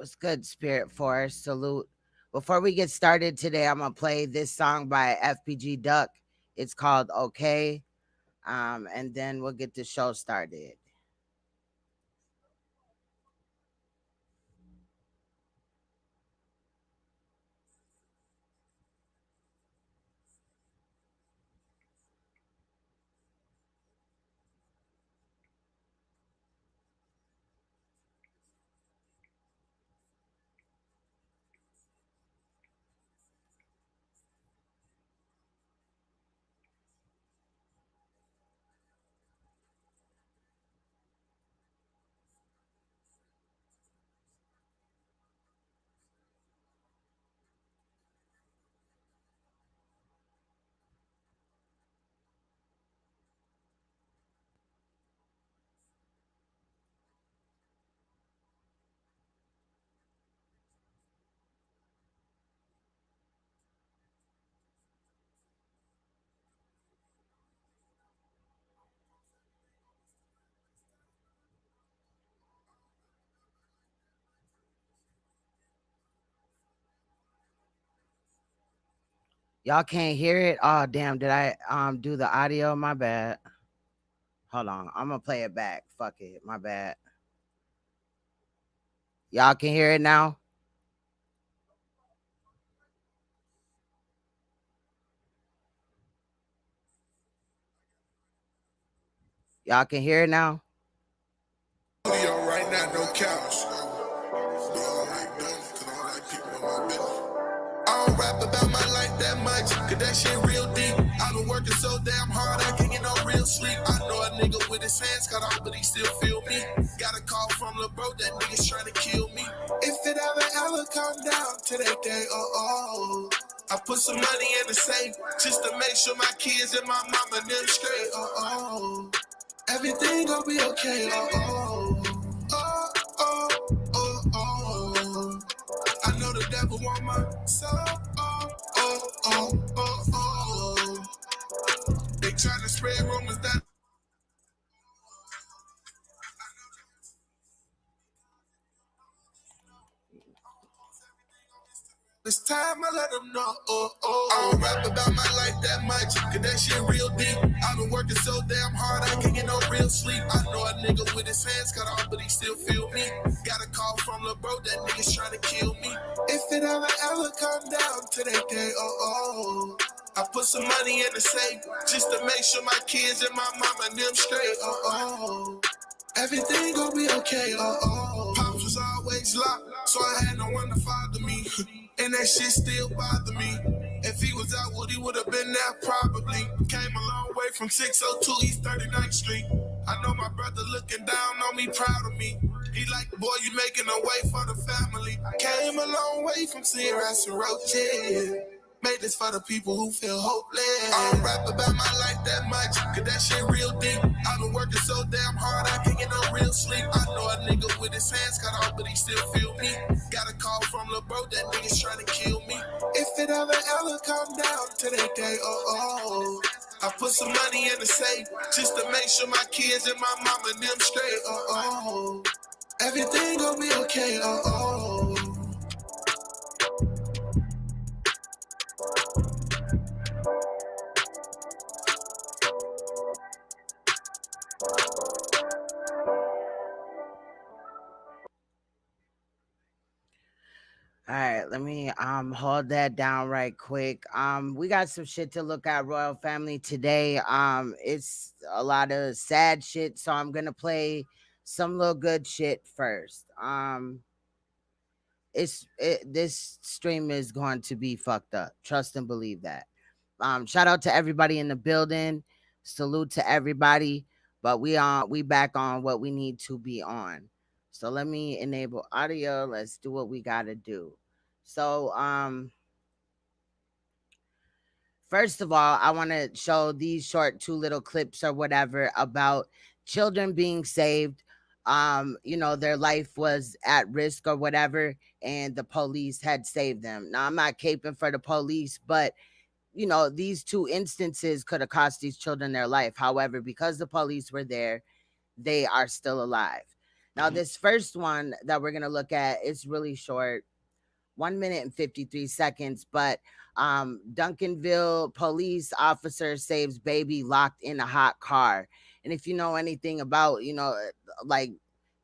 What's good, Spirit Force? Salute. Before we get started today, I'm gonna play this song by FPG Duck. It's called "Okay," and then we'll get the show started. Y'all can't hear it. Oh damn! Did I do the audio? My bad. Hold on. I'm gonna play it back. Fuck it. My bad. Y'all can hear it now. Y'all can hear it now. Right now, no couch. But I don't like doing it, cause I don't like people in my business. I don't rap about my life that much, cause that shit real deep. I've been working so damn hard, I can't get no real sleep. I know a nigga with his hands cut off, but he still feel me. Got a call from Lil' Bro, that nigga's trying to kill me. If it ever come down to that day, I put some money in the safe, just to make sure my kids and my mama them straight, everything gon' be okay, oh, oh, oh. I know the devil want my soul, oh. They tryna spread rumors that this time I let them know, I don't rap about my life that much, cause that shit real deep. I've been working so damn hard, I can't get no real sleep. I know a nigga with his hands cut off, but he still feel me. Got a call from Lil' Bro, that nigga's trying to kill me. If it ever come down to that day, I put some money in the safe, just to make sure my kids and my mama and them straight, everything gon' be okay, Pops was always locked, so I had no one to father me. And that shit still bother me. If he was out, he would have been there probably. Came a long way from 602 East 39th Street. I know my brother looking down on me, proud of me. He like, boy, you making a way for the family. Came a long way from seeing rats and roaches. Made this for the people who feel hopeless. I don't rap about my life that much, cause that shit real deep. I've been working so damn hard, I can't get no real sleep. I know a nigga with his hands cut off, but he still feel me. Got a call from Lil' Bro, that nigga's trying to kill me. If it ever come down to that day, I put some money in the safe, just to make sure my kids and my mama and them straight, everything gon' be okay, All right, let me hold that down right quick. We got some shit to look at, Royal Family, today. It's a lot of sad shit, so I'm gonna play some little good shit first. This stream is going to be fucked up. Trust and believe that. Shout out to everybody in the building. Salute to everybody. But we back on what we need to be on. So let me enable audio. Let's do what we gotta do. So first of all, I want to show these short two little clips or whatever about children being saved. Their life was at risk or whatever, and the police had saved them. Now, I'm not caping for the police, but these two instances could have cost these children their life. However, because the police were there, they are still alive. Now, this first one that we're gonna look at is really short, 1 minute and 53 seconds. But Duncanville police officer saves baby locked in a hot car. And if you know anything about, like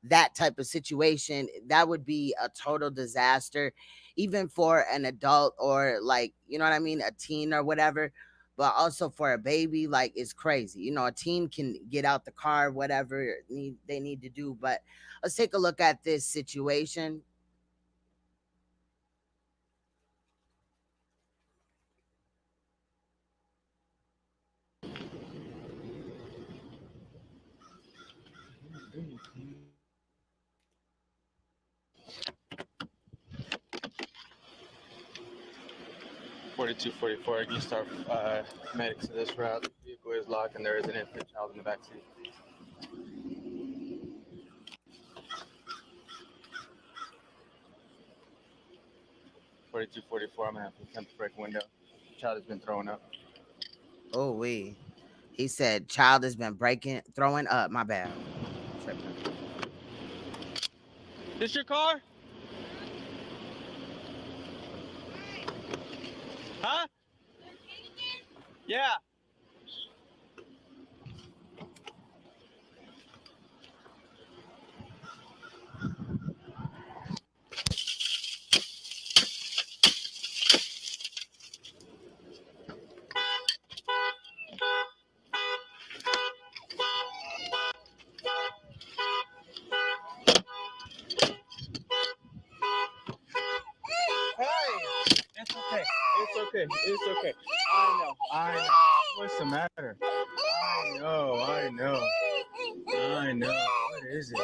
that type of situation, that would be a total disaster, even for an adult or like, you know what I mean, a teen or whatever. But also for a baby, like it's crazy. A teen can get out the car, whatever they need to do. But let's take a look at this situation. Forty-two, 44. Against our medics in this route. The vehicle is locked and there is an infant child in the backseat. 42, 44. I'm gonna have to attempt to break a window. Child has been throwing up. Oh, he said child has been throwing up. My bad. This your car? Huh? Yeah. It's okay. I know. What's the matter? I know. What is it?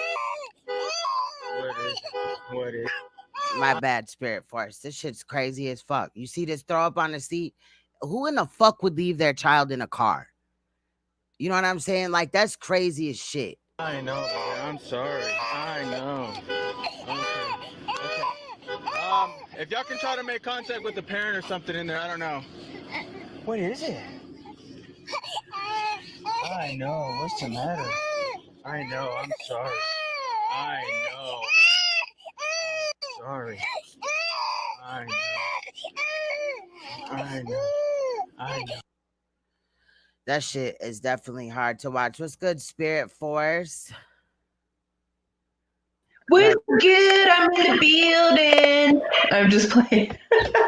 My bad, Spirit Force. This shit's crazy as fuck. You see this throw up on the seat? Who in the fuck would leave their child in a car? You know what I'm saying? Like, that's crazy as shit. I know, man. I'm sorry. I know. Okay. If y'all can try to make contact with the parent or something in there, I don't know. What is it? I know. What's the matter? I know. I'm sorry. I know. Sorry. I know. That shit is definitely hard to watch. What's good, Spirit Force? We're good. I'm in the building. I'm just playing.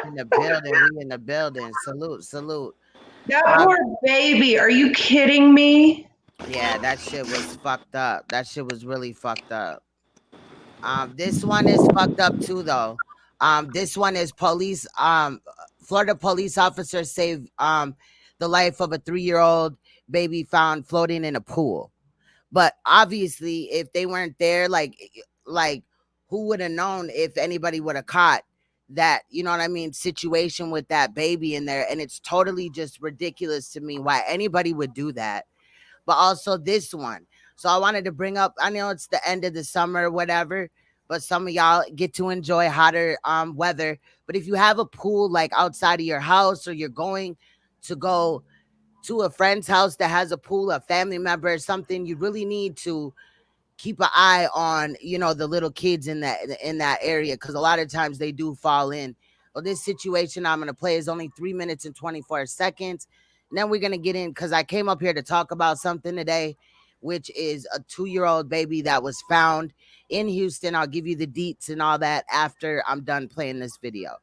In the building. We in the building. Salute. That poor baby. Are you kidding me? Yeah, that shit was fucked up. That shit was really fucked up. This one is fucked up too, though. This one is Florida police officers saved the life of a 3-year-old baby found floating in a pool. But obviously, if they weren't there, like who would have known if anybody would have caught that, you know what I mean, situation with that baby in there? And it's totally just ridiculous to me why anybody would do that. But also this one. So I wanted to bring up, I know it's the end of the summer, whatever, but some of y'all get to enjoy hotter weather. But if you have a pool like outside of your house, or you're going to go to a friend's house that has a pool, a family member or something, you really need to keep an eye on, the little kids in that area, because a lot of times they do fall in. Well, this situation I'm going to play is only 3 minutes and 24 seconds. And then we're going to get in, because I came up here to talk about something today, which is a 2-year-old baby that was found in Houston. I'll give you the deets and all that after I'm done playing this video.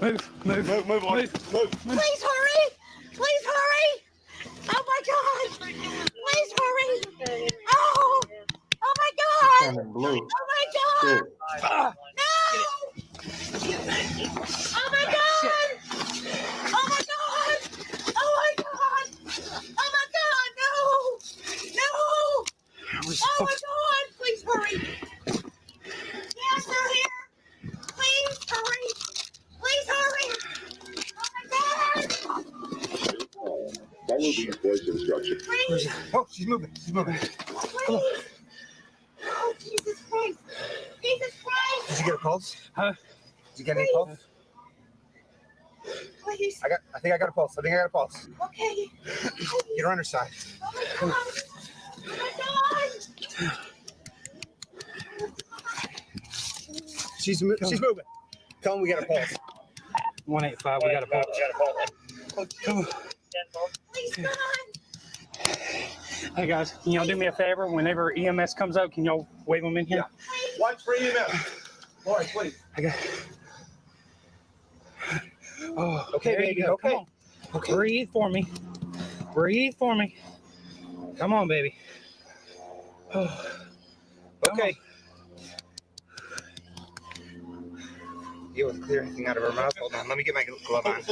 Move on. Please hurry! Please hurry! Oh my God! Please hurry! Oh my God! Oh my God! No! Oh my God! Oh my God! Oh my God! Oh my God! No! No! Oh my God! Please hurry! Yes, they're here! Please hurry! Please hurry! Oh my God! Follow these voice instructions. Oh, she's moving. Come on. Oh, Jesus Christ! Jesus Christ! Did you get a pulse? Huh? Did you get any pulse? Please. I think I got a pulse. Okay. Get her on her side. Oh my God. She's moving. Tell him we got a pulse. 185. We got a pulse. Come on. Please, come on. Hey guys, can y'all do me a favor? Whenever EMS comes out, can y'all wave them in here? Yeah. Watch for EMS. Boy, please. I got. Oh, Okay, there baby. you go. Okay. Come on. Okay. Breathe for me. Breathe for me. Come on, baby. Oh. Okay. You want to clear anything out of her mouth? Hold on. Let me get my glove on.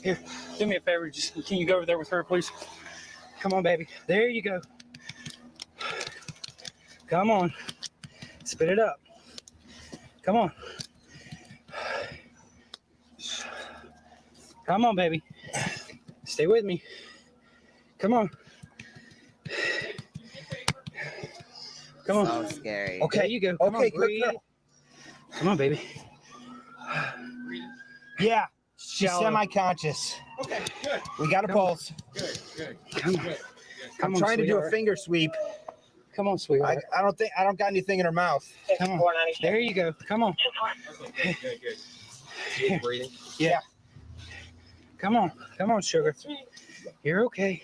Here, do me a favor. Just can you go over there with her, please? Come on, baby. There you go. Come on. Spit it up. Come on. Come on, baby. Stay with me. Come on. Come on. So scary. Okay, there you go. Come Okay, on, breathe. Come on, baby. Yeah. She's Shallow. semi-conscious. Okay, good. We got a pulse. Good. Come on. I'm Come on, trying to do a sweetheart. finger sweep. Come on, sweetheart. I don't got anything in her mouth. Come on. There you go. Come on. Okay, good. She's breathing. Yeah. Come on. Come on, sugar. You're okay.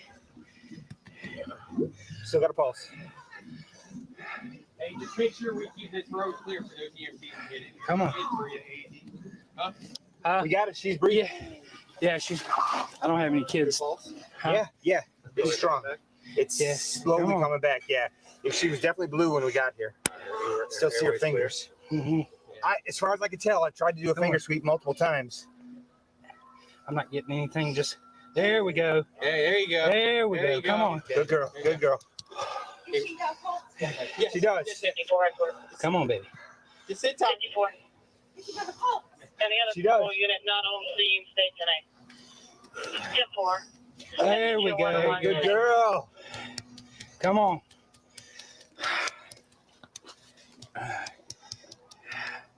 Still got a pulse. Hey, just make sure we keep this road clear for those EMTs to get in. Come on. We got it. She's breathing. Yeah, she's. I don't have any kids. Huh? Yeah. It's strong. It's Yeah. slowly Come on. coming back. Yeah. She was definitely blue when we got here. Still see her fingers. Mm-hmm. As far as I could tell, I tried to do a finger sweep multiple times. I'm not getting anything. Just there we go. Hey, there you go. There we There go. you Come go. on. Good girl. Good girl. She got a pulse. She does. Come on, baby. Just sit tight. She got a pulse. Any other She does. patrol unit not on scene, stay tonight. 10-4. There we go. Good girl. Come on.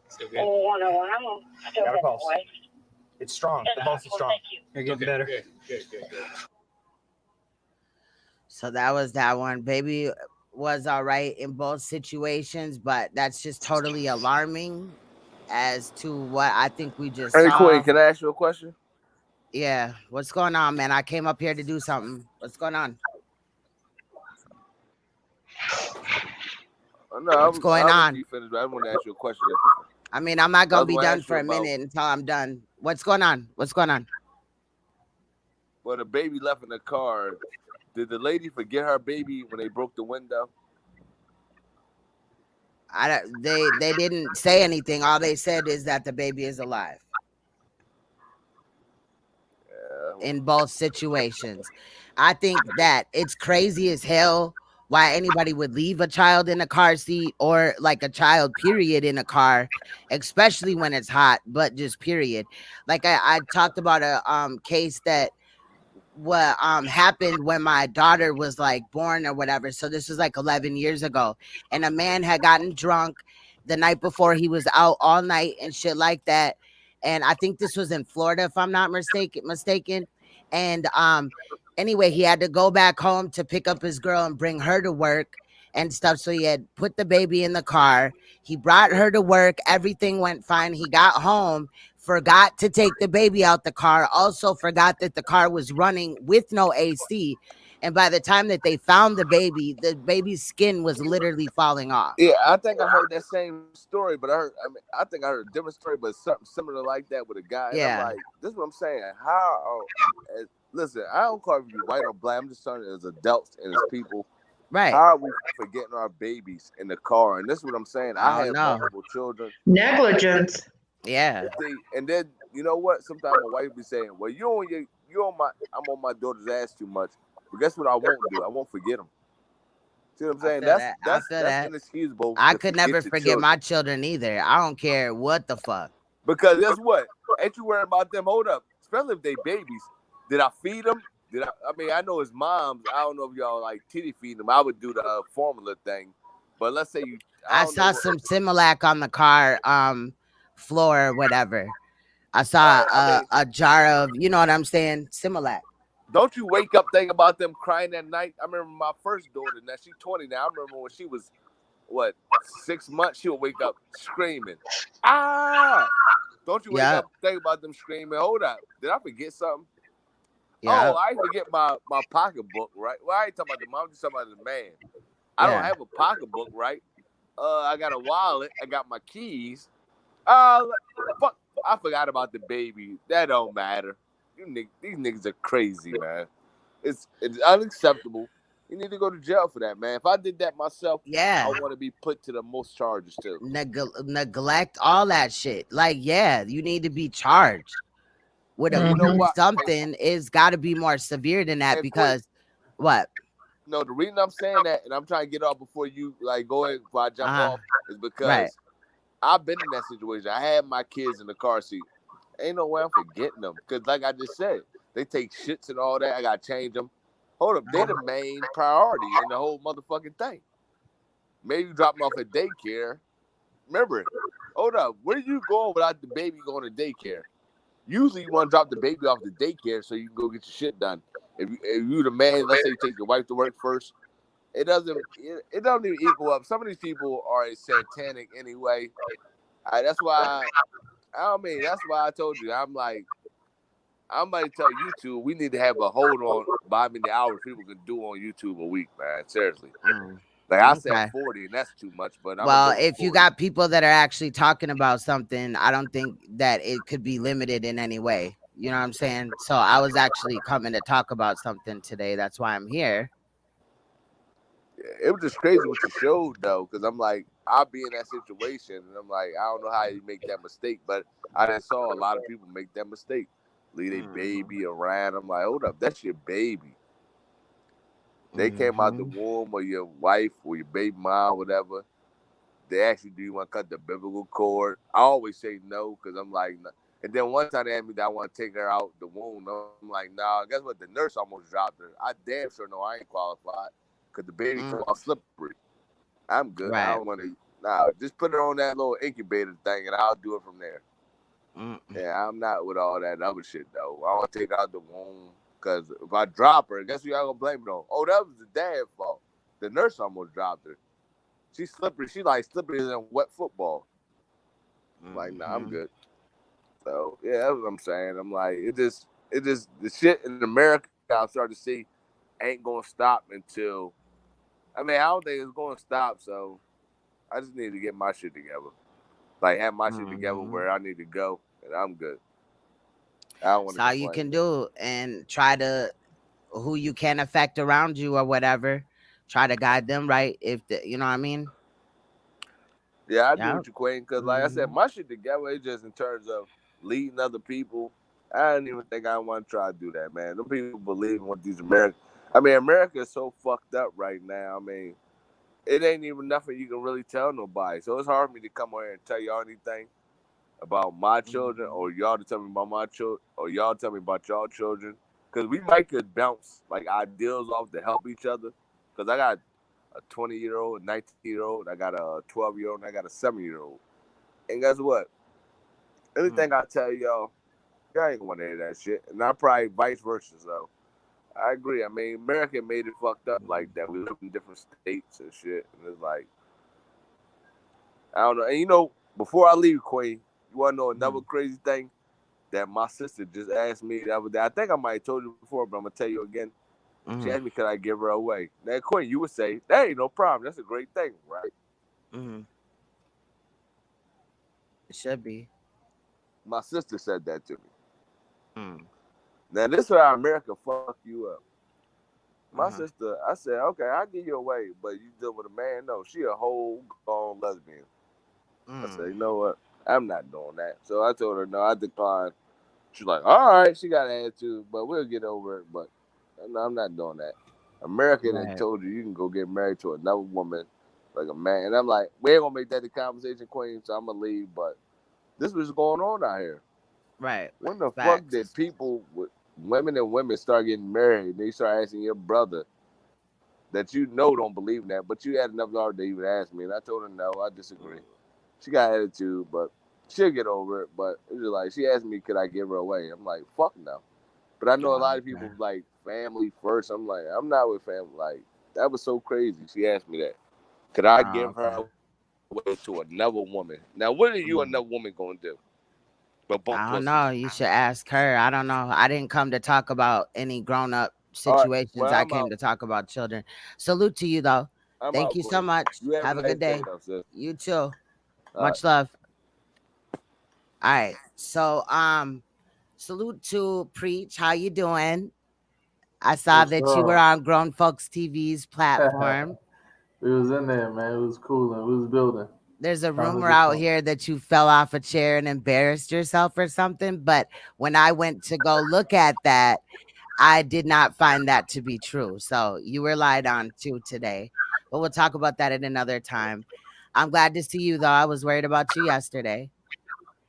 Still good. Oh, 101. I'm still Got a heading pulse. away. It's strong. The pulse is strong. Thank you. You're getting better. Good. So that was that one. Baby was all right in both situations, but that's just totally alarming as to what I think we just Hey, saw. Queen, can I ask you a question? Yeah. What's going on, man? I came up here to do something. What's going on? No, What's going on? You finished, but I want to ask you a question. I mean, I'm not going to be Otherwise, done for a ask you about- minute until I'm done. What's going on? What's going on? Well, the baby left in the car. Did the lady forget her baby when they broke the window? They didn't say anything. All they said is that the baby is alive. Yeah. In both situations. I think that it's crazy as hell why anybody would leave a child in a car seat or like a child period in a car, especially when it's hot, but just period. Like I talked about a case that what happened when my daughter was like born or whatever. So this was like 11 years ago, and a man had gotten drunk the night before. He was out all night and shit like that, and I think this was in Florida, if I'm not mistaken. And anyway, he had to go back home to pick up his girl and bring her to work and stuff. So he had put the baby in the car. He brought her to work. Everything went fine. He got home, forgot to take the baby out the car, also forgot that the car was running with no AC. And by the time that they found the baby's skin was literally falling off. Yeah, I think I heard that same story, but I think I heard a different story, but something similar like that with a guy. And Yeah. I'm like, this is what I'm saying. Listen, I don't call you white or black. I'm just saying as adults and as people. Right. How are we forgetting our babies in the car? And this is what I'm saying. I have multiple children. Negligence. Yeah. And then you know what? Sometimes my wife be saying, "Well, I'm on my daughter's ass too much." But guess what? I won't do. I won't forget them. See what I'm saying? That's inexcusable. I could never forget my children either. I don't care what the fuck. Because guess what? Ain't you worried about them? Hold up. Especially if they babies. Did I feed them? I mean, I know his moms. I don't know if y'all like titty feed them. I would do the formula thing. But let's say you. I saw some Similac on the car floor or whatever. I saw I mean, a jar of, you know what I'm saying, Similac. don't you wake up thinking about them crying at night? I remember my first daughter. Now she's 20 now. I remember when she was what 6 months. She would wake up screaming, ah! Don't you wake Yeah, up thinking about them screaming? Hold up, did I forget something? yeah, Oh, I forget my pocketbook, right? Well, I ain't talking about the mom. I'm just talking about the man. I don't yeah. have a pocketbook, right? I got a wallet. I got my keys. Fuck! I forgot about the baby. That don't matter. These niggas are crazy, man. It's unacceptable. You need to go to jail for that, man. If I did that myself, I Yeah. want to be put to the most charges too. Neglect all that shit. Like, yeah, you need to be charged with And you know what? something. It's got to be more severe than that And Quinn, because what? no, the reason I'm saying that, and I'm trying to get off before you like go ahead before I jump Uh-huh. off, is Right. because I've been in that situation. I had my kids in the car seat. Ain't no way I'm forgetting them. Because like I just said, they take shits and all that. I got to change them. Hold up. They the main priority in the whole motherfucking thing. Maybe you drop them off at daycare. Remember, hold up. Where you going without the baby going to daycare? Usually you want to drop the baby off to daycare so you can go get your shit done. If you the man, let's say you take your wife to work first, it doesn't even equal up. Some of these people are satanic anyway. That's why I told you. I'm about to tell YouTube we need to have a hold on by how many hours people can do on YouTube a week, man. Seriously. Like I said Okay. 40 and that's too much, but I'm gonna Well, go with if you 40. got people that are actually talking about something, I don't think that it could be limited in any way. You know what I'm saying? So I was actually coming to talk about something today. That's why I'm here. It was just crazy what you showed though, because I'm like, I'll be in that situation and I'm like, I don't know how you make that mistake, but I done saw a lot of people make that mistake. Leave their baby around. I'm like, hold up, that's your baby. They came out the womb or your wife or your baby mom, whatever. They ask you, do you want to cut the biblical cord? I always say no because I'm like, nah. And then one time they asked me that I want to take her out the womb. I'm like, nah, guess what? The nurse almost dropped her. I damn sure know I ain't qualified because the baby come out slippery. I'm good. I Right. don't want to. Nah, just put her on that little incubator thing and I'll do it from there. Yeah, I'm not with all that other shit though. I want to take her out the womb because if I drop her, guess who y'all gonna blame it on? Oh, that was the dad's fault. The nurse almost dropped her. She's slippery. She like slippery than wet football. I'm like, nah, I'm good. So yeah, that's what I'm saying. I'm like, it just the shit in America I'm starting to see ain't gonna stop until. I mean, I don't think it's gonna stop. So I just need to get my shit together. Like have my shit together where I need to go, and I'm good. I don't want That's to all you complain. can do, and try to who you can affect around you or whatever. Try to guide them right. If you know what I mean. Yeah, I do Yeah. what you Queen, because like I said, my shit together is just in terms of leading other people. I don't even think I want to try to do that, man. Them people believe in what these Americans. I mean, America is so fucked up right now. I mean, it ain't even nothing you can really tell nobody. So it's hard for me to come over here and tell y'all anything about my children, or y'all to tell me about my children, or y'all tell me about y'all children. Because we might could bounce like ideals off to help each other. Because I got a 20-year-old, a 19-year-old, I got a 12-year-old, and I got a 7-year-old. And guess what? Anything I tell y'all ain't gonna want to hear that shit. And I probably vice versa. So I agree. I mean, America made it fucked up like that. We live in different states and shit. And it's like, I don't know. And you know, before I leave, Queen, you want to know another crazy thing that my sister just asked me the other day? I think I might have told you before, but I'm going to tell you again. She asked me, could I give her away? Now, Queen, you would say, that ain't no problem. That's a great thing, right? It should be. My sister said that to me. Now, this is how America fuck you up. My sister, I said, okay, I'll give you away, but you deal with a man? No, she a whole gone lesbian. I said, you know what? I'm not doing that. So I told her, no, I declined. She's like, all right, she got an attitude, but we'll get over it. But no, I'm not doing that. America that told you can go get married to another woman like a man. And I'm like, we ain't going to make that the conversation, Queen, so I'm going to leave. But this was going on out here. Right. When the fuck Facts. did people, women and women, start getting married? They start asking your brother that you know don't believe in that, but you had enough knowledge to even ask me. And I told her, no, I disagree. She got attitude, but she'll get over it. But it's just like she asked me, could I give her away? I'm like, fuck no. But I know a lot of people like family first. I'm like, I'm not with family. Like that was so crazy. She asked me that. Could I give her away to another woman? Now, what are you and another woman gonna do? But bump I don't pussy. know. You should ask her. I don't know. I didn't come to talk about any grown up All right, situations. well, I I'm came out. to talk about children. Salute to you, though. I'm Thank out, you so Queen. much. You have Have a a nice good day, day. though, sis. You too. All right. Much love. All right. So, salute to Preach. How you doing? I saw What's that you were up? on Grown Folks TV's platform. We was in there, man. It was cool and we was building. There's a Having a rumor good out time. here that you fell off a chair and embarrassed yourself or something. But when I went to go look at that, I did not find that to be true. So you were lied on too today. But we'll talk about that at another time. I'm glad to see you though. I was worried about you yesterday.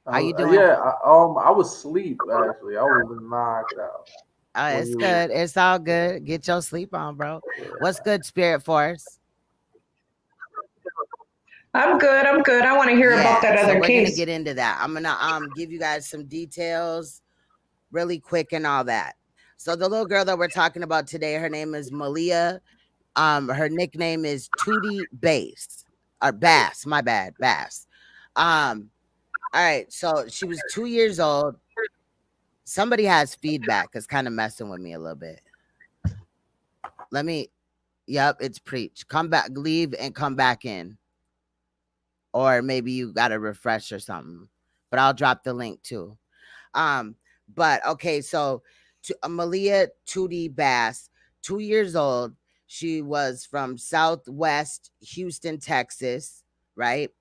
How you doing? Yeah, I was asleep actually. I was knocked out when It's you. good. It's all good. Get your sleep on, bro. What's good, Spirit Force? I'm good. I'm good. I want to hear about Yeah, that so other we're gonna case. get into that. I'm gonna give you guys some details really quick and all that. So the little girl that we're talking about today, her name is Malia. Her nickname is Tootie Bass or Bass. My bad, Bass. All right. So she was 2 years old. Somebody has feedback. It's kind of messing with me a little bit. Let me. Yep, it's Preach. Come back, leave, and come back in. Or maybe you got to refresh or something. But I'll drop the link too. But okay, so Malia Tootie Bass, 2 years old. She was from Southwest Houston, Texas, right?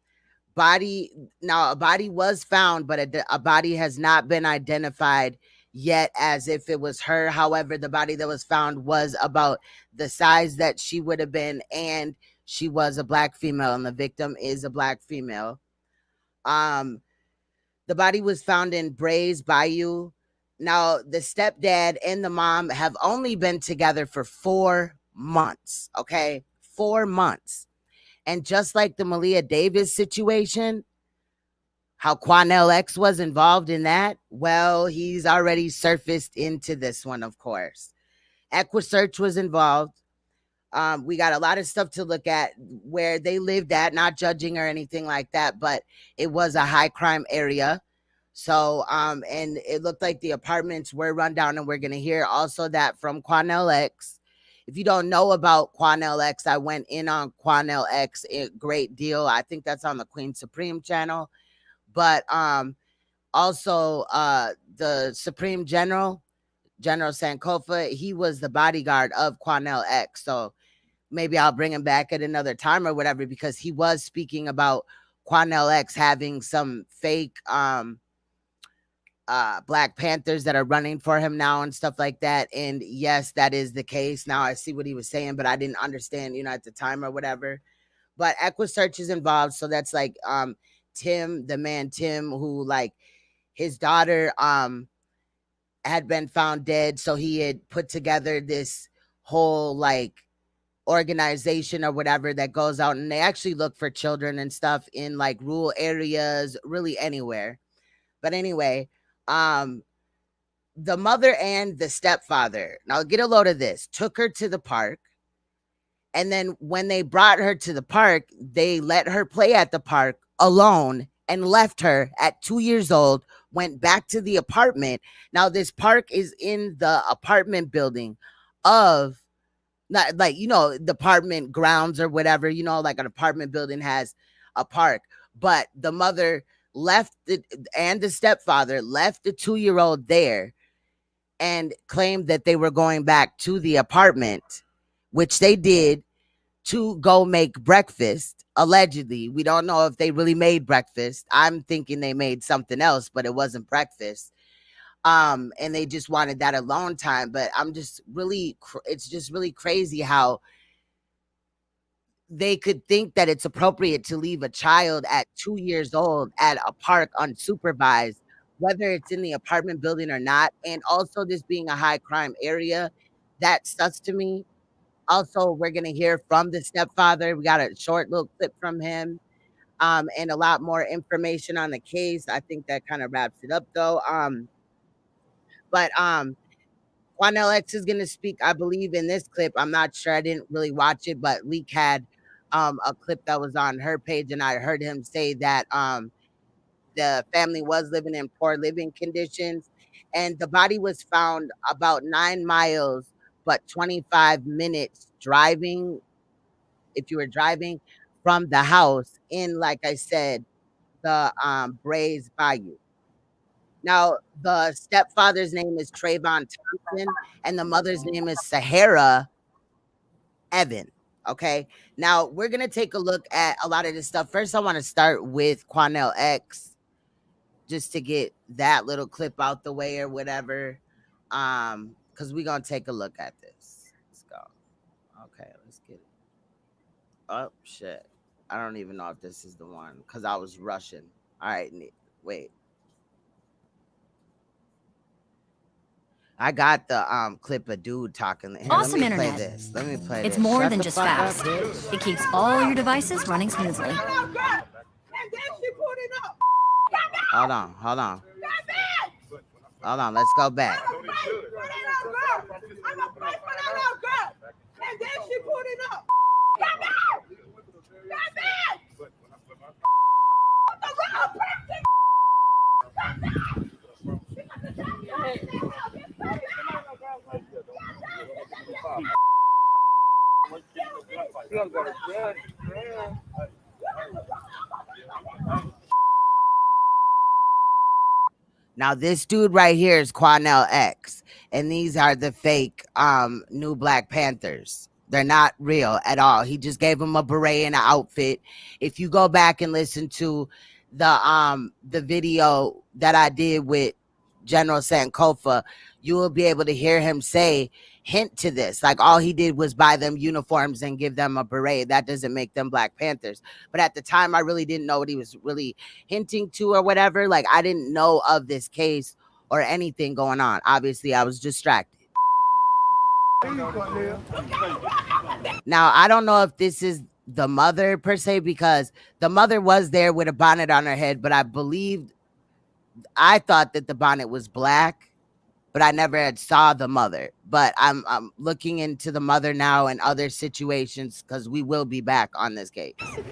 Body now a body was found, but a body has not been identified yet as if it was her. However, the body that was found was about the size that she would have been, and she was a black female, and the victim is a black female. Um, the body was found in Brays Bayou. Now, the stepdad and the mom have only been together for 4 months. Okay, 4 months. And just like the Malia Davis situation, how Quanell X was involved in that, well, he's already surfaced into this one, of course. EquiSearch was involved. We got a lot of stuff to look at where they lived at, not judging or anything like that, but it was a high crime area. So, and it looked like the apartments were run down, and we're going to hear also that from Quanell X. If you don't know about Quanell X, I went in on Quanell X a great deal. I think that's on the Queen Supreme channel. But also the Supreme General Sankofa, he was the bodyguard of Quanell X. So maybe I'll bring him back at another time or whatever, because he was speaking about Quanell X having some fake Black Panthers that are running for him now and stuff like that. And yes, that is the case. Now I see what he was saying, but I didn't understand, at the time or whatever. But EquiSearch is involved. So that's like Tim, the man Tim, who like his daughter had been found dead. So he had put together this whole like organization or whatever that goes out, and they actually look for children and stuff in like rural areas, really anywhere. But anyway, the mother and the stepfather, now get a load of this, took her to the park. And then when they brought her to the park, they let her play at the park alone and left her at 2 years old, went back to the apartment. Now, this park is in the apartment building of, not like, the apartment grounds or whatever, like an apartment building has a park. But the mother left it, and the stepfather left the 2-year-old there and claimed that they were going back to the apartment, which they did, to go make breakfast. Allegedly, we don't know if they really made breakfast. I'm thinking they made something else, but it wasn't breakfast. And they just wanted that alone time. But it's just really crazy how they could think that it's appropriate to leave a child at 2 years old at a park unsupervised, whether it's in the apartment building or not. And also this being a high crime area, that sus to me. Also, we're going to hear from the stepfather. We got a short little clip from him. and a lot more information on the case. I think that kind of wraps it up though. But Quanell X is gonna speak, I believe, in this clip. I'm not sure. I didn't really watch it, but Leak had a clip that was on her page, and I heard him say that the family was living in poor living conditions, and the body was found about 9 miles, but 25 minutes driving, if you were driving from the house in, like I said, the Brays Bayou. Now, the stepfather's name is Trayvon Thompson, and the mother's name is Sahara Evan. Okay. Now, we're going to take a look at a lot of this stuff. First, I want to start with Quanell X just to get that little clip out the way or whatever. Because we're going to take a look at this. Let's go. Okay, let's get it. Oh, shit. I don't even know if this is the one because I was rushing. All right, wait. I got the clip of dude talking. Here, Awesome let me internet. play this. Let me play It's this. more Shut than the just fuck fast. up, bitch. It keeps all your devices running smoothly. Hold on. Hold on. Let's go back. Now, this dude right here is Quanell X, and these are the fake new Black Panthers. They're not real at all. He just gave him a beret and an outfit. If you go back and listen to the video that I did with General Sankofa, you will be able to hear him say, hint to this. Like, all he did was buy them uniforms and give them a beret. That doesn't make them Black Panthers. But at the time, I really didn't know what he was really hinting to or whatever. Like, I didn't know of this case or anything going on. Obviously, I was distracted. Now, I don't know if this is the mother per se, because the mother was there with a bonnet on her head, but I thought that the bonnet was black, but I never had saw the mother. But I'm looking into the mother now and other situations because we will be back on this case. Pick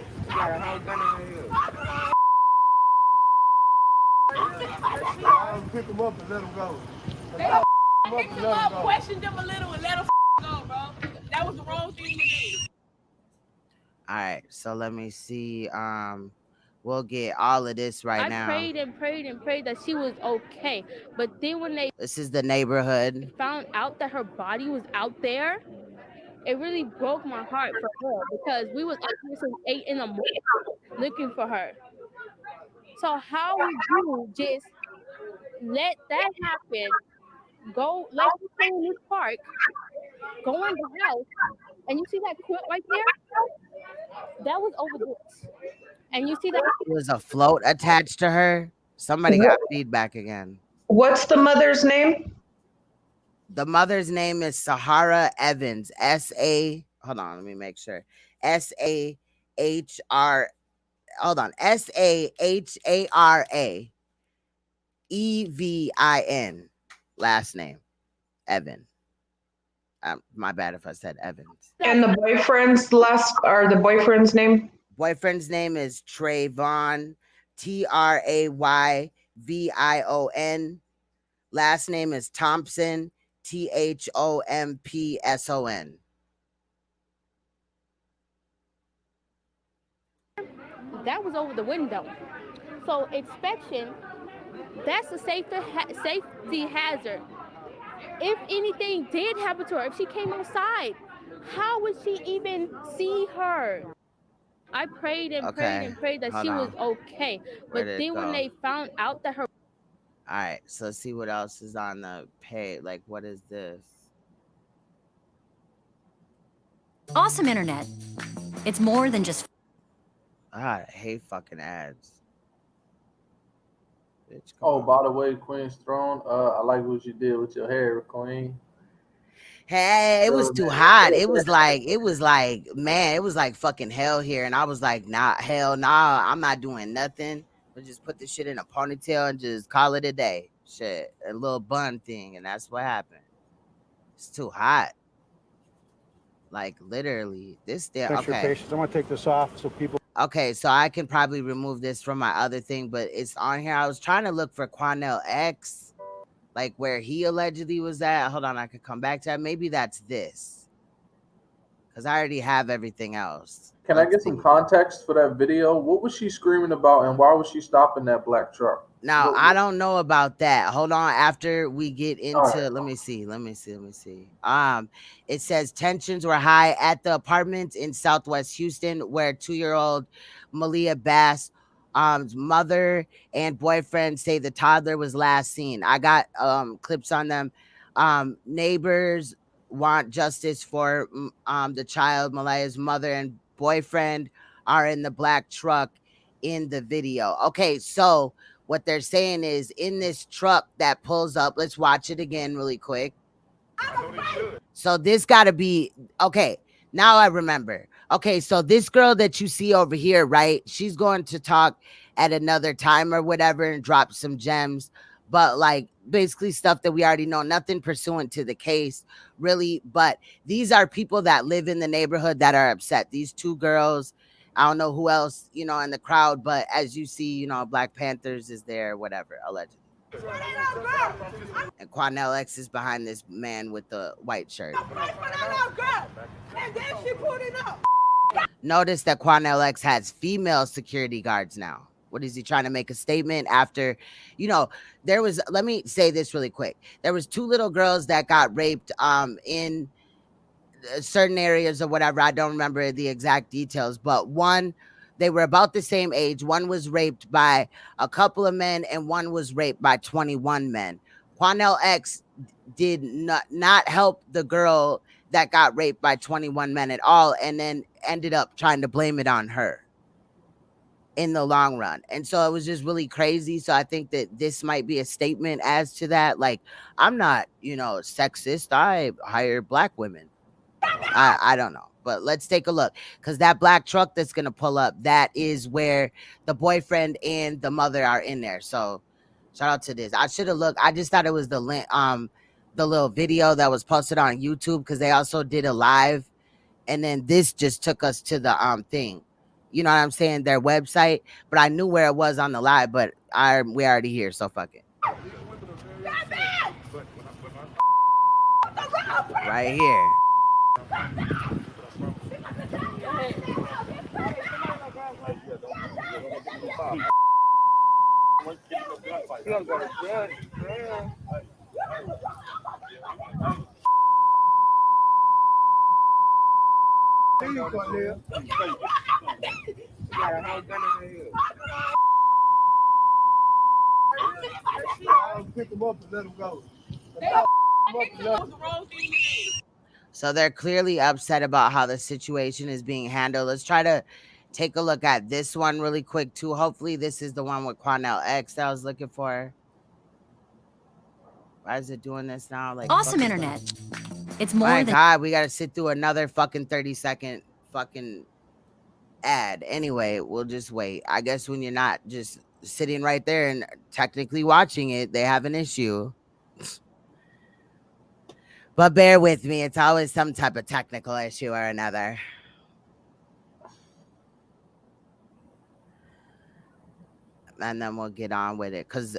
him up and let him go. Pick him up, question them a little, and let them go, bro. That was the wrong thing to do. All right, so let me see. We'll get all of this now. I prayed and prayed and prayed that she was okay. But then when they This is the neighborhood. found out that her body was out there, it really broke my heart for her because we was up here since 8 in the morning looking for her. So how would you just let that happen? Go, let's stay in this park, go in the house, and you see that quilt right there? That was overdose. And you see that There was a float attached to her. Somebody got feedback again. What's the mother's name? The mother's name is Sahara Evans. Hold on, let me make sure. S-A-H-R. Hold on. S-A-H-A-R-A-E-V-I-N. Last name. Evan. My bad if I said Evans. And the boyfriend's name? Boyfriend's name is Trayvon, Trayvion. Last name is Thompson, Thompson. that was over the window. So inspection, that's a safety hazard. If anything did happen to her, if she came outside, how would she even see her? I prayed and prayed and prayed that she was okay. But then when they found out that her... All right, so let's see what else is on the page. Like, what is this? Awesome internet. It's more than just... I hate fucking ads. Bitch, by the way, Queen's Throne, I like what you did with your hair, Queen. Hey, it was too hot. It was like, man, it was like fucking hell here. And I was like, nah, hell nah, I'm not doing nothing. But just put the shit in a ponytail and just call it a day. Shit, a little bun thing. And that's what happened. It's too hot. Like literally, this there. Thanks for your Okay. patience. I'm gonna take this off so people. Okay, so I can probably remove this from my other thing, but it's on here. I was trying to look for Quanell X, like where he allegedly was at. Hold on, I could come back to that. Maybe that's this, because I already have everything else. Can I get some context for that video? What was she screaming about, and why was she stopping that black truck? Now, I don't know about that. Hold on. After we get into, let me see. It says tensions were high at the apartment in Southwest Houston, where 2-year-old Malia Bass, mother and boyfriend say the toddler was last seen. I got clips on them. Neighbors want justice for the child. Maliyah's mother and boyfriend are in the black truck in the video. Okay, so what they're saying is in this truck that pulls up, let's watch it again really quick. So this got to be, okay, now I remember. Okay, so this girl that you see over here, right? She's going to talk at another time or whatever and drop some gems, but like basically stuff that we already know, nothing pursuant to the case really. But these are people that live in the neighborhood that are upset. These two girls, I don't know who else, you know, in the crowd, but as you see, you know, Black Panthers is there, whatever, allegedly. And Quanell X is behind this man with the white shirt. Notice that Quanell X has female security guards now. What is he trying to make a statement after, you know, there was, let me say this really quick. There was 2 little girls that got raped in certain areas or whatever. I don't remember the exact details, but one, they were about the same age. One was raped by a couple of men and one was raped by 21 men. Quanell X did not help the girl that got raped by 21 men at all, and then ended up trying to blame it on her in the long run. And so it was just really crazy. So I think that this might be a statement as to that. Like, I'm not, you know, sexist. I hire Black women. I don't know, but let's take a look, because that black truck that's gonna pull up, that is where the boyfriend and the mother are in there. So shout out to this. I should have looked. I just thought it was the link, the little video that was posted on YouTube, because they also did a live, and then this just took us to the thing, you know what I'm saying, their website. But I knew where it was on the live, but we already here, so fuck it. Right here. Pick them up and let them go. So they're clearly upset about how the situation is being handled. Let's try to take a look at this one really quick too. Hopefully this is the one with Quanell X that I was looking for. Why is it doing this now? Like, awesome internet. It's more my than God, we got to sit through another fucking 30-second fucking ad. Anyway, we'll just wait. I guess when you're not just sitting right there and technically watching it, they have an issue. But bear with me. It's always some type of technical issue or another. And then we'll get on with it, because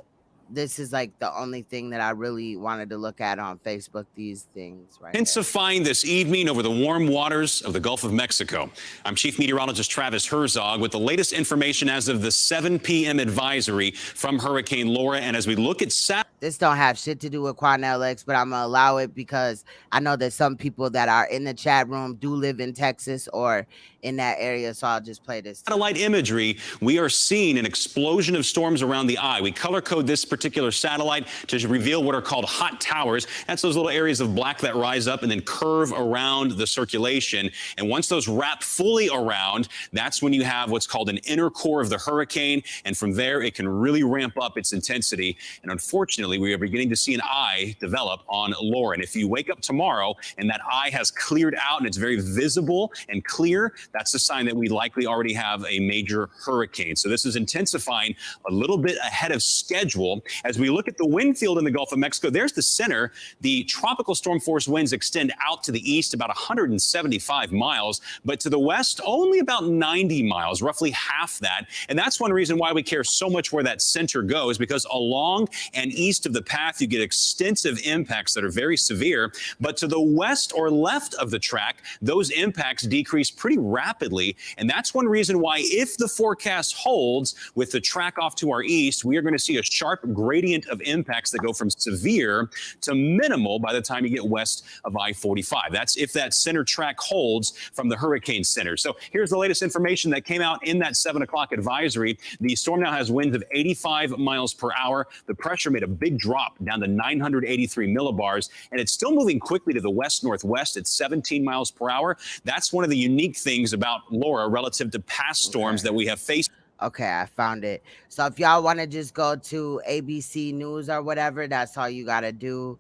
this is like the only thing that I really wanted to look at on Facebook, these things right Intensifying this evening over the warm waters of the Gulf of Mexico. I'm Chief Meteorologist Travis Herzog with the latest information as of the 7 p.m. advisory from Hurricane Laura. And as we look at this don't have shit to do with Quanell X, but I'm gonna allow it because I know that some people that are in the chat room do live in Texas or in that area, so I'll just play this. Satellite imagery, we are seeing an explosion of storms around the eye. We color code this particular particular satellite to reveal what are called hot towers. That's those little areas of black that rise up and then curve around the circulation. And once those wrap fully around, that's when you have what's called an inner core of the hurricane. And from there, it can really ramp up its intensity. And unfortunately, we are beginning to see an eye develop on Laura. And if you wake up tomorrow and that eye has cleared out and it's very visible and clear, that's a sign that we likely already have a major hurricane. So this is intensifying a little bit ahead of schedule. As we look at the wind field in the Gulf of Mexico, there's the center. The tropical storm force winds extend out to the east about 175 miles, but to the west, only about 90 miles, roughly half that. And that's one reason why we care so much where that center goes, because along and east of the path, you get extensive impacts that are very severe. But to the west or left of the track, those impacts decrease pretty rapidly. And that's one reason why, if the forecast holds with the track off to our east, we are going to see a sharp gradient of impacts that go from severe to minimal by the time you get west of I-45. That's if that center track holds from the hurricane center. So here's the latest information that came out in that 7 o'clock advisory. The storm now has winds of 85 miles per hour. The pressure made a big drop down to 983 millibars, and it's still moving quickly to the west-northwest at 17 miles per hour. That's one of the unique things about Laura relative to past storms that we have faced. Okay, I found it. So if y'all want to just go to ABC News or whatever, that's all you got to do.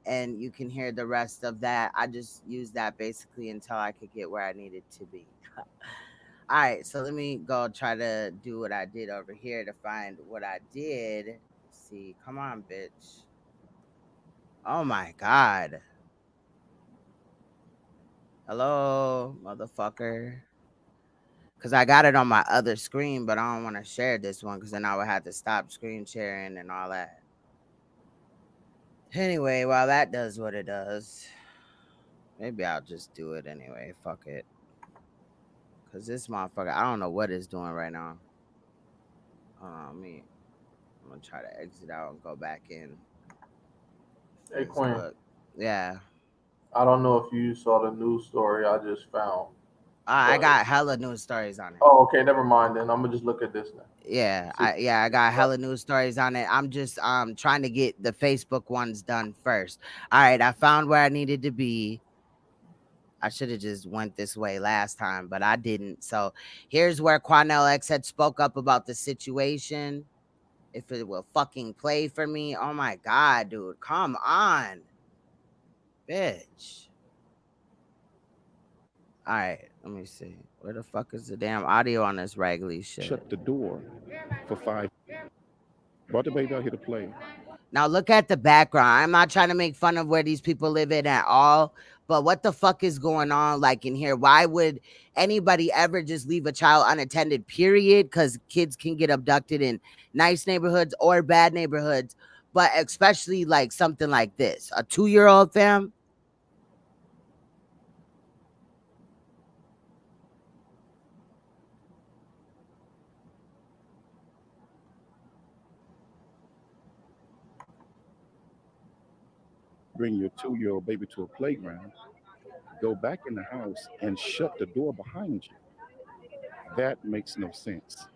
And you can hear the rest of that. I just used that basically until I could get where I needed to be. All right, so let me go try to do what I did over here to find what I did. Let's see, come on, bitch. Oh my God. Hello, motherfucker. Because I got it on my other screen, but I don't want to share this one because then I would have to stop screen sharing and all that. Anyway, while that does what it does, maybe I'll just do it anyway. Fuck it. Because this motherfucker, I don't know what it's doing right now. I'm going to try to exit out and go back in. Hey, Quinn. Yeah. I don't know if you saw the news story I just found. I got hella news stories on it. Oh, okay. Never mind then. I'm going to just look at this now. Yeah, I got hella news stories on it. I'm just trying to get the Facebook ones done first. All right, I found where I needed to be. I should have just went this way last time, but I didn't. So here's where Quanell X had spoke up about the situation. If it will fucking play for me. Oh my God, dude. Come on. Bitch. All right, let me see. Where the fuck is the damn audio on this raggedy shit? Shut the door for 5. Brought the baby out here to play. Now look at the background. I'm not trying to make fun of where these people live in at all, but what the fuck is going on like in here? Why would anybody ever just leave a child unattended, period? Because kids can get abducted in nice neighborhoods or bad neighborhoods, but especially like something like this. A 2-year-old, fam. Bring your 2-year-old baby to a playground, go back in the house and shut the door behind you. That makes no sense.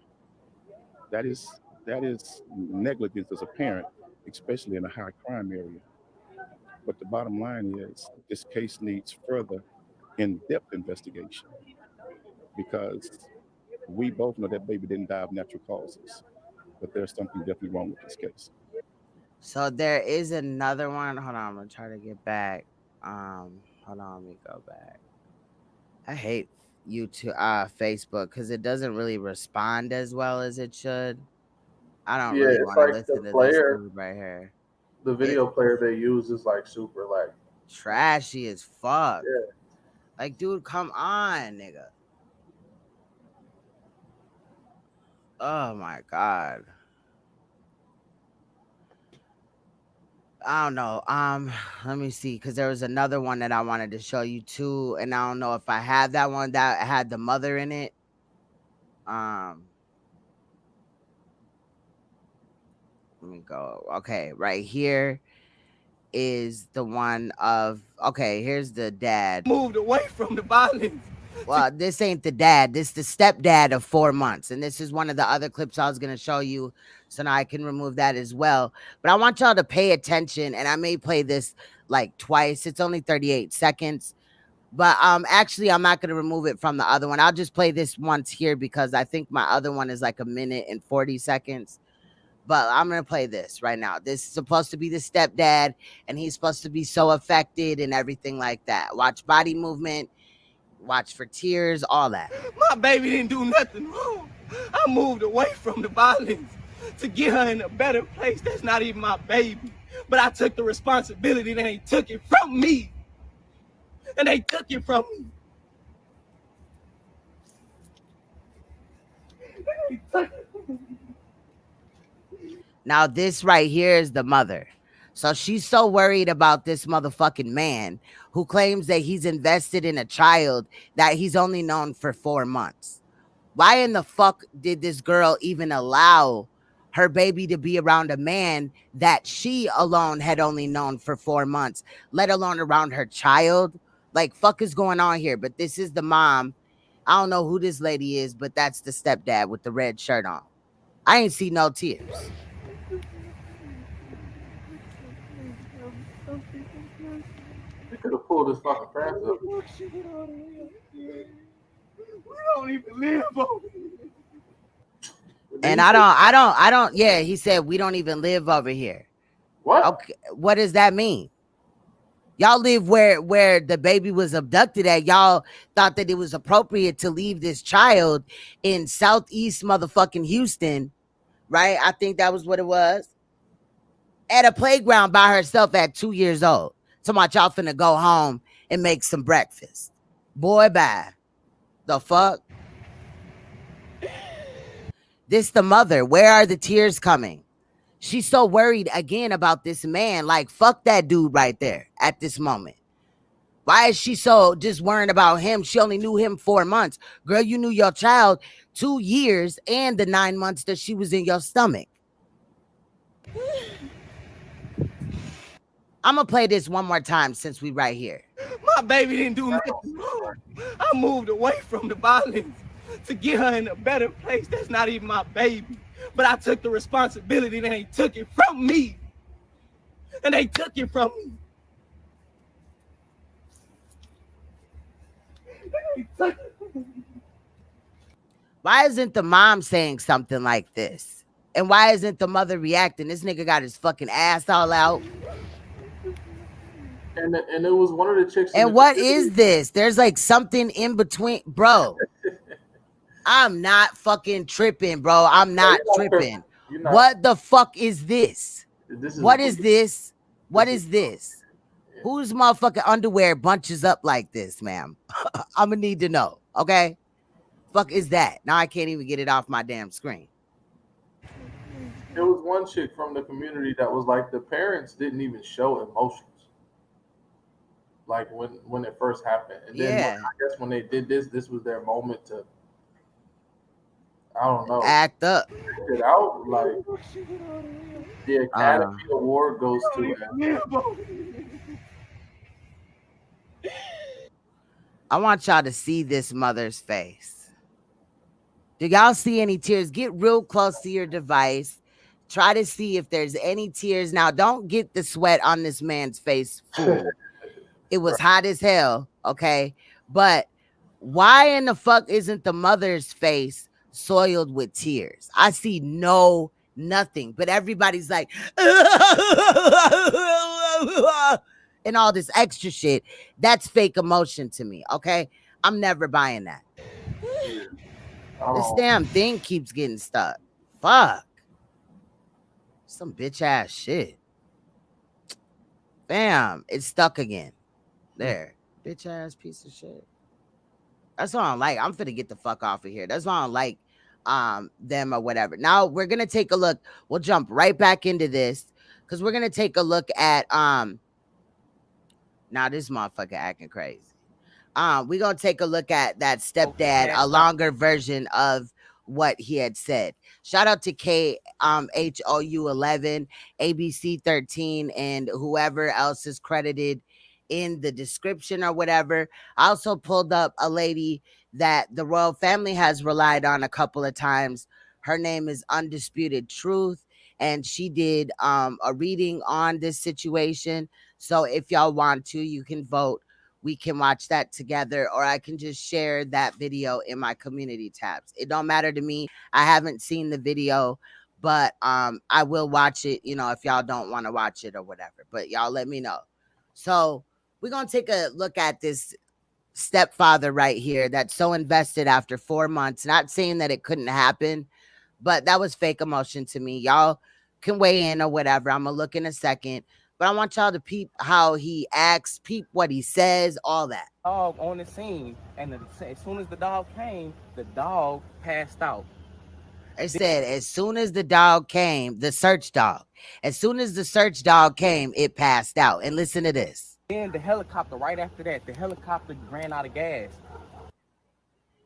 That is negligence as a parent, especially in a high crime area. But the bottom line is this case needs further in-depth investigation, because we both know that baby didn't die of natural causes, but there's something definitely wrong with this case. So there is another one. Hold on, I'm gonna try to get back. Hold on, let me go back. I hate YouTube, Facebook, because it doesn't really respond as well as it should. I don't really want to listen to this dude right here. The video player they use is like super like trashy as fuck. Yeah. Like, dude, come on, nigga. Oh my God. I don't know. Let me see, because there was another one that I wanted to show you too, and I don't know if I had that one that had the mother in it. Let me go. Okay, right here is the one of. Okay, here's the dad. Moved away from the violence. Well, this ain't the dad. This the stepdad of 4 months. And this is one of the other clips I was going to show you. So now I can remove that as well. But I want y'all to pay attention. And I may play this like twice. It's only 38 seconds. But actually, I'm not going to remove it from the other one. I'll just play this once here because I think my other one is like 1:40 seconds. But I'm going to play this right now. This is supposed to be the stepdad. And he's supposed to be so affected and everything like that. Watch body movement. Watch for tears, all that. My baby didn't do nothing wrong. I moved away from the violence to get her in a better place. That's not even my baby. But I took the responsibility and they took it from me. And they took it from me. Now, this right here is the mother. So she's so worried about this motherfucking man who claims that he's invested in a child that he's only known for 4 months. Why in the fuck did this girl even allow her baby to be around a man that she alone had only known for 4 months, let alone around her child? Like, fuck is going on here? But this is the mom. I don't know who this lady is, but that's the stepdad with the red shirt on. I ain't see no tears. They could have pulled his fucking pants up. We don't even live over here. And I don't. Yeah, he said we don't even live over here. What? Okay, what does that mean? Y'all live where the baby was abducted at. Y'all thought that it was appropriate to leave this child in Southeast motherfucking Houston, right? I think that was what it was. At a playground by herself at 2 years old. So much y'all finna go home and make some breakfast. Boy, bye. The fuck? This the mother. Where are the tears coming? She's so worried again about this man. Like, fuck that dude right there at this moment. Why is she so just worrying about him? She only knew him 4 months. Girl, you knew your child 2 years and the 9 months that she was in your stomach. I'm going to play this one more time since we right here. My baby didn't do nothing wrong. I moved away from the violence to get her in a better place. That's not even my baby. But I took the responsibility and they took it from me. And they took it from me. Why isn't the mom saying something like this? And why isn't the mother reacting? This nigga got his fucking ass all out. And it was one of the chicks. And what is this? There's like something in between. Bro, I'm not fucking tripping, bro. I'm not tripping. What the fuck is this? What is this? What is this? Whose motherfucking underwear bunches up like this, ma'am? I'm gonna need to know, okay? Fuck is that? Now I can't even get it off my damn screen. There was one chick from the community that was like, the parents didn't even show emotions. Like when it first happened. And then I guess when they did this was their moment to, I don't know, act up. Act it out. Like, the Academy Award goes to I want y'all to see this mother's face. Do y'all see any tears? Get real close to your device. Try to see if there's any tears. Now, don't get the sweat on this man's face fooled. It was hot as hell, okay? But why in the fuck isn't the mother's face soiled with tears? I see nothing, but everybody's like, and all this extra shit. That's fake emotion to me, okay? I'm never buying that. This damn thing keeps getting stuck. Fuck. Some bitch ass shit. Bam, it's stuck again. There. Bitch ass piece of shit. That's what I don't like. I'm finna get the fuck off of here. That's why I don't like them or whatever. Now we're gonna take a look. We'll jump right back into this because we're gonna take a look at now this motherfucker acting crazy. We're gonna take a look at that stepdad, a longer version of what he had said. Shout out to KHOU 11, ABC 13, and whoever else is credited in the description or whatever. I also pulled up a lady that the royal family has relied on a couple of times. Her name is Undisputed Truth, and she did a reading on this situation. So if y'all want to, you can vote. We can watch that together, or I can just share that video in my community tabs. It don't matter to me. I haven't seen the video, but I will watch it, you know, if y'all don't want to watch it or whatever. But y'all let me know. So we're gonna take a look at this stepfather right here that's so invested after 4 months. Not saying that it couldn't happen, but that was fake emotion to me. Y'all can weigh in or whatever. I'm gonna look in a second. But I want y'all to peep how he acts, peep what he says, all that. Dog on the scene, and as soon as the dog came, the dog passed out. It said, as soon as the dog came, the search dog, as soon as the search dog came, it passed out. And listen to this. Then the helicopter, right after that, the helicopter ran out of gas.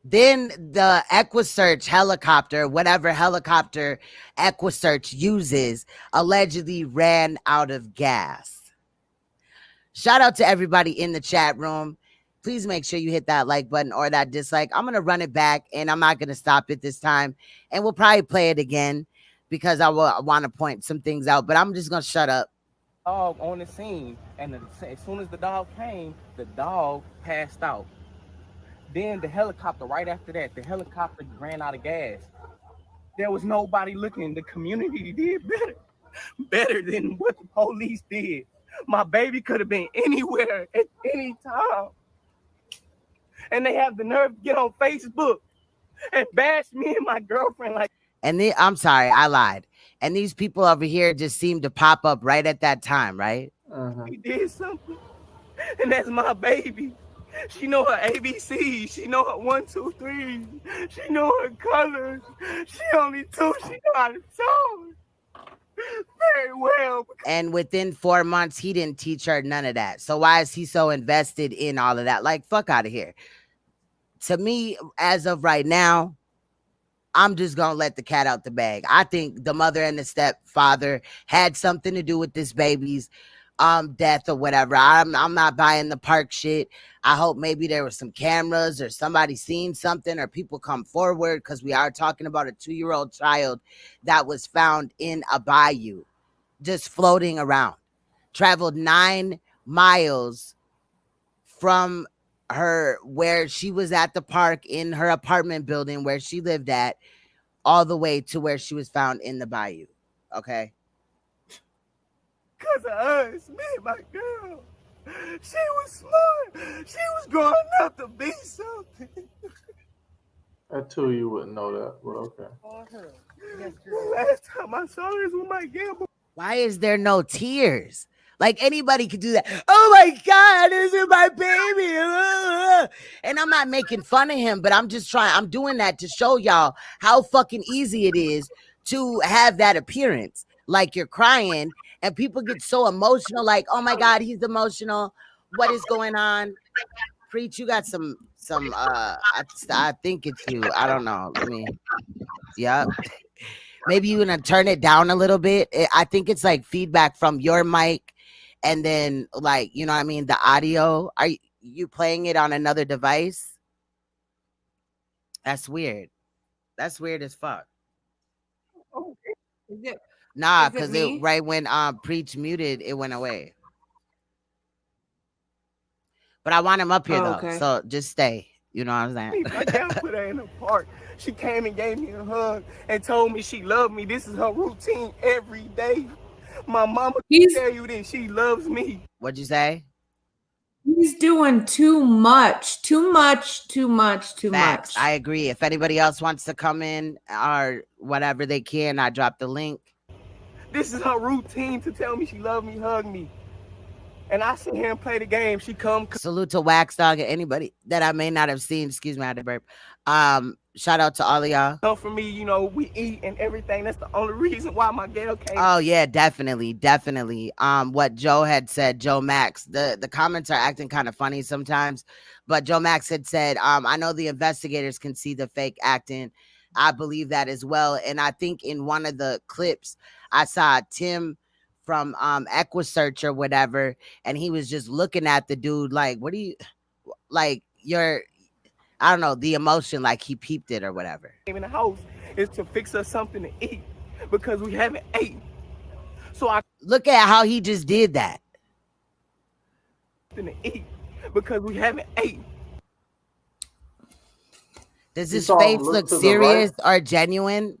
Then the EquiSearch helicopter, whatever helicopter EquiSearch uses, allegedly ran out of gas. Shout out to everybody in the chat room. Please make sure you hit that like button or that dislike. I'm going to run it back, and I'm not going to stop it this time. And we'll probably play it again because I want to point some things out. But I'm just going to shut up. Dog on the scene, and as soon as the dog came, the dog passed out. Then the helicopter, right after that, the helicopter ran out of gas. There was nobody looking. The community did better than what the police did. My baby could have been anywhere at any time. And they have the nerve to get on Facebook and bash me and my girlfriend like. And I'm sorry, I lied. And these people over here just seem to pop up right at that time, right? He did something, and that's my baby. She know her ABCs. She know her 1, 2, 3. She know her colors. She only 2. She know how to talk very well. And within 4 months, he didn't teach her none of that. So why is he so invested in all of that? Like, fuck out of here. To me, as of right now, I'm just going to let the cat out the bag. I think the mother and the stepfather had something to do with this baby's death or whatever. I'm not buying the park shit. I hope maybe there was some cameras or somebody seen something or people come forward, because we are talking about a 2-year-old child that was found in a bayou just floating around. Traveled 9 miles from her where she was at the park in her apartment building where she lived at, all the way to where she was found in the bayou. Okay. Because of us, me and my girl. She was smart. She was growing up to be something. At 2, you wouldn't know that, but okay. Last time I saw her is with my gamble. Why is there no tears? Like, anybody could do that. Oh my God, this is my baby. And I'm not making fun of him, but I'm doing that to show y'all how fucking easy it is to have that appearance. Like, you're crying and people get so emotional, like, oh my God, he's emotional. What is going on? Preach, you got some I think it's you. I don't know. Yep. Maybe you gonna turn it down a little bit. I think it's like feedback from your mic, and then, like, you know what I mean, the audio. Are you playing it on another device? That's weird. That's weird as fuck. Oh, is it? Nah, Is it because me? right when Preach muted, it went away. But I want him up here though, okay. so just stay. You know what I'm saying? My dad put her in the park. She came and gave me a hug and told me she loved me. This is her routine every day. My mama can tell you that she loves me. What'd you say? He's doing too much. Facts. I agree. If anybody else wants to come in or whatever, they can. I dropped the link. This is her routine to tell me she loved me, hug me. And I sit here and play the game. She come. Salute to Wax Dog and anybody that I may not have seen. Excuse me, I had to burp. Shout out to all of y'all. So for me, you know, we eat and everything. That's the only reason why my girl came. Oh yeah, definitely. What Joe had said, Joe Max. The comments are acting kind of funny sometimes, but Joe Max had said, I know the investigators can see the fake acting. I believe that as well. And I think in one of the clips, I saw Tim from Equisearch or whatever, and he was just looking at the dude like, what do you like your I don't know, the emotion, like he peeped it or whatever. In the house is to fix us something to eat because we haven't eaten. So I look at how he just did that. To eat because we haven't eaten. Does his face look serious or genuine?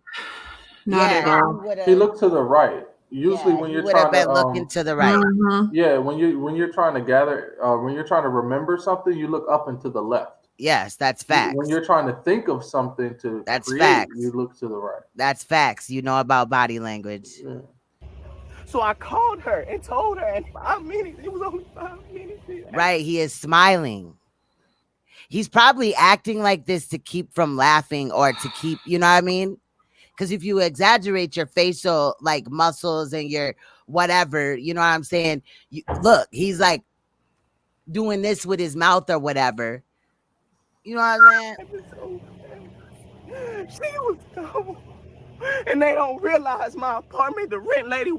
Not at all. He looked to the right. Usually, when you're trying to looking to the right. Yeah, when you're trying to gather, when you're trying to remember something, you look up and to the left. Yes, that's facts. When you're trying to think of something to create, facts. you look to the right. That's facts. You know about body language. Yeah. So I called her and told her in 5 minutes. It was only 5 minutes. Right, he is smiling. He's probably acting like this to keep from laughing or to keep, you know what I mean? Because if you exaggerate your facial like muscles and your whatever, you know what I'm saying? Look, he's like doing this with his mouth or whatever. You know what I'm saying? She was gone. And they don't realize my apartment, the rent lady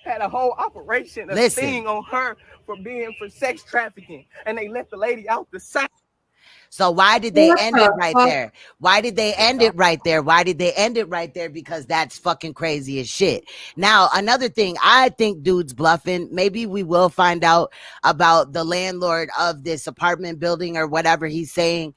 had a whole operation, a sting on her for sex trafficking. And they let the lady out the site. So why did they end it right there? Why did they end it right there? Why did they end it right there? Because that's fucking crazy as shit. Now, another thing, I think dude's bluffing. Maybe we will find out about the landlord of this apartment building or whatever he's saying,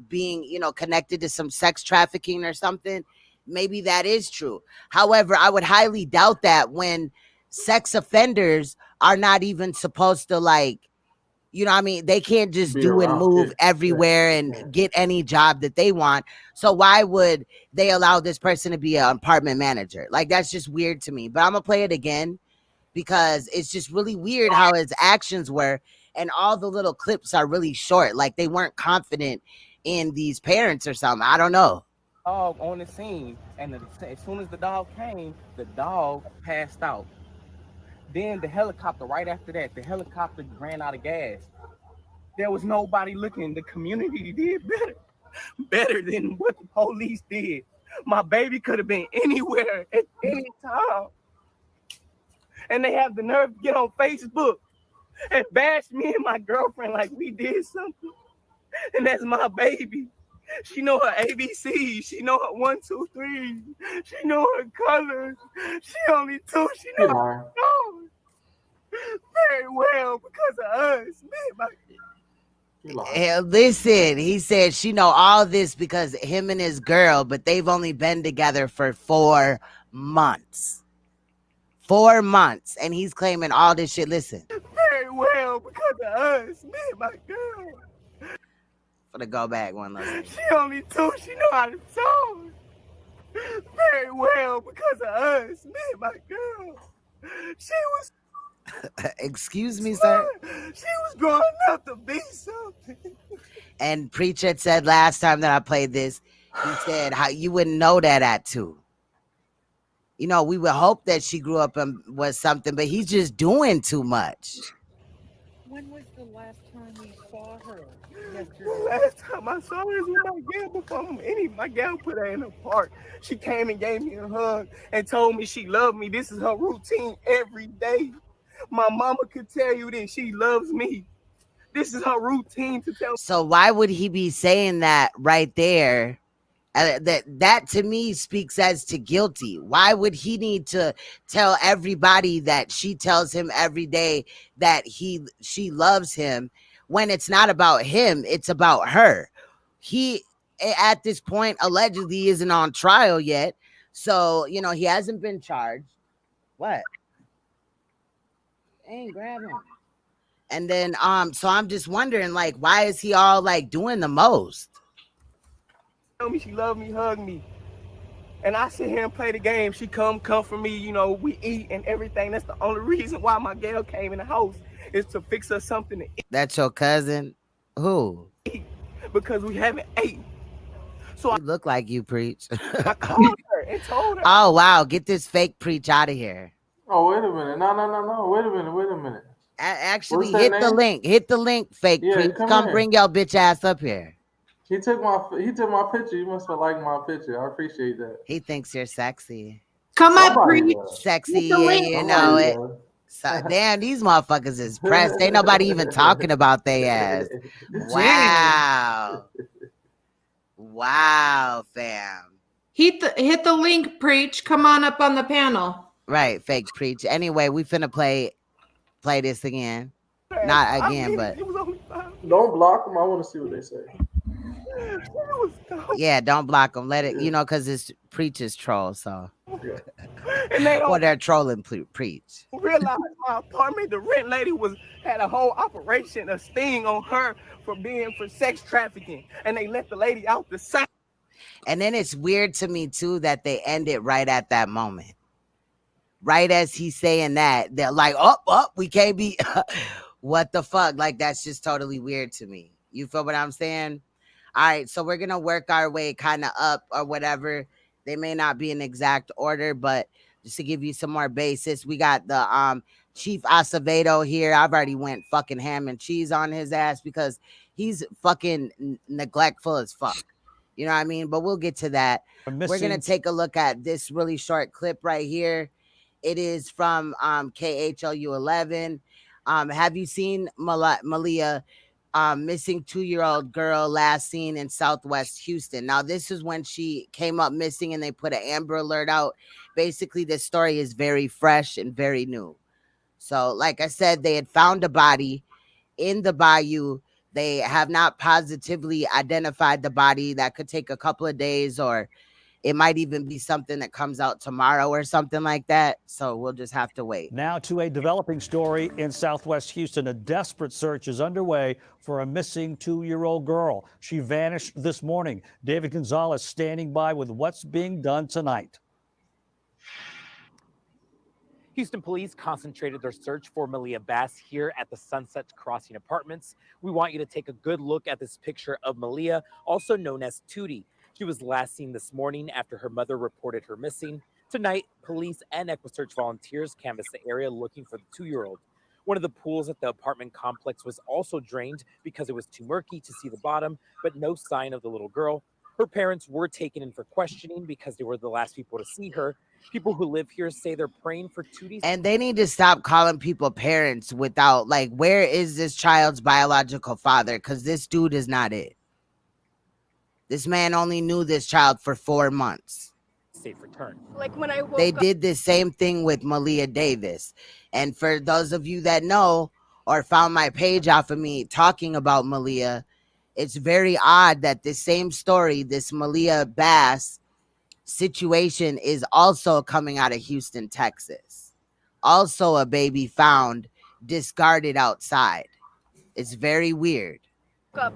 being, you know, connected to some sex trafficking or something. Maybe that is true. However, I would highly doubt that when sex offenders are not even supposed to, like, you know what I mean? They can't just do and move everywhere and get any job that they want. So why would they allow this person to be an apartment manager? Like, that's just weird to me. But I'm going to play it again because it's just really weird how his actions were. And all the little clips are really short. Like, they weren't confident in these parents or something. I don't know. Dog on the scene. And as soon as the dog came, the dog passed out. Then the helicopter, right after that, the helicopter ran out of gas. There was nobody looking. The community did better than what the police did. My baby could have been anywhere at any time. And they have the nerve to get on Facebook and bash me and my girlfriend like we did something. And that's my baby. She know her ABCs. She know her 1, 2, 3. She know her colors. She only 2. She know her colors very well because of us. Hell, listen, he said she know all this because him and his girl, but they've only been together for 4 months. 4 months, and he's claiming all this shit. Listen. Very well because of us. Me and my girl. For the go back one last. She only 2. She know how to talk. Very well because of us. Me and my girl. She was. Excuse me, sir. She was growing up to be something. And Preacher said last time that I played this, he said how you wouldn't know that at 2. You know, we would hope that she grew up and was something, but he's just doing too much. When was the last time you saw her? The last time I saw her was when my gal before my gal put her in the park. She came and gave me a hug and told me she loved me. This is her routine every day. My mama could tell you that she loves me. This is her routine to tell. So why would he be saying that right there? That to me speaks as to guilty. Why would he need to tell everybody that she tells him every day that she loves him when it's not about him, it's about her? He at this point allegedly isn't on trial yet. So, you know, he hasn't been charged. What? Ain't grab him. And then so I'm just wondering, like, why is he all like doing the most? Tell me she love me, hug me. And I sit here and play the game. She come for me, you know, we eat and everything. That's the only reason why my girl came in the house is to fix us something to eat. That's your cousin? Who? Because we haven't eaten. So I look like you, Preach. I called her and told her. Oh wow, get this fake Preach out of here. Oh, wait a minute. No. Wait a minute. Actually, hit the link. Hit the link, fake Preach. Come bring your bitch ass up here. He took my picture. You must have liked my picture. I appreciate that. He thinks you're sexy. Come up, Somebody preach. does. Sexy, Hit the link. you know Somebody it. does. So, damn, these motherfuckers is pressed. Ain't nobody even talking about they ass. Wow. Wow, fam. Hit the link, preach. Come on up on the panel. Right, fake preach. Anyway, we finna play this again. Not again, but Don't block them. I want to see what they say. yeah, don't block them. Let it, you know, because it's preachers troll. So, And they well, don't they're trolling preach. realize my apartment, the rent lady had a whole operation, a sting on her for sex trafficking, and they let the lady out the side. And then it's weird to me too that they end it right at that moment. Right as he's saying that, they're like, oh, we can't be. What the fuck? Like, that's just totally weird to me. You feel what I'm saying? All right, so we're gonna work our way kind of up or whatever. They may not be in exact order, but just to give you some more basis, we got the Chief Acevedo here. I've already went fucking ham and cheese on his ass because he's fucking neglectful as fuck. You know what I mean? But we'll get to that. We're gonna take a look at this really short clip right here. It is from KHLU 11. Have you seen Maliyah, missing 2-year-old girl last seen in Southwest Houston? Now, this is when she came up missing and they put an Amber Alert out. Basically, this story is very fresh and very new. So, like I said, they had found a body in the bayou. They have not positively identified the body. That could take a couple of days, or it might even be something that comes out tomorrow or something like that. So we'll just have to wait. Now to a developing story in Southwest Houston. A desperate search is underway for a missing 2-year-old girl. She vanished this morning. David Gonzalez standing by with what's being done tonight. Houston police concentrated their search for Malia Bass here at the Sunset Crossing Apartments. We want you to take a good look at this picture of Maliyah, also known as Tootie. She was last seen this morning after her mother reported her missing. Tonight, police and EquiSearch volunteers canvassed the area looking for the 2-year-old. One of the pools at the apartment complex was also drained because it was too murky to see the bottom, but no sign of the little girl. Her parents were taken in for questioning because they were the last people to see her. People who live here say they're praying for Tootie. And they need to stop calling people parents without, like, where is this child's biological father? Because this dude is not it. This man only knew this child for 4 months. Safe return. Like when I woke They up, did the same thing with Malia Davis. And for those of you that know or found my page off of me talking about Malia, it's very odd that this same story, this Malia Bass situation, is also coming out of Houston, Texas. Also a baby found discarded outside. It's very weird. up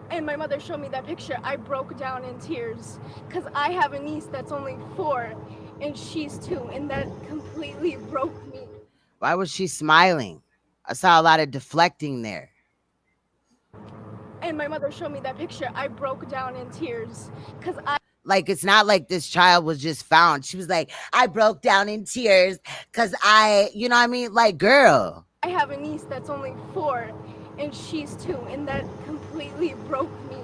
and my mother showed me that picture, I broke down in tears because I have a niece that's only 4 and she's 2, and that completely broke me. Why was she smiling? I saw a lot of deflecting there. And my mother showed me that picture, I broke down in tears because Like, it's not like this child was just found. She was like, I broke down in tears because you know what I mean? Like, girl. I have a niece that's only 4 and she's 2, and that completely broke me.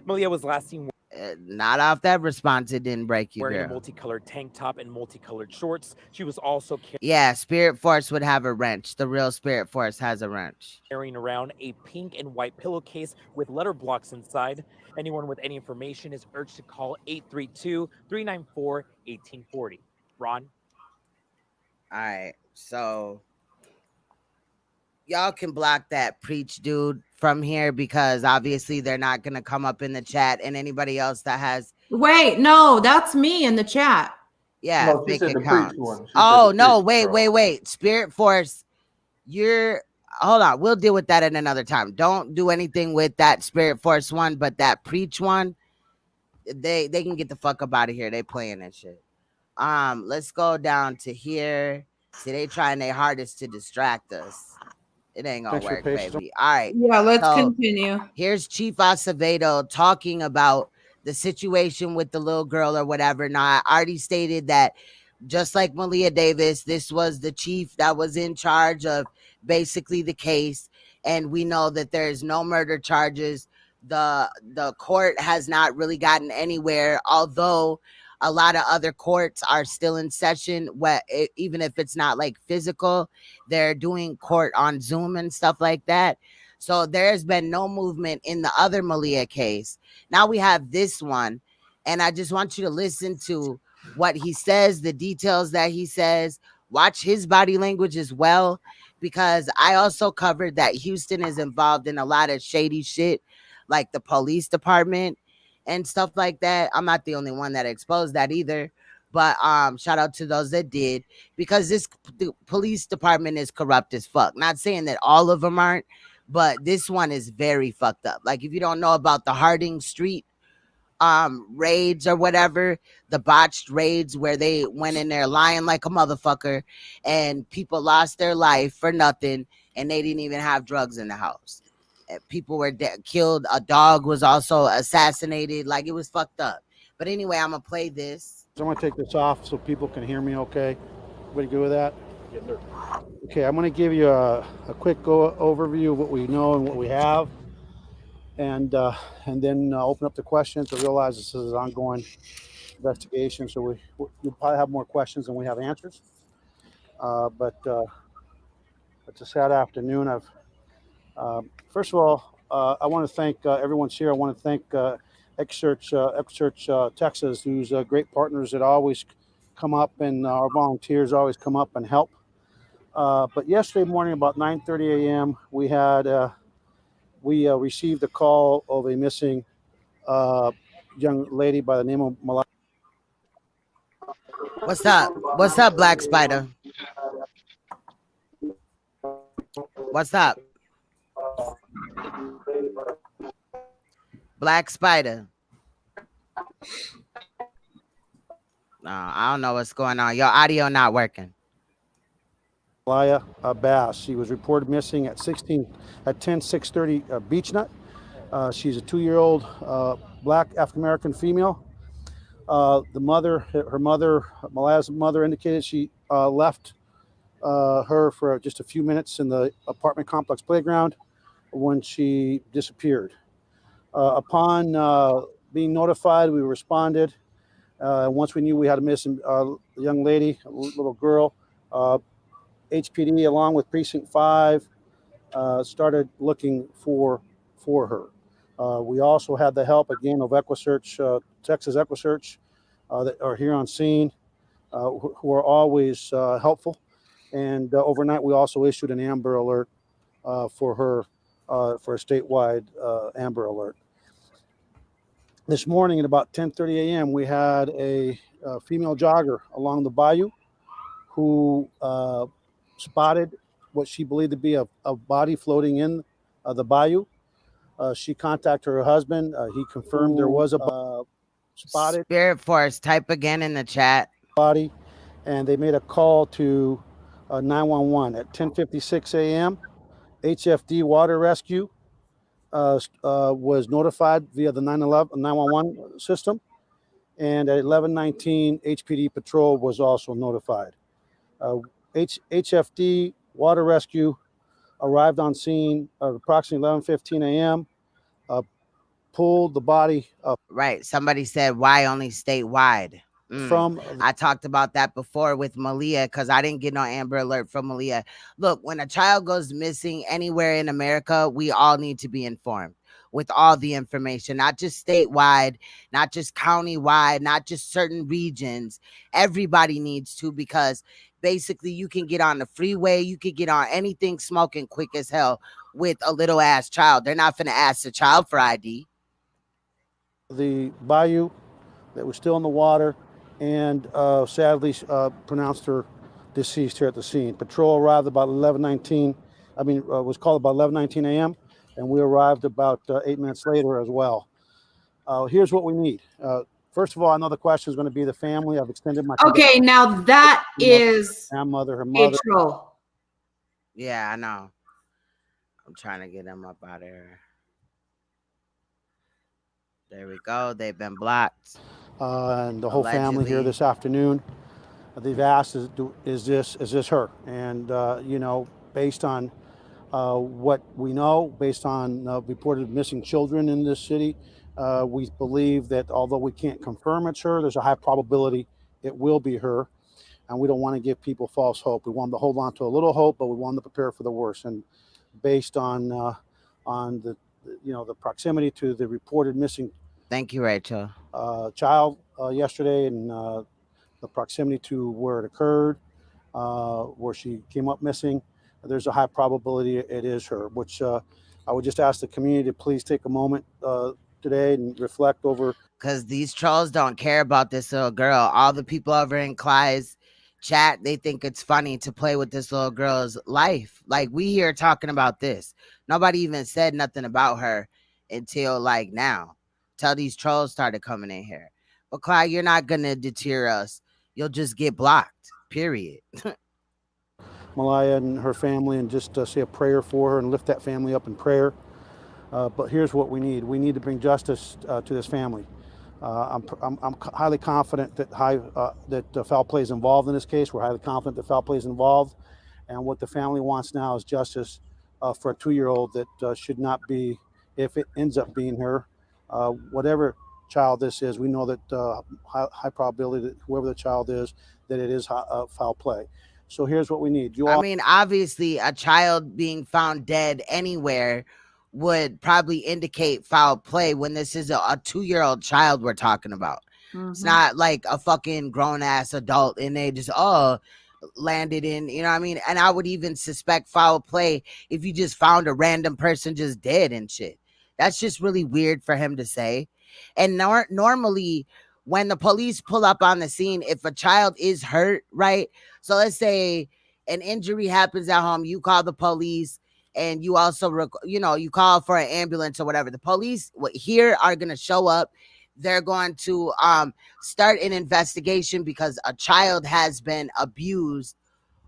Maliyah was last seen Not off that response, it didn't break you, wearing a girl. multicolored tank top and multicolored shorts. She was also Yeah, Spirit Force would have a wrench. The real Spirit Force has a wrench. carrying around a pink and white pillowcase with letter blocks inside. Anyone with any information is urged to call 832-394-1840. Ron? All right, so y'all can block that preach dude from here because obviously they're not going to come up in the chat, and anybody else that has... Wait, no, that's me in the chat. Yeah, No, she fake said the preach accounts. one. She said Oh, the no, preach, wait. Spirit Force, hold on. We'll deal with that at another time. Don't do anything with that Spirit Force one, but that preach one, they can get the fuck up out of here. They playing that shit. Let's go down to here. See, they trying their hardest to distract us. It ain't gonna work, baby. All right. Yeah, let's continue. Here's Chief Acevedo talking about the situation with the little girl or whatever. Now, I already stated that just like Malia Davis, this was the chief that was in charge of basically the case. And we know that there's no murder charges. The court has not really gotten anywhere, although a lot of other courts are still in session, even if it's not like physical, they're doing court on Zoom and stuff like that. So there's been no movement in the other Maliyah case. Now we have this one, and I just want you to listen to what he says, the details that he says. Watch his body language as well, because I also covered that Houston is involved in a lot of shady shit, like the police department and stuff like that. I'm not the only one that exposed that either, but shout out to those that did, because the police department is corrupt as fuck. Not saying that all of them aren't, but this one is very fucked up. Like, if you don't know about the Harding Street raids or whatever, the botched raids where they went in there lying like a motherfucker and people lost their life for nothing, and they didn't even have drugs in the house. People were killed. A dog was also assassinated. Like, it was fucked up. But anyway, I'm gonna play this. So I'm gonna take this off so people can hear me. Okay, everybody good with that? Yes, sir. Okay, I'm gonna give you a quick overview of what we know and what we have, and then open up the questions. I realize this is an ongoing investigation, so we'll probably have more questions than we have answers. But it's a sad afternoon. First of all, I want to thank everyone's here. I want to thank X-Search Texas, who's great partners that always come up, and our volunteers always come up and help. But yesterday morning, about 9:30 a.m., we received a call of a missing young lady by the name of Malia. What's up? What's up, Black Spider? What's up? Black Spider. No, I don't know what's going on. Your audio not working. Malia Bass. She was reported missing at 10/6/30 Beach Nut. She's a 2-year-old black African-American female. Her mother, Malia's mother, indicated she left her for just a few minutes in the apartment complex playground when she disappeared. Upon being notified, we responded. Once we knew we had a missing young lady, a little girl, HPD, along with Precinct 5, started looking for her. We also had the help again of EquiSearch, Texas EquiSearch, that are here on scene, who are always helpful. And overnight, we also issued an Amber Alert for her, for a statewide Amber Alert. This morning at about 10:30 a.m., we had a female jogger along the bayou who spotted what she believed to be a body floating in the bayou. She contacted her husband. He confirmed there was a spotted. Spirit Force, type again in the chat. Body, and they made a call to 911 at 10:56 a.m. HFD Water Rescue was notified via the 911 system, and at 11:19 HPD Patrol was also notified. HFD Water Rescue arrived on scene at approximately 11:15 a.m. Pulled the body up. Right. Somebody said, why only statewide? From I talked about that before with Maliyah, because I didn't get no Amber Alert from Maliyah. Look, when a child goes missing anywhere in America, we all need to be informed with all the information, not just statewide, not just countywide, not just certain regions. Everybody needs to, because basically you can get on the freeway, you could get on anything smoking quick as hell with a little ass child. They're not finna ask the child for ID. The bayou that was still in the water, and sadly pronounced her deceased here at the scene. Patrol arrived about 11:19. Was called about 11:19 a.m. and we arrived about 8 minutes later as well. Here's what we need. First of all, I know the question is going to be the family. I've extended my. Okay, now that is her mother. April. Yeah, I know. I'm trying to get them up out of here. There we go. They've been blocked. And the whole family here this afternoon. They've asked, is this her? And based on what we know, based on reported missing children in this city, We believe that although we can't confirm it's her, there's a high probability it will be her. And we don't want to give people false hope. We want them to hold on to a little hope, but we want them to prepare for the worst. And based on the the proximity to the reported missing Thank you, Rachel. child yesterday, and the proximity to where it occurred, where she came up missing, there's a high probability it is her, which I would just ask the community to please take a moment today and reflect over. Because these trolls don't care about this little girl. All the people over in Clyde's chat, they think it's funny to play with this little girl's life. Like, we here talking about this. Nobody even said nothing about her until like now. Till these trolls started coming in here. But Clyde, you're not gonna deter us. You'll just get blocked. Period. Maliyah and her family, and just say a prayer for her and lift that family up in prayer. But here's what we need. We need to bring justice to this family. I'm highly confident that foul play is involved in this case. We're highly confident that foul play is involved. And what the family wants now is justice for a 2-year-old that should not be, if it ends up being her. Whatever child this is, we know that high probability that whoever the child is, that it is foul play. So here's what we need. I mean, obviously, a child being found dead anywhere would probably indicate foul play when this is a 2-year-old child we're talking about. It's not like a fucking grown-ass adult and they just, landed in, you know what I mean? And I would even suspect foul play if you just found a random person just dead and shit. That's just really weird for him to say. And normally, when the police pull up on the scene, if a child is hurt, right? So let's say an injury happens at home, you call the police, and you also, you call for an ambulance or whatever. The police here are going to show up. They're going to start an investigation because a child has been abused,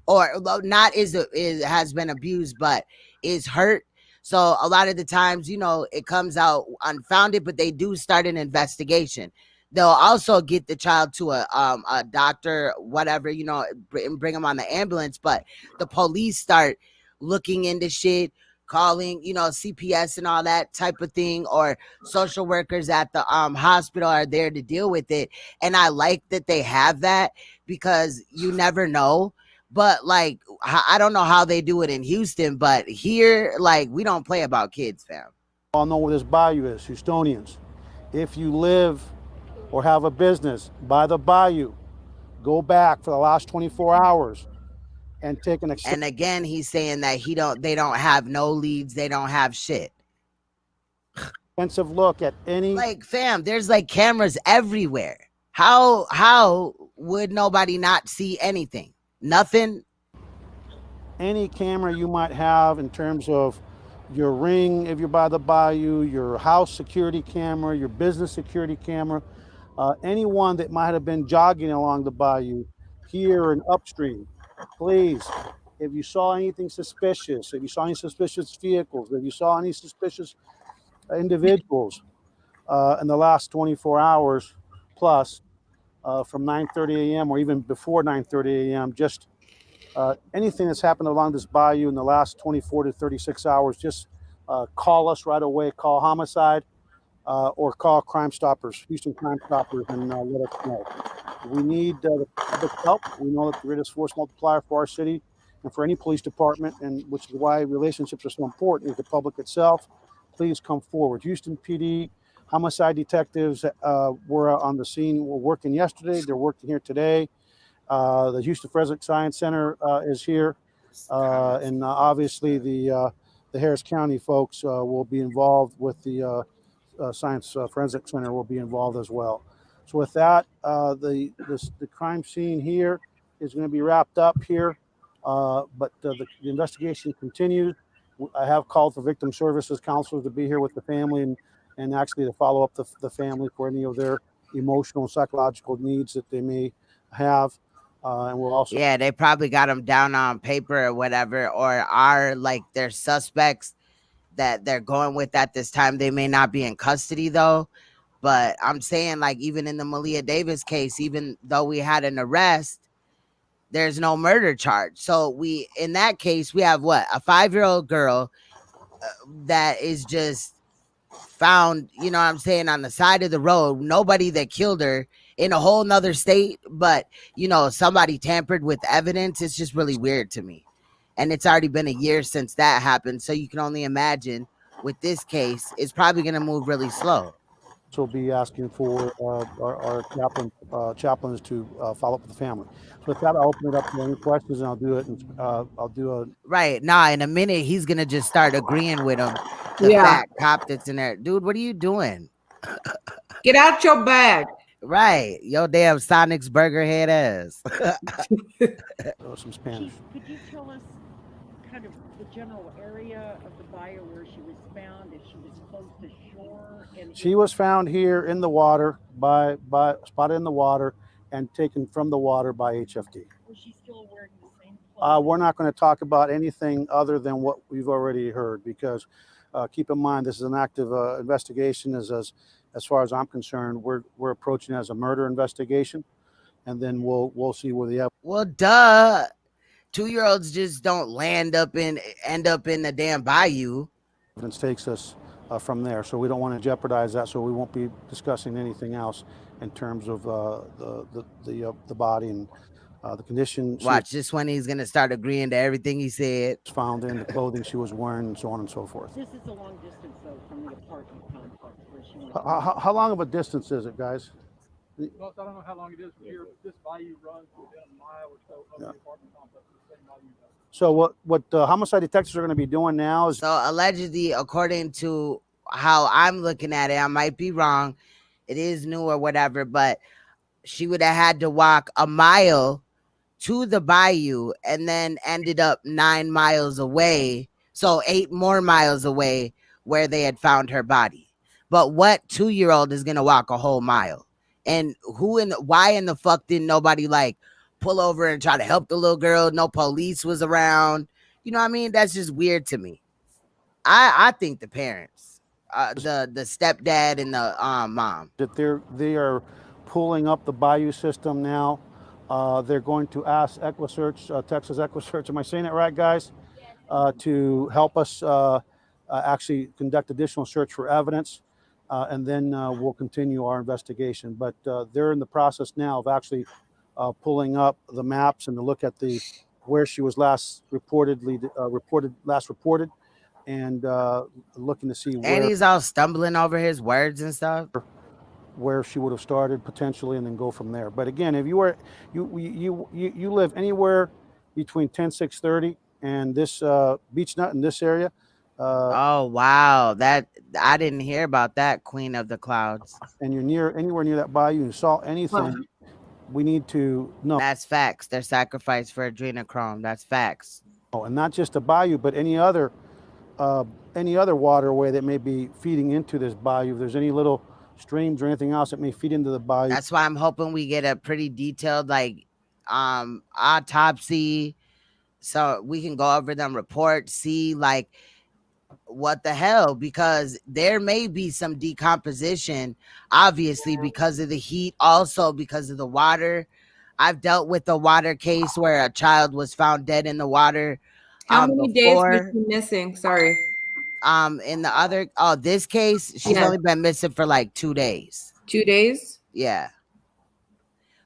or has been abused, but is hurt. So a lot of the times, it comes out unfounded, but they do start an investigation. They'll also get the child to a doctor, whatever, and bring them on the ambulance. But the police start looking into shit, calling, CPS and all that type of thing, or social workers at the hospital are there to deal with it. And I like that they have that, because you never know. But like, I don't know how they do it in Houston, but here, like, we don't play about kids, fam. All know where this bayou is, Houstonians. If you live or have a business by the bayou, go back for the last 24 hours and take an And again, he's saying that they don't have no leads, they don't have shit. extensive look at any, like, fam, there's like cameras everywhere. How would nobody not see anything? Nothing. Any camera you might have in terms of your ring, if you're by the bayou, your house security camera, your business security camera, anyone that might have been jogging along the bayou here and upstream, please, if you saw anything suspicious, if you saw any suspicious vehicles, if you saw any suspicious individuals in the last 24 hours plus, from 9:30 a.m. or even before 9:30 a.m., just anything that's happened along this bayou in the last 24 to 36 hours, just call us right away. Call homicide or call Crime Stoppers, Houston Crime Stoppers, and let us know. We need the public help. We know that the greatest force multiplier for our city and for any police department, and which is why relationships are so important, is the public itself. Please come forward. Houston PD homicide detectives were on the scene. Were working yesterday. They're working here today. The Houston Forensic Science Center is here, and obviously the Harris County folks will be involved with the Science Forensic Center will be involved as well. So with that, the crime scene here is going to be wrapped up here, but the investigation continues. I have called for victim services counselors to be here with the family and actually to follow up the family for any of their emotional and psychological needs that they may have. And we'll also, yeah, they probably got them down on paper or whatever, or are like their suspects that they're going with at this time. They may not be in custody though, but I'm saying, like, even in the Malia Davis case, even though we had an arrest, there's no murder charge. So in that case, we have what, a 5-year-old girl that is just found, you know what I'm saying, on the side of the road, nobody that killed her in a whole nother state, but you know, somebody tampered with evidence. It's just really weird to me. And it's already been a year since that happened. So you can only imagine with this case, it's probably going to move really slow. So we'll be asking for our chaplains to follow up with the family. So with that, I'll open it up to any questions, and I'll do it. And I'll do a right now. In a minute, he's gonna just start agreeing with him. The fat cop that's in there, dude. What are you doing? Get out your bag. Right, your damn Sonic's burger head ass. some Spanish. Could you tell us kind of the general area of the bayou where she was found? If she was close to shore? And She was found here in the water by spotted in the water and taken from the water by HFD. Was she still wearing the same clothes? We're not going to talk about anything other than what we've already heard, because keep in mind this is an active investigation. As far as I'm concerned, we're approaching it as a murder investigation, and then we'll see where the well, duh. 2-year-olds just don't end up in the damn bayou. Evidence takes us from there, so we don't want to jeopardize that. So we won't be discussing anything else in terms of the body and the condition. Watch this when he's gonna start agreeing to everything he said. Found in the clothing she was wearing, and so on and so forth. This is a long distance though from the apartment complex where she went. How long of a distance is it, guys? Well, I don't know how long it is from here. This bayou runs within a mile or so of the apartment complex. The same bayou does. So what homicide detectives are going to be doing now is, so allegedly, according to how I'm looking at it, I might be wrong. It is new or whatever, but she would have had to walk a mile to the bayou and then ended up 9 miles away. So 8 more miles away where they had found her body. But what 2-year-old is going to walk a whole mile? And why in the fuck didn't nobody like pull over and try to help the little girl? No police was around. You know what I mean? That's just weird to me. I think the parents, the stepdad and the mom, that they are pulling up the bayou system now. They're going to ask EquiSearch, Texas EquiSearch, am I saying it right, guys? To help us actually conduct additional search for evidence, and then we'll continue our investigation. But they're in the process now of actually pulling up the maps and to look at where she was last reported, and looking to see where. And he's all stumbling over his words and stuff. Where she would have started potentially, and then go from there. But again, if you live anywhere between 10-630 and this Beach Nut in this area. Oh wow, that I didn't hear about that, Queen of the Clouds. And you're anywhere near that bayou and saw anything, we need to know. That's facts. They're sacrificed for adrenochrome. That's facts. Oh, and not just a bayou, but any other waterway that may be feeding into this bayou. If there's any little streams or anything else that may feed into the bayou. That's why I'm hoping we get a pretty detailed autopsy, so we can go over them reports, see like what the hell, because there may be some decomposition, obviously because of the heat, also because of the water. I've dealt with a water case where a child was found dead in the water. How many days was she missing? Sorry. In the other, this case, she's only been missing for like 2 days. 2 days? Yeah.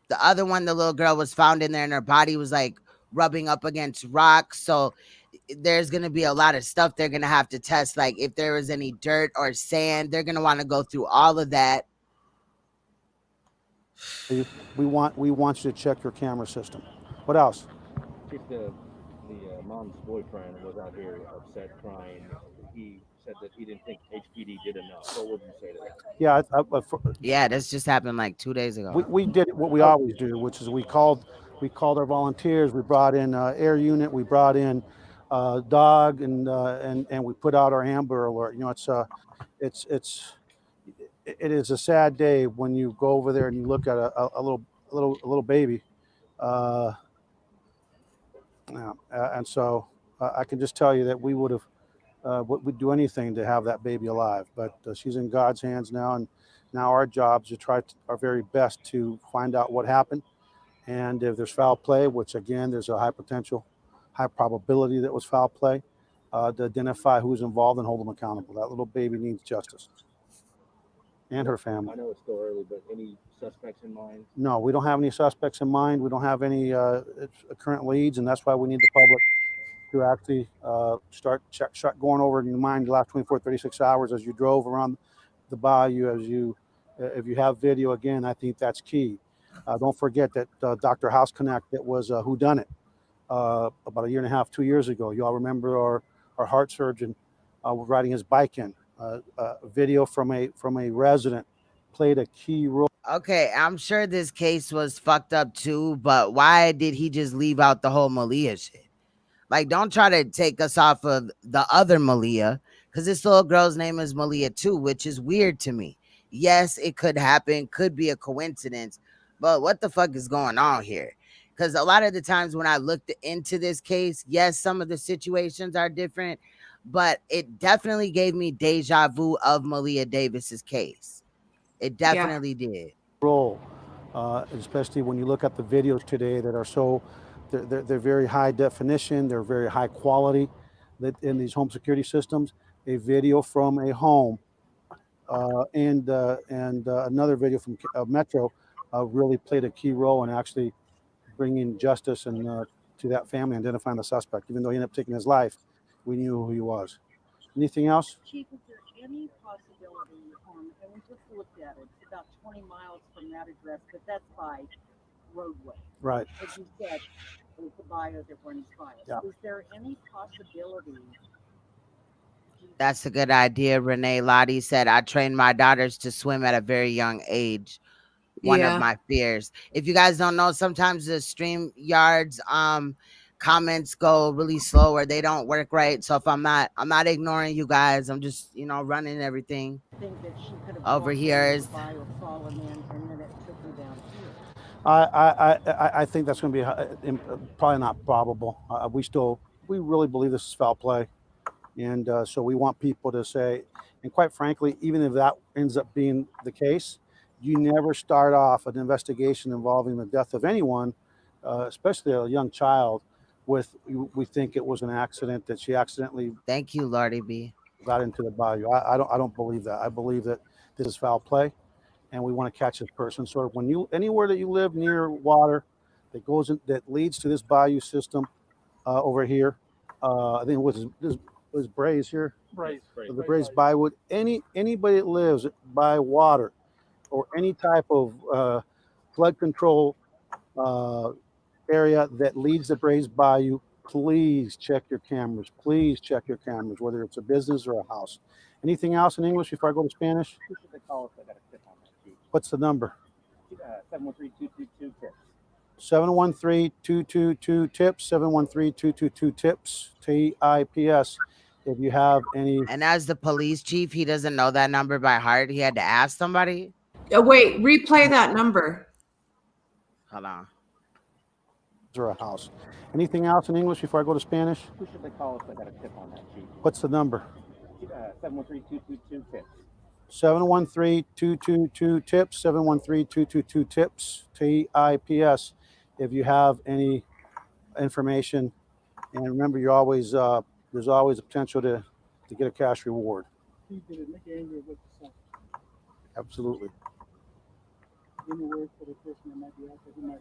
The other one, the little girl was found in there and her body was like rubbing up against rocks. So there's going to be a lot of stuff they're going to have to test. Like if there was any dirt or sand, they're going to want to go through all of that. We want you to check your camera system. What else? If the mom's boyfriend was out here upset, crying, he said that he didn't think HPD did enough. What would you say to that? Yeah, this just happened like 2 days ago. We did what we always do, which is we called our volunteers. We brought in air unit. We brought in dog, and we put out our Amber Alert. You know, it is a sad day when you go over there and you look at a little baby. And so I can just tell you that we would have we'd do anything to have that baby alive. But she's in God's hands now, and now our job is to try our very best to find out what happened. And if there's foul play, which again, there's a high probability that was foul play, to identify who's involved and hold them accountable. That little baby needs justice, and her family. I know it's still early, but any suspects in mind? No, we don't have any suspects in mind. We don't have any current leads, and that's why we need the public to actually start going over in your mind the last 24, 36 hours as you drove around the bayou. If you have video, again, I think that's key. Don't forget that Dr. House Connect, that was whodunit about a year and a half, 2 years ago. You all remember our heart surgeon riding his bike in. Video from a resident played a key role. Okay, I'm sure this case was fucked up too, but why did he just leave out the whole Maliyah shit? Like, don't try to take us off of the other Maliyah, because this little girl's name is Maliyah too, which is weird to me. Yes, it could happen, could be a coincidence, but what the fuck is going on here? Because a lot of the times when I looked into this case, yes, some of the situations are different, but it definitely gave me deja vu of Maliyah Davis's case. It definitely did. Role, especially when you look at the videos today that are so, they're very high definition, they're very high quality. That in these home security systems, a video from a home and another video from Metro really played a key role in actually bringing justice and to that family, identifying the suspect. Even though he ended up taking his life, we knew who he was. Anything else? Chief, is there any possibility, and we just looked at it, it's about 20 miles from that address, but that's by roadway. Right. As you said, it was the bio that runs files. Yeah. Is there any possibility? That's a good idea. Renee Lottie said, I trained my daughters to swim at a very young age. One of my fears. If you guys don't know, sometimes the StreamYards comments go really slow or they don't work right. So if I'm not ignoring you guys. I'm just, running everything. Think that she could have Over here is fallen in, and then it took her down here. I think that's going to be probably not probable. We really believe this is foul play. And so we want people to say, and quite frankly, even if that ends up being the case, you never start off an investigation involving the death of anyone, especially a young child, with we think it was an accident, that she accidentally. Thank you, Lordy B. Got into the bayou. I don't believe that. I believe that this is foul play, and we want to catch this person. So when anywhere that you live near water that goes in, that leads to this bayou system over here, I think it was Braze here. Braze. The Braze Baywood. Anybody that lives by water or any type of flood control area that leads the Braze Bayou, please check your cameras. Please check your cameras, whether it's a business or a house. Anything else in English before I go to Spanish? Who should they call if they got a tip on that, Chief? What's the number? 713-222-TIPS. 713-222-TIPS. 713-222-TIPS. TIPS. If you have any. And as the police chief, he doesn't know that number by heart. He had to ask somebody. Wait, replay that number. Hold on. Or a house. Anything else in English before I go to Spanish? Who should they call if they got a tip on that, Chief? What's the number? 713-222-TIPS. 713-222-TIPS. 713-222-TIPS. TIPS. If you have any information, and remember, you're always there's always a potential to get a cash reward. Absolutely.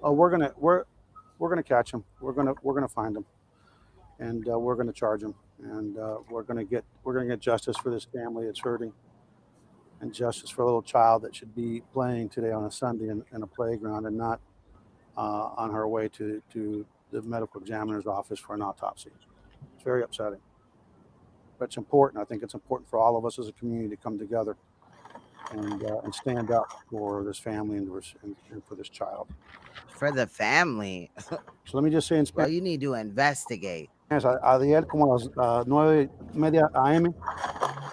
Oh, we're gonna catch him. We're gonna find him, and we're gonna charge him, and we're gonna get justice for this family that's hurting, and justice for a little child that should be playing today on a Sunday in a playground and not on her way to the medical examiner's office for an autopsy. It's very upsetting, but it's important. I think it's important for all of us as a community to come together and stand up for this family and for this child. For the family. So let me just say in Spanish. Well, you need to investigate. Ayer como las 9:30 a.m.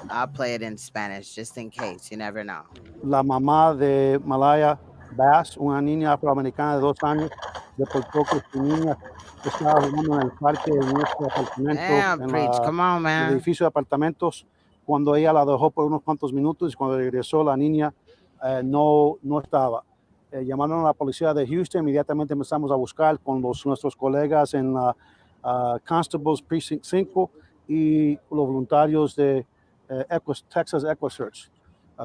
I'll play it in Spanish just in case. You never know. La mamá de Malia Bass, una niña afroamericana de 2 años, reportó que su niña estaba jugando en el parque de nuestro apartamento, en el edificio de apartamentos, cuando ella la dejó por unos cuantos minutos y cuando regresó la niña no estaba. Llamaron a la policía de Houston, inmediatamente empezamos a buscar con nuestros colegas en Constables Precinct 5 y los voluntarios de Texas Eco Search.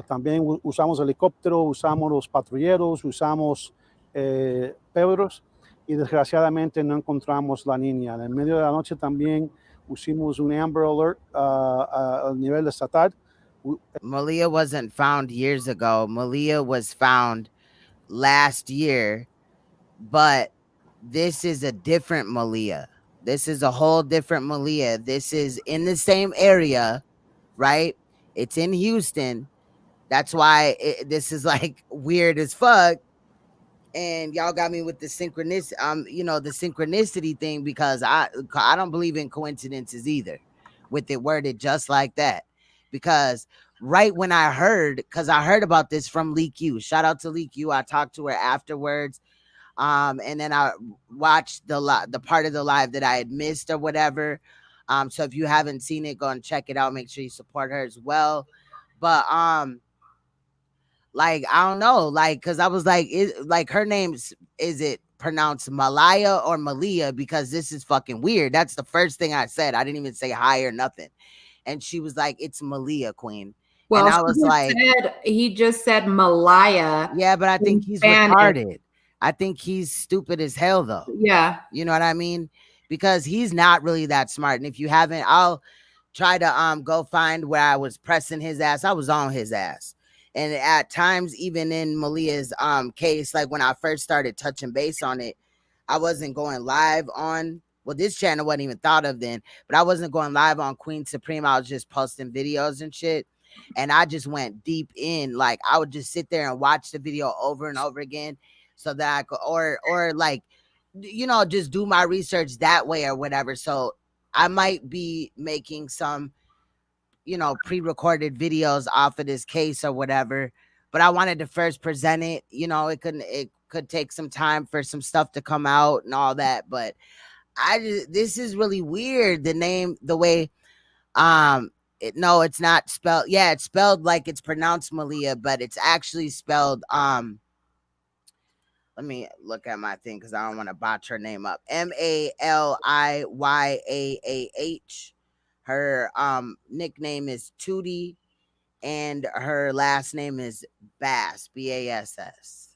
También usamos helicóptero, usamos los patrulleros, usamos perros y desgraciadamente no encontramos la niña. En el medio de la noche también pusimos un Amber Alert al nivel estatal. Maliyah wasn't found years ago. Maliyah was found last year, but this is a different Maliyah. This is a whole different Maliyah. This is in the same area, right? It's in Houston. That's why this is like weird as fuck. And y'all got me with the synchronicity, the synchronicity thing, because I don't believe in coincidences either, with it worded just like that. Because right when I heard about this from Leak U, shout out to Leak U. I talked to her afterwards. And then I watched the part of the live that I had missed or whatever. So if you haven't seen it, go and check it out. Make sure you support her as well. But like, I don't know, like, because I was like, her name is it pronounced Maliyah or Maliyah? Because this is fucking weird. That's the first thing I said. I didn't even say hi or nothing. And she was like, it's Maliyah, Queen. Well, and I was like, he just said Maliyah. Yeah, but I think he's retarded. I think he's stupid as hell, though. Yeah. You know what I mean? Because he's not really that smart. And if you haven't, I'll try to go find where I was pressing his ass. I was on his ass. And at times, even in Maliyah's case, like when I first started touching base on it, I wasn't going live on, well, this channel wasn't even thought of then, but I wasn't going live on Queen Supreme. I was just posting videos and shit. And I just went deep in. Like, I would just sit there and watch the video over and over again so that I could, or like, just do my research that way or whatever. So I might be making some, pre-recorded videos off of this case or whatever, but I wanted to first present it. It could take some time for some stuff to come out and all that, but this is really weird. The name, the way, no, it's not spelled. Yeah, it's spelled like it's pronounced Maliyah, but it's actually spelled, let me look at my thing because I don't want to botch her name up. Maliyah. Her nickname is Tootie, and her last name is Bass, Bass.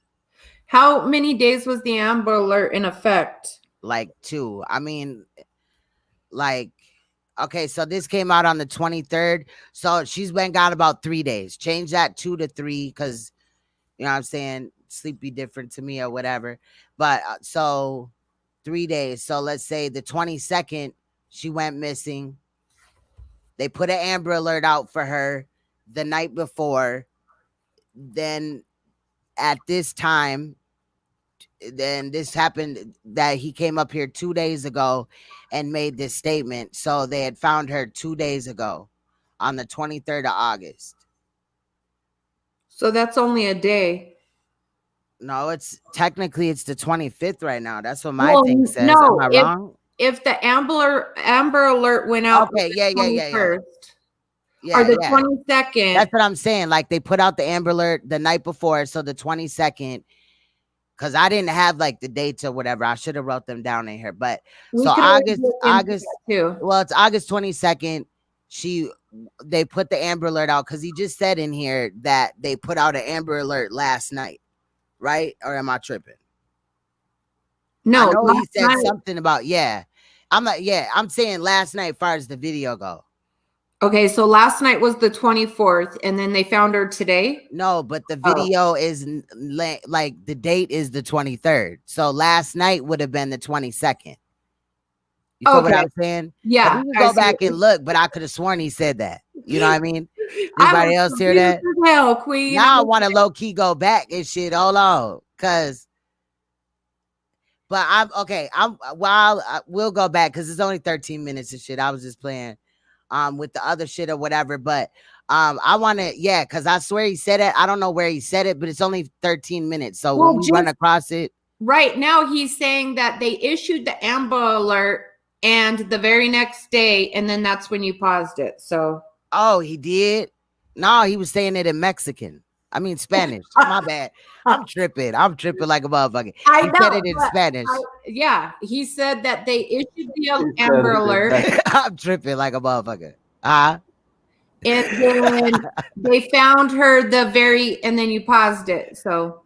How many days was the Amber Alert in effect? Like 2. I mean, like, okay, so this came out on the 23rd. So she's got about 3 days. Change that 2 to 3 because, you know what I'm saying? Sleep be different to me or whatever. But so 3 days. So let's say the 22nd, she went missing. They put an Amber Alert out for her the night before. Then at this time, then this happened that he came up here 2 days ago and made this statement. So they had found her 2 days ago on the 23rd of August. So that's only a day. No, it's technically it's the 25th right now. That's what my thing says. No, am I wrong? If the Amber Alert went out, okay, yeah. or the 22nd. That's what I'm saying. Like they put out the Amber Alert the night before, so the 22nd. Because I didn't have like the dates or whatever. I should have wrote them down in here. But so August too. Well, it's August 22nd. They put the Amber Alert out because he just said in here that they put out an Amber Alert last night, right? Or am I tripping? No, I know he said something about I'm saying last night as far as the video go. Okay, so last night was the 24th, and then they found her today? No, but the video is like the date is the 23rd. So last night would have been the 22nd. You feel what I'm saying? Yeah. We can go back and look, but I could have sworn he said that. You know what I mean? Anybody else hear that? Hell, Queen. Now I want to low key go back and shit. Hold on, but we'll go back because it's only 13 minutes and shit. I was just playing with the other shit or whatever, but I want to because I swear he said it. I don't know where he said it, but it's only 13 minutes. So when we run across it right now, he's saying that they issued the Amber Alert and the very next day, and then that's when you paused it. So he did. No, he was saying it in Mexican. I mean Spanish. My bad. I'm tripping like a motherfucker. I He know, said it in but Spanish. yeah, he said that they issued the Amber Alert. I'm tripping like a motherfucker. And then they found her and then you paused it. So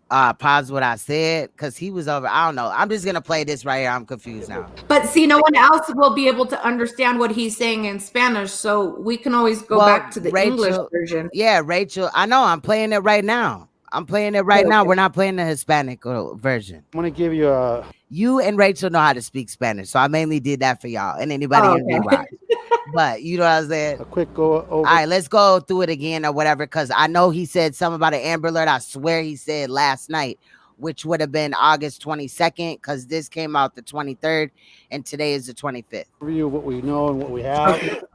pause what I said because he was over. I don't know. I'm just gonna play this right here. I'm confused now. But see, no one else will be able to understand what he's saying in Spanish, so we can always go back to the English version. Yeah, Rachel. I know. I'm playing it right now. Now. We're not playing the Hispanic version. I'm gonna give you a. You and Rachel know how to speak Spanish, so I mainly did that for y'all and anybody in the watch. But you know what I'm saying? A quick go over. All right, let's go through it again or whatever, because I know he said something about an Amber Alert. I swear he said last night, which would have been August 22nd, because this came out the 23rd, and today is the 25th. Review what we know and what we have,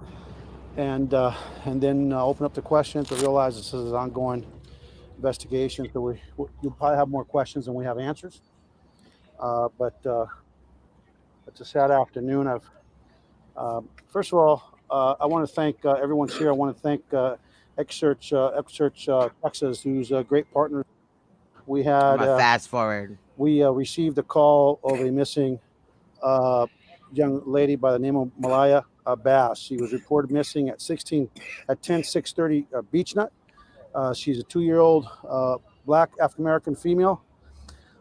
and then open up the questions to realize this is an ongoing investigation. So you'll probably have more questions than we have answers. But it's a sad afternoon. First of all, I want to thank everyone's here. I want to thank X-Search Texas, who's a great partner. We had fast forward. We received a call of a missing young lady by the name of Malia Bass. She was reported missing at 10/6/30 Beach Nut. She's a 2-year-old black African American female.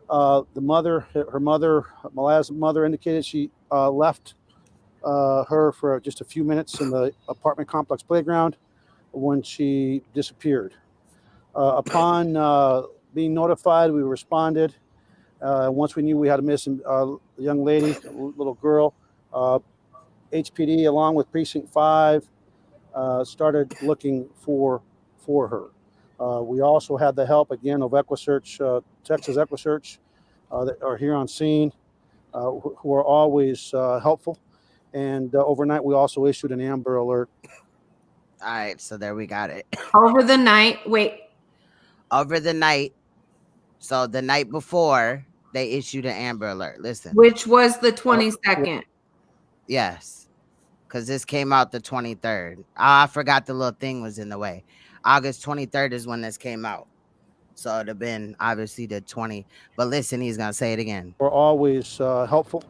Malia's mother indicated she left her for just a few minutes in the apartment complex playground when she disappeared. Upon being notified, we responded. Once we knew we had a missing young lady, a little girl, HPD along with Precinct 5 started looking for her. We also had the help again of EquiSearch, Texas EquiSearch, that are here on scene, who are always helpful. And overnight, we also issued an Amber Alert. All right, so there we got it. Over the night, so the night before, they issued an Amber Alert. Listen. Which was the 22nd. Yes, because this came out the 23rd. I forgot the little thing was in the way. August 23rd is when this came out. So it'd have been obviously the 20. But listen, he's going to say it again. We're always helpful.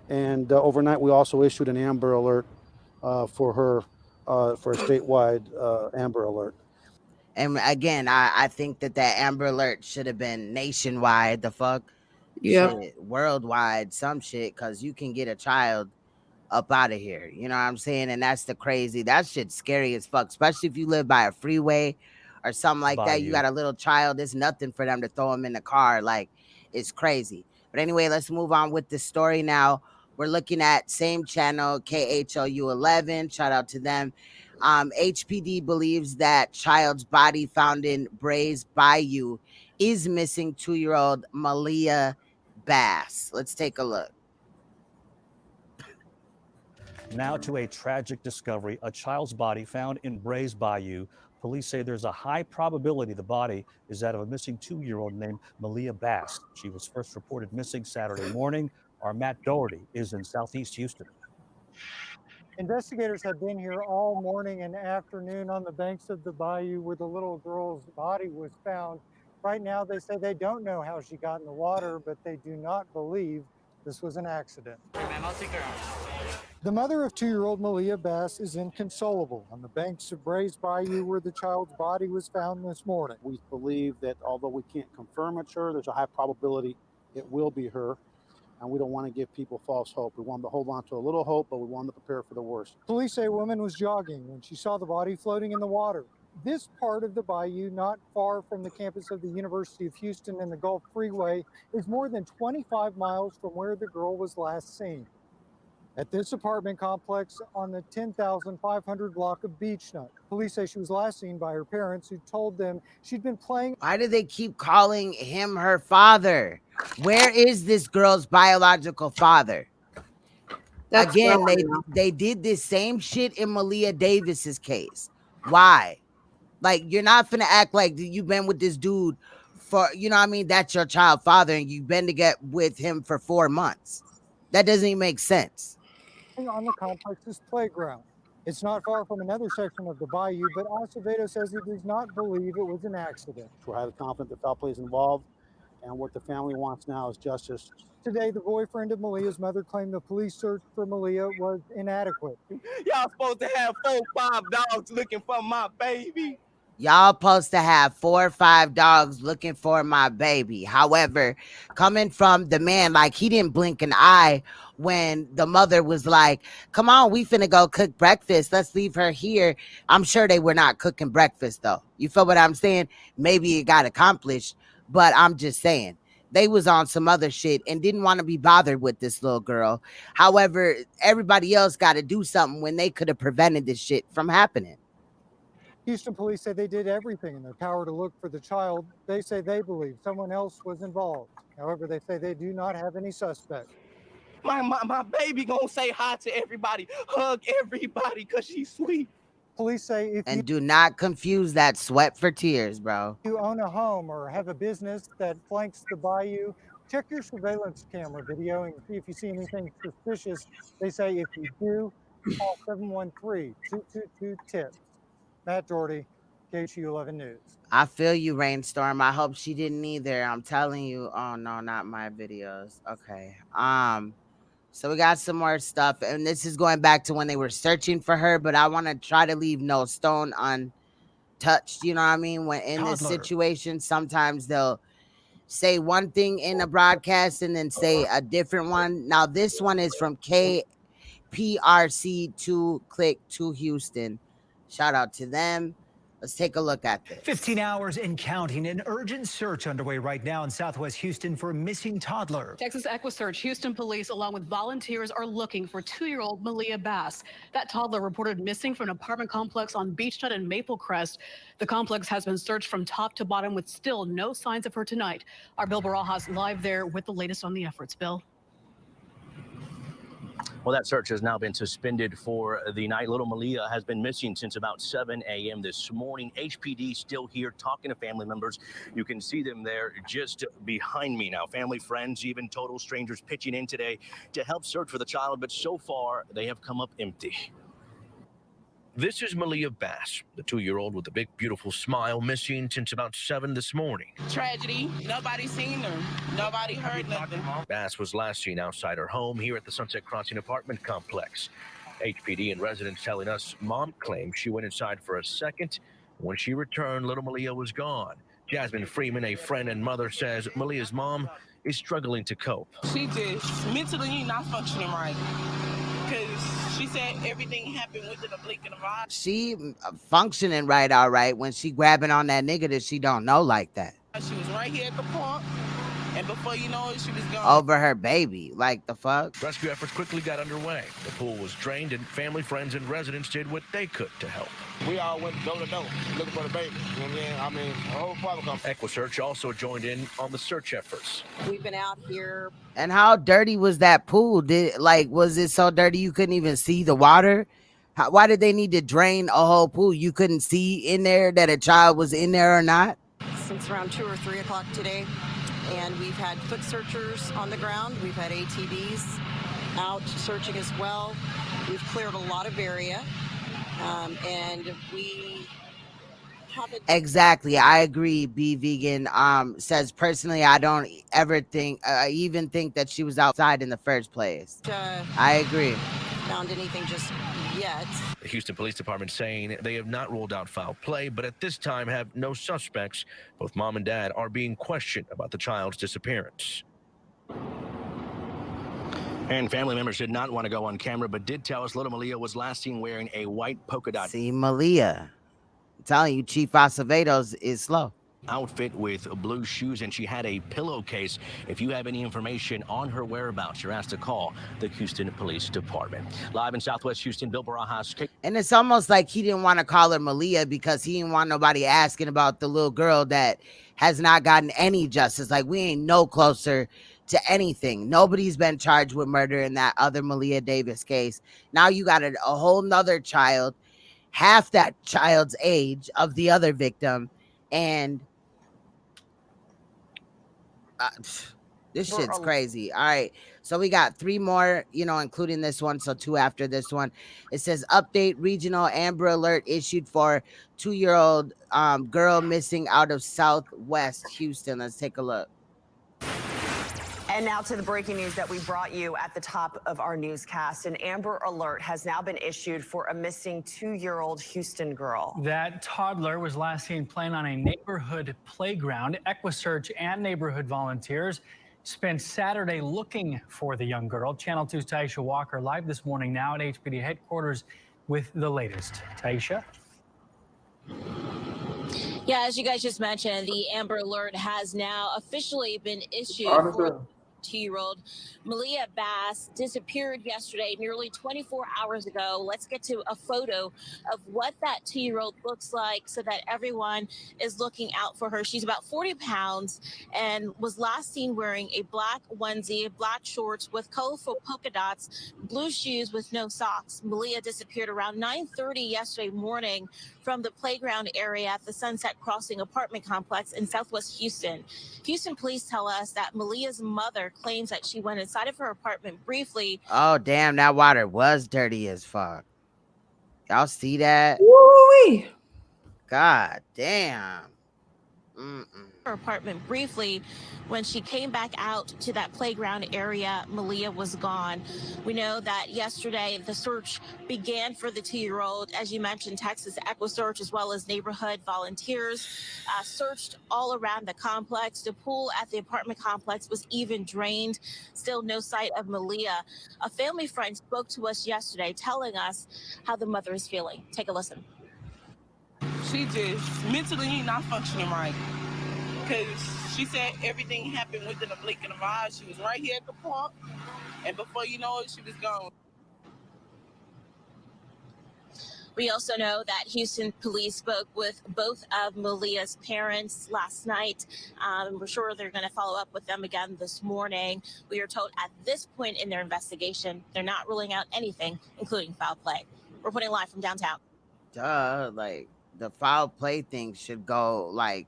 And overnight, we also issued an Amber Alert for her, for a statewide Amber Alert. And again, I think that Amber Alert should have been nationwide. The fuck? Yeah. Shit, worldwide, some shit, because you can get a child up out of here. You know what I'm saying? And that's that shit's scary as fuck, especially if you live by a freeway or something like that. You got a little child, it's nothing for them to throw them in the car. Like, it's crazy. But anyway, let's move on with the story now. We're looking at same channel, KHOU 11. Shout out to them. HPD believes that child's body found in Brays Bayou is missing 2-year-old Malia Bass. Let's take a look. Now to a tragic discovery, a child's body found in Brays Bayou. Police say there's a high probability the body is that of a missing 2-year-old named Malia Bass. She was first reported missing Saturday morning. Our Matt Doherty is in Southeast Houston. Investigators have been here all morning and afternoon on the banks of the bayou where the little girl's body was found. Right now, they say they don't know how she got in the water, but they do not believe this was an accident. Hey, ma'am, I'll take her out. The mother of 2-year-old Malia Bass is inconsolable on the banks of Brays Bayou where the child's body was found this morning. We believe that although we can't confirm it's her, there's a high probability it will be her. And we don't want to give people false hope. We want them to hold on to a little hope, but we want them to prepare for the worst. Police say a woman was jogging when she saw the body floating in the water. This part of the bayou, not far from the campus of the University of Houston and the Gulf Freeway, is more than 25 miles from where the girl was last seen. At this apartment complex on the 10,500 block of Beach Nut. Police say she was last seen by her parents who told them she'd been playing. Why do they keep calling him her father? Where is this girl's biological father? That's again, they did this same shit in Malia Davis's case. Why? Like, you're not finna act like you've been with this dude for, you know what I mean? That's your child father and you've been to get with him for 4 months. That doesn't even make sense. On the complex's playground. It's not far from another section of the bayou, but Acevedo says he does not believe it was an accident. We're highly confident that foul play is involved, and what the family wants now is justice. Today, the boyfriend of Malia's mother claimed the police search for Malia was inadequate. Y'all supposed to have 4 or 5 dogs looking for my baby. Y'all supposed to have 4 or 5 dogs looking for my baby. However, coming from the man, like, he didn't blink an eye when the mother was like, come on, we finna go cook breakfast. Let's leave her here. I'm sure they were not cooking breakfast, though. You feel what I'm saying? Maybe it got accomplished, but I'm just saying. They was on some other shit and didn't want to be bothered with this little girl. However, everybody else got to do something when they could have prevented this shit from happening. Houston police say they did everything in their power to look for the child. They say they believe someone else was involved. However, they say they do not have any suspect. My baby gonna say hi to everybody, hug everybody, because she's sweet. Police say if And do not confuse that sweat for tears, bro. you own a home or have a business that flanks the bayou, check your surveillance camera video and see if you see anything suspicious. They say if you do, call 713-222-TIPS. Matt Doherty, KHU 11 News. I feel you, Rainstorm. I hope she didn't either. I'm telling you. Oh no, not my videos. Okay. So we got some more stuff, and this is going back to when they were searching for her, but I want to try to leave no stone untouched. You know what I mean? When in this situation, sometimes they'll say one thing in a broadcast and then say a different one. Now this one is from KPRC 2 Click 2 Houston. Shout out to them. Let's take a look at this. 15 hours and counting. An urgent search underway right now in Southwest Houston for a missing toddler. Texas EquiSearch Houston police, along with volunteers, are looking for 2-year-old Malia Bass. That toddler reported missing from an apartment complex on Beechnut and Maple Crest. The complex has been searched from top to bottom with still no signs of her tonight. Our Bill Barajas live there with the latest on the efforts. Bill. Well, that search has now been suspended for the night. Little Maliyah has been missing since about 7 a.m. this morning. HPD still here talking to family members. You can see them there just behind me now. Family, friends, even total strangers pitching in today to help search for the child, but so far they have come up empty. This is Malia Bass, the 2-year-old with a big, beautiful smile, missing since about 7 this morning. Tragedy. Nobody seen her. Nobody heard nothing. Bass was last seen outside her home here at the Sunset Crossing apartment complex. HPD and residents telling us mom claimed she went inside for a second. When she returned, little Malia was gone. Jasmine Freeman, a friend and mother, says Malia's mom is struggling to cope. She just mentally not functioning right. Because she said everything happened within a blink of an eye. She functioning right, all right, when she grabbing on that nigga that she don't know like that. She was right here at the park, and before you know it, she was gone. Over her baby, like the fuck? Rescue efforts quickly got underway. The pool was drained, and family, friends, and residents did what they could to help. We all went door to door looking for the baby. You know what I mean? The whole problem comes. EquiSearch also joined in on the search efforts. We've been out here. And how dirty was that pool? Was it so dirty you couldn't even see the water? Why did they need to drain a whole pool? You couldn't see in there that a child was in there or not? Since around 2 or 3 o'clock today, and we've had foot searchers on the ground. We've had ATVs out searching as well. We've cleared a lot of area, and we haven't. Exactly, I agree. Be Vegan says personally, I don't ever think, even think that she was outside in the first place. I agree. Found anything just yet. The Houston Police Department saying they have not ruled out foul play, but at this time have no suspects. Both mom and dad are being questioned about the child's disappearance. And family members did not want to go on camera, but did tell us little Maliyah was last seen wearing a white polka dot. See, Maliyah. I'm telling you, Chief Acevedo is slow. Outfit with blue shoes, and she had a pillowcase. If you have any information on her whereabouts, you're asked to call the Houston Police Department. Live in Southwest Houston, Bill Barajas. And it's almost like he didn't want to call her Maliyah because he didn't want nobody asking about the little girl that has not gotten any justice. Like, we ain't no closer to anything. Nobody's been charged with murder in that other Malia Davis case. Now you got a whole nother child, half that child's age of the other victim, and This shit's crazy. All right. So we got 3 more, including this one. So 2 after this one. It says update regional Amber Alert issued for 2-year-old girl missing out of Southwest Houston. Let's take a look. And now to the breaking news that we brought you at the top of our newscast. An Amber Alert has now been issued for a missing 2-year-old Houston girl. That toddler was last seen playing on a neighborhood playground. EquiSearch and neighborhood volunteers spent Saturday looking for the young girl. Channel 2's Taisha Walker live this morning now at HPD headquarters with the latest. Taisha? Yeah, as you guys just mentioned, the Amber Alert has now officially been issued for 2-year-old Malia Bass. Disappeared yesterday, nearly 24 hours ago. Let's get to a photo of what that 2-year-old looks like so that everyone is looking out for her. She's about 40 pounds and was last seen wearing a black onesie, black shorts with colorful polka dots, blue shoes with no socks. Malia disappeared around 9:30 yesterday morning from the playground area at the Sunset Crossing apartment complex in Southwest Houston. Houston police tell us that Malia's mother claims that she went inside of her apartment briefly. Oh, damn. That water was dirty as fuck. Y'all see that? Woo-wee. God damn. Her apartment briefly. When she came back out to that playground area, Malia was gone. We know that yesterday the search began for the 2-year-old. As you mentioned, Texas EquiSearch as well as neighborhood volunteers searched all around the complex. The pool at the apartment complex was even drained. Still no sight of Malia. A family friend spoke to us yesterday telling us how the mother is feeling. Take a listen. She just mentally not functioning right. Because she said everything happened within a blink of an eye. She was right here at the park, and before you know it, she was gone. We also know that Houston police spoke with both of Malia's parents last night. We're sure they're going to follow up with them again this morning. We are told at this point in their investigation, they're not ruling out anything, including foul play. Reporting live from downtown. Duh, like the foul play thing should go like.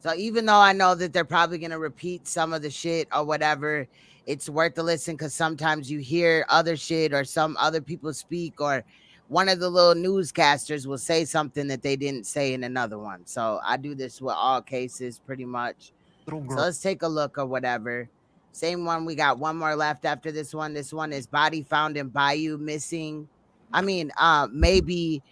So even though I know that they're probably going to repeat some of the shit or whatever, it's worth a listen because sometimes you hear other shit or some other people speak or one of the little newscasters will say something that they didn't say in another one. So I do this with all cases pretty much. So let's take a look or whatever. Same one. We got one more left after this one. This one is body found in bayou missing. Maybe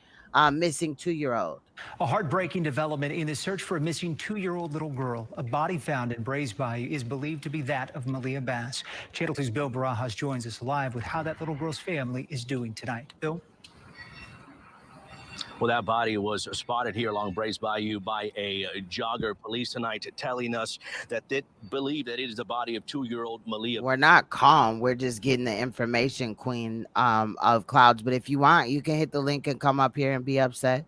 missing 2-year-old. A heartbreaking development in the search for a missing 2-year-old little girl. A body found in Brays Bayou is believed to be that of Malia Bass. Channel 2's Bill Barajas joins us live with how that little girl's family is doing tonight. Bill? Well, that body was spotted here along Brays Bayou by a jogger. Police tonight telling us that they believe that it is the body of 2-year-old Malia. We're not calm. We're just getting the information, Queen of Clouds. But if you want, you can hit the link and come up here and be upset.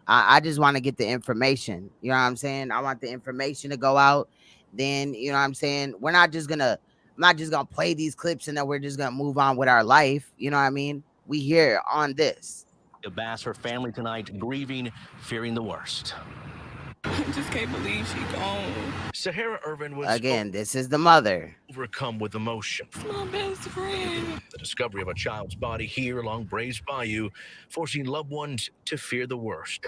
I just want to get the information. You know what I'm saying? I want the information to go out. Then, you know what I'm saying? I'm not just going to play these clips and then we're just going to move on with our life. You know what I mean? We here on this. Bass, her family tonight grieving, fearing the worst. I just can't believe she's gone. Sahara Irvin was this is the mother. Overcome with emotion. It's my best friend. The discovery of a child's body here along Brays Bayou, forcing loved ones to fear the worst.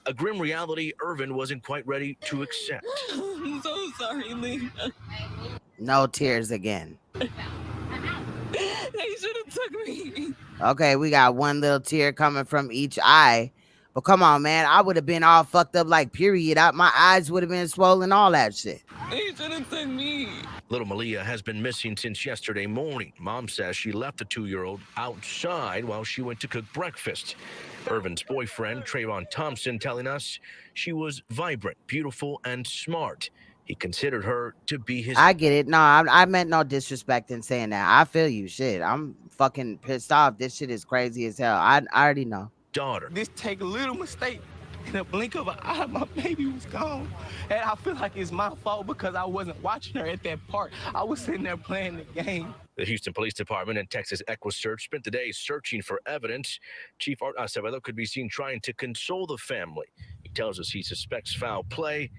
A grim reality Irvin wasn't quite ready to accept. I'm so sorry, Lee. No tears again. They should have took me. Okay, we got one little tear coming from each eye. But come on, man. I would have been all fucked up like period. My eyes would have been swollen, all that shit. They should have took me. Little Malia has been missing since yesterday morning. Mom says she left the 2-year-old outside while she went to cook breakfast. Irvin's boyfriend, Trayvon Thompson, telling us she was vibrant, beautiful, and smart. He considered her to be his... I get it. No, I meant no disrespect in saying that. I feel you. Shit, I'm fucking pissed off. This shit is crazy as hell. I already know. Daughter. This take a little mistake. In a blink of an eye, my baby was gone. And I feel like it's my fault because I wasn't watching her at that park. I was sitting there playing the game. The Houston Police Department and Texas EquiSearch spent the day searching for evidence. Chief Art Acevedo could be seen trying to console the family. He tells us he suspects foul play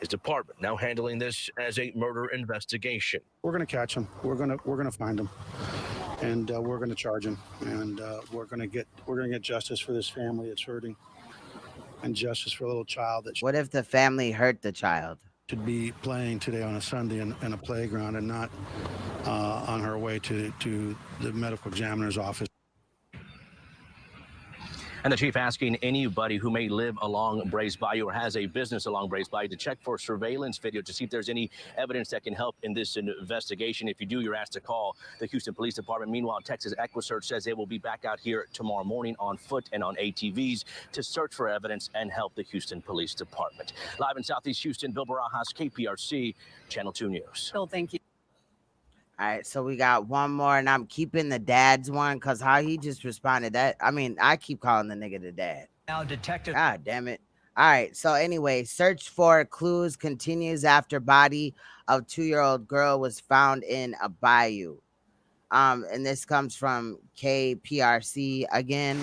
His department now handling this as a murder investigation. We're going to catch him. We're going to find him, and we're going to charge him, and we're going to get justice for this family that's hurting, and justice for a little child that. What if the family hurt the child? Should be playing today on a Sunday in a playground and not on her way to the medical examiner's office. And the chief asking anybody who may live along Brays Bayou or has a business along Brays Bayou to check for surveillance video to see if there's any evidence that can help in this investigation. If you do, you're asked to call the Houston Police Department. Meanwhile, Texas EquiSearch says they will be back out here tomorrow morning on foot and on ATVs to search for evidence and help the Houston Police Department. Live in Southeast Houston, Bill Barajas, KPRC, Channel 2 News. Bill, thank you. All right, so we got one more, and I'm keeping the dad's one because how he just responded that. I mean, I keep calling the nigga the dad. Now, detective. God damn it. All right, so anyway, search for clues continues after body of 2-year-old girl was found in a bayou. And this comes from KPRC again.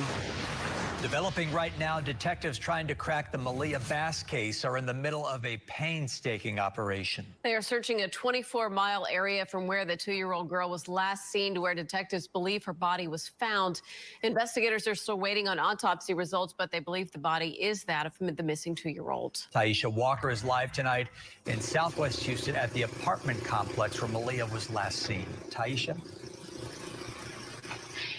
Developing right now, detectives trying to crack the Malia Bass case are in the middle of a painstaking operation. They are searching a 24-mile area from where the 2-year-old girl was last seen to where detectives believe her body was found. Investigators are still waiting on autopsy results, but they believe the body is that of the missing 2-year-old. Taisha Walker is live tonight in Southwest Houston at the apartment complex where Maliyah was last seen. Taisha?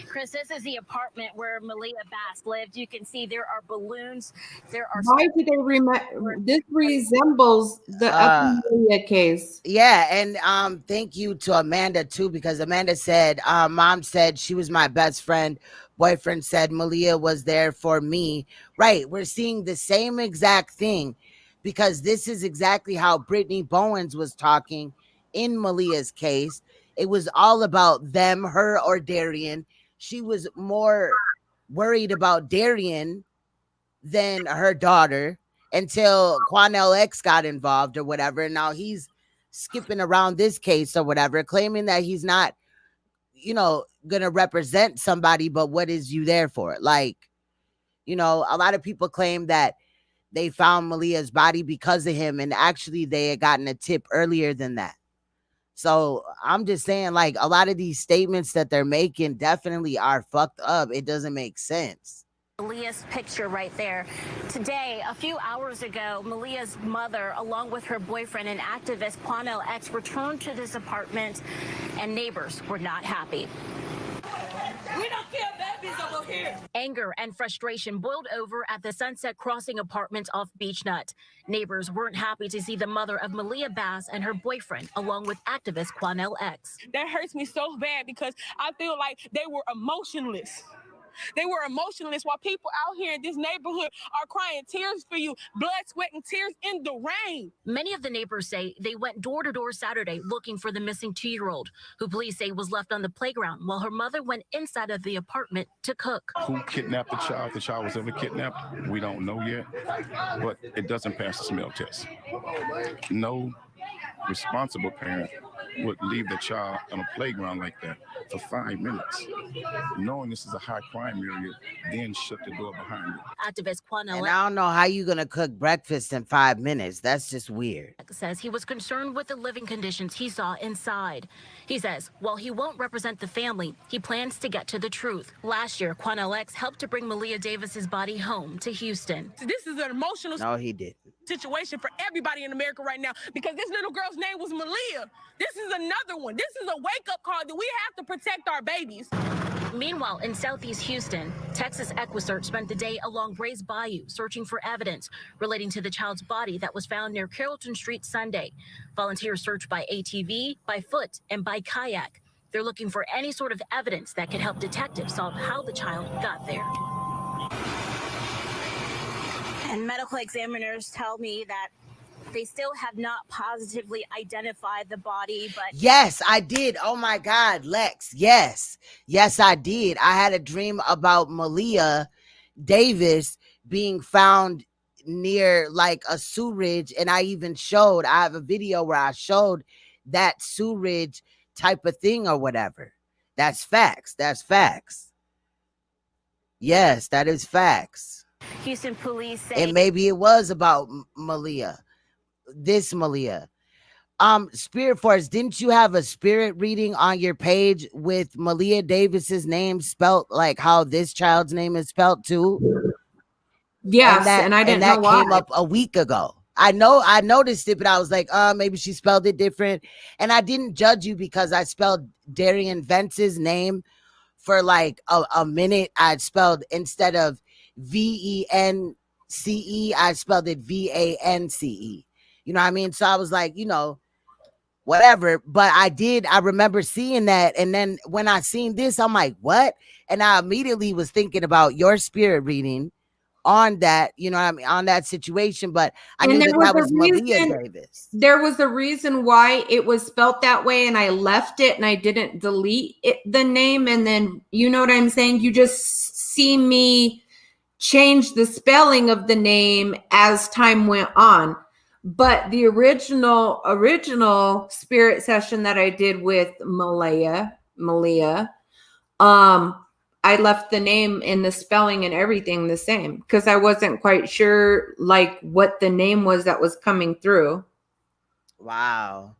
Chris, this is the apartment where Malia Bass lived. You can see there are balloons. There are. Why do they remember? This resembles the Malia case. Yeah, and thank you to Amanda too, because Amanda said, mom said she was my best friend. Boyfriend said Maliyah was there for me. Right, we're seeing the same exact thing, because this is exactly how Brittany Bowens was talking in Maliyah's case. It was all about them, her or Darian. She was more worried about Darian than her daughter until Quanell X got involved or whatever. And now he's skipping around this case or whatever, claiming that he's not, going to represent somebody, but what is you there for? Like, a lot of people claim that they found Maliyah's body because of him, and actually they had gotten a tip earlier than that. So I'm just saying, like, a lot of these statements that they're making definitely are fucked up. It doesn't make sense. Maliyah's picture right there. Today, a few hours ago, Maliyah's mother, along with her boyfriend and activist Quanell X, returned to this apartment, and neighbors were not happy. We don't kill babies over here. Anger and frustration boiled over at the Sunset Crossing apartment off Beechnut. Neighbors weren't happy to see the mother of Malia Bass and her boyfriend, along with activist Quanell X. That hurts me so bad because I feel like they were emotionless. They were emotionless while people out here in this neighborhood are crying tears for you, blood, sweat, and tears in the rain. Many of the neighbors say they went door to door Saturday looking for the missing 2-year-old, who police say was left on the playground while her mother went inside of the apartment to cook. Who kidnapped the child? If the child was ever kidnapped, we don't know yet, but it doesn't pass the smell test. No responsible parent would leave the child on a playground like that for 5 minutes, knowing this is a high crime area, then shut the door behind it. Activist Quanell And I don't know how you're gonna cook breakfast in 5 minutes. That's just weird. Says he was concerned with the living conditions he saw inside. He says while he won't represent the family, he plans to get to the truth. Last year, Quanell X helped to bring Malia Davis's body home to Houston. This is an emotional situation for everybody in America right now, because this little girl's name was Malia. This is another one. This is a wake-up call that we have to protect our babies. Meanwhile, in Southeast Houston, Texas EquiSearch spent the day along Brays Bayou searching for evidence relating to the child's body that was found near Carrollton Street Sunday. Volunteers searched by ATV, by foot, and by kayak. They're looking for any sort of evidence that could help detectives solve how the child got there. And medical examiners tell me that they still have not positively identified the body, but... Yes, I did. Oh my God, Lex. Yes, I did. I had a dream about Malia Davis being found near like a sewerage, and I have a video where I showed that sewerage type of thing or whatever. That's facts. Yes, that is facts. Houston police say... And maybe it was about Malia. this Maliyah. Spirit Force, didn't you have a spirit reading on your page with Maliyah Davis's name spelt like how this child's name is spelt too? Yes, and I didn't know that why. came up a week ago. I know I noticed it, but I was like, maybe she spelled it different. And I didn't judge you because I spelled Darian Vence's name for like a minute. I spelled, instead of VENCE, I spelled it VANCE. You know what I mean? So I was like, you know, whatever. But I remember seeing that. And then when I seen this, I'm like, what? And I immediately was thinking about your spirit reading on that, you know what I mean, on that situation. But I knew that was Maliyah Davis. There was a reason why it was spelt that way, and I left it and I didn't delete the name. And then, you know what I'm saying? You just see me change the spelling of the name as time went on. But the original spirit session that I did with Maliyah, I left the name and the spelling and everything the same because I wasn't quite sure like what the name was that was coming through. Wow.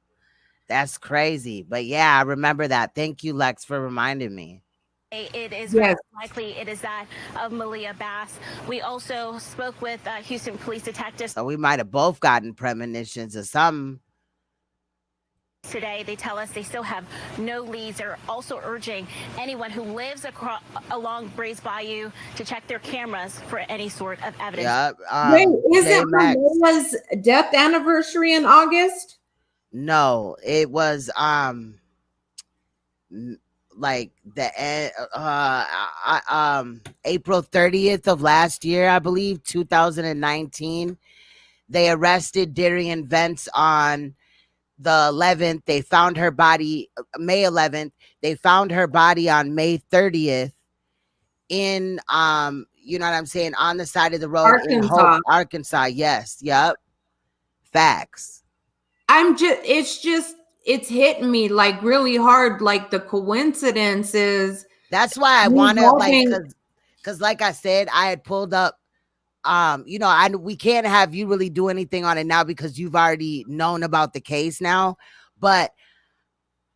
That's crazy. But yeah, I remember that. Thank you, Lex, for reminding me. It is very likely it is that of Malia Bass. We also spoke with Houston police detectives. So we might have both gotten premonitions or something. Today, they tell us they still have no leads. They're also urging anyone who lives along Brays Bayou to check their cameras for any sort of evidence. Yeah, Wait, isn't Maria's death anniversary in August? No, it was like the April 30th of last year, I believe, 2019. They arrested Darian Vence on the 11th. They found her body May 11th. They found her body on May 30th in you know what I'm saying, on the side of the road in Hope, Arkansas. Yes, yep. Facts. It's hitting me like really hard, like the coincidences. That's why I want to like, because like I said, I had pulled up you know, we can't have you really do anything on it now because you've already known about the case now, but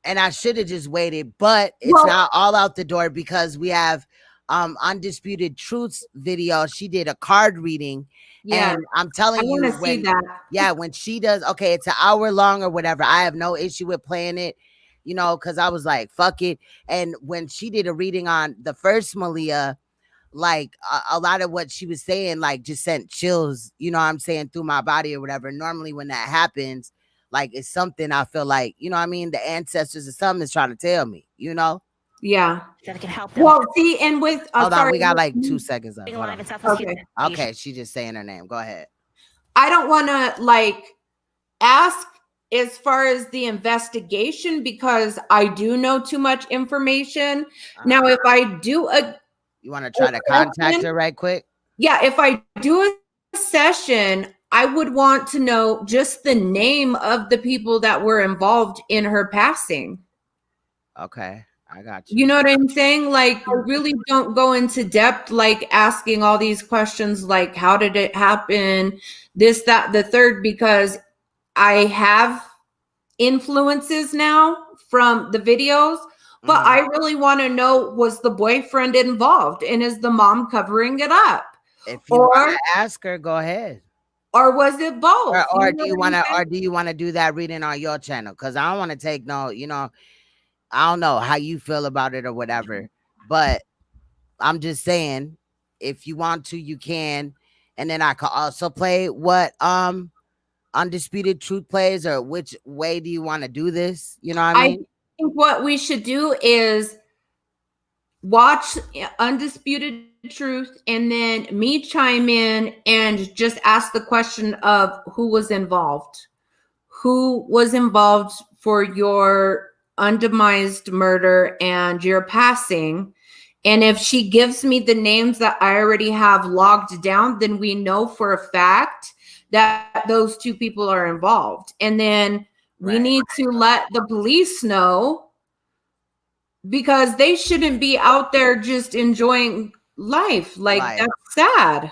and I should have just waited, but it's not all out the door because we have Undisputed Truth's video. She did a card reading. Yeah, and I'm telling you, when she does, okay, it's an hour long or whatever. I have no issue with playing it, you know, because I was like, fuck it. And when she did a reading on the first Maliyah, like a lot of what she was saying, like just sent chills, you know what I'm saying, through my body or whatever. Normally when that happens, like it's something I feel like, you know what I mean, the ancestors or something is trying to tell me, you know? Yeah. That can help them. Well, see, and with hold on, we got like 2 seconds left. Okay, she's just saying her name. Go ahead. I don't want to like ask as far as the investigation because I do know too much information. Now, if I do you want to try to contact her right quick? Yeah, if I do a session, I would want to know just the name of the people that were involved in her passing. Okay, I got you. You know what I'm saying? Like, really don't go into depth, like asking all these questions, like how did it happen? This, that, the third, because I have influences now from the videos. But I really want to know, was the boyfriend involved and is the mom covering it up? If you want to ask her, go ahead. Or was it both? Or do you want to do that reading on your channel? Because I don't want to take no, you know, I don't know how you feel about it or whatever. But I'm just saying, if you want to, you can. And then I can also play what Undisputed Truth plays, or which way do you want to do this? You know what I mean? I think what we should do is watch Undisputed Truth and then me chime in and just ask the question of who was involved. Who was involved for your undemised murder and your passing? And if she gives me the names that I already have logged down, then we know for a fact that those two people are involved. And then we need to let the police know, because they shouldn't be out there just enjoying life. Like, that's sad.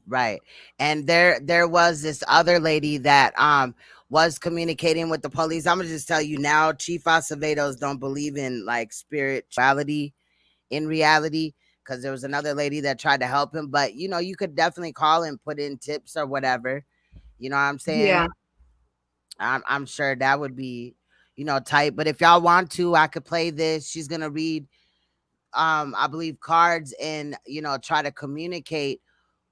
Right. And there was this other lady that was communicating with the police. I'm gonna just tell you now, Chief Acevedos don't believe in like spirituality in reality, because there was another lady that tried to help him. But you know, you could definitely call and put in tips or whatever. You know what I'm saying? Yeah. I'm sure that would be, you know, tight. But if y'all want to, I could play this. She's gonna read I believe cards and, you know, try to communicate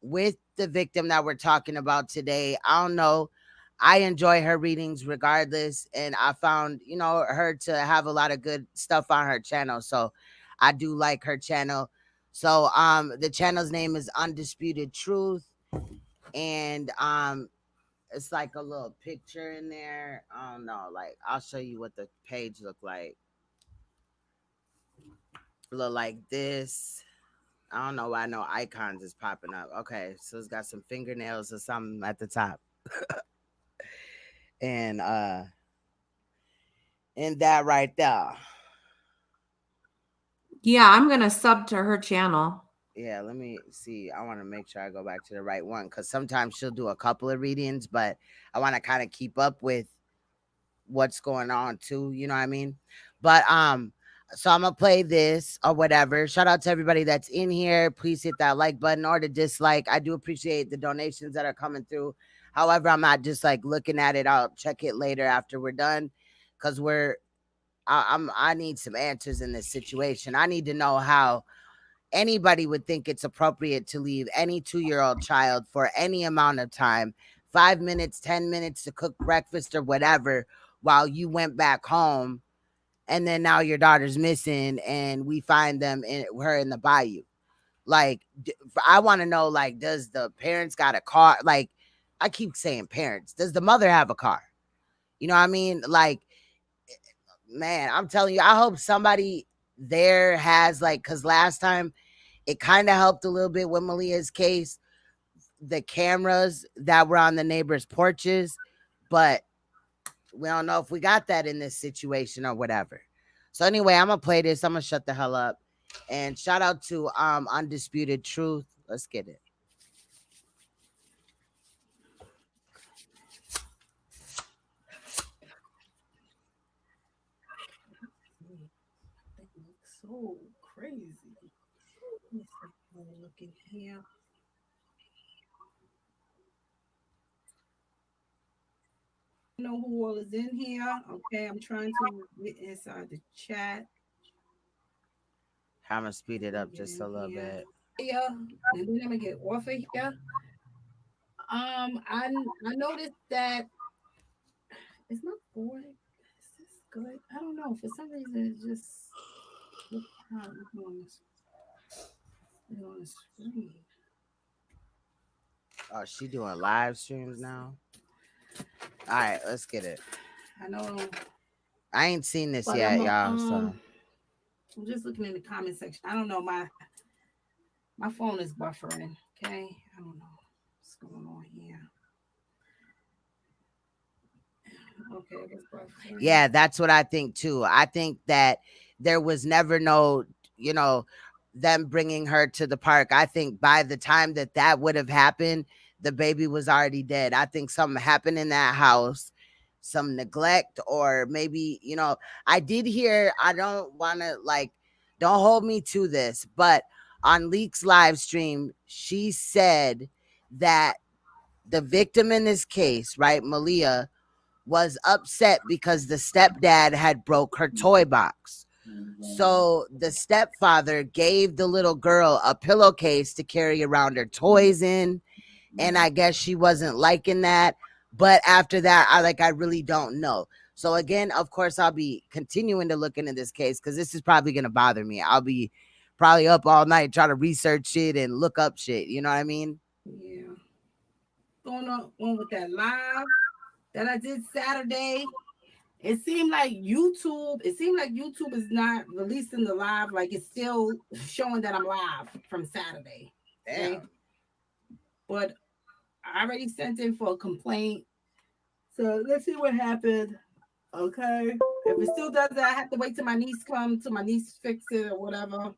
with the victim that we're talking about today. I don't know. I enjoy her readings regardless, and I found, you know, her to have a lot of good stuff on her channel. So I do like her channel. So the channel's name is Undisputed Truth, and it's like a little picture in there. I don't know, like I'll show you what the page look like. Look like this. I don't know why no icons is popping up. Okay, so it's got some fingernails or something at the top. and that right there. Yeah, I'm gonna sub to her channel. Yeah, let me see. I want to make sure I go back to the right one, because sometimes she'll do a couple of readings, but I want to kind of keep up with what's going on too. You know what I mean? But so I'm gonna play this or whatever. Shout out to everybody that's in here. Please hit that like button or the dislike. I do appreciate the donations that are coming through. However, I'm not just like looking at it. I'll check it later after we're done, because I need some answers in this situation. I need to know how anybody would think it's appropriate to leave any 2-year-old child for any amount of time, 5 minutes, 10 minutes to cook breakfast or whatever, while you went back home, and then now your daughter's missing and we find her in the bayou. Like, I want to know, like, does the parents got a car? Like, I keep saying parents. Does the mother have a car? You know what I mean? Like, man, I'm telling you, I hope somebody there has, like, because last time it kind of helped a little bit with Maliyah's case, the cameras that were on the neighbors' porches, but we don't know if we got that in this situation or whatever. So anyway, I'm gonna play this. I'm gonna shut the hell up. And shout out to Undisputed Truth. Let's get it. So crazy. Look in here. You know who all is in here? Okay, I'm trying to get inside the chat. I'm gonna speed it up just a little bit. Yeah, and then I'm gonna get off of here. I noticed that it's not boring. Is this good? I don't know. For some reason, it just look how it's on the screen. Oh, she doing live streams now? All right, let's get it. I know. I ain't seen this yet, y'all. So I'm just looking in the comment section. I don't know. My phone is buffering. Okay, I don't know what's going on here. Okay, it's buffering. Yeah, that's what I think too. I think that there was never no, you know, them bringing her to the park. I think by the time that would have happened, the baby was already dead. I think something happened in that house, some neglect, or maybe, you know, I did hear, I don't want to, like, don't hold me to this, but on Leak's live stream, she said that the victim in this case, right, Maliyah, was upset because the stepdad had broke her toy box. So the stepfather gave the little girl a pillowcase to carry around her toys in. And I guess she wasn't liking that. But after that, I really don't know. So again, of course, I'll be continuing to look into this case, because this is probably going to bother me. I'll be probably up all night trying to research it and look up shit. You know what I mean? Yeah. Going on with that live that I did Saturday. It seemed like YouTube is not releasing the live. Like, it's still showing that I'm live from Saturday. Okay? Damn. But I already sent in for a complaint. So let's see what happened. Okay. If it still does that, I have to wait till my niece comes, till my niece fix it or whatever.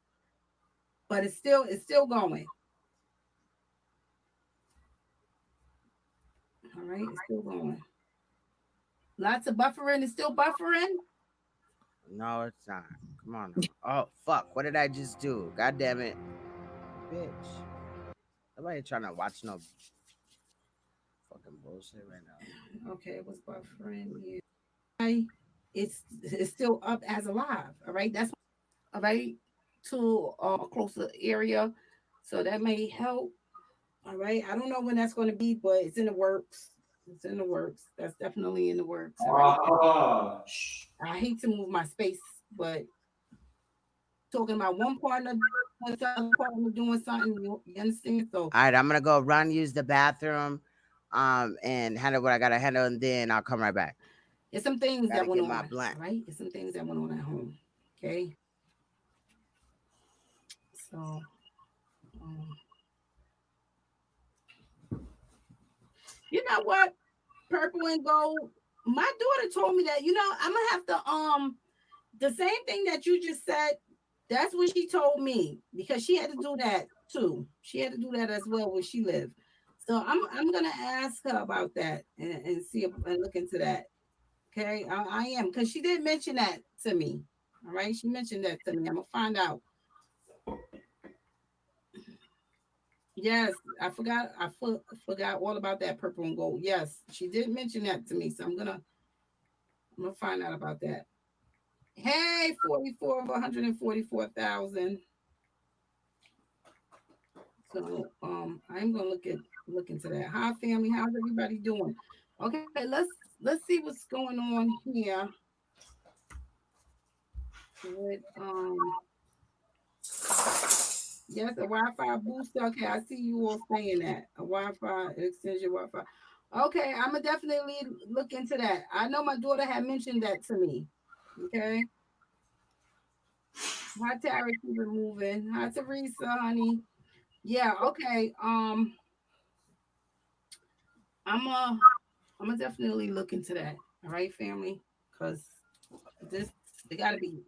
But it's still going. All right, it's still going. Lots of buffering. It's still buffering. No, it's not. Come on. Now. Oh fuck! What did I just do? God damn it, bitch! Nobody trying to watch no fucking bullshit right now. Okay, it was buffering. Yeah. It's still up as alive. All right, that's all right to a closer area, so that may help. All right, I don't know when that's going to be, but it's in the works. It's in the works. That's definitely in the works. All right. I hate to move my space, but talking about one partner with the other partner doing something, you understand? So All right, I'm gonna go run, use the bathroom, and handle what I gotta handle, and then I'll come right back. it's some things Gotta that went get my on, blunt. right? It's some things that went on at home. Okay. So you know what? Purple and gold. My daughter told me that, I'm gonna have to the same thing that you just said, that's what she told me, because she had to do that too. She had to do that as well where she lived. So I'm gonna ask her about that and see and look into that. Okay, I am, because she did mention that to me. All right, she mentioned that to me. I'm gonna find out. Yes, I forgot. I forgot all about that purple and gold. Yes, she did mention that to me. So I'm gonna find out about that. Hey, 44 of 144,000. So I'm gonna look into that. Hi family, how's everybody doing? Okay, let's see what's going on here with yes, a Wi-Fi booster. Okay, I see you all saying that. A Wi-Fi extension Wi-Fi. Okay, I'm gonna definitely look into that. I know my daughter had mentioned that to me. Okay. Hi Tara, keep it moving. Hi Teresa, honey. Yeah, okay. I'm gonna definitely look into that. All right, family, because there got to be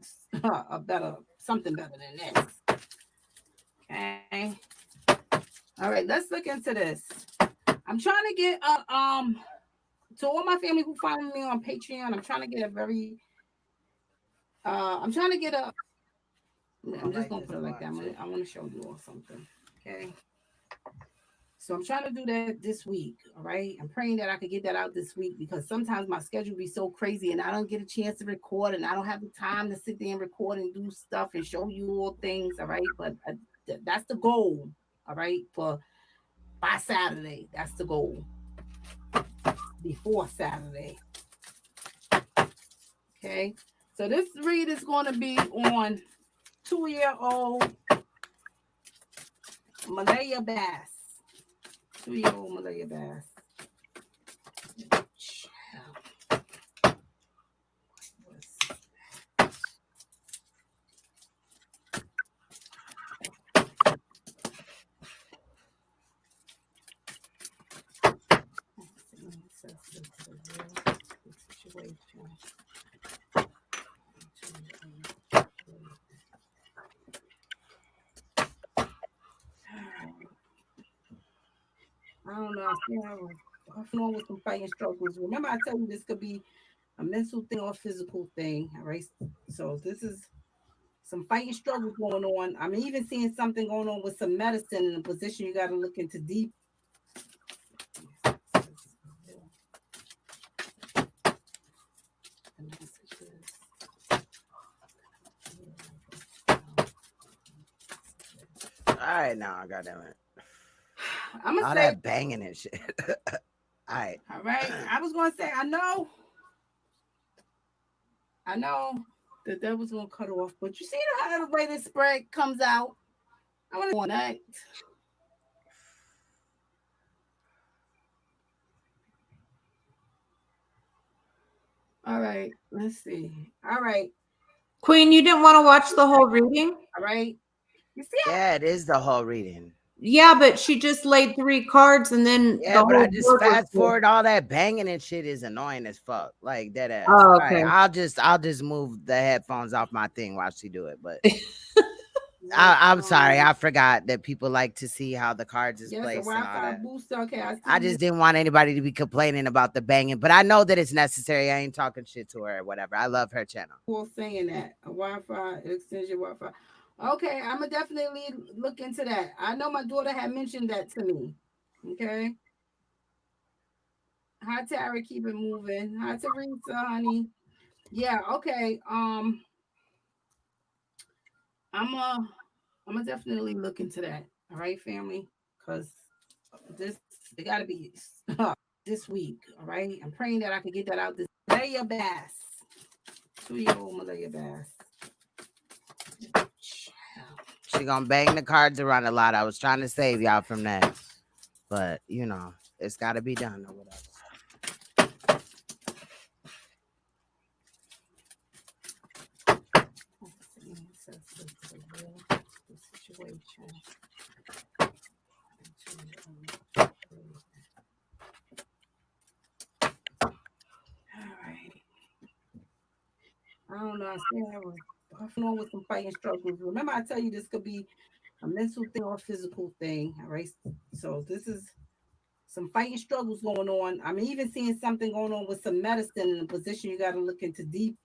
something better than this. Okay. All right, let's look into this. I'm trying to get to all my family who follow me on Patreon. I'm trying to get I'm just gonna put it like that. I want to show you all something. Okay. So I'm trying to do that this week. All right. I'm praying that I could get that out this week, because sometimes my schedule be so crazy and I don't get a chance to record, and I don't have the time to sit there and record and do stuff and show you all things. All right. But that's the goal. All right. By Saturday. That's the goal. Before Saturday. Okay. So this read is going to be on 2-year-old Malia Bass. 2-year-old Malia Bass. I don't know. I was on with some fighting struggles. Remember, I told you this could be a mental thing or a physical thing. All right. So this is some fighting struggles going on. I'm even seeing something going on with some medicine in a position you got to look into deep. All right, now, goddamn it. I'm gonna all say that banging and shit. All right. All right. I was gonna say I know that was gonna cut off, but you see how the way this spread comes out. I want to connect. All right, let's see. All right, Queen, you didn't want to watch the whole reading? All right. You see? Yeah, it is the whole reading. Yeah, but she just laid 3 cards and then yeah, but I just fast forward. All that banging and shit is annoying as fuck. Like that ass. Oh, okay. All right, I'll just move the headphones off my thing while she do it. But I'm sorry, I forgot that people like to see how the cards is Yes, a placed and all Wi-Fi that. booster. Okay, I see. I just didn't want anybody to be complaining about the banging, but I know that it's necessary. I ain't talking shit to her or whatever. I love her channel. Saying that a Wi-Fi extension Wi-Fi. Okay, I'm gonna definitely look into that. I know my daughter had mentioned that to me. Okay. Hi Tara, keep it moving. Hi Teresa, honey. Yeah. Okay. I'm gonna definitely look into that. All right, family, because this it got to be this week. All right. I'm praying that I can get that out. This Malia Bass, 2-year-old Malia Bass. She gonna bang the cards around a lot. I was trying to save y'all from that, but you know, it's got to be done or whatever. I don't know. I still have puffing on with some fighting struggles. Remember, I tell you this could be a mental thing or a physical thing. All right. So this is some fighting struggles going on. I'm even seeing something going on with some medicine in a position you got to look into deep.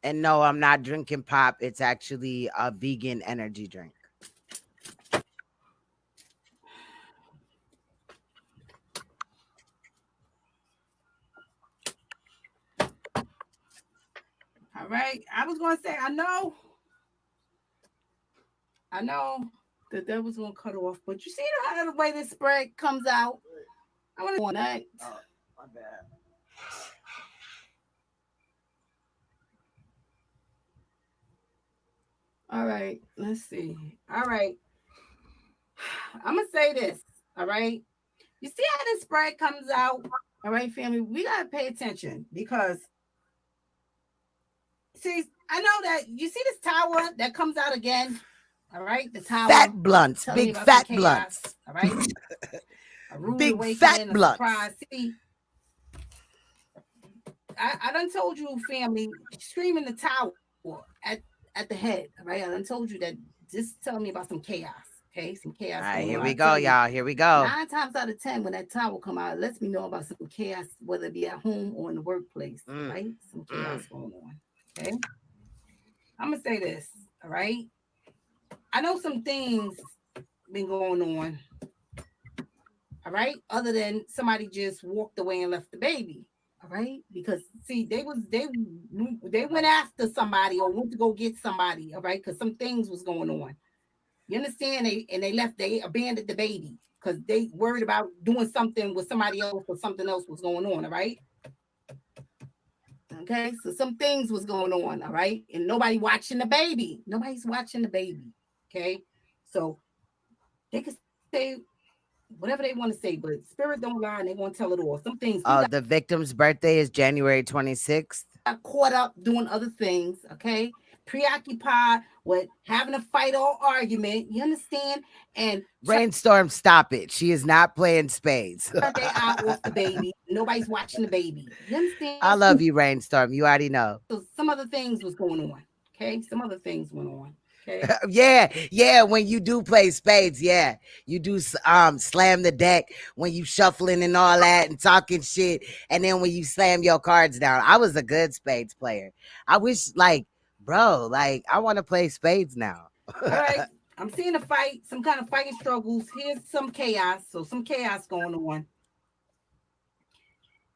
And no, I'm not drinking pop. It's actually a vegan energy drink. All right. I was going to say, I know the devil's going to cut off, but you see how the way this spread comes out? I want to connect. Oh, my bad. All right, let's see. All right. I'm going to say this. All right. You see how this spread comes out? All right, family. We got to pay attention because, see, I know that you see this tower that comes out again. All right. The tower. Fat blunts. Big fat blunts. All right. Big fat blunts. See, I done told you, family, screaming the tower at the head. All right. I done told you that this tell me about some chaos. Okay, some chaos. All right, here we go, y'all. Here we go. 9 times out of 10, when that tower come out, it lets me know about some chaos, whether it be at home or in the workplace. Right? Some chaos going on. Okay. I'm gonna say this. All right. I know some things been going on. All right. Other than somebody just walked away and left the baby. All right. Because see, they went after somebody or went to go get somebody. All right. Because some things was going on. You understand? They abandoned the baby because they worried about doing something with somebody else or something else was going on. All right. Okay. So some things was going on. All right. And nobody watching the baby. Nobody's watching the baby. Okay. So they can say whatever they want to say, but spirit don't lie and they want to tell it all. Some things. The victim's birthday is January 26th. Got caught up doing other things. Okay. Preoccupied with having a fight or argument. You understand? And Brainstorm, stop it. She is not playing spades. Birthday out off the baby. Nobody's watching the baby. You understand? I love you, Rainstorm. You already know. So some other things was going on. Okay. Some other things went on. Okay. yeah. When you do play spades, you do slam the deck when you shuffling and all that and talking shit, and then when you slam your cards down. I was a good spades player. I wish, bro, I want to play spades now. All right, I'm seeing a fight, some kind of fighting struggles. Here's some chaos. So some chaos going on.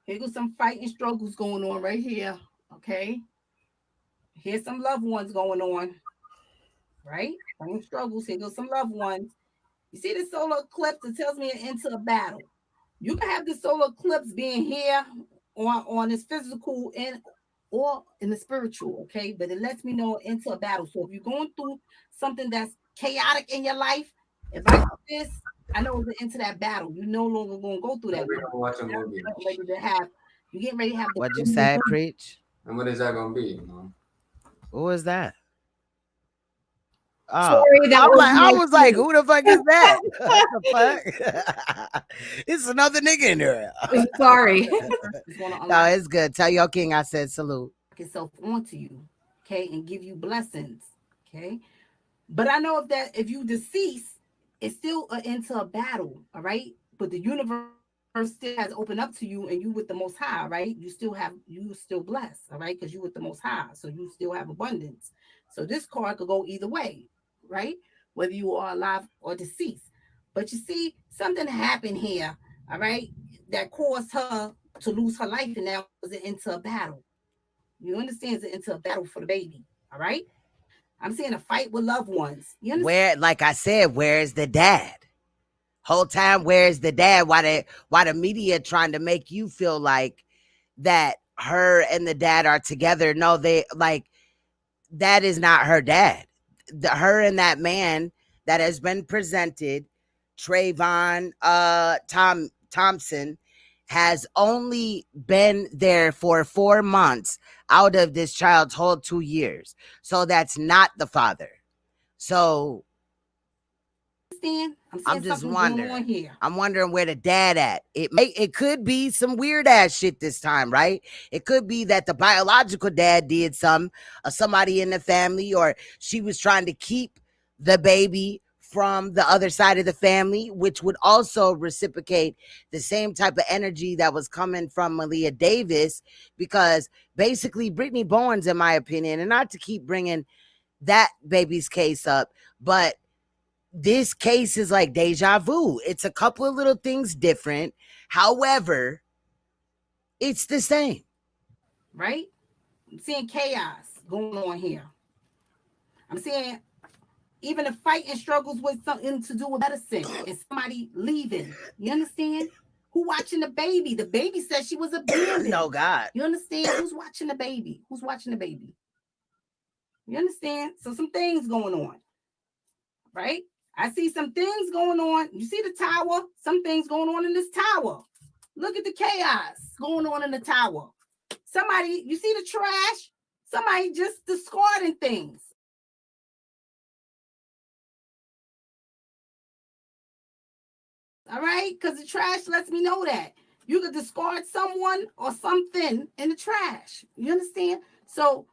Here goes some fighting struggles going on right here. Okay. Here's some loved ones going on. Right? Fighting struggles. Here goes some loved ones. You see the solar eclipse? It tells me into a battle. You can have the solar eclipse being here on this physical or in the spiritual, okay? But it lets me know into a battle. So if you're going through something that's chaotic in your life, if I do this, I know it's into that battle. You're no longer going to go through that. We're gonna watch a movie. You get ready to have. What'd you say, Preach? And what is that gonna be? Who is that? Sorry, that was I my was like, cue. who the fuck is that? What the fuck? It's another nigga in there. Sorry. No, it's good. Tell your king I said salute. Itself onto you, okay, and give you blessings, okay. But I know if you decease, it's still into a battle, all right. But the universe still has opened up to you, and you with the Most High, right? You still blessed, all right, because you with the Most High, so you still have abundance. So this card could go either way, right? Whether you are alive or deceased. But you see, something happened here, all right, that caused her to lose her life, and now was it into a battle. You understand? It's into a battle for the baby, all right? I'm saying a fight with loved ones. You understand? Where, like I said, where's the dad? Whole time, where's the dad? Why the media trying to make you feel like that her and the dad are together? No, they like that is not her dad. Her and that man that has been presented, Trayvon Thompson, has only been there for 4 months out of this child's whole 2 years. So that's not the father. So I'm just wondering. Here. I'm wondering where the dad at. It could be some weird ass shit this time, right? It could be that the biological dad did somebody in the family, or she was trying to keep the baby from the other side of the family, which would also reciprocate the same type of energy that was coming from Malia Davis, because basically Brittany Bowens, in my opinion, and not to keep bringing that baby's case up, but this case is like deja vu. It's a couple of little things different. However, it's the same. Right? I'm seeing chaos going on here. I'm seeing even the fight and struggles with something to do with medicine and somebody leaving. You understand? Who watching the baby? The baby said she was abandoned. No, God. You understand? Who's watching the baby? Who's watching the baby? You understand? So some things going on. Right? I see some things going on. You see the tower? Some things going on in this tower. Look at the chaos going on in the tower. Somebody, you see the trash? Somebody just discarding things. All right? Because the trash lets me know that. You could discard someone or something in the trash. You understand? So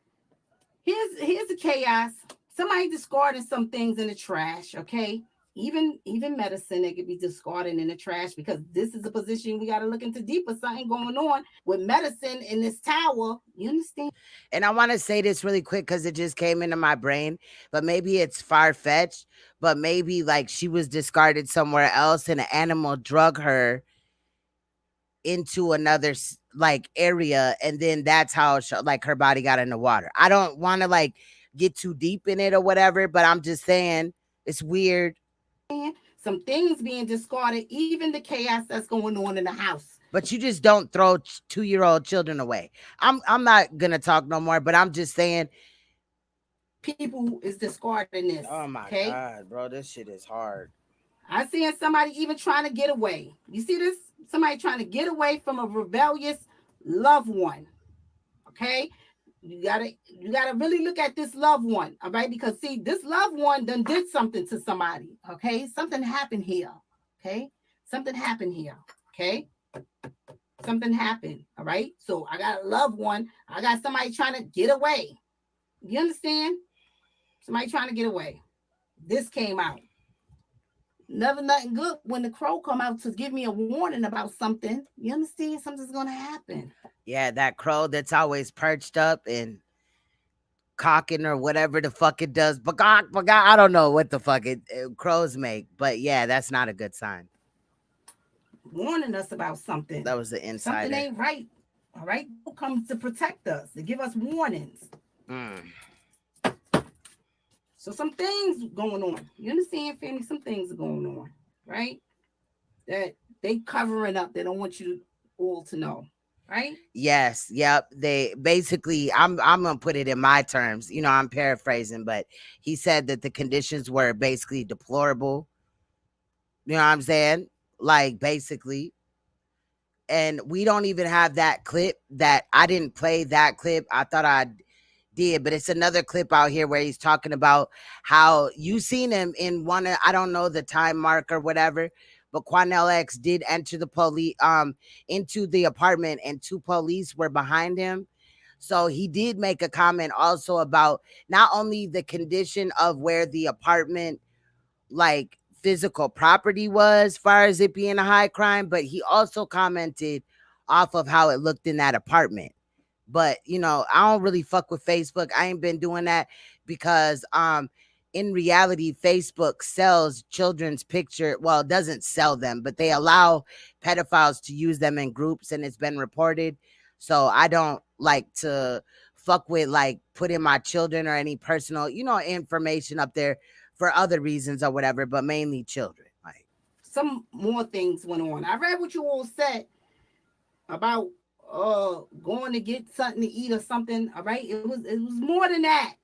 here's the chaos. Somebody discarding some things in the trash, okay? Even medicine, they could be discarded in the trash, because this is a position we got to look into deeper. Something going on with medicine in this tower. You understand? And I want to say this really quick because it just came into my brain, but maybe it's far-fetched, but maybe like she was discarded somewhere else and an animal drug her into another like area, and then that's how like her body got in the water. I don't want to like get too deep in it or whatever, but I'm just saying it's weird. Some things being discarded, even the chaos that's going on in the house. But you just don't throw 2-year-old children away. I'm not gonna talk no more, but I'm just saying people is discarding this. Oh my God, bro, this shit is hard. I seen somebody even trying to get away. You see this? Somebody trying to get away from a rebellious loved one. Okay? You gotta really look at this loved one, all right? Because see, this loved one done did something to somebody. Okay, something happened here. Okay, something happened here. Okay, something happened. All right, so I got a loved one. I got somebody trying to get away. You understand? Somebody trying to get away. This came out. Never nothing good when the crow come out to give me a warning about something. You understand? Something's gonna happen. Yeah, that crow that's always perched up and cocking or whatever the fuck it does. Bagok. I don't know what the fuck crows make, but yeah, that's not a good sign. Warning us about something. That was the insider. Something ain't right. All right, who comes to protect us, to give us warnings. So some things going on. You understand, family? Some things are going on, right? That they covering up. They don't want you all to know, right? Yes, yep. They basically, I'm gonna put it in my terms. You know, I'm paraphrasing, but he said that the conditions were basically deplorable. You know what I'm saying? Like basically. And we don't even have that clip. That I didn't play that clip. I thought I did, but it's another clip out here where he's talking about how you seen him in one of, I don't know the time mark or whatever, but Quanell X did enter the police into the apartment and 2 police were behind him. So he did make a comment also about not only the condition of where the apartment, like physical property was, as far as it being a high crime, but he also commented off of how it looked in that apartment. But you know, I don't really fuck with Facebook. I ain't been doing that because in reality, Facebook sells children's picture. Well, it doesn't sell them, but they allow pedophiles to use them in groups, and it's been reported. So I don't like to fuck with like putting my children or any personal, you know, information up there for other reasons or whatever, but mainly children. Like some more things went on. I read what you all said about going to get something to eat or something. All right, it was more than that.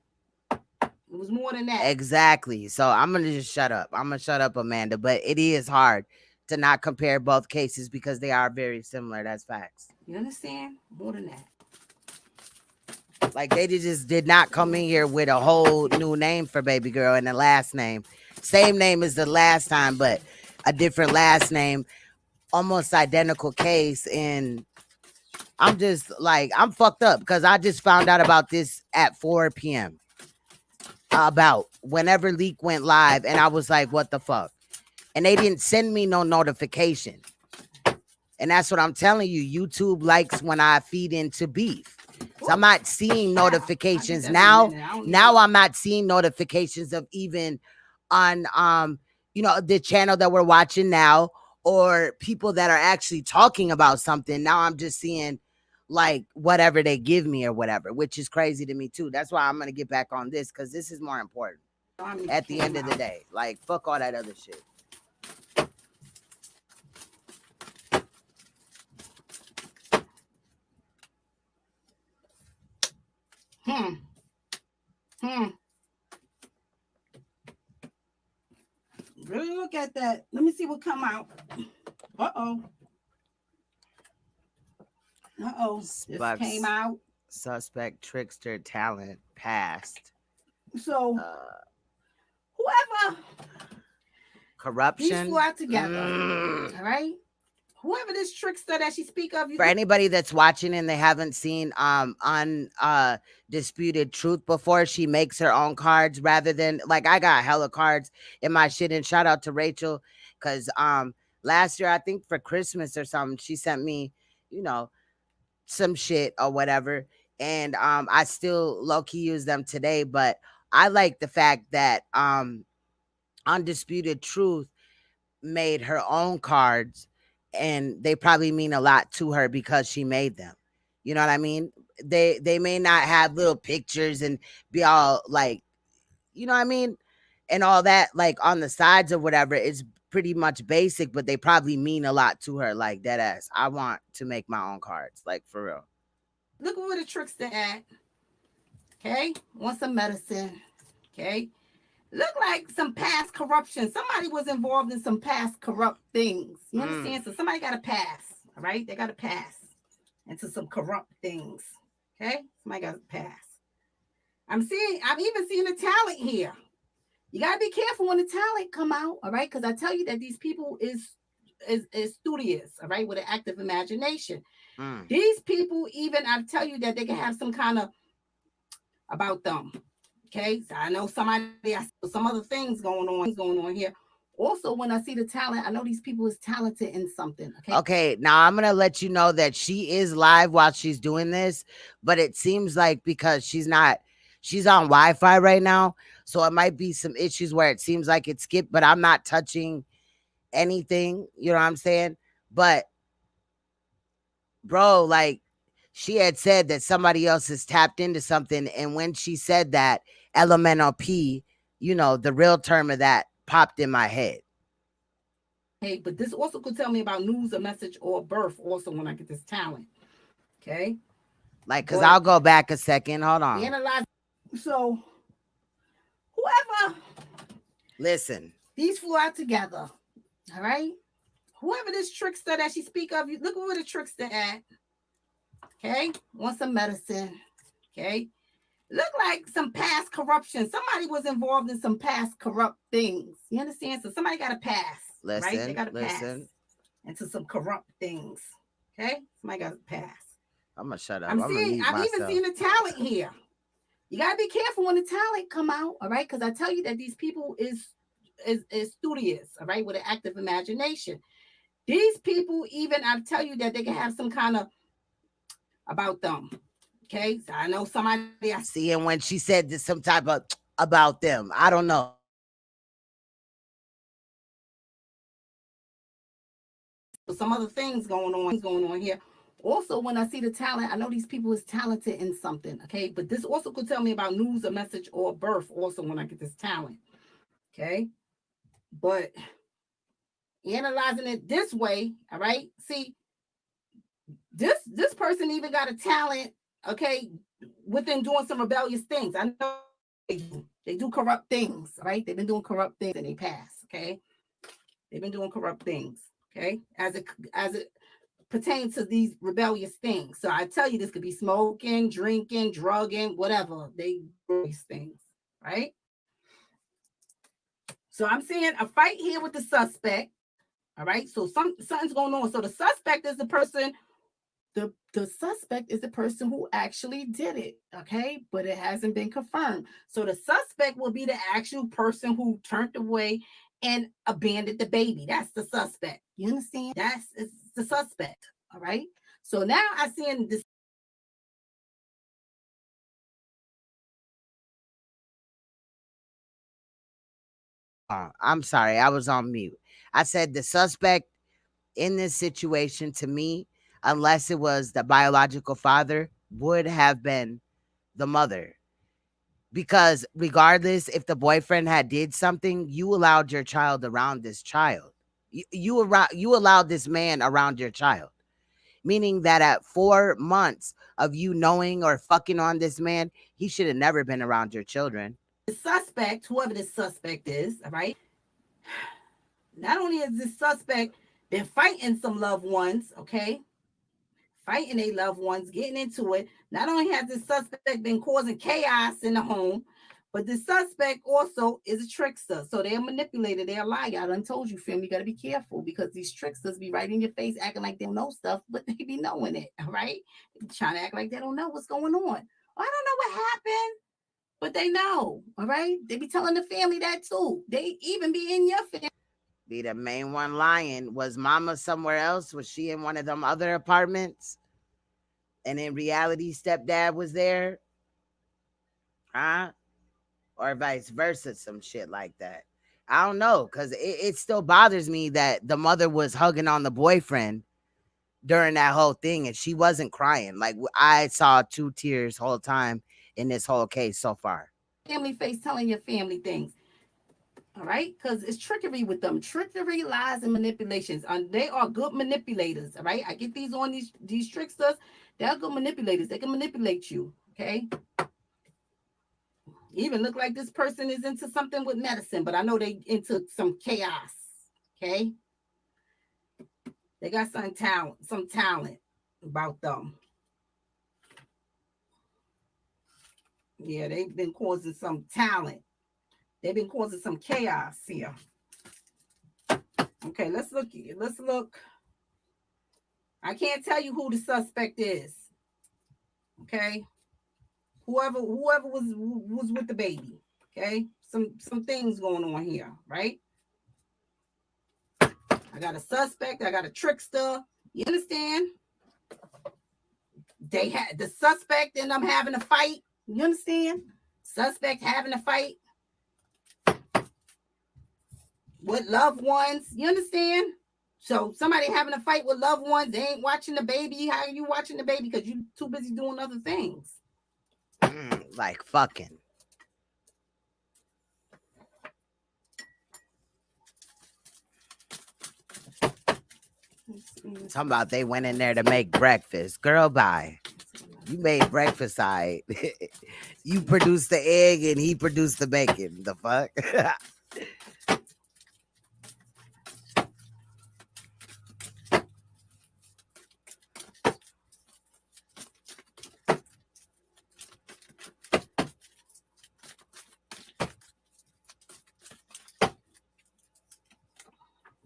It was more than that. Exactly. So I'm gonna just shut up. I'm gonna shut up, Amanda. But it is hard to not compare both cases because they are very similar. That's facts. You understand? More than that. Like they just did not come in here with a whole new name for baby girl and the last name. Same name as the last time, but a different last name. Almost identical case. And I'm just like, I'm fucked up because I just found out about this at 4 p.m. about whenever leak went live, and I was like, what the fuck? And they didn't send me no notification. And that's what I'm telling you. YouTube likes when I feed into beef. So I'm not seeing notifications now. Now I'm not seeing notifications of even on you know, the channel that we're watching now, or people that are actually talking about something. Now I'm just seeing like whatever they give me or whatever, which is crazy to me too. That's why I'm gonna get back on this because this is more important at the end of the day. Like fuck all that other shit. Really look at that. Let me see what come out. This came out. Suspect trickster talent passed. So whoever corruption. These flew out together. All right. Whoever this trickster that she speak of. For anybody that's watching and they haven't seen Undisputed Truth before, she makes her own cards rather than like I got hella cards in my shit. And shout out to Rachel because last year I think for Christmas or something she sent me, you know, some shit or whatever, and I still low-key use them today. But I like the fact that Undisputed Truth made her own cards, and they probably mean a lot to her because she made them. You know what I mean? They may not have little pictures and be all like, you know what I mean, and all that like on the sides or whatever. It's pretty much basic, but they probably mean a lot to her. Like that ass. I want to make my own cards, like for real. Look where the trickster at. Okay, want some medicine. Okay, look like some past corruption. Somebody was involved in some past corrupt things. You understand? So somebody got to pass. All right, they got to pass into some corrupt things. Okay, somebody got to pass. I'm even seeing the talent here. You got to be careful when the talent come out. All right, because I tell you that these people is studious. All right, with an active imagination. These people, even I tell you that they can have some kind of about them. Okay, so I know some other things going on here. Also, when I see the talent, I know these people is talented in something. Okay, now I'm gonna let you know that she is live while she's doing this, but it seems like because she's on Wi-Fi right now, so it might be some issues where it seems like it skipped. But I'm not touching anything. You know what I'm saying? But bro, like she had said that somebody else has tapped into something, and when she said that, elemental P, you know, the real term of that popped in my head. Hey, but this also could tell me about news, a message, or birth also when I get this talent. Okay? Like, because I'll go back a second. Hold on. Analyze. So, whoever. Listen. These flew out together. All right? Whoever this trickster that she speak of, look where the trickster at. Okay? Want some medicine. Okay? look like some past corruption. Somebody was involved in some past corrupt things. You understand? So somebody got a pass, right? They got a pass into some corrupt things. Okay, somebody got a pass. I'm gonna shut up. I'm even seeing the talent here. You gotta be careful when the talent come out, all right? Because I tell you that these people is studious, all right, with an active imagination. These people, even I tell you that they can have some kind of about them. Okay, so I know somebody I see, and when she said this, some type of about them, I don't know. Some other things going on here. Also, when I see the talent, I know these people is talented in something. Okay, but this also could tell me about news, a message, or birth. Also, when I get this talent. Okay, but analyzing it this way, all right. See, this person even got a talent. Okay, within doing some rebellious things. I know they do corrupt things, right? They've been doing corrupt things and they pass. Okay, they've been doing corrupt things. Okay, as it pertains to these rebellious things. So I tell you, this could be smoking, drinking, drugging, whatever. They do these things, right? So I'm seeing a fight here with the suspect. All right, so something's going on. So the suspect is the person. The suspect is the person who actually did it, okay? But it hasn't been confirmed. So the suspect will be the actual person who turned away and abandoned the baby. That's the suspect. You understand? That's the suspect, all right? So now I see in this. I'm sorry, I was on mute. I said the suspect in this situation, to me, unless it was the biological father, would have been the mother. Because regardless if the boyfriend had did something, you allowed your child around this child. You allowed this man around your child. Meaning that at 4 months of you knowing or fucking on this man, he should have never been around your children. The suspect, whoever the suspect is, all right? Not only has this suspect been fighting some loved ones, okay? Fighting their loved ones, getting into it. Not only has the suspect been causing chaos in the home, but the suspect also is a trickster. So they're a manipulator, they're a liar. I done told you, family, you got to be careful because these tricksters be right in your face acting like they don't know stuff, but they be knowing it, all right? Trying to act like they don't know what's going on. I don't know what happened, but they know, all right? They be telling the family that too. They even be in your family. Be the main one lying. Was mama somewhere else? Was she in one of them other apartments? And in reality, stepdad was there? Huh? Or vice versa, some shit like that. I don't know, because it still bothers me that the mother was hugging on the boyfriend during that whole thing and she wasn't crying. Like, I saw 2 tears whole time in this whole case so far. Family face telling your family things. All right, because it's trickery with them. Trickery, lies, and manipulations. They are good manipulators. All right, I get these on these tricksters. They're good manipulators. They can manipulate you. Okay. Even look like this person is into something with medicine, but I know they into some chaos. Okay. They got some talent about them. Yeah, they've been causing some talent. They've been causing some chaos here. Okay, let's look. I can't tell you who the suspect is. Okay, whoever was with the baby. Okay, some things going on here, right? I got a suspect. I got a trickster. You understand? They had the suspect and them having a fight. You understand? Suspect having a fight with loved ones. You understand? So somebody having a fight with loved ones, they ain't watching the baby. How are you watching the baby? Because you too busy doing other things. Like fucking. Talking about they went in there to make breakfast. Girl, bye. You made breakfast, all right. You produced the egg and he produced the bacon. The fuck?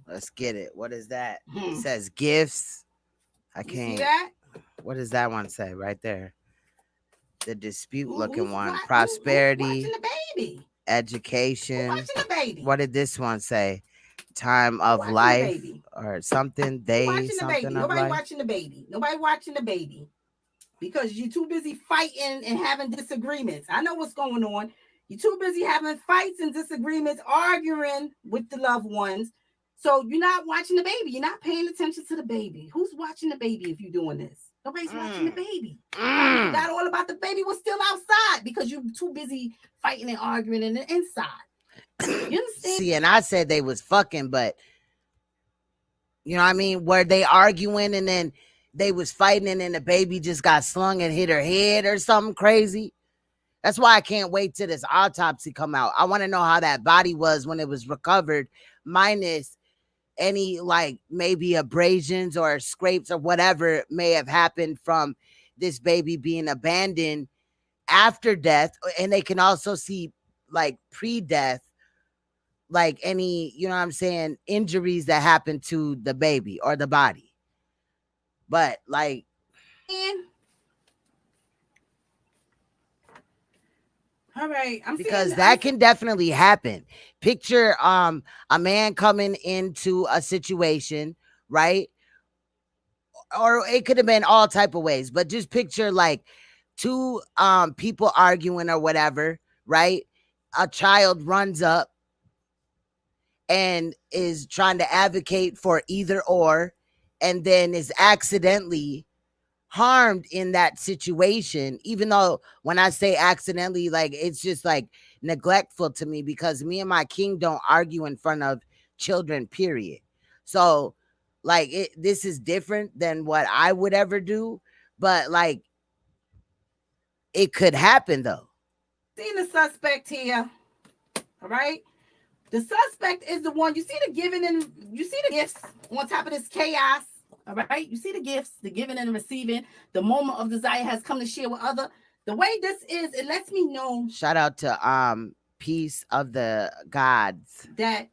Let's get it. What is that? It says gifts. I You can't. see that? What does that one say right there? The dispute looking Who's one. watching Prosperity, the baby? education. Who's watching the baby? What did this one say? Time Who of watching the life baby? or something? Who They watching the something baby? of Nobody life. watching the baby. Nobody watching the baby because you're too busy fighting and having disagreements. I know what's going on. You're too busy having fights and disagreements, arguing with the loved ones. So you're not watching the baby. You're not paying attention to the baby. Who's watching the baby if you're doing this? Nobody's watching the baby. You forgot all about the baby was still outside because you're too busy fighting and arguing in the inside. You understand? See, and I said they was fucking, but you know what I mean? Were they arguing and then they was fighting and then the baby just got slung and hit her head or something crazy? That's why I can't wait till this autopsy come out. I want to know how that body was when it was recovered, minus any like maybe abrasions or scrapes or whatever may have happened from this baby being abandoned after death. And they can also see like pre-death, like any, you know what I'm saying, injuries that happened to the baby or the body. But like, all right, because that can definitely happen. Picture a man coming into a situation, right? Or it could have been all type of ways, but just picture like two people arguing or whatever, right? A child runs up and is trying to advocate for either or, and then is accidentally harmed in that situation. Even though when I say accidentally, like it's just like neglectful to me, because me and my king don't argue in front of children, period. So like this is different than what I would ever do, but like it could happen though. Seen the suspect here. All right. The suspect is the one, you see the giving and you see the gifts on top of this chaos. All right. You see the gifts, the giving and the receiving. The moment of desire has come to share with other. The way this is, it lets me know. Shout out to Peace of the Gods. That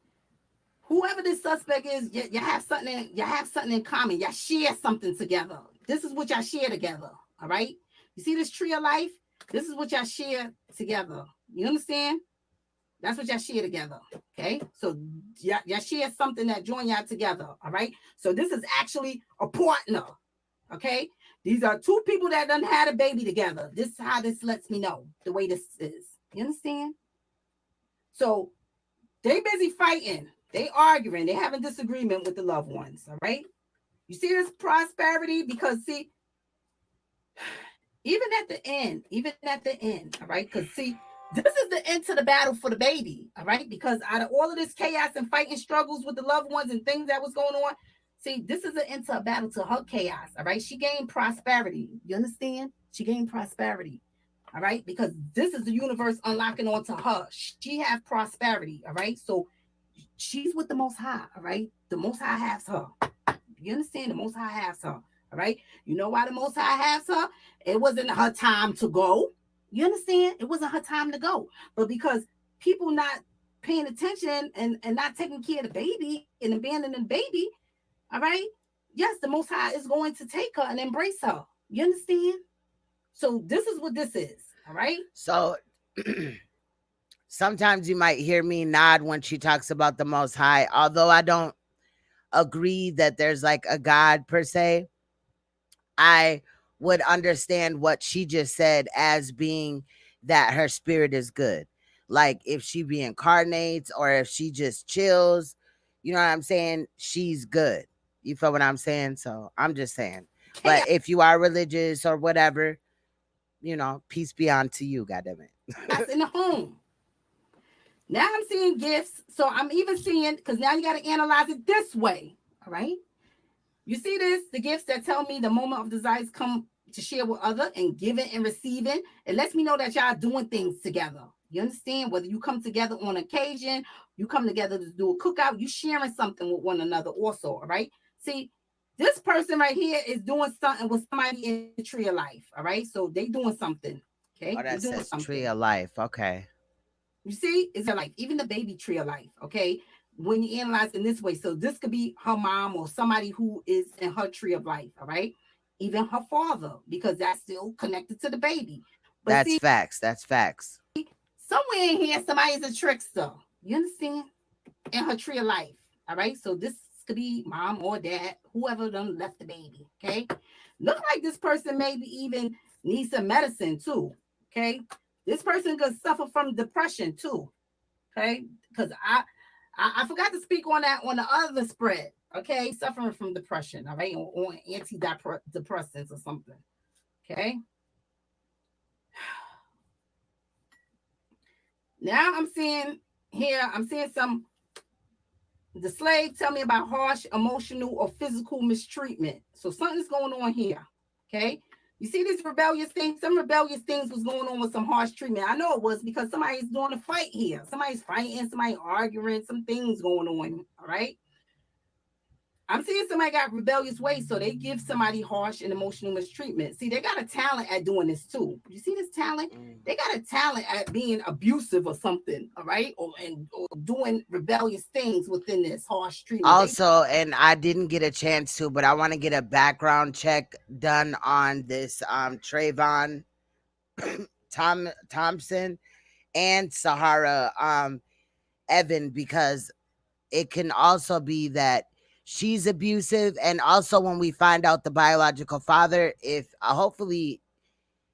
whoever this suspect is, you have something in common. Y'all share something together. This is what y'all share together. All right. You see this tree of life? This is what y'all share together. You understand? That's what y'all share together. Okay. So y'all share something that join y'all together. All right. So this is actually a partner. Okay. These are two people that done had a baby together. This is how this lets me know the way this is. You understand? So they busy fighting. They arguing. They having disagreement with the loved ones. All right. You see this prosperity? Because see, even at the end, all right, because see, this is the end to the battle for the baby, all right, because out of all of this chaos and fighting struggles with the loved ones and things that was going on, see, this is the end to a battle to her chaos, all right. She gained prosperity. You understand? She gained prosperity, all right, because this is the universe unlocking onto her. She have prosperity, all right. So she's with the Most High, all right. The Most High has her. You understand? The Most High has her. All right. You know why the Most High has her? It wasn't her time to go. You understand? It wasn't her time to go. But because people not paying attention and not taking care of the baby and abandoning the baby, all right? Yes, the Most High is going to take her and embrace her. You understand? So this is what this is. All right. So sometimes you might hear me nod when she talks about the Most High, although I don't agree that there's like a God per se. I would understand what she just said as being that her spirit is good. Like if she reincarnates or if she just chills, you know what I'm saying? She's good. You feel what I'm saying? So I'm just saying. But if you are religious or whatever, you know, peace be unto you, goddammit. That's in the home. Now I'm seeing gifts. So I'm even seeing, because now you got to analyze it this way. All right. You see this, the gifts that tell me the moment of desires come to share with other and giving and receiving. It lets me know that y'all doing things together. You understand? Whether you come together on occasion, you come together to do a cookout, you sharing something with one another also, all right? See, this person right here is doing something with somebody in the tree of life, all right? So they doing something, okay? Oh, that says something. tree of life, okay. You see, it's a life, even the baby tree of life, okay? when you analyze in this way. So this could be her mom or somebody who is in her tree of life, all right? Even her father, because that's still connected to the baby. But That's see, facts. That's facts. somewhere in here, somebody's a trickster. You understand? In her tree of life, all right? So this could be mom or dad, whoever done left the baby, okay? Look like this person maybe even needs some medicine too, okay? This person could suffer from depression too, okay? Because I forgot to speak on that on the other spread, okay? Suffering from depression, all right? Or antidepressants or something, okay? Now I'm seeing some, the slave tell me about harsh emotional or physical mistreatment. So something's going on here, okay? You see this rebellious thing? Some rebellious things was going on with some harsh treatment. I know it was because somebody's doing a fight here. Somebody's fighting, somebody arguing, some things going on, all right? I'm seeing somebody got rebellious ways, so they give somebody harsh and emotional mistreatment. See, they got a talent at doing this too. You see this talent? They got a talent at being abusive or something, all right? Or doing rebellious things within this harsh treatment. Also, and I didn't get a chance to, but I want to get a background check done on this Trayvon Thompson and Sahara Evan, because it can also be that she's abusive, and also when we find out the biological father, if hopefully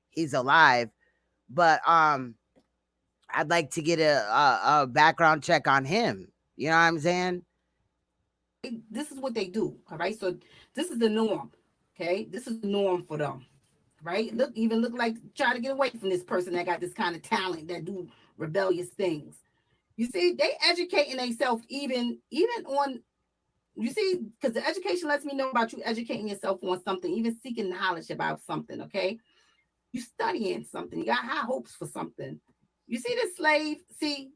he's alive, but I'd like to get a background check on him. You know what I'm saying? This is what they do, all right? So this is the norm, okay? This is the norm for them, right? Look like try to get away from this person that got this kind of talent that do rebellious things. You see, they educating themselves even on, you see, because the education lets me know about you educating yourself on something, even seeking knowledge about something, okay? You studying something, you got high hopes for something. You see this slave, see,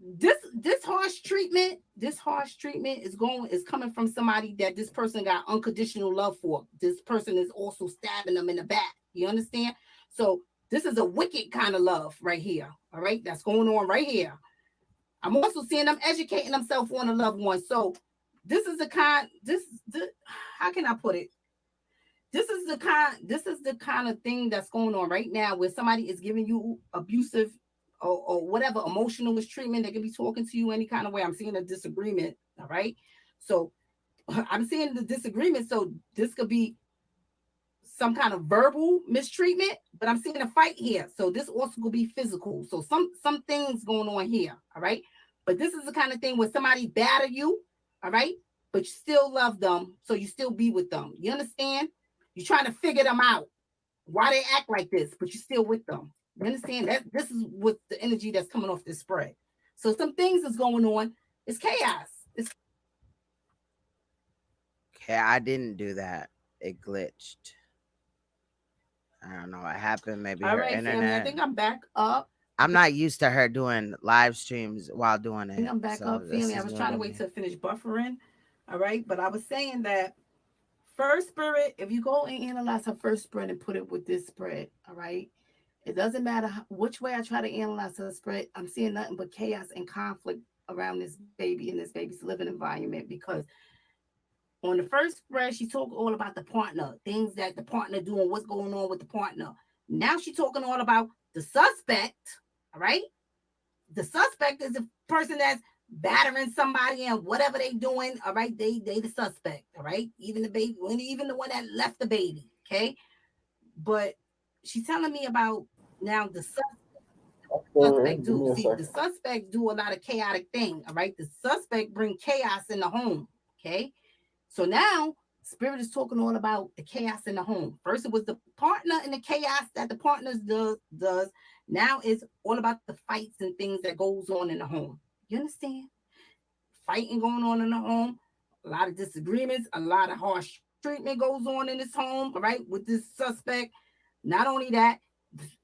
this harsh treatment is coming from somebody that this person got unconditional love for. This person is also stabbing them in the back. You understand? So this is a wicked kind of love right here. All right, that's going on right here. I'm also seeing them educating themselves on a loved one. So this is the kind. How can I put it? This is the kind of thing that's going on right now, where somebody is giving you abusive or whatever emotional mistreatment. They can be talking to you any kind of way. I'm seeing a disagreement. All right. So I'm seeing the disagreement. So this could be some kind of verbal mistreatment, but I'm seeing a fight here. So this also could be physical. So some things going on here. All right. But this is the kind of thing where somebody batter you. All right. But you still love them. So you still be with them. You understand? You're trying to figure them out. Why they act like this, but you're still with them. You understand that this is what the energy that's coming off this spread. So some things is going on. It's chaos. Okay, I didn't do that. It glitched. I don't know what happened. Maybe all her right, internet. family, I think I'm back up. I'm not used to her doing live streams while doing it. I think I'm back up, family. I was trying to wait to finish buffering. All right, but I was saying that first spirit, if you go and analyze her first spread and put it with this spread, all right, it doesn't matter which way I try to analyze her spread. I'm seeing nothing but chaos and conflict around this baby and this baby's living environment, because on the first spread, she talked all about the partner, things that the partner doing, what's going on with the partner. Now she's talking all about the suspect, all right? The suspect is the person that's battering somebody and whatever they doing, all right? They the suspect, all right? Even the baby, even the one that left the baby, okay? But she's telling me about now the suspect do. See, the suspect do a lot of chaotic things, all right? The suspect bring chaos in the home, okay? So now Spirit is talking all about the chaos in the home. First, it was the partner and the chaos that the partners does. Now it's all about the fights and things that goes on in the home. You understand? Fighting going on in the home, a lot of disagreements, a lot of harsh treatment goes on in this home, all right, with this suspect. Not only that,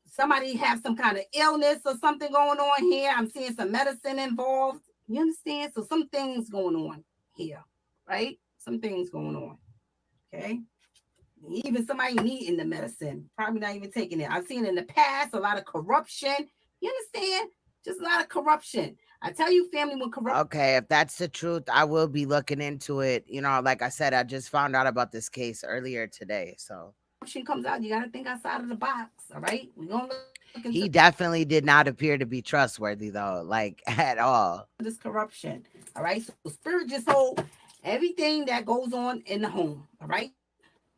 somebody have some kind of illness or something going on here. I'm seeing some medicine involved. You understand? So some things going on here, right? Some things going on, okay? Even somebody needing the medicine, probably not even taking it. I've seen in the past a lot of corruption. You understand? Just a lot of corruption. I tell you, family, when corruption. Okay, if that's the truth, I will be looking into it. You know, like I said, I just found out about this case earlier today. So Comes out, you got to think outside of the box. All right, we're gonna look into he definitely did not appear to be trustworthy, though, like at all. this corruption. All right, so spirit just hold everything that goes on in the home. All right,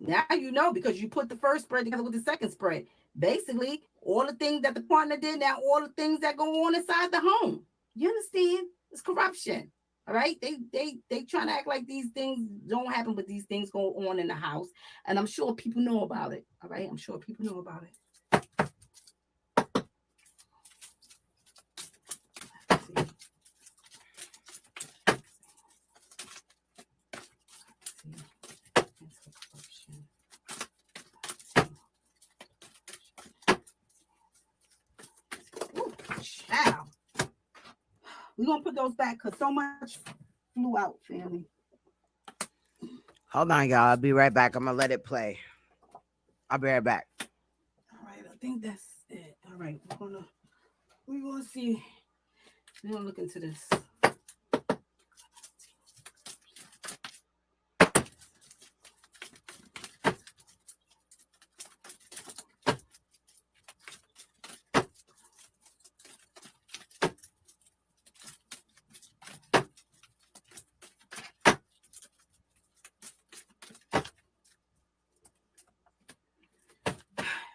now you know because you put the first spread together with the second spread. Basically, all the things that the partner did, now all the things that go on inside the home. You understand? It's corruption. All right, they trying to act like these things don't happen, but these things go on in the house, and I'm sure people know about it. All right, I'm sure people know about it. Wow. We're gonna put those back because so much flew out, family. Hold on, y'all. I'll be right back. I'm gonna let it play. I'll be right back. All right, I think that's it. All right, we're gonna see. We're gonna look into this.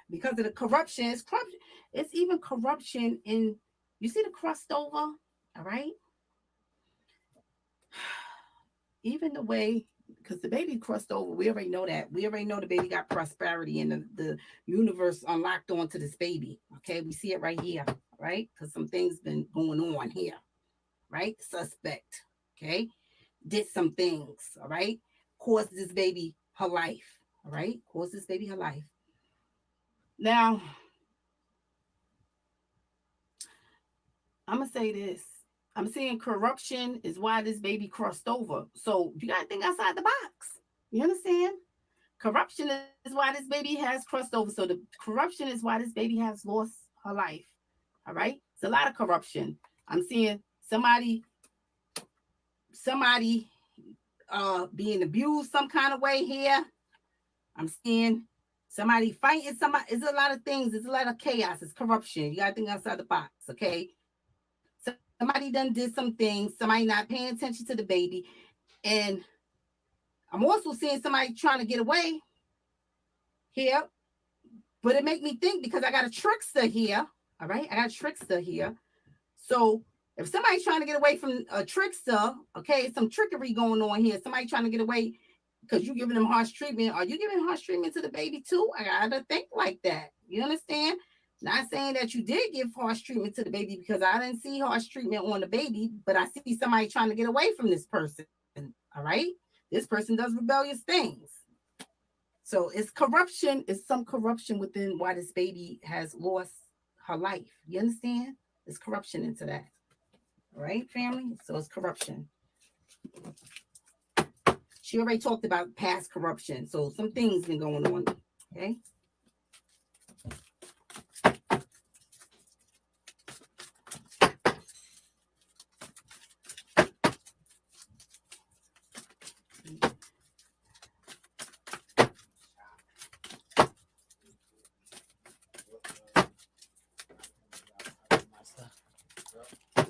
Because of the corruption, it's even corruption in, you see the crust over, all right? Even the way, because the baby crust over, we already know that. We already know the baby got prosperity and the universe unlocked onto this baby, okay? We see it right here, right? Because some things been going on here, right? Suspect, okay? Did some things, all right? Caused this baby her life, all right? Caused this baby her life. Now, I'm going to say this. I'm saying corruption is why this baby crossed over. So you got to think outside the box. You understand? Corruption is why this baby has crossed over. So the corruption is why this baby has lost her life. All right? It's a lot of corruption. I'm seeing somebody being abused some kind of way here. I'm seeing somebody fighting somebody. It's a lot of things. It's a lot of chaos. It's corruption. You got to think outside the box, okay? Somebody done did some things. Somebody not paying attention to the baby. And I'm also seeing somebody trying to get away here. But it make me think because I got a trickster here. All right? I got a trickster here. So if somebody's trying to get away from a trickster, okay, some trickery going on here. Somebody trying to get away because you're giving them harsh treatment. Are you giving harsh treatment to the baby too? I gotta think like that. You understand? Not saying that you did give harsh treatment to the baby because I didn't see harsh treatment on the baby, but I see somebody trying to get away from this person. All right? This person does rebellious things. So it's corruption. It's some corruption within why this baby has lost her life. You understand? There's corruption into that. All right, family? So it's corruption. She already talked about past corruption. So some things been going on. Okay?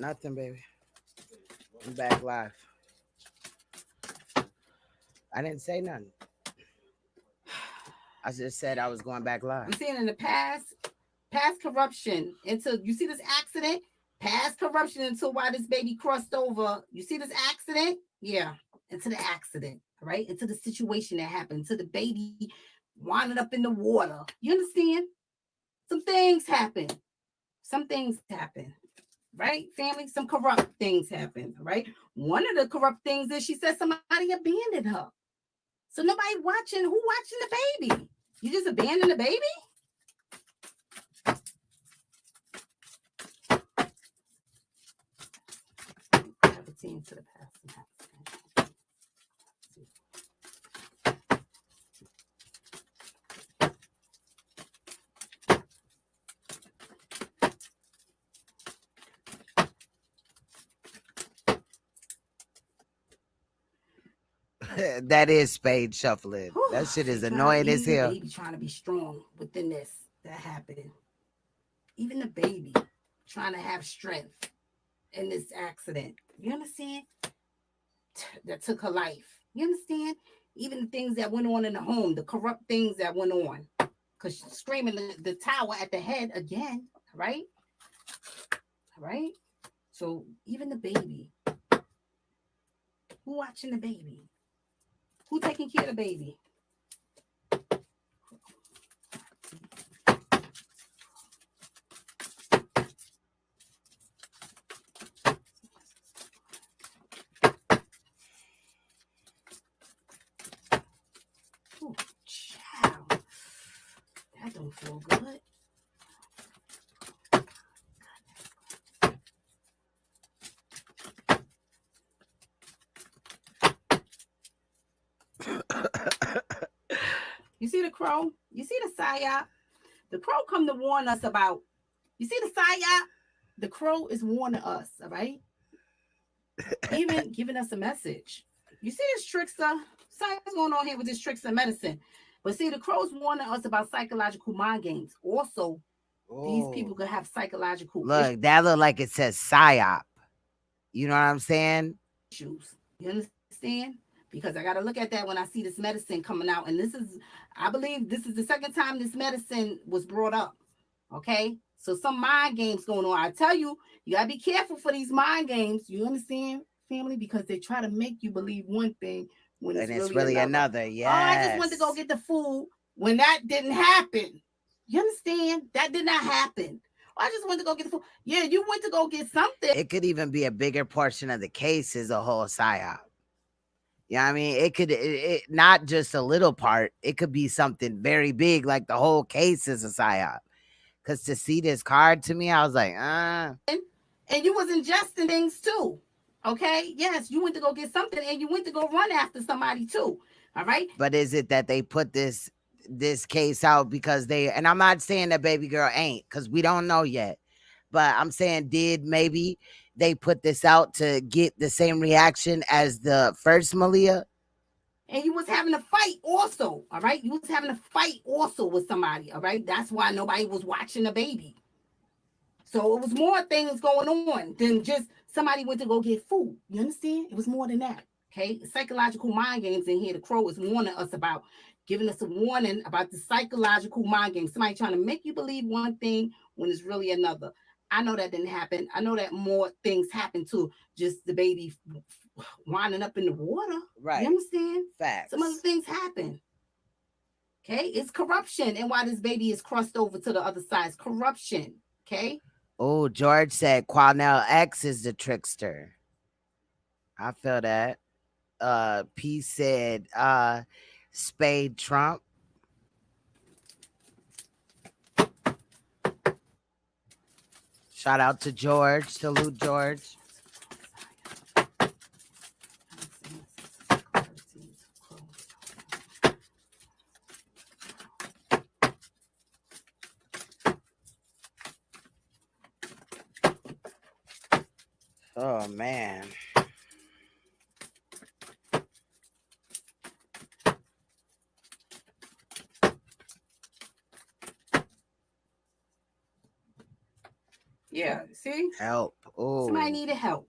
Nothing, baby. I'm back live. I didn't say nothing. I just said I was going back live. I'm saying in the past corruption until you see this accident, past corruption until why this baby crossed over. You see this accident? Yeah, into the accident, all right? Into the situation that happened, to the baby winding up in the water. You understand? Some things happen. Some things happen. Right, family? Some corrupt things happen, right? One of the corrupt things is she said somebody abandoned her. So nobody watching. Who watching the baby? You just abandoned the baby? Have a team to the past. That is spade shuffling. That shit is annoying as hell. Baby trying to be strong within this that happened. Even the baby trying to have strength in this accident. You understand? That took her life. You understand? Even the things that went on in the home, the corrupt things that went on. Because she's screaming the tower at the head again. Right? Right? So even the baby. Who watching the baby? Who taking care of the baby? Oh, child. That don't feel good. You see the crow? You see the psyop? The crow come to warn us about. You see the psyop? The crow is warning us, all right? Even giving us a message. You see this trickster? Something's going on here with this trickster medicine. But see, the crow's warning us about psychological mind games. Also, these people could have psychological Look, that look like it says psyop. You know what I'm saying? issues. You understand? Because I got to look at that when I see this medicine coming out. And this is, I believe this is the second time this medicine was brought up. Okay? So some mind games going on. I tell you, you got to be careful for these mind games. You understand, family? Because they try to make you believe one thing when it's really another. Yes. Oh, I just went to go get the food when that didn't happen. You understand? That did not happen. I just went to go get the food. Yeah, you went to go get something. It could even be a bigger portion of the case is a whole psyop. You know what I mean? It could not just a little part. It could be something very big, like the whole case is a psyop. Because to see this card to me, I was like, And you was ingesting things too. Okay? Yes, you went to go get something and you went to go run after somebody too. All right? But is it that they put this case out because and I'm not saying that baby girl ain't, because we don't know yet. But I'm saying, did maybe they put this out to get the same reaction as the first Maliyah? And you was having a fight also, all right? You was having a fight also with somebody, all right? That's why nobody was watching the baby. So it was more things going on than just somebody went to go get food. You understand? It was more than that, okay? Psychological mind games in here. The crow is warning us about, giving us a warning about the psychological mind games. Somebody trying to make you believe one thing when it's really another. I know that didn't happen. I know that more things happened to just the baby winding up in the water. Right. You understand? Facts. Some other things happen. Okay? It's corruption. And why this baby is crossed over to the other side. It's corruption. Okay? Oh, George said Quanell X is the trickster. I feel that. P said Spade Trump. Shout out to George. Salute, George. Oh, man. Yeah, see? Help. Oh. Somebody needed help.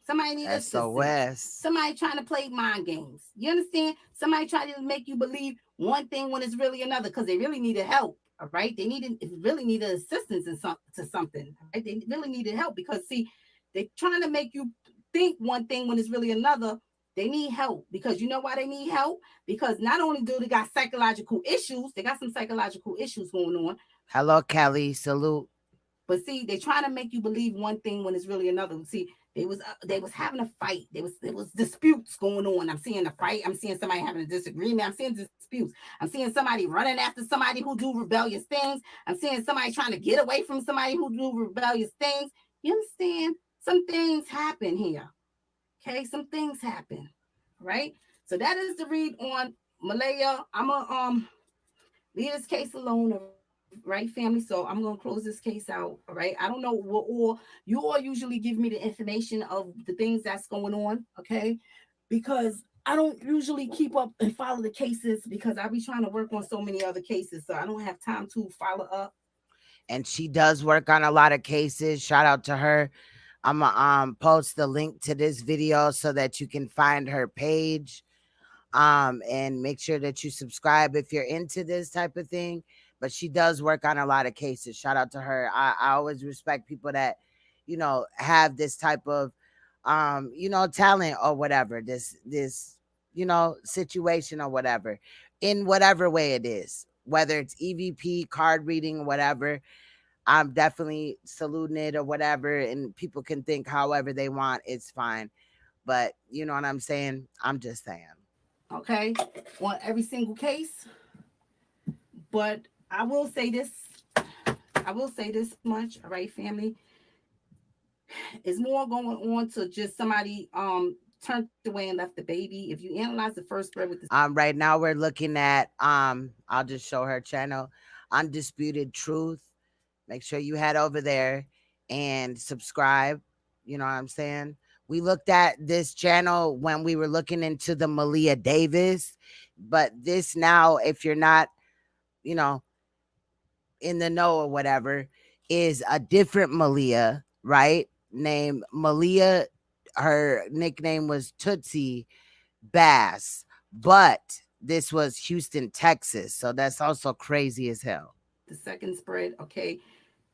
Somebody needed assistance. Somebody trying to play mind games. You understand? Somebody trying to make you believe one thing when it's really another because they really needed help. All right? They really needed assistance to something. Right? They really needed help because, see, they're trying to make you think one thing when it's really another. They need help because you know why they need help? Because not only do they got psychological issues, they got some psychological issues going on. Hello, Kelly. Salute. But see, they're trying to make you believe one thing when it's really another. See, they was having a fight. There was disputes going on. I'm seeing a fight. I'm seeing somebody having a disagreement. I'm seeing disputes. I'm seeing somebody running after somebody who do rebellious things. I'm seeing somebody trying to get away from somebody who do rebellious things. You understand? Some things happen here. Okay, some things happen. Right? So that is the read on Maliyah. I'm gonna leave this case alone. Right, family? So I'm going to close this case out. All right. I don't know what you all usually give me the information of the things that's going on. Okay. Because I don't usually keep up and follow the cases because I be trying to work on so many other cases, so I don't have time to follow up. And she does work on a lot of cases. Shout out to her. I'm gonna post the link to this video so that you can find her page. And make sure that you subscribe if you're into this type of thing. But she does work on a lot of cases. Shout out to her. I always respect people that, have this type of talent or whatever, this situation or whatever, in whatever way it is, whether it's EVP, card reading, whatever. I'm definitely saluting it or whatever, and people can think however they want. It's fine. But you know what I'm saying? I'm just saying. Okay, on every single case. But I will say this much, all right, family. It's more going on to just somebody turned away and left the baby. If you analyze the first spread with the right now we're looking at I'll just show her channel, Undisputed Truth. Make sure you head over there and subscribe. You know what I'm saying? We looked at this channel when we were looking into the Malia Davis, but this now, if you're not, in the know or whatever, is a different Malia, right? Named Malia. Her nickname was Tootie Bass, but this was Houston, Texas. So that's also crazy as hell. The second spread, okay,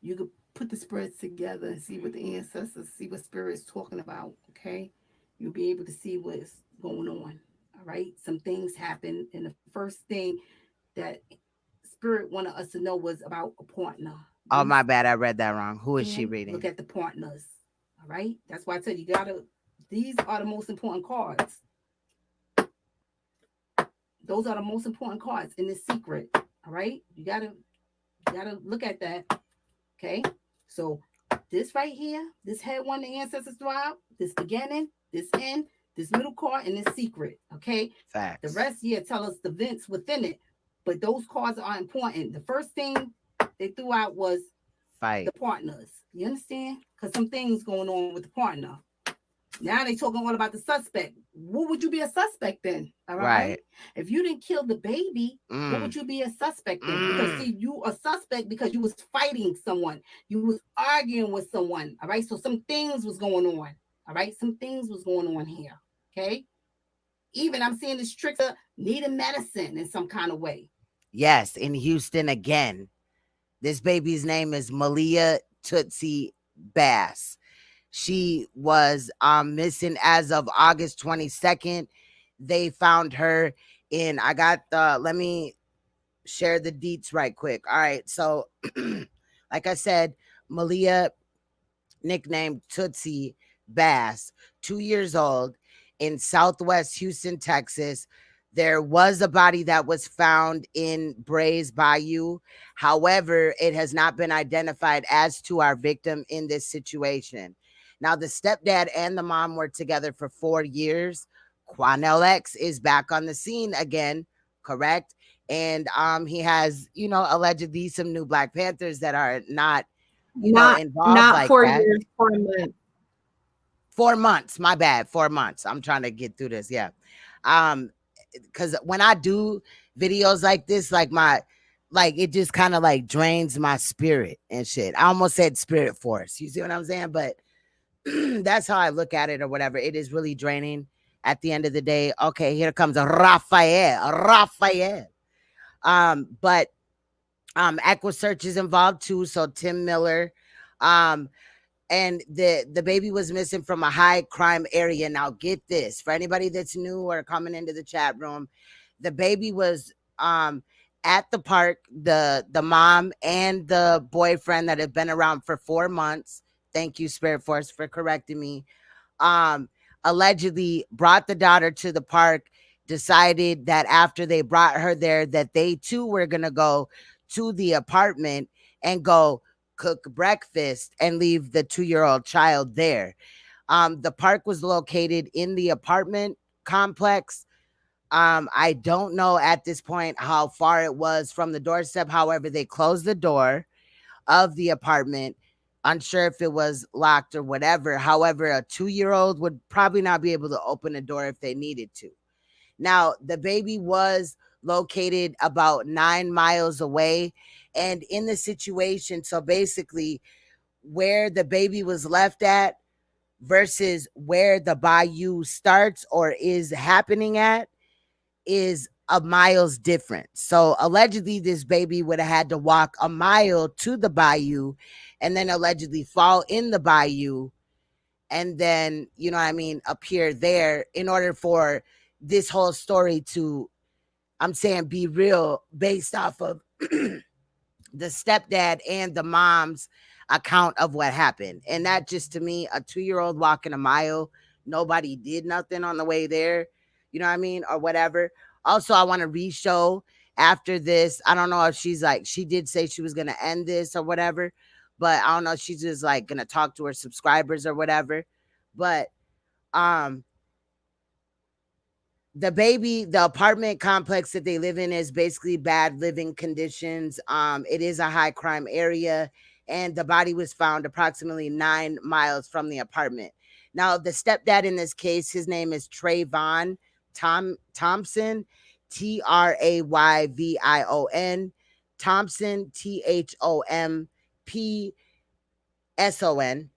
you could put the spreads together and see what the ancestors, see what spirit is talking about, okay? You'll be able to see what's going on, all right? Some things happen, and the first thing that spirit wanted us to know was about a partner. Oh, my bad, I read that wrong. Who is she reading? Look at the partners, all right? That's why I tell you, these are the most important cards. Those are the most important cards in this secret, all right? You gotta look at that, okay? So this right here, this head one, the ancestors thrive, this beginning, this end, this middle card, and this secret, okay? Facts. The rest here tell us the events within it, but those cards are important. The first thing they threw out was fight. The partners. You understand? Because some things going on with the partner. Now they talking all about the suspect. What would you be a suspect then? All right. If you didn't kill the baby, what would you be a suspect then? Because see, you a suspect because you was fighting someone. You was arguing with someone. All right. So some things was going on. All right. Some things was going on here. Okay. Even I'm seeing this trickster needing medicine in some kind of way. Yes, in Houston again. This baby's name is Malia Tootie Bass. She was missing as of August 22nd. They found her in, let me share the deets right quick. All right. So like I said, Malia, nicknamed Tootie Bass, 2 years old, in Southwest Houston, Texas. There was a body that was found in Brays Bayou. However, it has not been identified as to our victim in this situation. Now, the stepdad and the mom were together for 4 years. Quanell X is back on the scene again, correct? And he has, allegedly some new Black Panthers that are not, involved like 4 that. years, 4 months. 4 months, my bad, 4 months. I'm trying to get through this, yeah. Because when I do videos like this, it just kind of like drains my spirit and shit. I almost said spirit force. You see what I'm saying? But that's how I look at it or whatever. It is really draining at the end of the day. Okay, here comes Raphael. But EquiSearch is involved too. So Tim Miller, and the baby was missing from a high crime area. Now get this, for anybody that's new or coming into the chat room, the baby was at the park. The mom and the boyfriend that had been around for 4 months. Thank you, Spirit Force, for correcting me. Allegedly brought the daughter to the park, decided that after they brought her there that they too were going to go to the apartment and go cook breakfast and leave the 2-year-old child there. The park was located in the apartment complex. I don't know at this point how far it was from the doorstep. However, they closed the door of the apartment. Unsure if it was locked or whatever. However, a 2-year-old would probably not be able to open the door if they needed to. Now, the baby was located about 9 miles away. And in the situation, so basically, where the baby was left at versus where the bayou starts or is happening at is a miles different. So allegedly this baby would have had to walk a mile to the bayou and then allegedly fall in the bayou and then, you know what I mean, appear there in order for this whole story to, I'm saying, be real based off of the stepdad and the mom's account of what happened. And that just, to me, a 2-year-old walking a mile, nobody did nothing on the way there, you know what I mean, or whatever. Also, I want to re-show after this. I don't know if she's like, she did say she was going to end this or whatever, but I don't know if she's just like going to talk to her subscribers or whatever. But the apartment complex that they live in is basically bad living conditions. It is a high crime area, and the body was found approximately 9 miles from the apartment. Now, the stepdad in this case, his name is Trayvon Thompson, Trayvion Thompson, Thompson.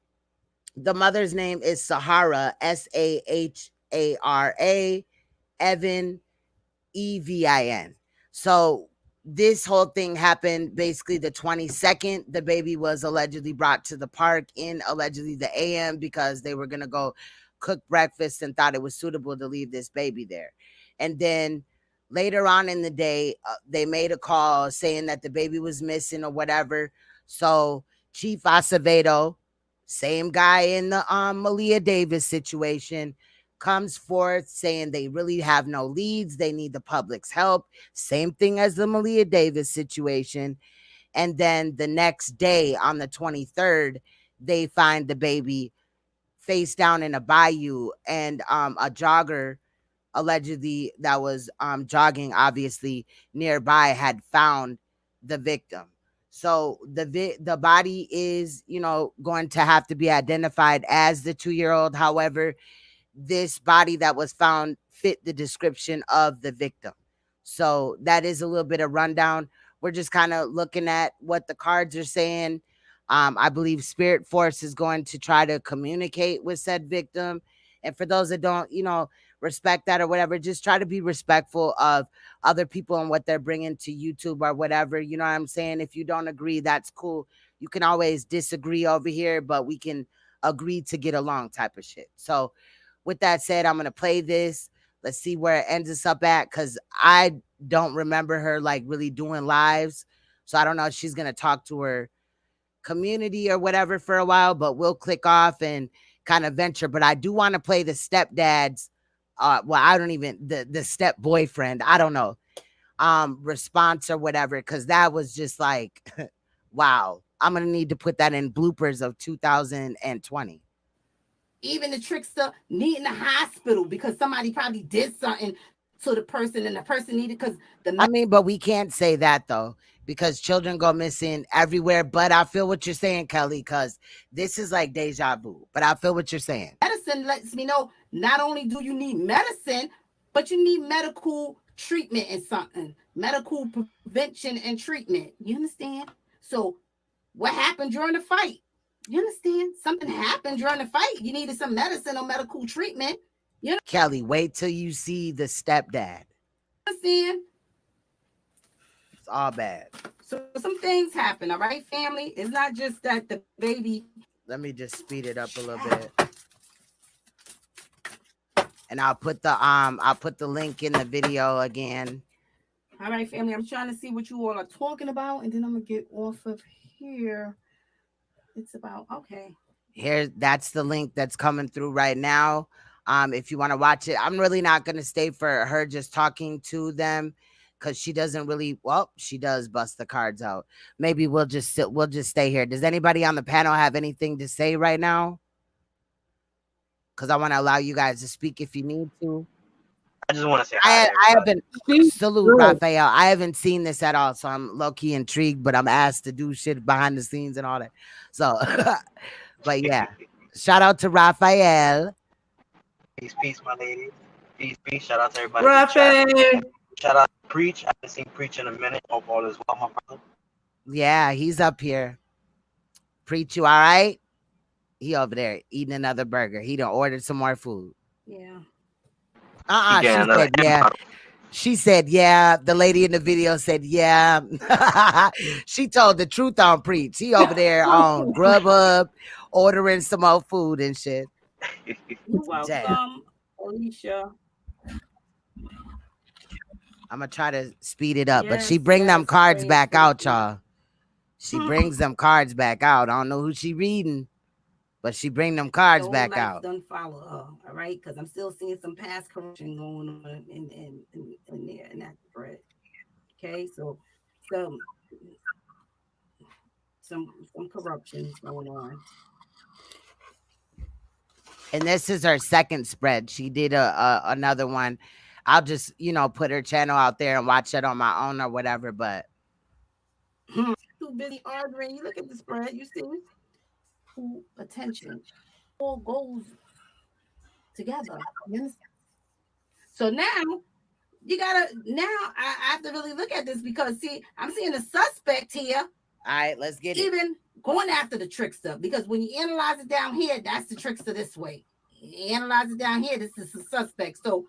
The mother's name is Sahara, Sahara, Evan, Evin. So this whole thing happened basically the 22nd. The baby was allegedly brought to the park in allegedly the AM because they were going to go cook breakfast and thought it was suitable to leave this baby there. And then later on in the day, they made a call saying that the baby was missing or whatever. So Chief Acevedo, same guy in the Malia Davis situation, comes forth saying they really have no leads. They need the public's help. Same thing as the Malia Davis situation. And then the next day on the 23rd, they find the baby face down in a bayou, and a jogger allegedly that was jogging obviously nearby had found the victim. So the body is, you know, going to have to be identified as the 2-year-old. However, this body that was found fit the description of the victim. So that is a little bit of rundown. We're just kind of looking at what the cards are saying. I believe Spirit Force is going to try to communicate with said victim. And for those that don't, you know, respect that or whatever, just try to be respectful of other people and what they're bringing to YouTube or whatever. You know what I'm saying? If you don't agree, that's cool. You can always disagree over here, but we can agree to get along type of shit. So with that said, I'm going to play this. Let's see where it ends us up at, because I don't remember her like really doing lives. So I don't know if she's going to talk to her community or whatever for a while, but we'll click off and kind of venture. But I do want to play the stepdad's, I don't even, the step boyfriend, I don't know, response or whatever, because that was just like, wow. I'm going to need to put that in bloopers of 2020. Even the trickster needing a hospital because somebody probably did something to the person and the person needed, because I mean, but we can't say that though, because children go missing everywhere. But I feel what you're saying, Kelly, because this is like deja vu. But I feel what you're saying. Medicine lets me know not only do you need medicine, but you need medical treatment and something, medical prevention and treatment. You understand? So what happened during the fight? You understand? Something happened during the fight. You needed some medicine or medical treatment. You know? Kelly, wait till you see the stepdad. Understand? It's all bad. So some things happen, all right, family? It's not just that the baby. Let me just speed it up a little bit. And I'll put the link in the video again. All right, family. I'm trying to see what you all are talking about, and then I'm gonna get off of here. It's about, okay. Here, that's the link that's coming through right now. If you want to watch it, I'm really not going to stay for her just talking to them, because she doesn't really, well, she does bust the cards out. Maybe we'll just stay here. Does anybody on the panel have anything to say right now? Because I want to allow you guys to speak if you need to. I just want to say I haven't salute Raphael. I haven't seen this at all, so I'm low-key intrigued, but I'm asked to do shit behind the scenes and all that. So, but yeah, shout out to Raphael. Peace, my lady. Peace, peace. Shout out to everybody. In the chat. Rafe. Shout out to Preach. I haven't seen Preach in a minute. Hope all is well, my brother. Yeah, he's up here. Preach, you all right? He over there eating another burger. He done ordered some more food. Yeah. He She getting another said, yeah. She said, yeah. The lady in the video said, yeah. She told the truth on Preach. He over there on Grubhub ordering some more food and shit. You're welcome, Damn. Alicia. I'm going to try to speed it up. But she Yes, bring them yes, cards praise back the out, Lord. y'all. She brings them cards back out. I don't know who she reading, but she bring them cards The whole back life out. done follow her, all right? Because I'm still seeing some past corruption going on in there in that thread. Okay, so some corruption is going on. And this is her second spread. She did another one. I'll just, put her channel out there and watch it on my own or whatever. But Too busy arguing. You look at the spread, you see who attention all goes together. You understand? So now I have to really look at this because see, I'm seeing a suspect here. All right, let's get it. Even going after the trickster, because when you analyze it down here, that's the trickster this way. You analyze it down here, this is the suspect. So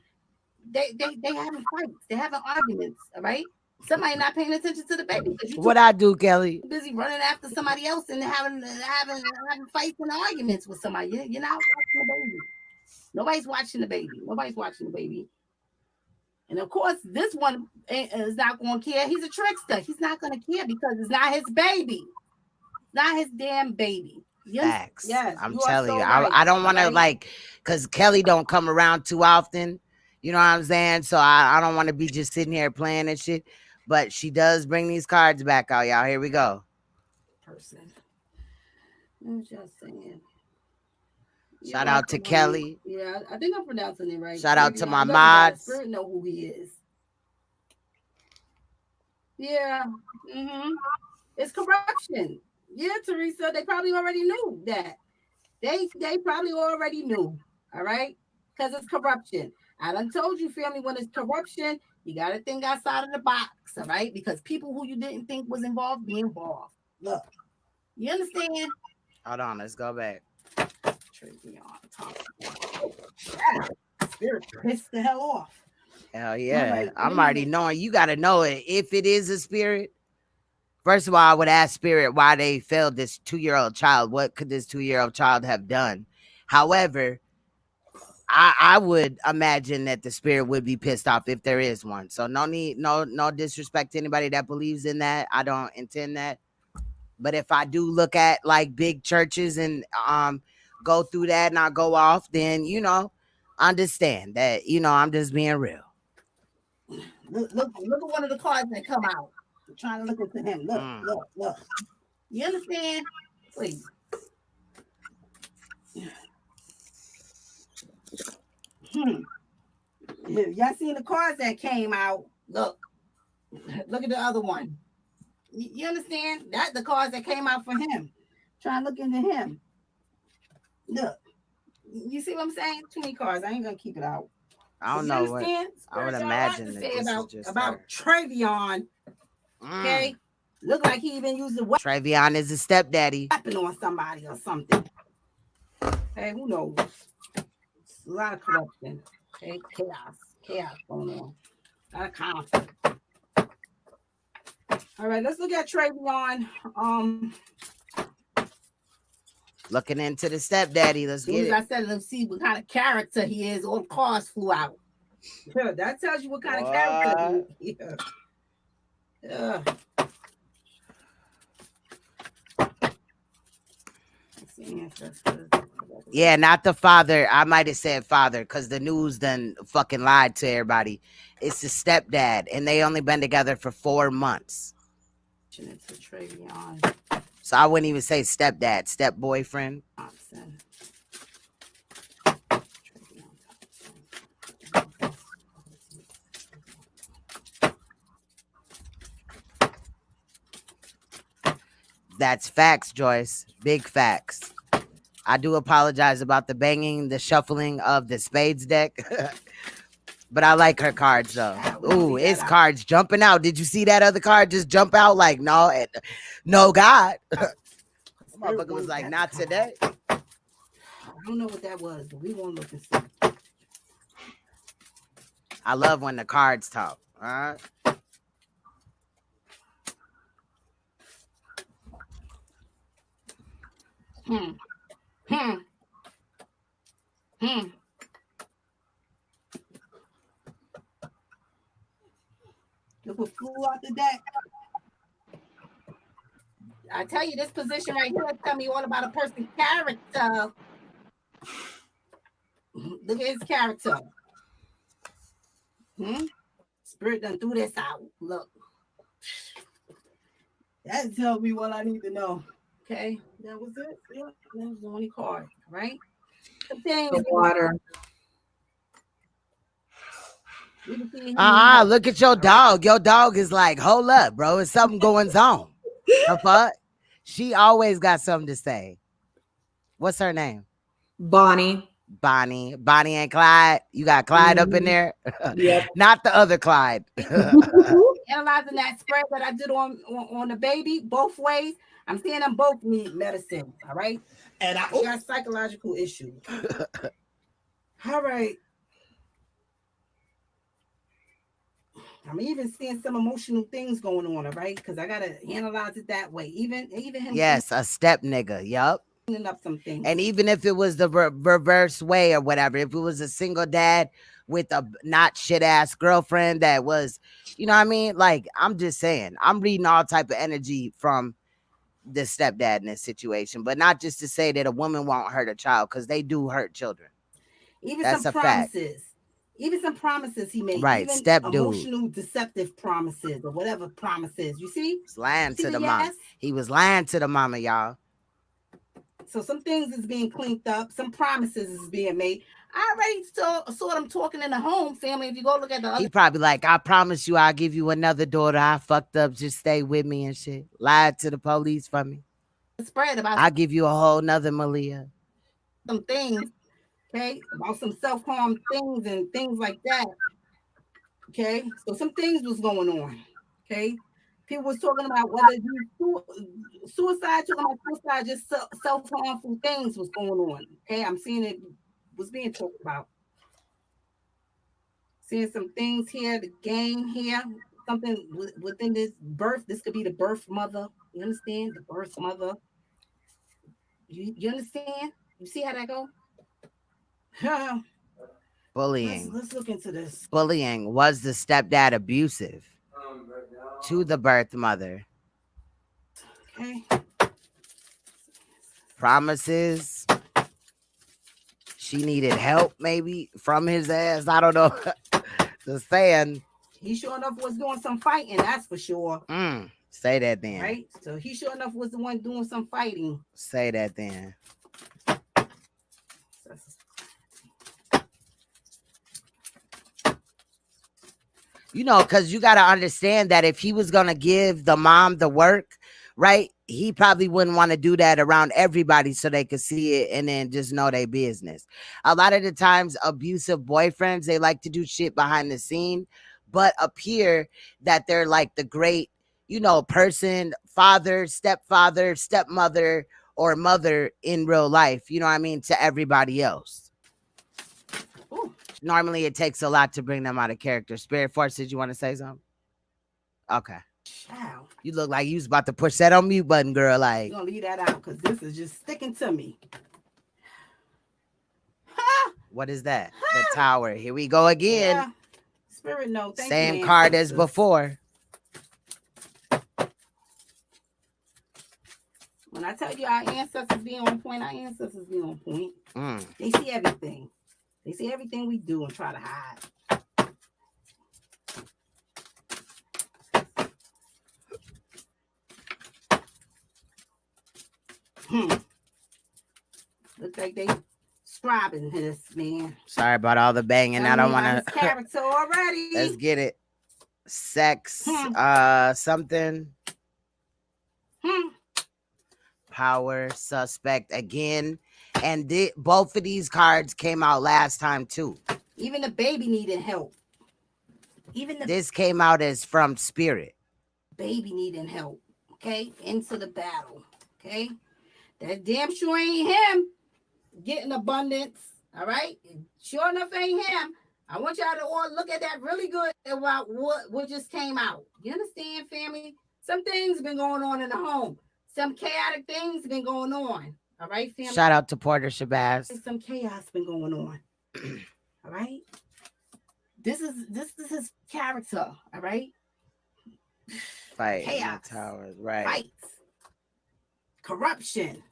they having fights, they having arguments, all right? Somebody not paying attention to the baby. What I do, Kelly? Busy running after somebody else and having fights and arguments with somebody. You're not watching the baby. Nobody's watching the baby. Nobody's watching the baby. And of course, this one is not going to care. He's a trickster. He's not going to care because it's not his baby. It's not his damn baby. Facts. Yes, I'm you are telling so you. right. I don't want to Right. because Kelly don't come around too often. You know what I'm saying? So I don't want to be just sitting here playing and shit. But she does bring these cards back out, y'all. Here we go. Person. I'm just saying. Shout out to Kelly. Yeah, I think I'm pronouncing it right. Shout out to my I know mods. Spirit know who he is. Yeah. It's corruption. Yeah, Teresa. They probably already knew that. They probably already knew. All right, because it's corruption. I done told you, family, when it's corruption, you got to think outside of the box. All right, because people who you didn't think was involved be involved. Look, you understand? Hold on, let's go back. Spirit pissed the hell off. Hell yeah. Right, I'm already knowing. You got to know it. If it is a spirit, first of all, I would ask Spirit why they failed this 2-year-old child. What could this 2-year-old child have done? However, I would imagine that the spirit would be pissed off if there is one. So no disrespect to anybody that believes in that. I don't intend that. But if I do look at like big churches and go through that and I go off, then understand that I'm just being real. Look at one of the cards that come out. I'm trying to look at him. Look. You understand? Please. Y'all seen the cards that came out? Look at the other one. You understand? That's the cards that came out for him. Try and look into him. Look. You see what I'm saying? Too many cards. I ain't gonna keep it out. I don't know what I would imagine that that this this is just about Travion. Okay. Look like he even used the weapon. Travion is a stepdaddy. Weapon on somebody or something. Hey, who knows? It's a lot of corruption. Okay, chaos going on. A lot of conflict. All right, let's look at Travion. Looking into the stepdaddy. Let's get it. I said, let's see what kind of character he is. All the cars flew out. Yeah, that tells you what kind of character he is. Yeah. Yeah, not the father. I might have said father because the news done fucking lied to everybody. It's the stepdad, and they only been together for 4 months. So I wouldn't even say stepdad, step boyfriend. That's facts, Joyce. Big facts. I do apologize about the banging, the shuffling of the spades deck. But I like her cards though. Ooh, it's cards jumping out. Did you see that other card just jump out? Like, no, no God. Motherfucker was like, not today. I don't know what that was, but we won't look and see. I love when the cards talk. All right. Look what flew out the deck. I tell you, this position right here tell me all about a person's character. Look at his character. Spirit done threw this out. Look. That tells me what I need to know. Okay, that was it. Yeah, that was the only card, right? The water. Look at your dog. Your dog is like, hold up, bro. It's something going on. The fuck? She always got something to say. What's her name? Bonnie. Bonnie and Clyde. You got Clyde up in there? Yep. Not the other Clyde. Analyzing that spread that I did on the baby both ways. I'm seeing them both need medicine. All right. And I got psychological issues. All right. I'm even seeing some emotional things going on, all right? Because I gotta analyze it that way. Even him. Yes, a step nigga. Yup. Up some things. And even if it was the reverse way or whatever, if it was a single dad with a not shit ass girlfriend that was, you know what I mean? Like, I'm just saying, I'm reading all type of energy from the stepdad in this situation, but not just to say that a woman won't hurt a child, because they do hurt children. Even that's some a promises. fact. Even some promises he made. Right, even step dude. Emotional, deceptive promises or whatever promises. You see? He's lying to the yes? mom. He was lying to the mama, y'all. So some things is being cleaned up. Some promises is being made. I already saw them talking in the home family. If you go look at the other. He probably like, I promise you I'll give you another daughter. I fucked up. Just stay with me and shit. Lied to the police for me. Spread about. I'll give you a whole nother Maliyah. Some things. Okay, about some self-harm things and things like that. Okay, so some things was going on. Okay, people was talking about whether suicide, talking about suicide, just self-harmful things was going on. Okay, I'm seeing it was being talked about. Seeing some things here, the game here, something within this birth. This could be the birth mother. You understand? The birth mother. You understand? You see how that go? Bullying. Let's look into this. Bullying. Was the stepdad abusive to the birth mother? Okay. Promises. She needed help maybe from his ass. I don't know. Just saying. He sure enough was doing some fighting, that's for sure. Say that then. Right? So he sure enough was the one doing some fighting. Say that then. You know, because you got to understand that if he was going to give the mom the work, right, he probably wouldn't want to do that around everybody so they could see it and then just know their business. A lot of the times, abusive boyfriends, they like to do shit behind the scene, but appear that they're like the great, you know, person, father, stepfather, stepmother, or mother in real life, you know what I mean, to everybody else. Normally, it takes a lot to bring them out of character. Spirit Force, did you want to say something? Okay. Wow. You look like you was about to push that on mute button, girl. Like, you're gonna leave that out because this is just sticking to me. What is that? The tower. Here we go again. Yeah. Spirit, no. Thank Same you, card as before. When I tell you our ancestors be on point, our ancestors be on point. They see everything. They see everything we do and try to hide. Looks like they scribing this, man. Sorry about all the banging. I don't want to. Character already. Let's get it. Sex, something. Power, suspect again. And both of these cards came out last time too. Even the baby needed help. Even the This came out as from Spirit. baby needing help. Okay, into the battle. Okay, that damn sure ain't him getting abundance. All right, sure enough ain't him. I want y'all to all look at that really good about what just came out. You understand, family? Some things been going on in the home. Some chaotic things been going on. All right, family. Shout out to Porter Shabazz. Some chaos been going on. All right. This is his character. All right. Fight in the Chaos. towers, right? Fights. Corruption.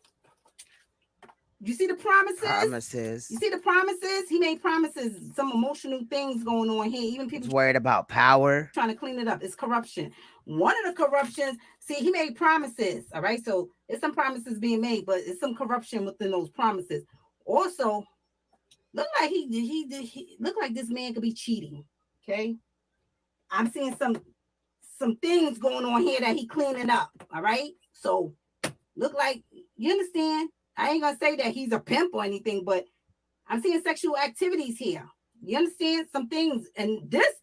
You see the promises? You see the promises? He made promises, some emotional things going on here. Even people He's worried about power. trying to clean it up. It's corruption. One of the corruptions, see, he made promises. All right. So it's some promises being made, but it's some corruption within those promises. Also, look like he look like this man could be cheating. Okay. I'm seeing some things going on here that he cleaning up. All right. So look like, you understand? I ain't gonna say that he's a pimp or anything, but I'm seeing sexual activities here. You understand some things, and this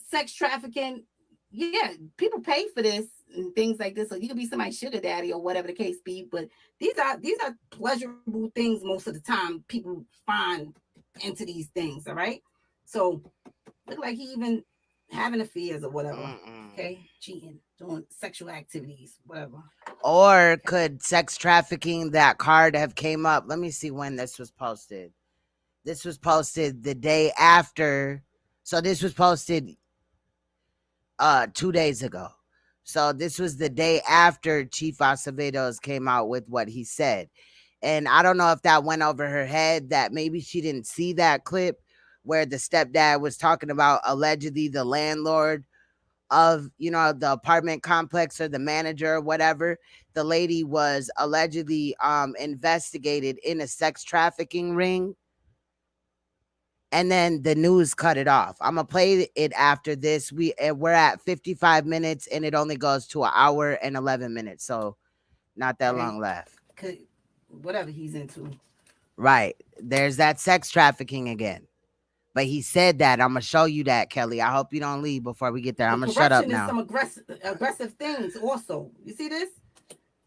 sex trafficking, yeah, people pay for this and things like this. So you could be somebody's sugar daddy or whatever the case be. But these are pleasurable things most of the time. People find into these things. All right. So look like he even having affairs or whatever. Okay, cheating, doing sexual activities, whatever. Or could sex trafficking, that card, have came up? Let me see when this was posted. This was posted the day after. So this was posted 2 days ago. So this was the day after Chief Acevedos came out with what he said. And I don't know if that went over her head, that maybe she didn't see that clip where the stepdad was talking about allegedly the landlord of, the apartment complex, or the manager or whatever. The lady was allegedly investigated in a sex trafficking ring. And then the news cut it off. I'm gonna play it after this. We're at 55 minutes and it only goes to 1 hour and 11 minutes. So not that long left. Whatever he's into. Right. There's that sex trafficking again. But he said that. I'm gonna show you that, Kelly. I hope you don't leave before we get there. I'm gonna shut up now. Some aggressive things also. You see this?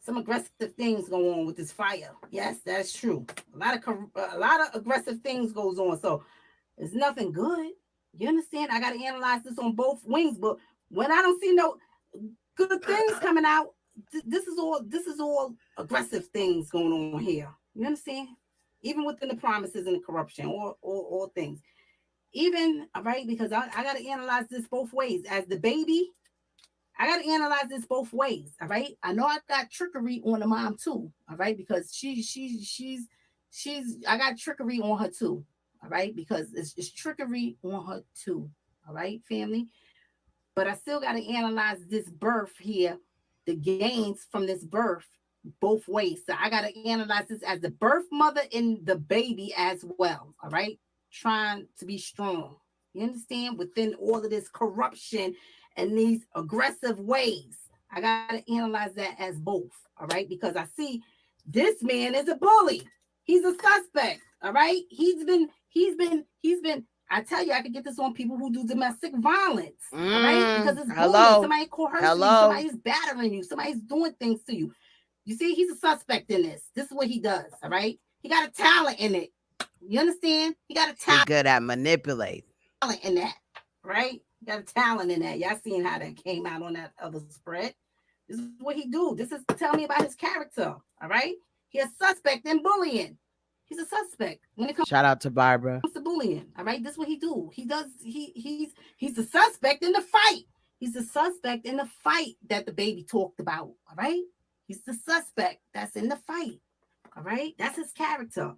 Some aggressive things go on with this fire. Yes, that's true. A lot of aggressive things goes on. So it's nothing good. You understand? I got to analyze this on both wings. But when I don't see no good things coming out, this is all aggressive things going on here. You understand? Even within the promises and the corruption, all things. Even, all right, because I got to analyze this both ways. As the baby, I got to analyze this both ways. All right. I know I got trickery on the mom too. All right, because she's I got trickery on her too. All right, because it's trickery on her too. All right, family. But I still got to analyze this birth here, the gains from this birth both ways. So I got to analyze this as the birth mother and the baby as well. All right. Trying to be strong. You understand? Within all of this corruption and these aggressive ways, I got to analyze that as both. All right. Because I see this man is a bully. He's a suspect. All right. He's been, I tell you, I could get this on people who do domestic violence. All right. Because it's bullying. Somebody coercing you. Somebody's battering you. Somebody's doing things to you. You see, he's a suspect in this. This is what he does. All right. He got a talent in it. You understand? He got a talent. He's good at manipulating. In that, right? He got a talent in that. Y'all seen how that came out on that other spread. This is what he do. This is tell me about his character. All right. He's a suspect in bullying. He's a suspect when it comes. Shout out to Barbara. To bullying. All right. This is what he do. He does. He's the suspect in the fight. He's the suspect in the fight that the baby talked about. All right. He's the suspect that's in the fight. All right. That's his character.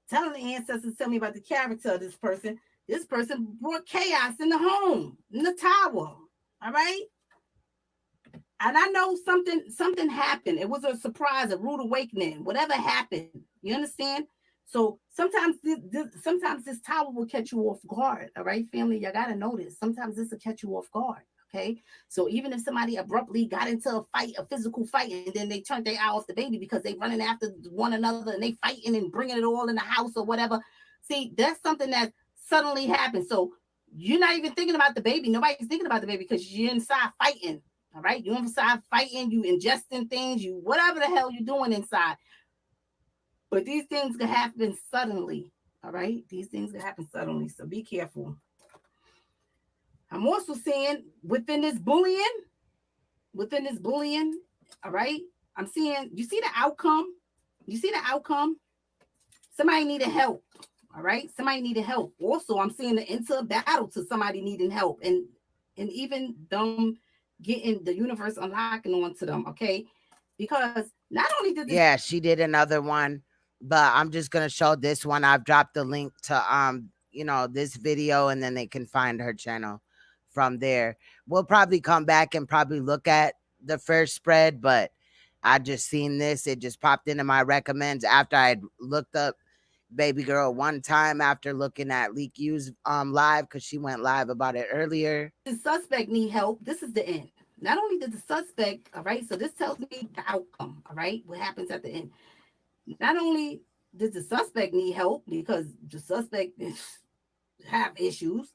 Telling the ancestors, tell me about the character of this person. This person brought chaos in the home, in the tower. All right. And I know something happened. It was a surprise, a rude awakening, whatever happened. You understand? So sometimes this tower will catch you off guard. All right, family, you got to know this. Sometimes this will catch you off guard. Okay. So even if somebody abruptly got into a fight, a physical fight, and then they turned their eye off the baby because they running after one another and they fighting and bringing it all in the house or whatever. See, that's something that suddenly happens. So you're not even thinking about the baby. Nobody's thinking about the baby because you're inside fighting. All right. You're inside fighting, you ingesting things, you whatever the hell you're doing inside. But these things can happen suddenly. All right. These things can happen suddenly. So be careful. I'm also saying within this bullying, all right, I'm seeing, you see the outcome? You see the outcome? Somebody needed help. All right. Somebody needed help. Also, I'm seeing the into a battle to somebody needing help. And even them getting the universe unlocking onto them. Okay. Because not only did this, Yeah, she did another one, but I'm just gonna show this one. I've dropped the link to this video, and then they can find her channel from there. We'll probably come back and probably look at the first spread, but I just seen this. It just popped into my recommends after I looked up baby girl one time after looking at Leak U's live, because she went live about it earlier. the suspect need help. This is the end. Not only did the suspect, all right, so this tells me the outcome, all right, what happens at the end. Not only did the suspect need help because the suspect have issues,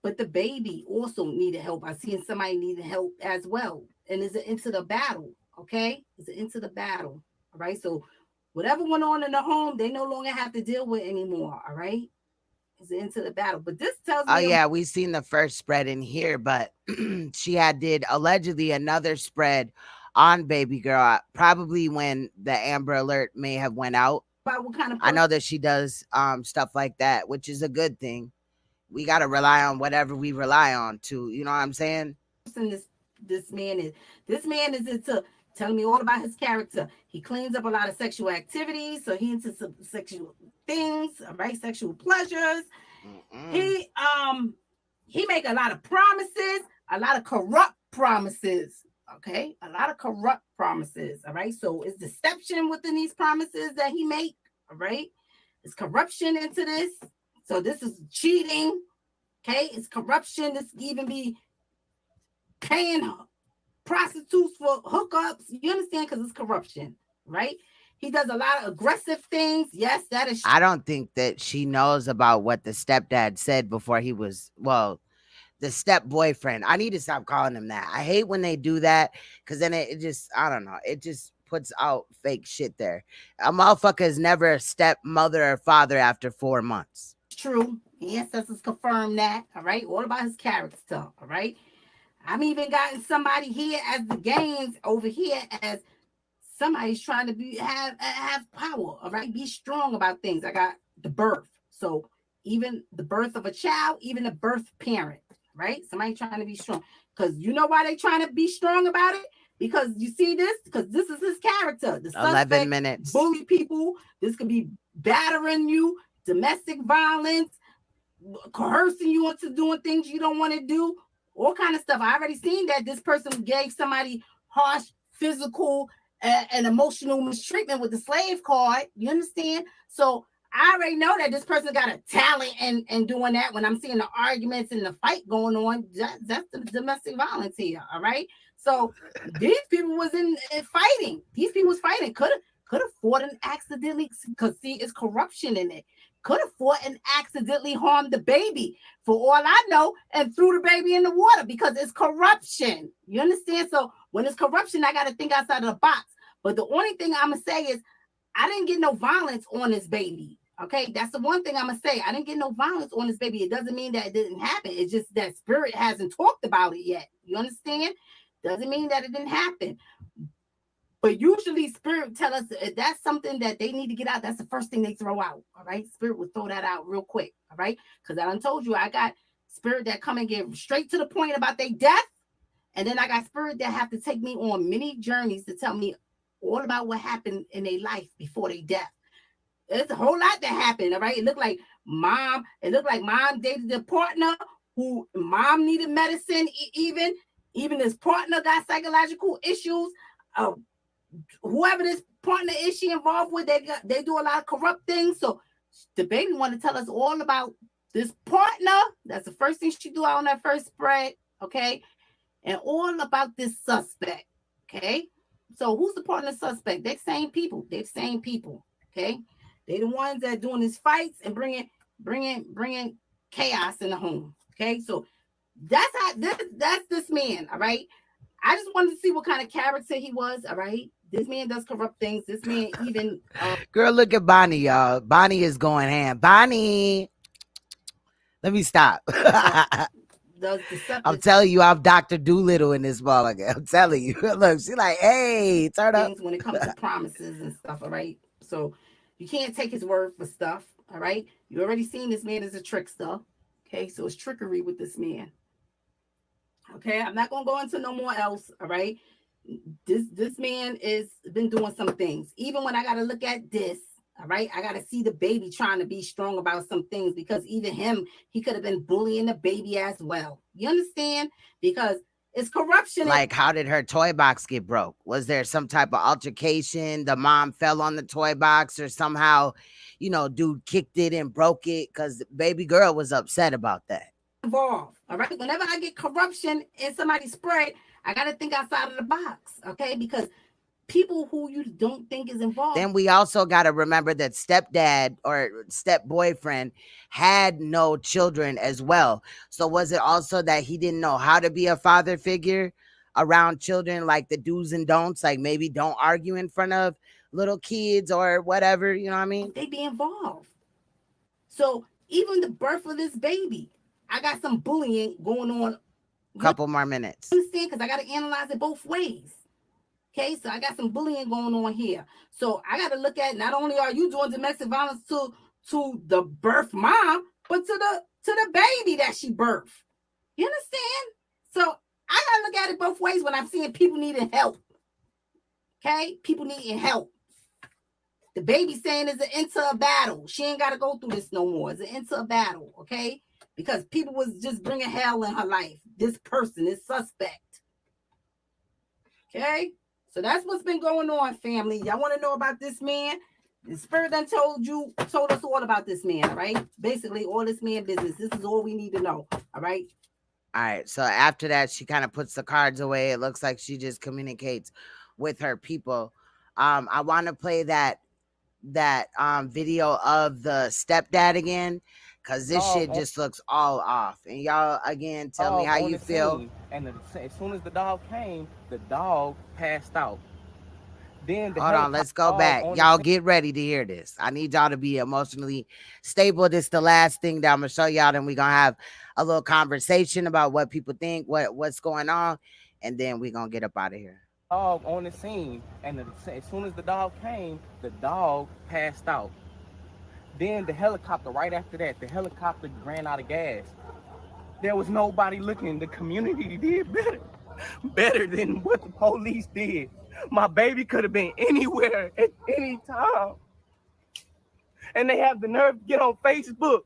but the baby also needed help. I seen somebody needed help as well. And it's into the battle, okay? It's into the battle, all right? So whatever went on in the home, they no longer have to deal with anymore, all right? It's into the battle. But this tells me... Oh, yeah, we seen the first spread in here, but she did allegedly another spread on baby girl, probably when the Amber Alert may have went out. About what kind of I know that she does stuff like that, which is a good thing. We got to rely on whatever we rely on too. You know what I'm saying? This man is into telling me all about his character. He cleans up a lot of sexual activities, so he into some sexual things, right? Sexual pleasures. He make a lot of promises, a lot of corrupt promises. Okay, a lot of corrupt promises. All right, so it's deception within these promises that he make. All right, it's corruption into this. So this is cheating. Okay, it's corruption. This even be paying prostitutes for hookups. You understand? Because it's corruption, right? He does a lot of aggressive things. Yes, that is. I don't think that she knows about what the stepdad said before he was, the step boyfriend. I need to stop calling him that. I hate when they do that, because then it just, I don't know, it just puts out fake shit there. A motherfucker is never a stepmother or father after 4 months. True. The ancestors confirm that. All right. All about his character. All right. I've even gotten somebody here as the gains over here as somebody's trying to have power. All right. Be strong about things. I got the birth. So even the birth of a child, even the birth parent, right? Somebody trying to be strong. Because you know why they trying to be strong about it? Because you see this? Because this is his character. The suspect, 11 minutes. Bully people. This could be battering you, domestic violence, coercing you into doing things you don't want to do, all kind of stuff. I already seen that this person gave somebody harsh physical and emotional mistreatment with the slave card. You understand? So I already know that this person got a talent and doing that. When I'm seeing the arguments and the fight going on, that's the domestic violence here. All right. So these people was in fighting. These people was fighting. Could have fought and accidentally, because see, it's corruption in it. Could have fought and accidentally harmed the baby, for all I know, and threw the baby in the water, because it's corruption. You understand? So when it's corruption, I got to think outside of the box. But the only thing I'm going to say is I didn't get no violence on this baby. Okay, that's the one thing I'm going to say. I didn't get no violence on this baby. It doesn't mean that it didn't happen. It's just that spirit hasn't talked about it yet. You understand? Doesn't mean that it didn't happen. But usually spirit tell us if that's something that they need to get out, that's the first thing they throw out. All right. Spirit will throw that out real quick. All right. Because I done told you I got spirit that come and get straight to the point about their death. And then I got spirit that have to take me on many journeys to tell me all about what happened in their life before their death. There's a whole lot that happened. All right. It looked like mom dated a partner who mom needed medicine. Even his partner got psychological issues. Whoever this partner is she involved with, they do a lot of corrupt things. So the baby want to tell us all about this partner. That's the first thing she do out on that first spread. Okay. And all about this suspect. Okay. So who's the partner suspect? They're the same people. Okay. They the ones that doing these fights and bringing chaos in the home. Okay, so that's how that's this man. All right. I just wanted to see what kind of character he was. All right. This man does corrupt things. This man even Girl, look at Bonnie, y'all. Bonnie is going ham. Bonnie, let me stop. does deceptive I'm telling you, I'm Dr. Doolittle in this motherfucker. I'm telling you. Look, she's like, hey, turn up. things when it comes to promises and stuff. All right. So you can't take his word for stuff. All right. You already seen this man as a trickster. Okay. So it's trickery with this man. Okay. I'm not going to go into no more else. All right. This man is been doing some things. Even when I got to look at this. All right. I got to see the baby trying to be strong about some things because even him, he could have been bullying the baby as well. You understand? Because it's corruption. Like, how did her toy box get broke? Was there some type of altercation? The mom fell on the toy box or somehow, you know, dude kicked it and broke it because baby girl was upset about that. Involved. All right. Whenever I get corruption in somebody's spread, I got to think outside of the box. Okay. Because people who you don't think is involved. Then we also got to remember that stepdad or step boyfriend had no children as well. So was it also that he didn't know how to be a father figure around children, like the do's and don'ts, like maybe don't argue in front of little kids or whatever, you know what I mean? They be involved. So even the birth of this baby, I got some bullying going on. Couple more minutes. Understand? Because I got to analyze it both ways. Okay, so I got some bullying going on here. So I got to look at not only are you doing domestic violence to the birth mom, but to the baby that she birthed. You understand? So I got to look at it both ways when I'm seeing people needing help. Okay, people needing help. The baby saying it's an end to a battle. She ain't got to go through this no more. It's an end to a battle. Okay, because people was just bringing hell in her life. This person, this suspect. Okay. So that's what's been going on, family. Y'all want to know about this man? The spirit done told us all about this man, all right? Basically, all this man business. This is all we need to know, all right? All right. So after that, she kind of puts the cards away. It looks like she just communicates with her people. I want to play that video of the stepdad again, because this shit just looks all off. And y'all, again, tell me how you feel. And as soon as the dog came, the dog passed out. Then hold on, let's go back. Y'all get ready to hear this. I need y'all to be emotionally stable. This is the last thing that I'm gonna show y'all. Then we're gonna have a little conversation about what people think, what's going on, and then we're gonna get up out of here. Dog on the scene, and as soon as the dog came, the dog passed out. Then the helicopter, right after that, the helicopter ran out of gas. There was nobody looking. The community did better than what the police did. My baby could have been anywhere at any time. And they have the nerve to get on Facebook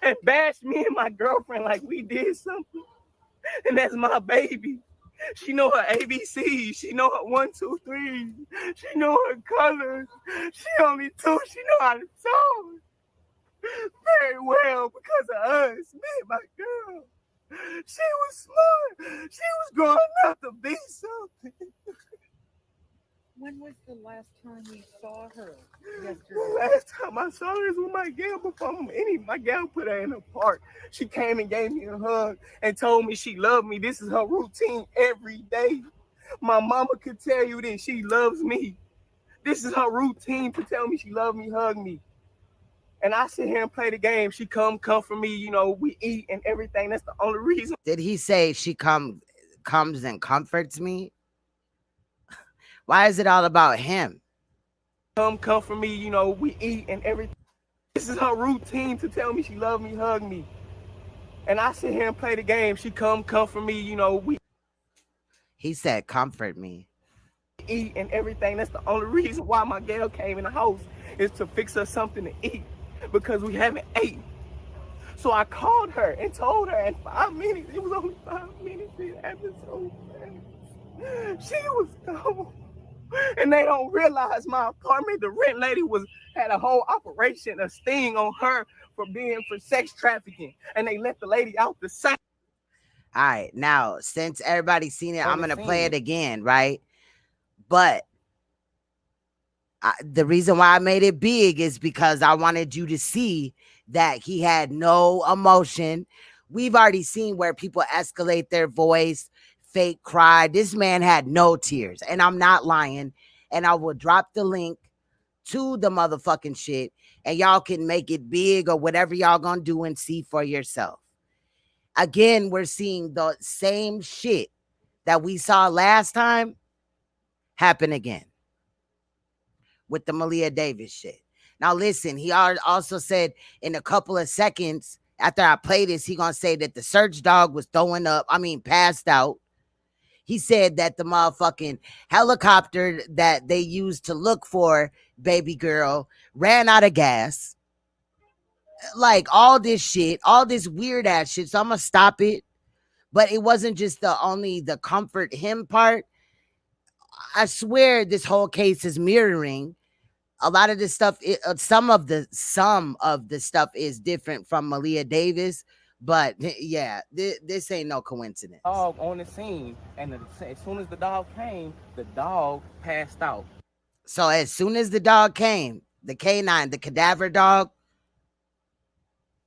and bash me and my girlfriend like we did something. And that's my baby. She know her ABCs. She know her 1, 2, 3. She know her colors. She only 2. She know how to talk very well because of us, me and my girl. She was smart. She was growing up to be something. When was the last time you saw her? Yesterday. The last time I saw her is when my gal my gal put her in a park. She came and gave me a hug and told me she loved me. This is her routine every day. My mama could tell you that she loves me. This is her routine to tell me she loves me, hug me. And I sit here and play the game. She come for me, you know, we eat and everything. That's the only reason. Did he say she comes and comforts me? Why is it all about him? Come for me, you know, we eat and everything. This is her routine to tell me she loves me, hug me. And I sit here and play the game. She come for me, you know, we. He said comfort me. Eat and everything. That's the only reason why my gal came in the house is to fix us something to eat because we haven't ate. So I called her and told her in 5 minutes. It was only 5 minutes. It happened so fast. She was gone. And they don't realize my apartment, the rent lady had a whole operation, a sting on her for sex trafficking. And they let the lady out the site. All right. Now, since everybody's seen it, I'm going to play it again, right? But the reason why I made it big is because I wanted you to see that he had no emotion We've already seen where people escalate their voice, fake cry. This man had no tears, and I'm not lying. And I will drop the link to the motherfucking shit, and y'all can make it big or whatever y'all gonna do and see for yourself. Again, we're seeing the same shit that we saw last time happen again with the Malia Davis shit. Now listen, he also said in a couple of seconds after I play this, he gonna say that the search dog was passed out. He said that the motherfucking helicopter that they used to look for baby girl ran out of gas. Like all this shit, all this weird ass shit. So I'm gonna stop it. But it wasn't just the comfort him part. I swear this whole case is mirroring a lot of this stuff. Some of the stuff is different from Malia Davis. But yeah, this ain't no coincidence. Dog on the scene, and as soon as the dog came, the dog passed out. So as soon as the dog came, the canine, the cadaver dog,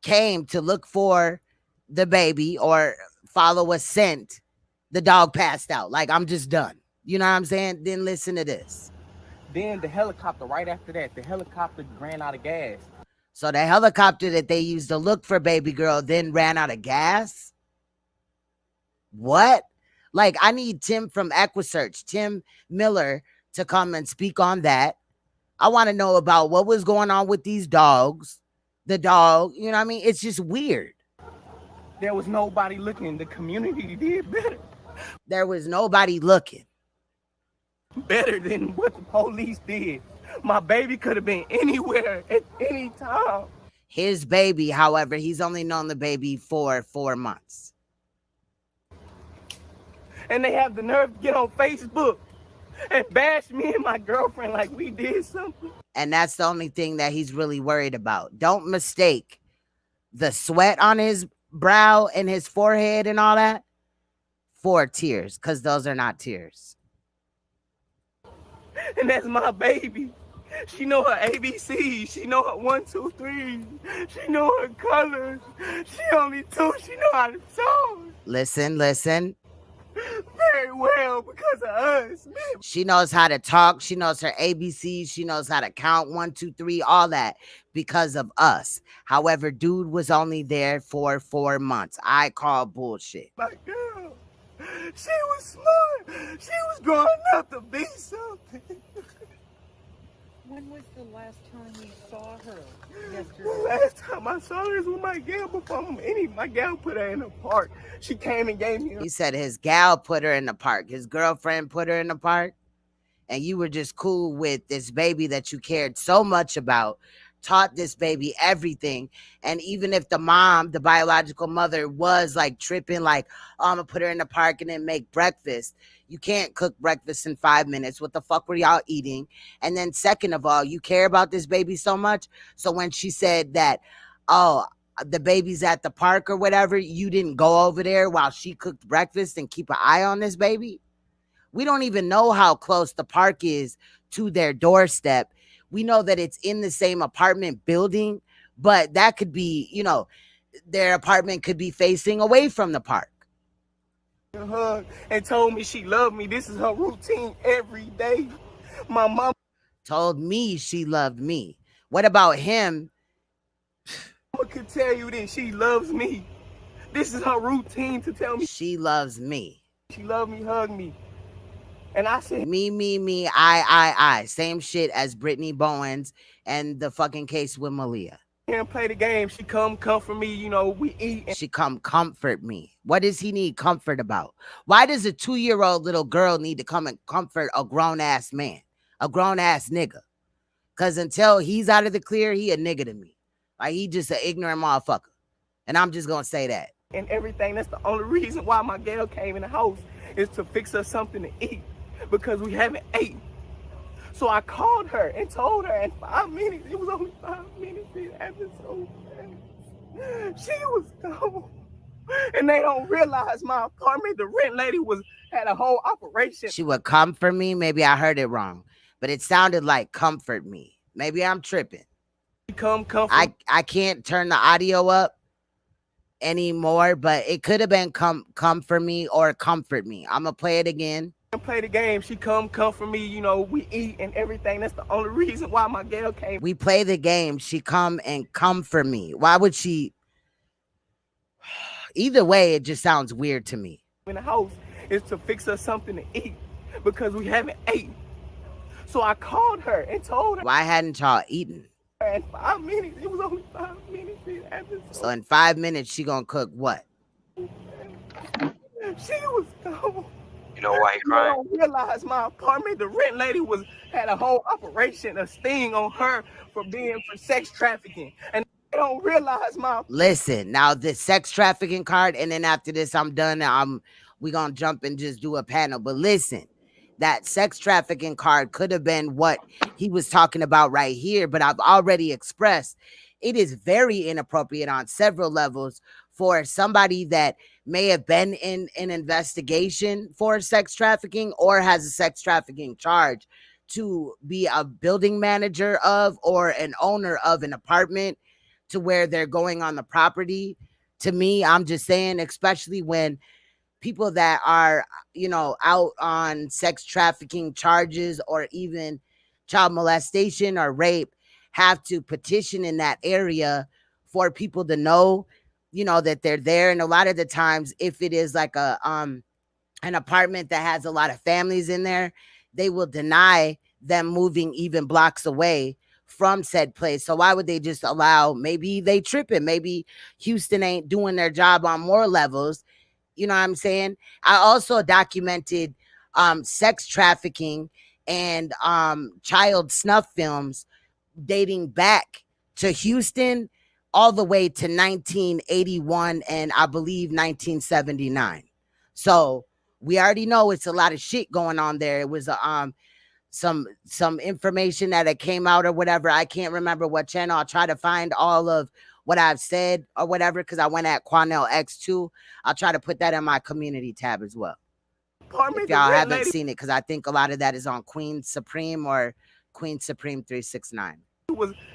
came to look for the baby or follow a scent, the dog passed out. Like, I'm just done. You know what I'm saying? Then listen to this. Then the helicopter, right after that, the helicopter ran out of gas. So the helicopter that they used to look for baby girl then ran out of gas? What? Like, I need Tim from EquiSearch, Tim Miller, to come and speak on that. I want to know about what was going on with these dogs. The dog, you know what I mean? It's just weird. There was nobody looking. The community did better. There was nobody looking. Better than what the police did. My baby could have been anywhere at any time. His baby, however, he's only known the baby for 4 months. And they have the nerve to get on Facebook and bash me and my girlfriend like we did something. And that's the only thing that he's really worried about. Don't mistake the sweat on his brow and his forehead and all that for tears, because those are not tears. And that's my baby. She know her ABCs. She know her 1, 2, 3. She know her colors. She only 2. She know how to sew. Listen. Very well because of us. She knows how to talk. She knows her ABCs. She knows how to count 1, 2, 3, all that because of us. However, dude was only there for 4 months. I call bullshit. My girl, she was smart. She was growing up to be something. When was the last time you saw her? Yesterday. The last time I saw her was with my gal before my gal put her in the park. She came and gave me her. He said his gal put her in the park. His girlfriend put her in the park. And you were just cool with this baby that you cared so much about, taught this baby everything. And even if the mom, the biological mother, was like tripping, like, oh, I'm gonna put her in the park and then make breakfast. You can't cook breakfast in 5 minutes. What the fuck were y'all eating? And then second of all, you care about this baby so much. So when she said that, oh, the baby's at the park or whatever, you didn't go over there while she cooked breakfast and keep an eye on this baby? We don't even know how close the park is to their doorstep. We know that it's in the same apartment building, but that could be, you know, their apartment could be facing away from the park. Hug and told me she loved me. This is her routine every day. My mom told me she loved me. What about him? I could tell you that she loves me. This is her routine to tell me she loves me. She loved me, hug me. And I said, me, I. Same shit as Brittany Bowens and the fucking case with Maliyah. Can't play the game. She come comfort me, you know, we eat. She come comfort me. What does he need comfort about? Why does a 2-year-old little girl need to come and comfort a grown-ass man? A grown-ass nigga? Because until he's out of the clear, he a nigga to me. Like, he just an ignorant motherfucker. And I'm just going to say that. And everything, that's the only reason why my girl came in the house is to fix us something to eat. Because we haven't ate. So I called her and told her in 5 minutes. It was only 5 minutes. It happened so fast. She was gone. And they don't realize my apartment, the rent lady had a whole operation. She would comfort me. Maybe I heard it wrong. But it sounded like comfort me. Maybe I'm tripping. Come comfort. I can't turn the audio up. anymore, but it could have been come for me or comfort me. I'm gonna play it again. Play the game. She come for me. You know, we eat and everything. That's the only reason why my girl came. We play the game. She come for me. Why would she? Either way, it just sounds weird to me. In the house is to fix us something to eat because we haven't ate. So I called her and told her. Why hadn't y'all eaten? In 5 minutes. It was only 5 minutes. So in 5 minutes, she gonna cook what? She was gone. You know why he crying? I don't realize my apartment, the rent lady had a whole operation, a sting on her for sex trafficking. And they don't realize Listen, now the sex trafficking card, and then after this, I'm done. We gonna jump and just do a panel. But listen, that sex trafficking card could have been what he was talking about right here, but I've already expressed it is very inappropriate on several levels for somebody that may have been in an investigation for sex trafficking or has a sex trafficking charge to be a building manager of or an owner of an apartment to where they're going on the property. To me, I'm just saying, especially when people that are, out on sex trafficking charges or even child molestation or rape have to petition in that area for people to know, that they're there. And a lot of the times, if it is like an apartment that has a lot of families in there, they will deny them moving even blocks away from said place. So why would they just allow? Maybe they tripping. Maybe Houston ain't doing their job on more levels. You know what I'm saying? I also documented sex trafficking and child snuff films dating back to Houston all the way to 1981 and I believe 1979. So we already know it's a lot of shit going on there. It was some information that it came out or whatever. I can't remember what channel. I'll try to find all of what I've said or whatever, because I went at Quanell X too. I'll try to put that in my community tab as well. If y'all haven't seen it, because I think a lot of that is on Queen Supreme or Queen Supreme 369.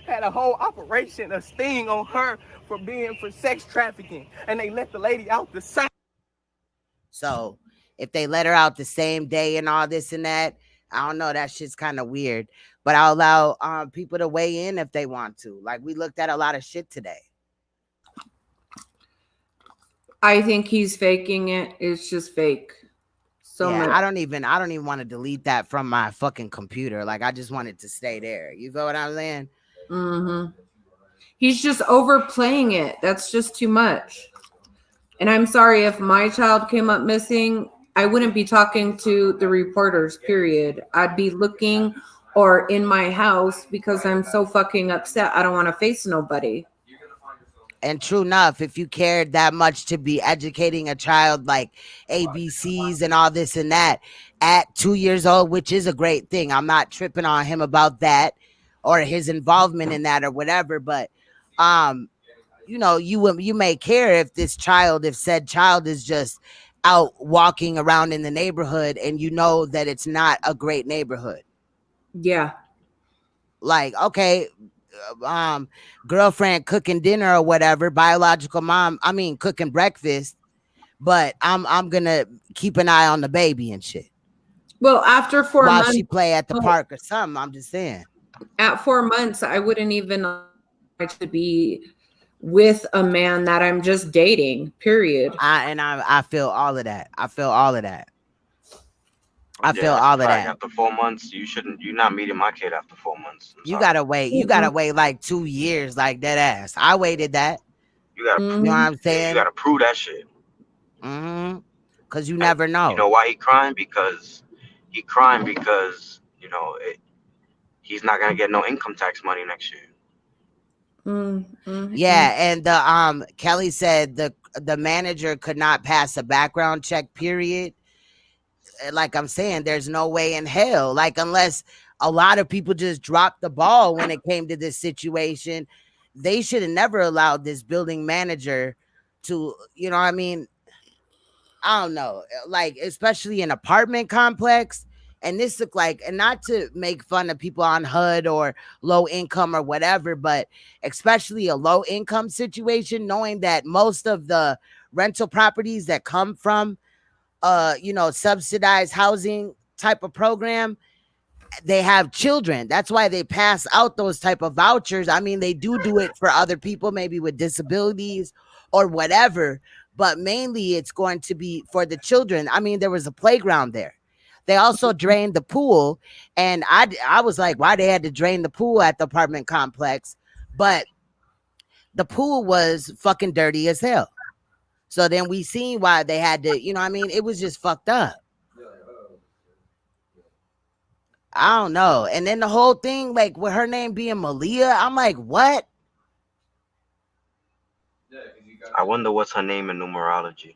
Had a whole operation, a sting on her for sex trafficking, and they let the lady out the same. So if they let her out the same day and all this and that, I don't know, that shit's kind of weird. But I'll allow people to weigh in if they want to. Like, we looked at a lot of shit today. I think he's faking it. It's just fake. So yeah, much. I don't even want to delete that from my fucking computer. Like, I just want it to stay there. You feel what I'm saying? Mm-hmm. He's just overplaying it. That's just too much. And I'm sorry, if my child came up missing, I wouldn't be talking to the reporters, period. I'd be looking or in my house because I'm so fucking upset. I don't want to face nobody. And true enough, if you cared that much to be educating a child like ABCs and all this and that at 2 years old, which is a great thing. I'm not tripping on him about that or his involvement in that or whatever. But, you may care if said child is just out walking around in the neighborhood and you know that it's not a great neighborhood. Yeah. Like, okay, girlfriend cooking dinner or whatever, biological mom, cooking breakfast, but I'm gonna keep an eye on the baby and shit. Well, after 4 months, while she play at the park or something, I'm just saying. At 4 months, I wouldn't even like to be with a man that I'm just dating, period. I feel all of that. I feel all of that. After 4 months, you're not meeting my kid after 4 months. You gotta wait. You gotta wait like 2 years, like that ass. I waited that. You gotta, you know what I'm saying? You gotta prove that shit. Because you never know. You know why he crying? Because he's not gonna get no income tax money next year. Yeah, and Kelly said the manager could not pass a background check, period. Like I'm saying, there's no way in hell, like, unless a lot of people just dropped the ball when it came to this situation. They should have never allowed this building manager to, I don't know, like, especially an apartment complex, And this looked like, and not to make fun of people on HUD or low income or whatever, but especially a low income situation, knowing that most of the rental properties that come from subsidized housing type of program, they have children. That's why they pass out those type of vouchers. I mean, they do it for other people, maybe with disabilities or whatever, but mainly it's going to be for the children. I mean, there was a playground there. They also drained the pool, and I was like, why they had to drain the pool at the apartment complex? But the pool was fucking dirty as hell. So then we seen why they had to, you know what I mean? It was just fucked up. I don't know. And then the whole thing, like with her name being Maliyah, I'm like, what? I wonder what's her name in numerology.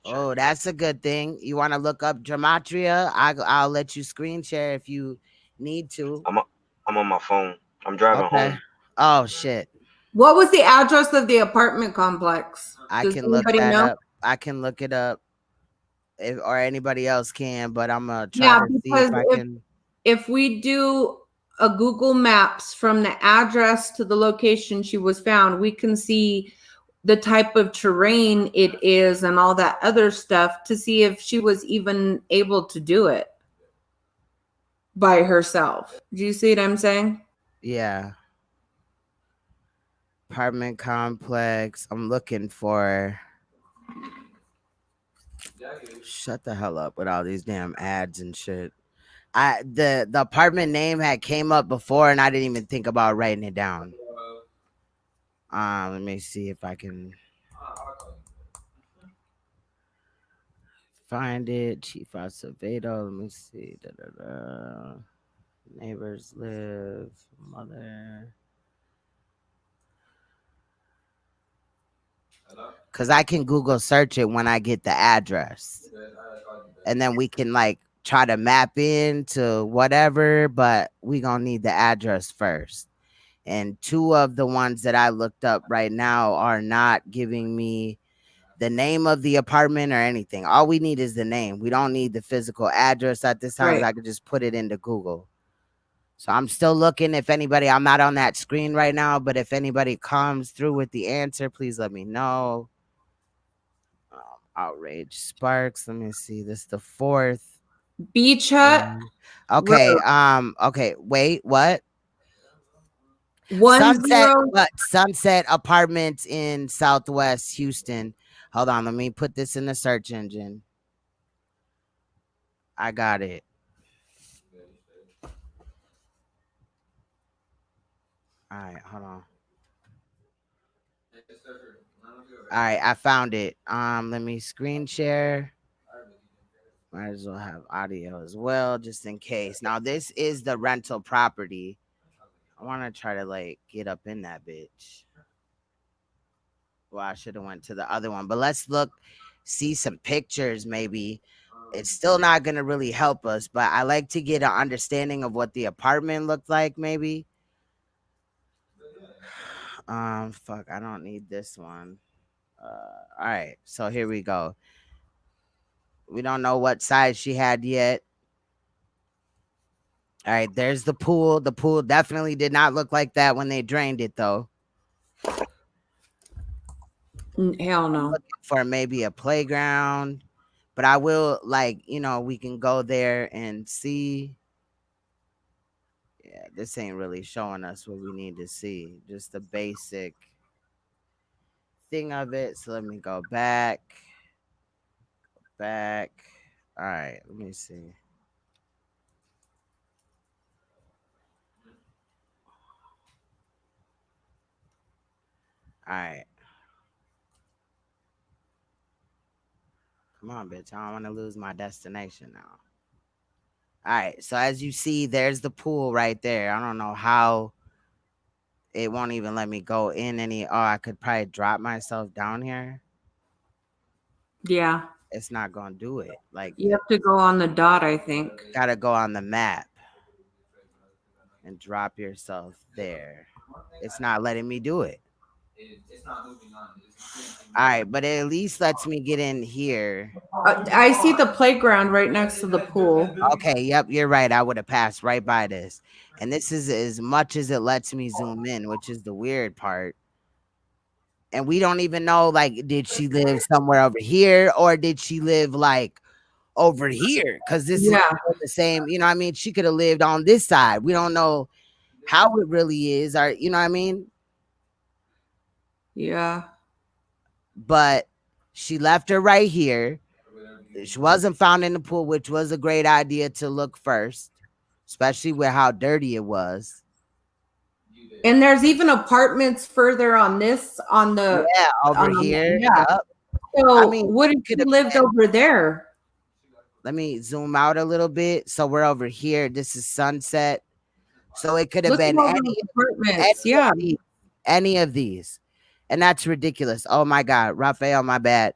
Oh, that's a good thing. You want to look up gematria? I'll let you screen share if you need to. I'm on my phone. I'm driving home. Oh shit. What was the address of the apartment complex? I can look that up. I can look it up, or anybody else can. But I'm gonna try to see if I can. If we do a Google Maps from the address to the location she was found, we can see the type of terrain it is and all that other stuff to see if she was even able to do it by herself. Do you see what I'm saying? Yeah. Apartment complex. I'm looking for. Shut the hell up with all these damn ads and shit. The apartment name had came up before and I didn't even think about writing it down. Let me see if I can find it. Chief Acevedo. Let me see. Neighbors live. Mother. Because I can Google search it when I get the address. And then we can like try to map into whatever, but we gonna need the address first. And two of the ones that I looked up right now are not giving me the name of the apartment or anything. All we need is the name. We don't need the physical address at this time. Right. I could just put it into Google. So I'm still looking. If anybody, I'm not on that screen right now, but if anybody comes through with the answer, please let me know. Outrage Sparks. Let me see. This is the 4th. Beach Hut. Okay. Okay. Wait. What? Sunset Apartments in Southwest Houston. Hold on. Let me put this in the search engine. I got it. All right. Hold on. All right. I found it. Let me screen share. Might as well have audio as well, just in case. Now, this is the rental property. I want to try to like get up in that bitch. Well, I should have went to the other one, but let's look, see some pictures. Maybe it's still not gonna really help us, but I like to get an understanding of what the apartment looked like. Maybe. Fuck, I don't need this one. All right, so here we go. We don't know what size she had yet. All right, there's the pool. The pool definitely did not look like that when they drained it, though. Hell no. I'm looking for maybe a playground, but I will, like, we can go there and see. Yeah, this ain't really showing us what we need to see. Just the basic thing of it. So let me go back. All right, let me see. All right. Come on, bitch. I don't want to lose my destination now. All right. So as you see, there's the pool right there. I don't know how it won't even let me go in any. Oh, I could probably drop myself down here. Yeah. It's not going to do it. Like, you have to go on the dot, I think. Got to go on the map and drop yourself there. It's not letting me do it. It's not moving on. All right, but it at least lets me get in here. I see the playground right next to the pool. Okay, yep, you're right. I would have passed right by this. And this is as much as it lets me zoom in, which is the weird part. And we don't even know, like, did she live somewhere over here or did she live like over here? Because this is the same, you know what I mean? She could have lived on this side. We don't know how it really is, or you know what I mean? Yeah. But she left her right here. She wasn't found in the pool, which was a great idea to look first, especially with how dirty it was. And there's even apartments further on this, on the over here. Yeah. Yep. So I mean, what if she lived over there? Let me zoom out a little bit. So we're over here. This is Sunset. So it could have Look at been all those apartments. any of these. And that's ridiculous. Oh my God. Raphael, my bad.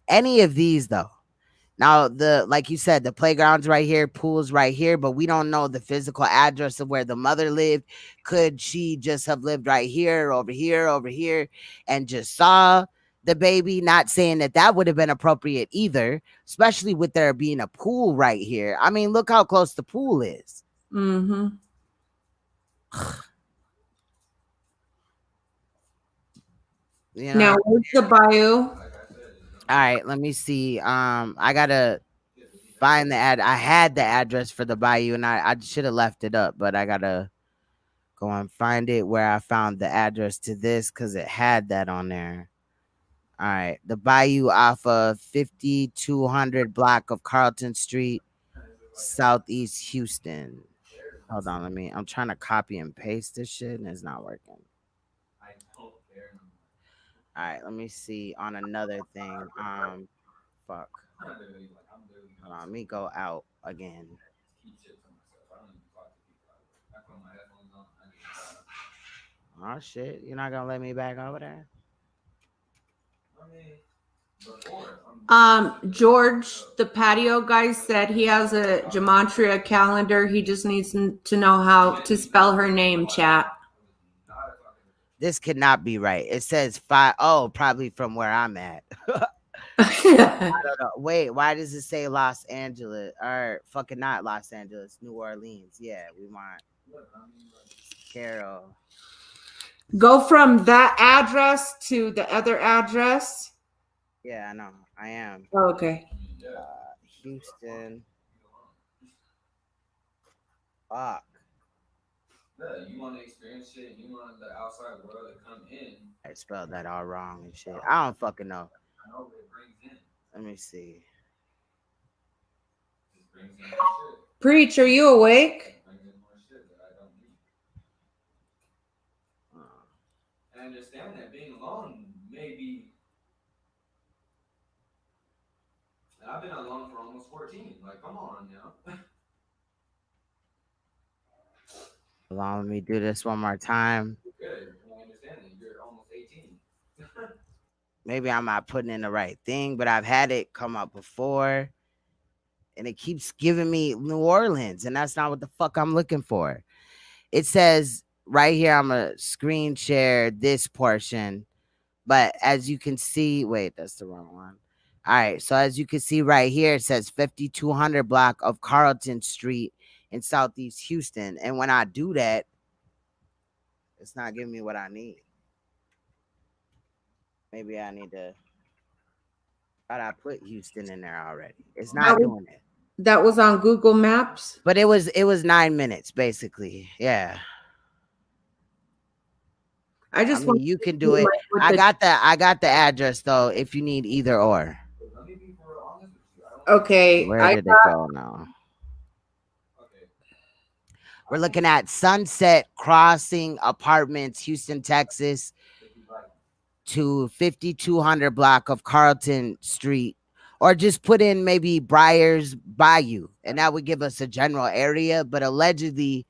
Any of these though. Now like you said, the playground's right here, pool's right here, but we don't know the physical address of where the mother lived. Could she just have lived right here, over here, and just saw the baby? Not saying that would have been appropriate either, especially with there being a pool right here. I mean, look how close the pool is. Mm-hmm. You know? Now, where's the bayou? All right, let me see. I gotta find the I had the address for the bayou, and I should have left it up, but I gotta go and find it where I found the address to this because it had that on there. All right, the bayou off of 5200 block of Carlton Street, Southeast Houston. Hold on, I'm trying to copy and paste this shit, and it's not working. All right, let me see on another thing. Fuck. Hold on, let me go out again. Oh shit, you're not gonna let me back over there? George, the patio guy, said he has a gematria calendar. He just needs to know how to spell her name, chat. This could not be right. It says 5. Oh, probably from where I'm at. I don't know. Wait, why does it say Los Angeles? Or fucking not Los Angeles, New Orleans. Yeah, we want Carol. Go from that address to the other address. Yeah, I know. I am. Oh, okay. Houston. Fuck. Yeah, you want to experience shit, you want the outside world to come in. I spelled that all wrong and shit. I don't fucking know. I know it brings in. Let me see. Just brings in more shit. Preach, are you awake? Brings in more shit that I don't need. I understand that being alone may be. And I've been alone for almost 14. Like, come on now. Let me do this one more time. Good. I understand that you're almost 18. Maybe I'm not putting in the right thing, but I've had it come up before. And it keeps giving me New Orleans, and that's not what the fuck I'm looking for. It says right here, I'm going to screen share this portion. But as you can see, wait, that's the wrong one. All right, so as you can see right here, it says 5200 block of Carlton Street in Southeast Houston. And when I do that, it's not giving me what I need. Maybe I need to. But I put Houston in there already. It's not doing it. That was on Google Maps. But it was 9 minutes basically. Yeah. I mean, you can do it. I got the address though. If you need either or. Okay. Where did it go now? We're looking at Sunset Crossing Apartments, Houston, Texas, to 5200 block of Carlton Street, or just put in maybe Briars Bayou, and that would give us a general area. But allegedly,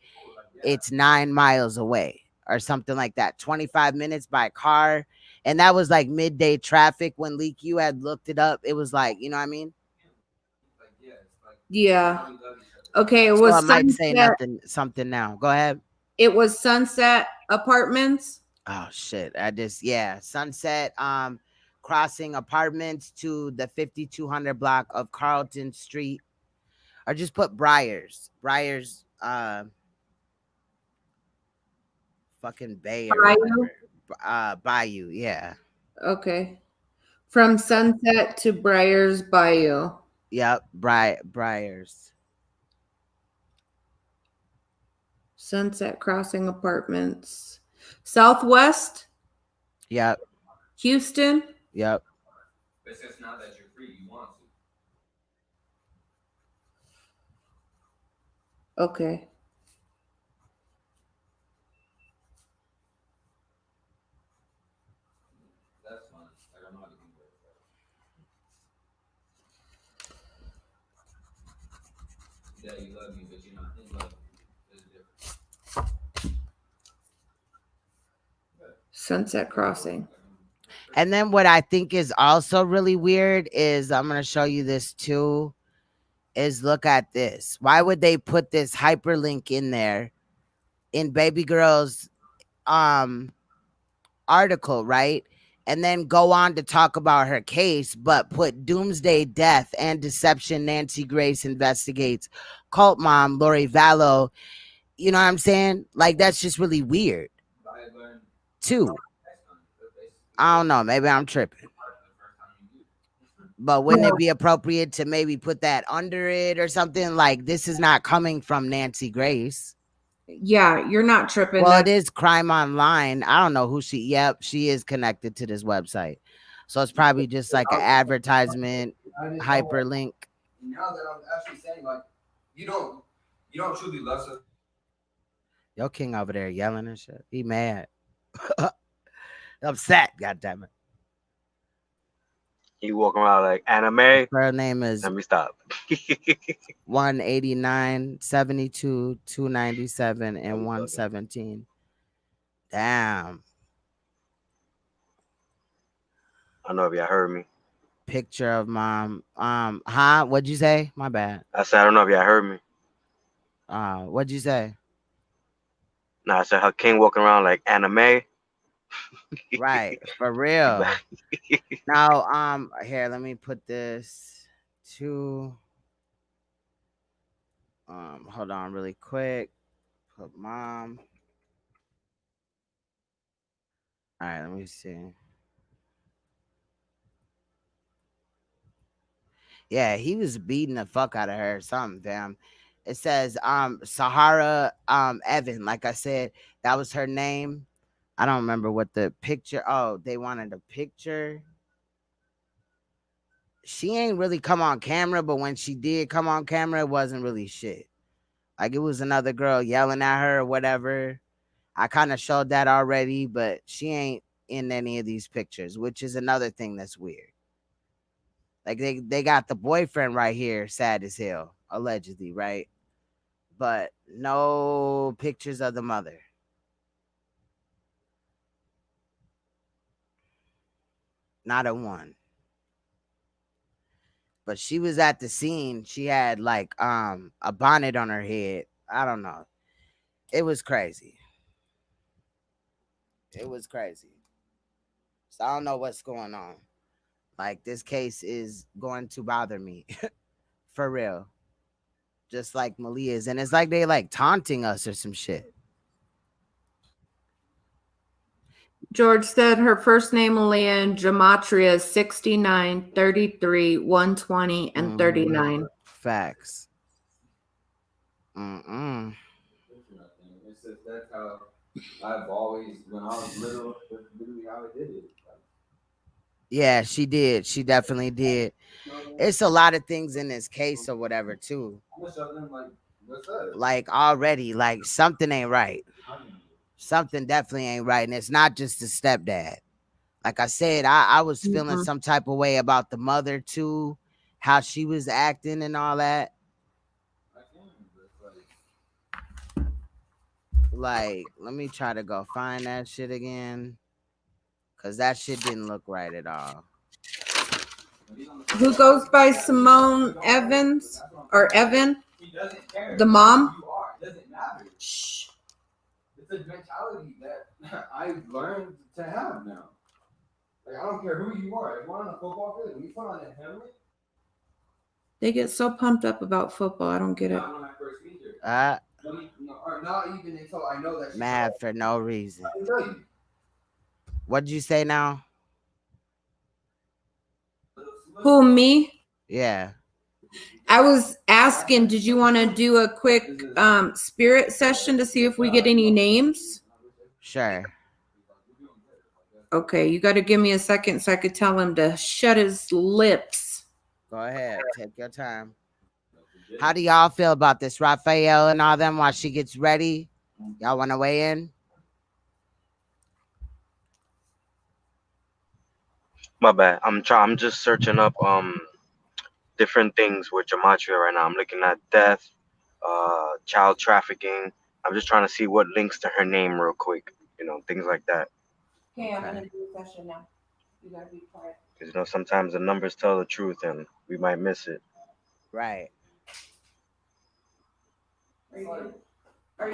it's 9 miles away or something like that. 25 minutes by car, and that was like midday traffic when Leak you had looked it up. It was like, you know what I mean? Yeah. Okay, it So was I might say Sunset. something now. Go ahead. It was Sunset Apartments. Oh shit. Sunset crossing apartments to the 5200 block of Carlton Street. Or just put Briars. Briars fucking Bay or Bayou? whatever. Bayou, yeah. Okay. From Sunset to Briars Bayou. Yep, Briars. Sunset Crossing Apartments. Southwest? Yep. Houston? Yep. But since now that you're free, you want to. Okay. That's fine. I don't know how to do that. Yeah, you love me, but you're not in love. There's a difference. Sunset Crossing. And then what I think is also really weird is I'm going to show you this too. Is look at this. Why would they put this hyperlink in there in baby girl's article, right? And then go on to talk about her case, but put doomsday death and deception. Nancy Grace investigates cult mom Lori Vallow. You know what I'm saying? Like, that's just really weird too. I don't know. Maybe I'm tripping. But wouldn't it be appropriate to maybe put that under it or something? Like, this is not coming from Nancy Grace. Yeah, you're not tripping. Well, it is Crime Online. I don't know who she. Yep, she is connected to this website, so it's probably just like an advertisement hyperlink. Now that I'm actually saying, like, you don't truly love us. Yo, King over there yelling and shit. He mad, upset. God damn it. You walking around like anime. Her name is. Let me stop. 189, 72, 297, and 117. Damn. I don't know if y'all heard me. Picture of mom. What'd you say? My bad. I said I don't know if y'all heard me. What'd you say? No, I said her king walking around like anime. Right, for real. Now, here, let me put this to hold on really quick. Put mom. All right, let me see. Yeah, he was beating the fuck out of her or something, fam. It says Sahara Evan. Like I said, that was her name. I don't remember what the picture. Oh, they wanted a picture. She ain't really come on camera, but when she did come on camera, it wasn't really shit. Like, it was another girl yelling at her or whatever. I kind of showed that already, but she ain't in any of these pictures, which is another thing that's weird. Like, they got the boyfriend right here, sad as hell, allegedly, right? But no pictures of the mother. Not a one. But she was at the scene. She had like a bonnet on her head. I don't know. It was crazy. It was crazy. So I don't know what's going on. Like, this case is going to bother me. For real. Just like Maliyah's. And it's like they like taunting us or some shit. George said her first name, Maliyah, and gematria is 69, 33, 120, and 39. Facts. It's just that's how I've always, when I was little, that's literally how I did it. Yeah, she did. She definitely did. It's a lot of things in this case or whatever, too. I'm gonna show them, like, what's up? Like, already, like, something ain't right. Something definitely ain't right. And it's not just the stepdad. Like I said, I was feeling some type of way about the mother, too. How she was acting and all that. Like, let me try to go find that shit again. Because that shit didn't look right at all. Who goes by Simone Evans or Evan? The mom? Shh. a mentality that I've learned to have now. Like, I don't care who you are. If you're on a football field and you put on a helmet. They get so pumped up about football. I don't get it. Not when I first meet her. Or not even until I know that she's mad for no reason. I can tell you. What'd you say now? Who, me? Yeah. I was asking, did you want to do a quick spirit session to see if we get any names? Sure. Okay, you got to give me a second so I could tell him to shut his lips. Go ahead. Take your time. How do y'all feel about this? Raphael and all them while she gets ready? Y'all want to weigh in? My bad. I'm just searching up different things with gematria right now. I'm looking at death, child trafficking. I'm just trying to see what links to her name real quick. You know, things like that. Okay, I'm going to do a session now. You got to be quiet. Because, you know, sometimes the numbers tell the truth and we might miss it. Right. Are you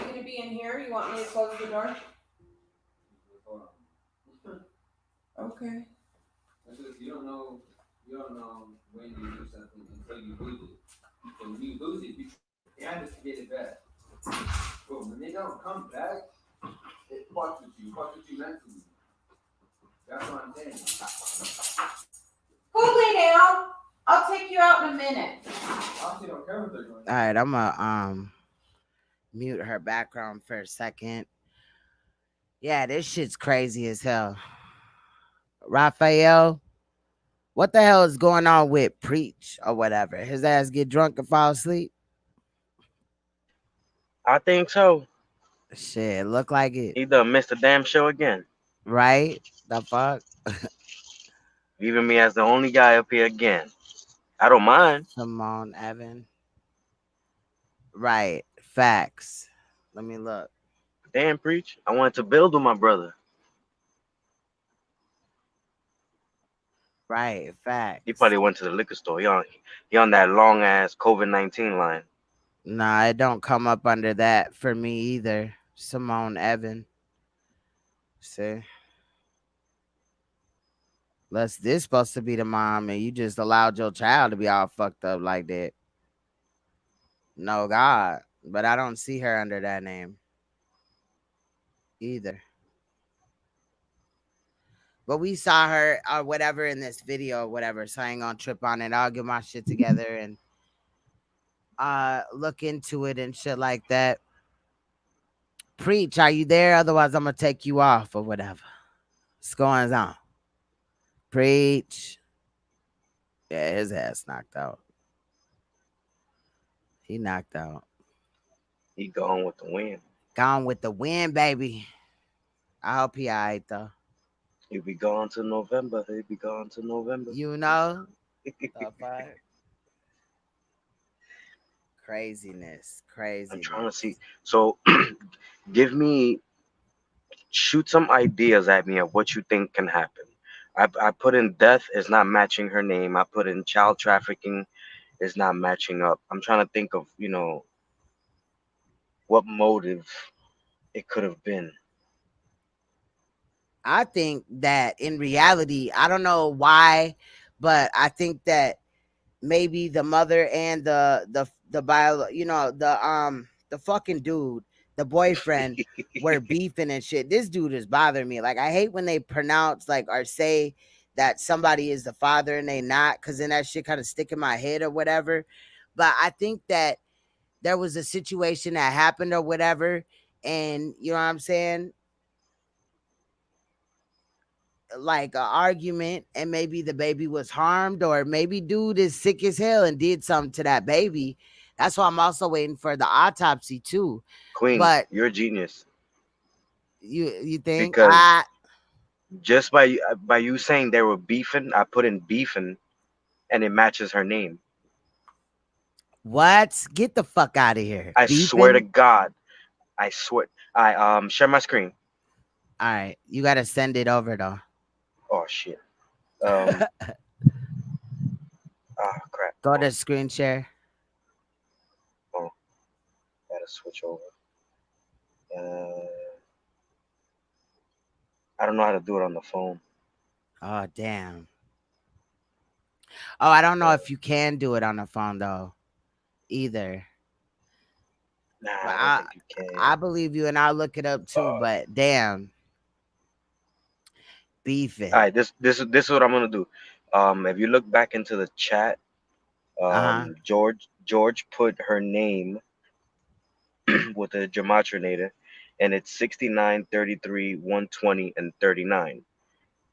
going to be in here? You want me to close the door? Okay. You don't know when you do something until you lose it. So when you lose it, you kind of get it back. But when they don't come back, it fucks with you mentally. That's what I'm saying. Hold down. I'll take you out in a minute. Honestly, don't care what they're doing. All right, I'm gonna mute her background for a second. Yeah, this shit's crazy as hell. Raphael, what the hell is going on with Preach or whatever? His ass get drunk and fall asleep? I think so. Shit, look like it. He done missed the damn show again. Right? The fuck? Leaving me as the only guy up here again. I don't mind. Come on, Evan. Right. Facts. Let me look. Damn, Preach. I wanted to build with my brother. Right. Facts. He probably went to the liquor store. He on that long ass COVID-19 line. Nah, it don't come up under that for me either. Simone Evan. See? This supposed to be the mom and you just allowed your child to be all fucked up like that. No, God. But I don't see her under that name either. But we saw her or whatever in this video or whatever, so I ain't gonna trip on it. I'll get my shit together and look into it and shit like that. Preach, are you there? Otherwise, I'm gonna take you off or whatever. What's going on? Preach. Yeah, his ass knocked out. He knocked out. He gone with the wind. Gone with the wind, baby. I hope he all right, though. He'll be gone to November. He'll be gone to November. You know? Craziness. I'm trying to see. So, shoot some ideas at me of what you think can happen. I put in death is not matching her name. I put in child trafficking is not matching up. I'm trying to think of, what motive it could have been. I think that in reality, I don't know why, but I think that maybe the mother and the fucking dude, the boyfriend, were beefing and shit. This dude is bothering me. Like, I hate when they pronounce or say that somebody is the father and they not, because then that shit kind of stick in my head or whatever. But I think that there was a situation that happened or whatever, and you know what I'm saying? Like an argument, and maybe the baby was harmed, or maybe dude is sick as hell and did something to that baby. That's why I'm also waiting for the autopsy too. Queen, but you're a genius. You think? Because just by you saying they were beefing, I put in beefing, and it matches her name. What? Get the fuck out of here! I swear to God, I swear. I share my screen. All right, you gotta send it over though. Oh shit. Crap. Go to screen share. Oh, gotta switch over. don't know how to do it on the phone. Oh damn. Oh, I don't know if you can do it on the phone though, either. Nah, But I don't think you can. I believe you, and I'll look it up too. But damn, beefing. All right, this is what I'm gonna do. If you look back into the chat, George put her name with the gematria, and it's 69, 33, 120, and 39.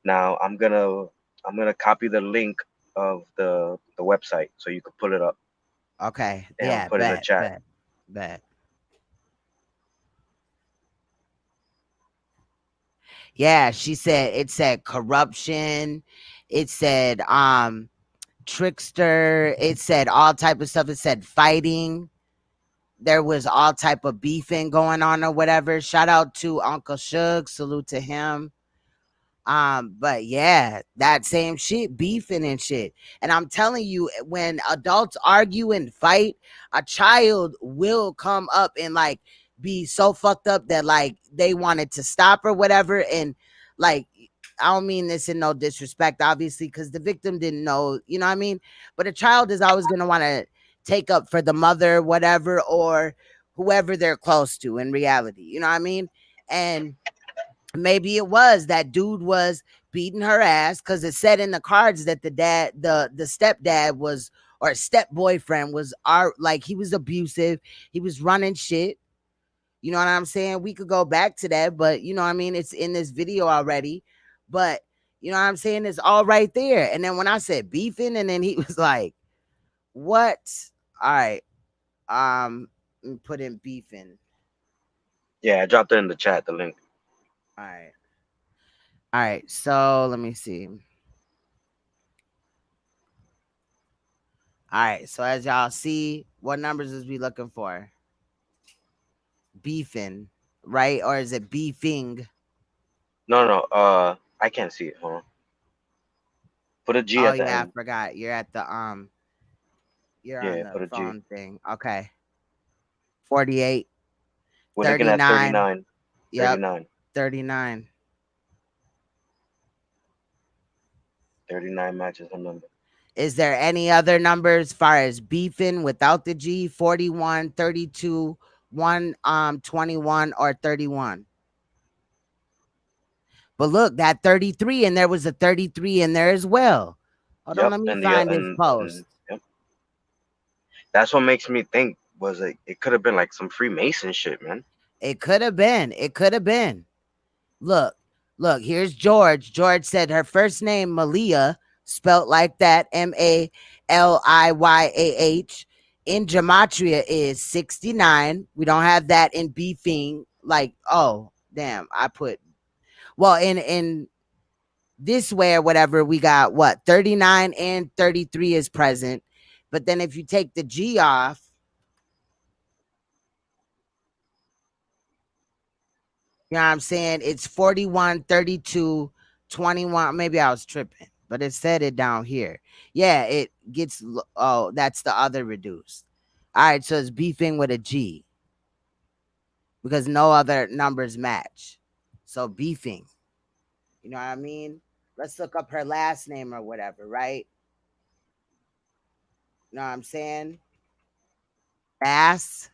Now I'm gonna copy the link of the website so you can pull it up Okay. and Yeah. put it in the chat. Bet. Yeah, she said it said corruption. It said trickster. It said all type of stuff. It said fighting. There was all type of beefing going on or whatever. Shout out to Uncle Suge. Salute to him. But yeah, that same shit, beefing and shit. And I'm telling you, when adults argue and fight, a child will come up and like be so fucked up that like they wanted to stop or whatever. And like, I don't mean this in no disrespect, obviously, because the victim didn't know, you know what I mean? But a child is always gonna want to take up for the mother, whatever, or whoever they're close to in reality, you know what I mean? And maybe it was that dude was beating her ass because it said in the cards that the stepdad was, or step boyfriend was, like he was abusive, he was running shit. You know what I'm saying? We could go back to that, but you know what I mean, it's in this video already. But you know what I'm saying, it's all right there. And then when I said beefing, and then he was like, what? All right, put in beefing. Yeah, I dropped it in the chat, the link. All right, so let me see. All right, so as y'all see, what numbers is we looking for? Beefing, right? Or is it beefing? No, I can't see it. Hold on. Put a G Oh at the yeah, I end. forgot. You're at the you're on put the a G. phone thing. Okay. 48. We're looking at 39. Yep. 39. 39. 39 matches a number. Is there any other numbers as far as beefing without the G? 41, 32, 21, or 31? But look, that 33, and there was a 33 in there as well. Hold on, let me find this post. Yep. That's what makes me think was it could have been like some Freemason shit, man. It could have been. It could have been. Look, here's George. George said her first name, Maliyah, spelt like that, Maliyah. In gematria is 69. We don't have that in beefing. Like, oh, damn, I put, well, in this way or whatever, we got what, 39 and 33 is present. But then if you take the G off, you know what I'm saying? It's 41, 32, 21. Maybe I was tripping, but it said it down here. Yeah, it gets, oh, that's the other reduced. All right, so it's beefing with a G because no other numbers match. So beefing, you know what I mean? Let's look up her last name or whatever, right? You know what I'm saying? Bass.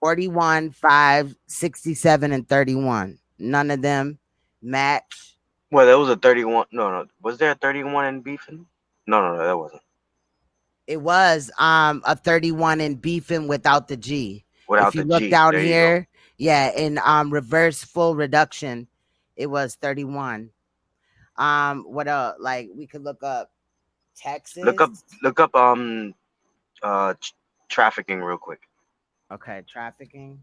41, 5, 67, and 31. None of them match. Well, there was a 31. No. Was there a 31 in beefing? No, that wasn't. It was a 31 in beefing without the G. Without if you the look G. down There here, yeah, in reverse full reduction, it was 31. What else? Like we could look up Texas. Look up trafficking real quick. Okay, trafficking.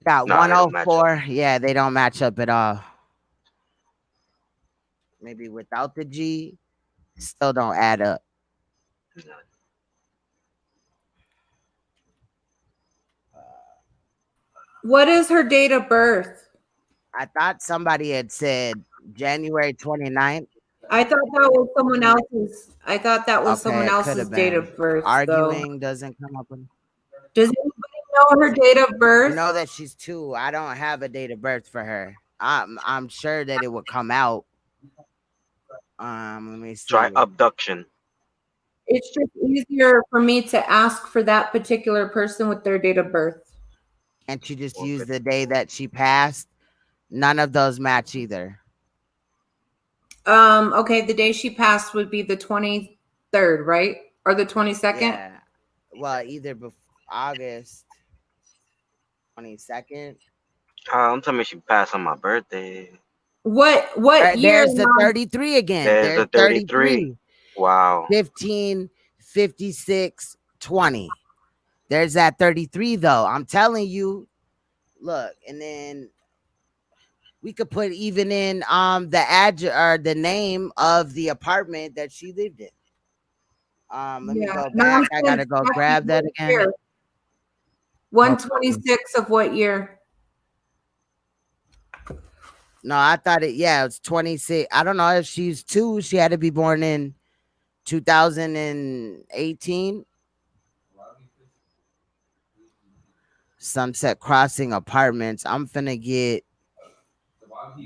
Got 104. Yeah, they don't match up at all. Maybe without the G, still don't add up. What is her date of birth? I thought somebody had said January 29th. I thought that was someone else's. I thought that was someone Okay, it could else's have date been. of birth, though. Arguing doesn't come up with. Does anybody know her date of You birth? know that she's 2. I don't have a date of birth for her. I'm sure that it would come out. Let me Try see. abduction. It's just easier for me to ask for that particular person with their date of birth. Can't you just use the day that she passed? None of those match either. Okay, the day she passed would be the 23rd, right? Or the 22nd? Yeah. Well, either before August 22nd. I'm telling me she passed on my birthday. What year? There's the 33 again. There's There's the 33. Wow. 15, 56, 20. There's that 33 though. I'm telling you. Look, and then we could put even in the address or the name of the apartment that she lived in. Let me go No, I'm back. I saying gotta go exactly grab that what again. year. 126 of what year? No, I thought it's 26. I don't know if she's 2. She had to be born in 2018. Sunset Crossing Apartments. I'm finna get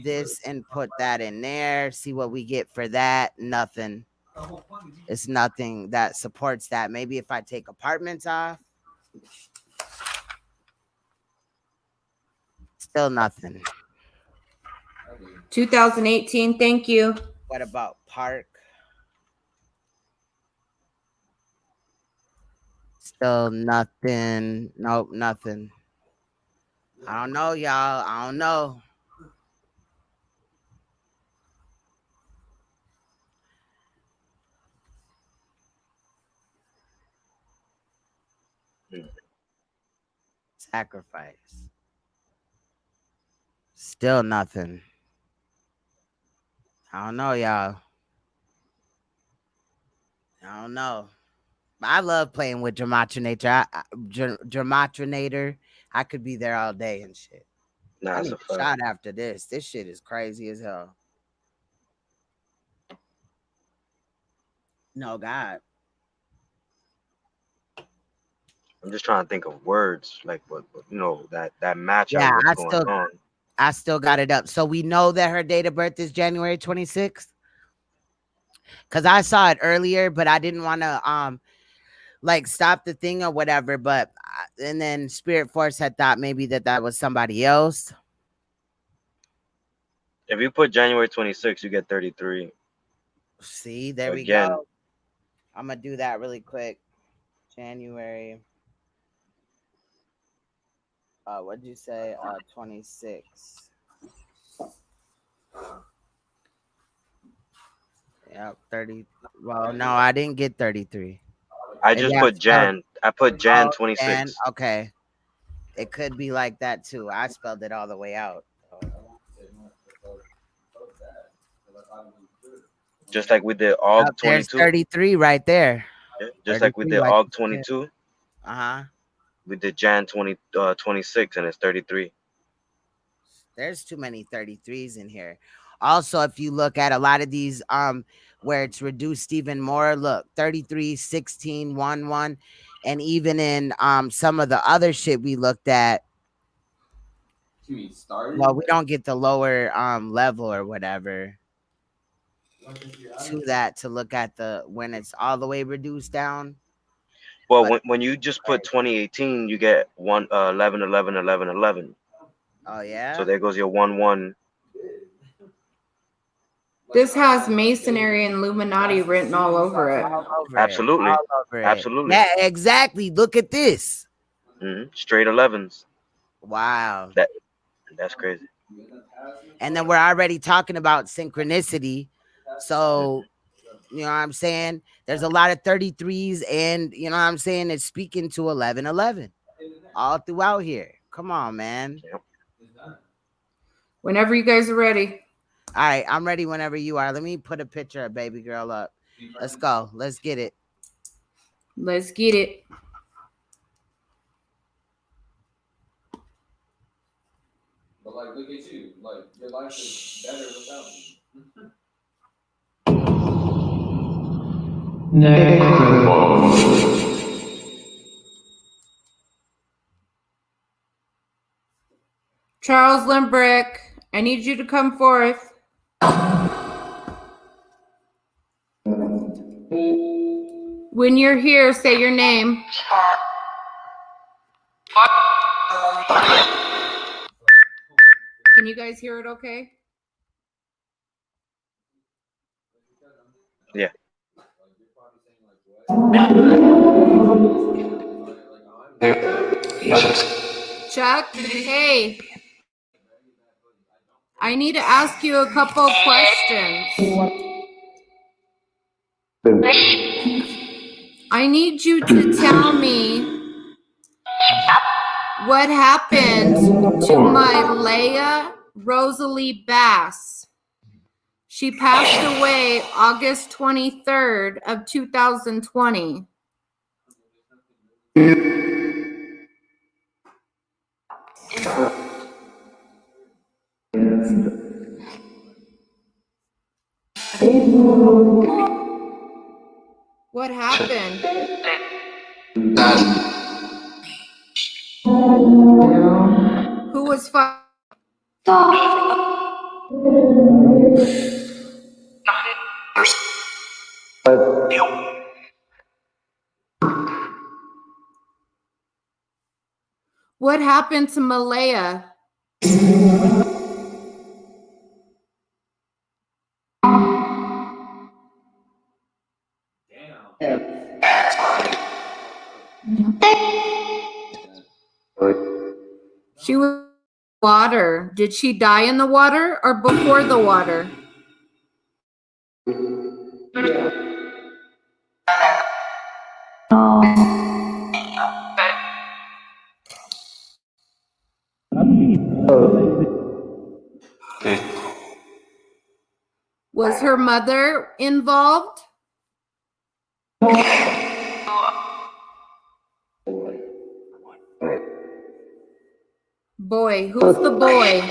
this and put that in there. See what we get for that. Nothing. It's nothing that supports that. Maybe if I take apartments off. Still nothing. 2018. Thank you. What about Park? Still nothing. Nope, nothing. I don't know, y'all. I don't know. Sacrifice. Still nothing. I don't know, y'all. I don't know. I love playing with Dramatrinator. Dramatrinator. I could be there all day and shit. Nah, I that's need a a fact. shot after this. This shit is crazy as hell. No, God. I'm just trying to think of words like what that match on what's going on. I still got it up. So we know that her date of birth is January 26th. Cause I saw it earlier, but I didn't want to like stop the thing or whatever. But and then Spirit Force had thought maybe that was somebody else. If you put January 26th, you get 33. See, there we Again. go. I'm gonna do that really quick. January. What'd you say? 26. Yep, 30. Well, no, I didn't get 33. I just put Jan. I put Jan 26. Jan, okay. It could be like that too. I spelled it all the way out. Just like we did AUG 22. There's 33 right there. Yeah, just like we did AUG 22. Uh-huh. We did Jan 26 and it's 33. There's too many 33s in here. Also, if you look at a lot of these where it's reduced even more, look, 33, 16, 1, 1. And even in some of the other shit we looked at. You mean started? Well, we don't get the lower level or whatever. To that to look at the when it's all the way reduced down. Well, when you just put 2018, you get 11, 11, 11, 11. Oh yeah. So there goes your 1, 1. This has Masonry and Illuminati written all over it. Absolutely. All over it. Absolutely. Yeah, exactly. Look at this. Straight 11s. Wow. That's crazy. And then we're already talking about synchronicity. So, you know what I'm saying? There's a lot of 33s and, you know what I'm saying? It's speaking to 1111 all throughout here. Come on, man. Whenever you guys are ready. All right, I'm ready whenever you are. Let me put a picture of baby girl up. Let's go. Let's get it. Let's get it. But like, look at you. Like, your life is better without me. Charles Limbrick, I need you to come forth. When you're here, say your name. Can you guys hear it okay? Yeah. Chuck, hey. I need to ask you a couple of questions. I need you to tell me what happened to Malia Rosalie Bass. She passed away August 23rd of 2020. What happened? Who was fighting? What happened to Maliyah? She was in the water. Did she die in the water or before the water? Was her mother involved? Boy, who's the boy?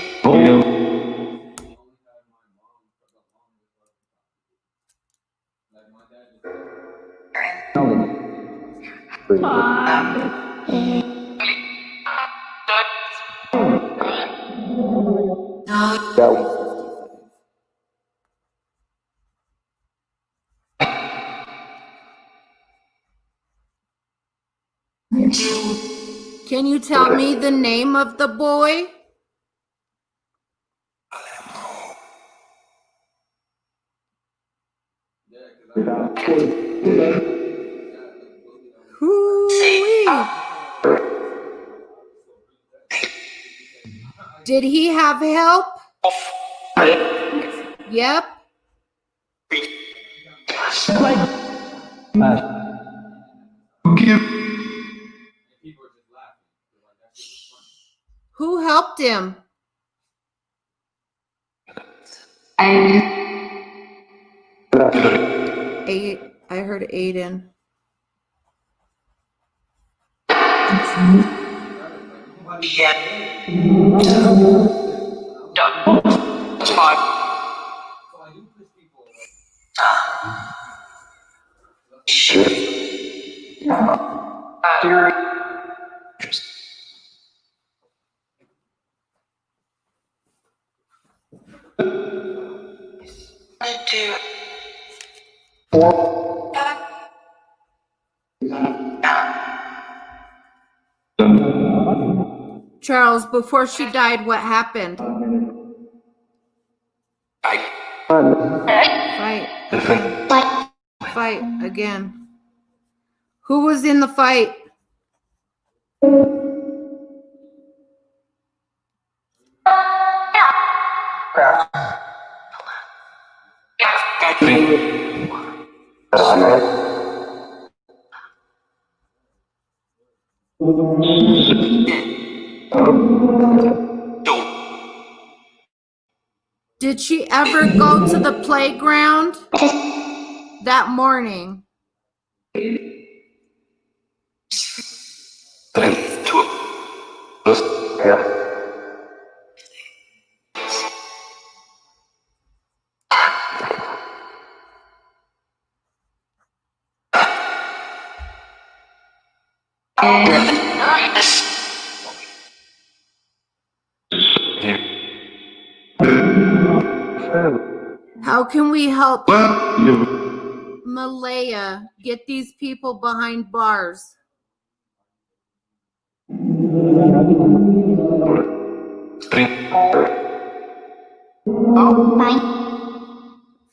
Can you tell me the name of the boy? Hoo-wee. Did he have help? Yep. Who helped him? I heard Aiden. Charles, before she died, what happened? Fight again. Fight again. Who was in the fight? Did she ever go to the playground that morning? How can we help Maliyah get these people behind bars?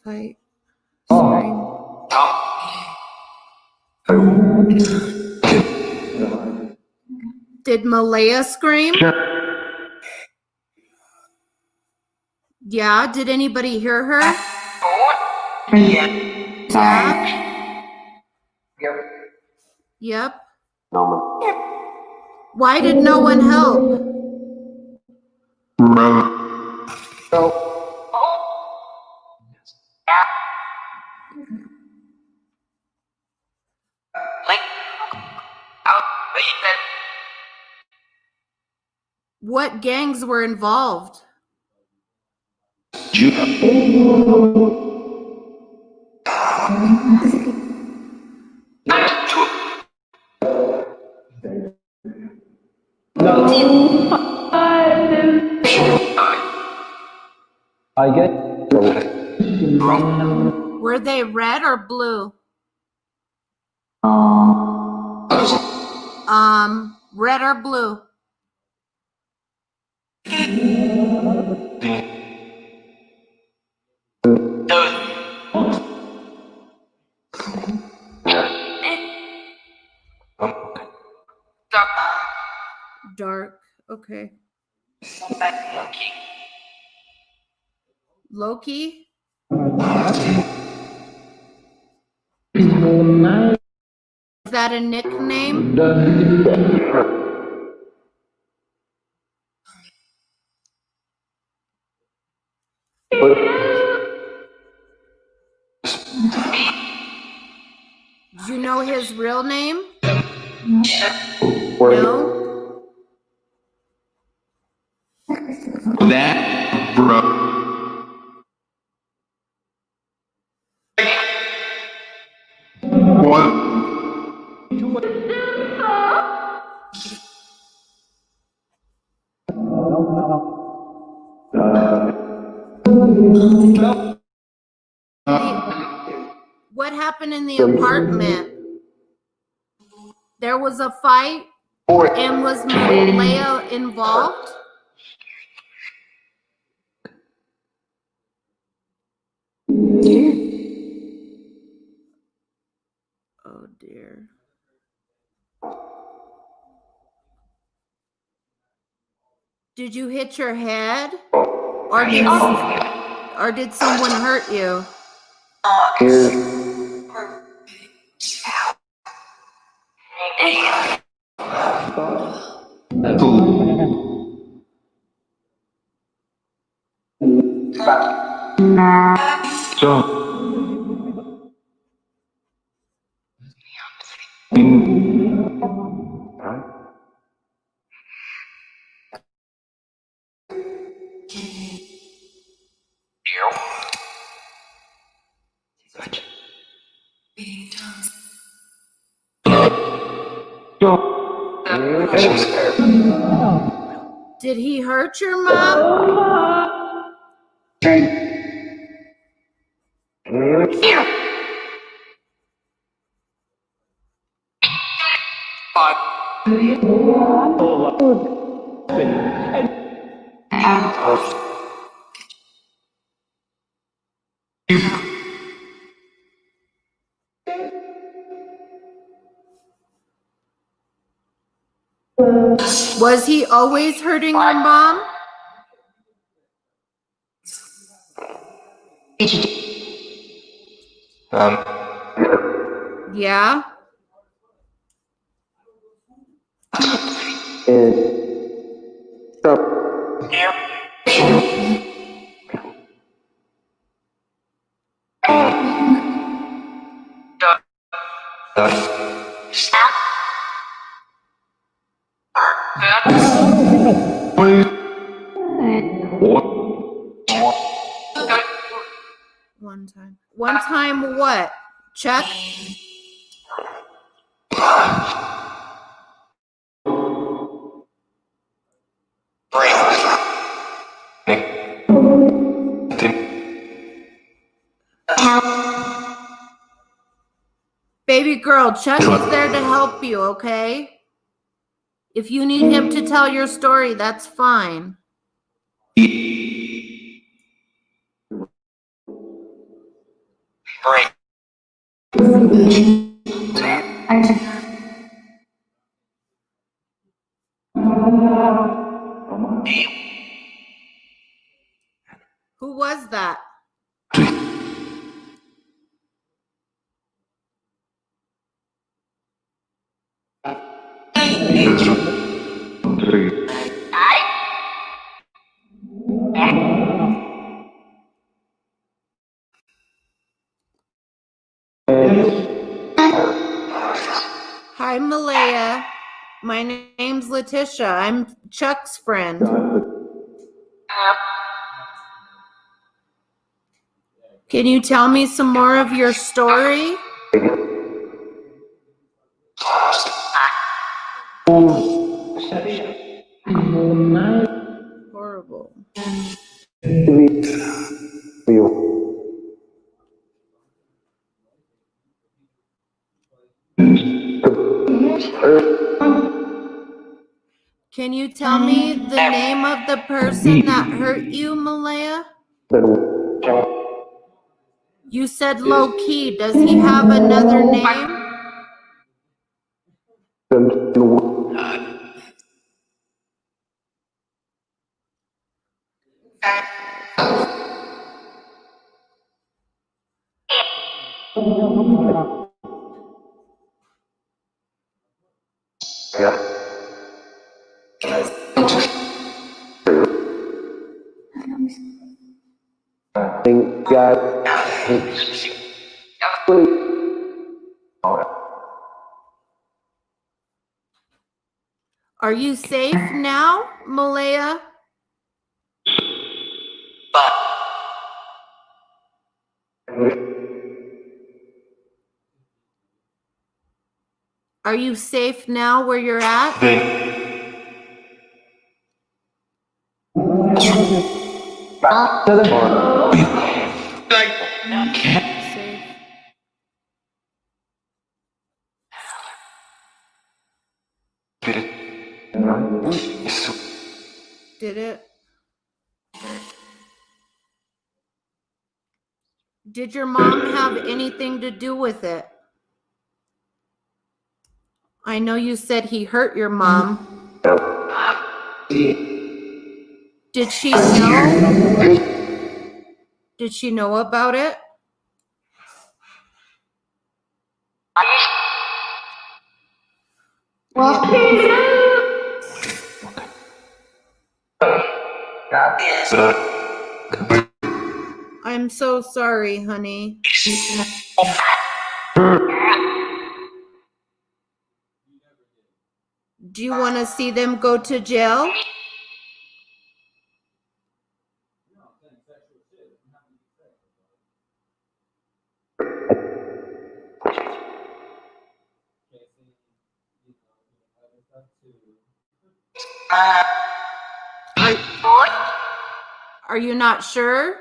Fight. Scream. Did Maliyah scream? Yeah. Did anybody hear her? Yeah. Yep. Why did no one help? What gangs were involved? Were they red or blue? Red or blue? Dark. Okay. Loki? Is that a nickname? Do you know his real name? No. That bro. What? What happened in the apartment? There was a fight, and was Maliyah involved? Oh dear. Did you hit your head, or did someone hurt you? Did he hurt your mom? Was he always hurting your mom? Yeah. One time. One time what? Chuck? Baby girl, Chuck is there to help you, okay? If you need him to tell your story, that's fine. Who was that? Hi, Maliyah. My name's Letitia. I'm Chuck's friend. Can you tell me some more of your story? Horrible. Can you tell me the name of the person that hurt you, Maliyah? You said low key. Does he have another name? Are you safe now, Maliyah? Are you safe now where you're at? Safe. Did it? Did your mom have anything to do with it? I know you said he hurt your mom. Did she know? Did she know about it? I'm so sorry, honey. Do you want to see them go to jail? Are you not sure?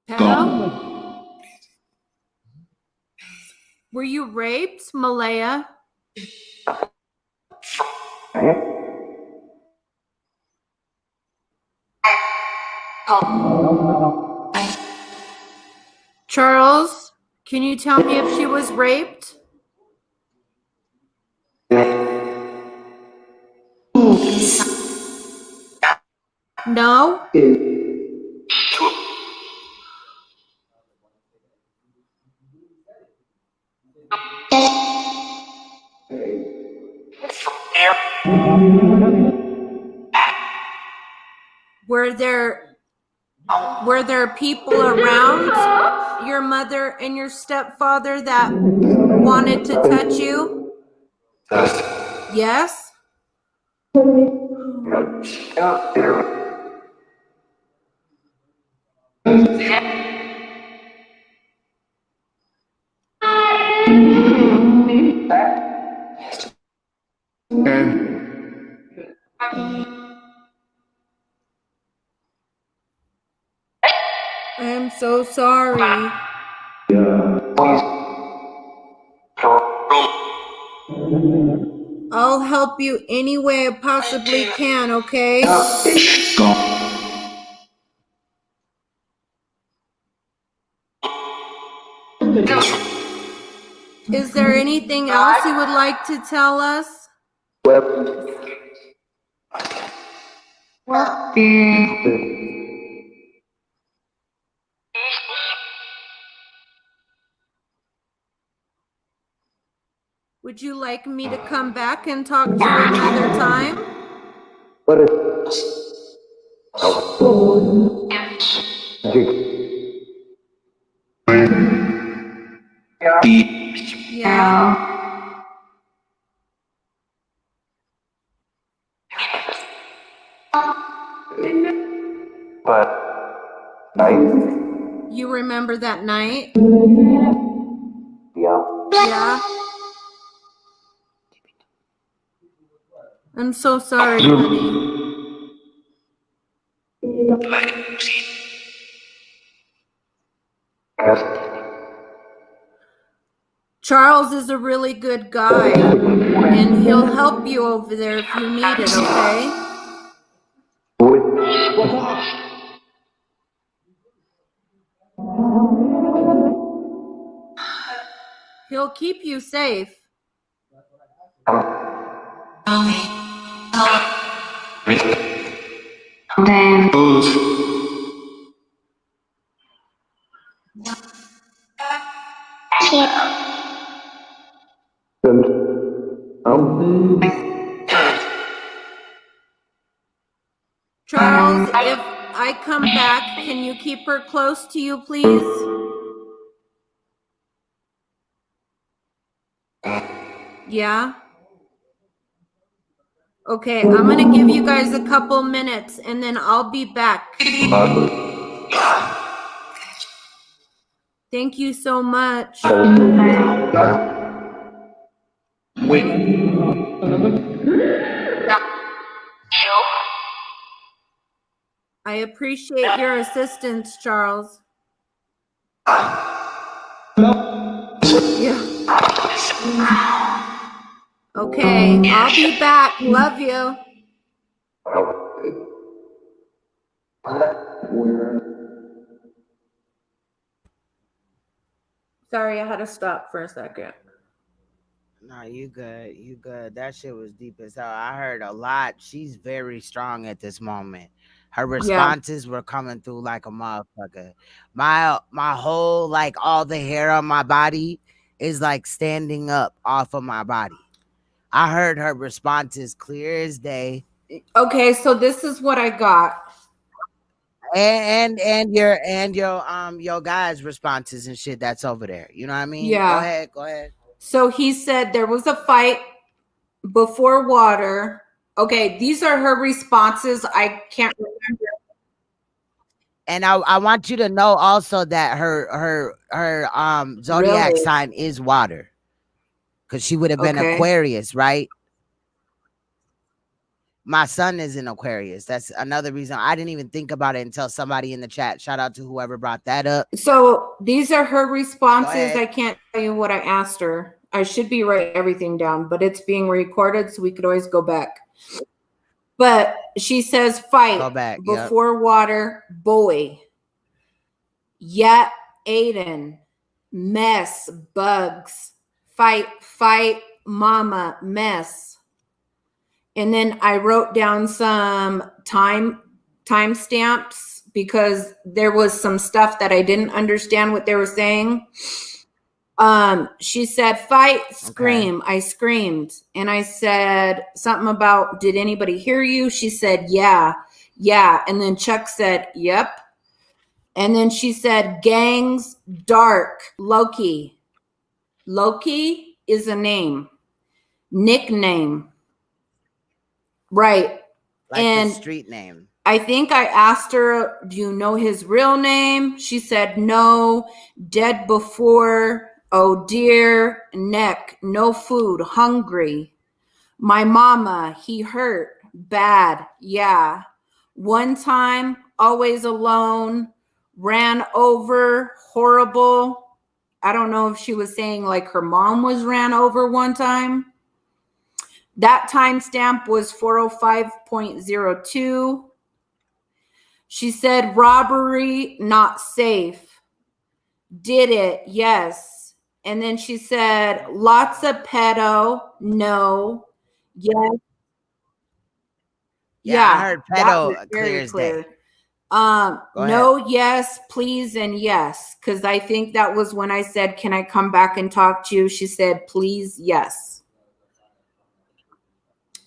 Hello? Were you raped, Maliyah? Charles, can you tell me if she was raped? No? Were there people around your mother and your stepfather that wanted to touch you? Yes? I'm so sorry. I'll help you any way I possibly can, okay? Is there anything else you would like to tell us? Would you like me to come back and talk to you another time? Yeah. You remember that night? Yeah. I'm so sorry, honey. Charles is a really good guy, and he'll help you over there if you need it, okay? He'll keep you safe. Charles, if I come back, can you keep her close to you, please? Yeah? Okay, I'm gonna give you guys a couple minutes and then I'll be back. Thank you so much. I appreciate your assistance, Charles. Yeah. Okay, I'll be back. Love you. Sorry, I had to stop for a second. No, you good. You good. That shit was deep as hell. I heard a lot. She's very strong at this moment. Her responses were coming through like a motherfucker. My whole, like, all the hair on my body is like standing up off of my body. I heard her responses clear as day. Okay, so this is what I got. And your guys' responses and shit that's over there. You know what I mean? Yeah. Go ahead. So he said there was a fight before water. Okay, these are her responses. I can't remember. And I want you to know also that her zodiac sign is water. Cause she would have been Aquarius, right? My son is in Aquarius. That's another reason I didn't even think about it until somebody in the chat. Shout out to whoever brought that up. So these are her responses. I can't tell you what I asked her. I should be writing everything down, but it's being recorded, so we could always go back. But she says, fight before water, boy. Yet, Aiden, mess, bugs, fight, mama, mess. And then I wrote down some time stamps because there was some stuff that I didn't understand what they were saying. She said, fight, scream. I screamed. And I said something about, did anybody hear you? She said, yeah. And then Chuck said, yep. And then she said, gangs, dark, Loki. Loki is a name, nickname. Right. Like and the street name. I think I asked her, do you know his real name? She said, no, dead before. Oh dear, neck, no food, hungry. My mama, he hurt, bad, yeah. One time, always alone. ran over, horrible. I don't know if she was saying like her mom was ran over one time. That timestamp was 4:05.02. She said robbery, not safe. Did it, yes. And then she said lots of pedo, no. Yes. Yeah, I heard that was pedo very clear as day. Go No, ahead. yes, please, and yes. Because I think that was when I said, can I come back and talk to you? She said, please, yes.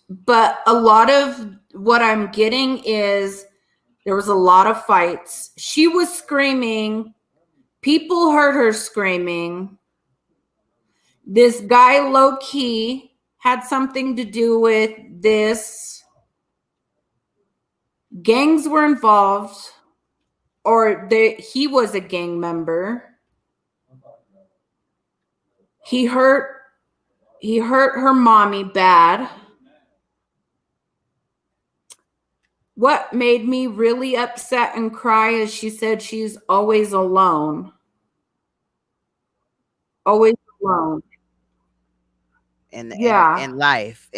But a lot of what I'm getting is there was a lot of fights. She was screaming. People heard her screaming. This guy, low key, had something to do with this. Gangs were involved, or he was a gang member. He hurt her mommy bad. What made me really upset and cry is she said she's always alone. Always alone. In life,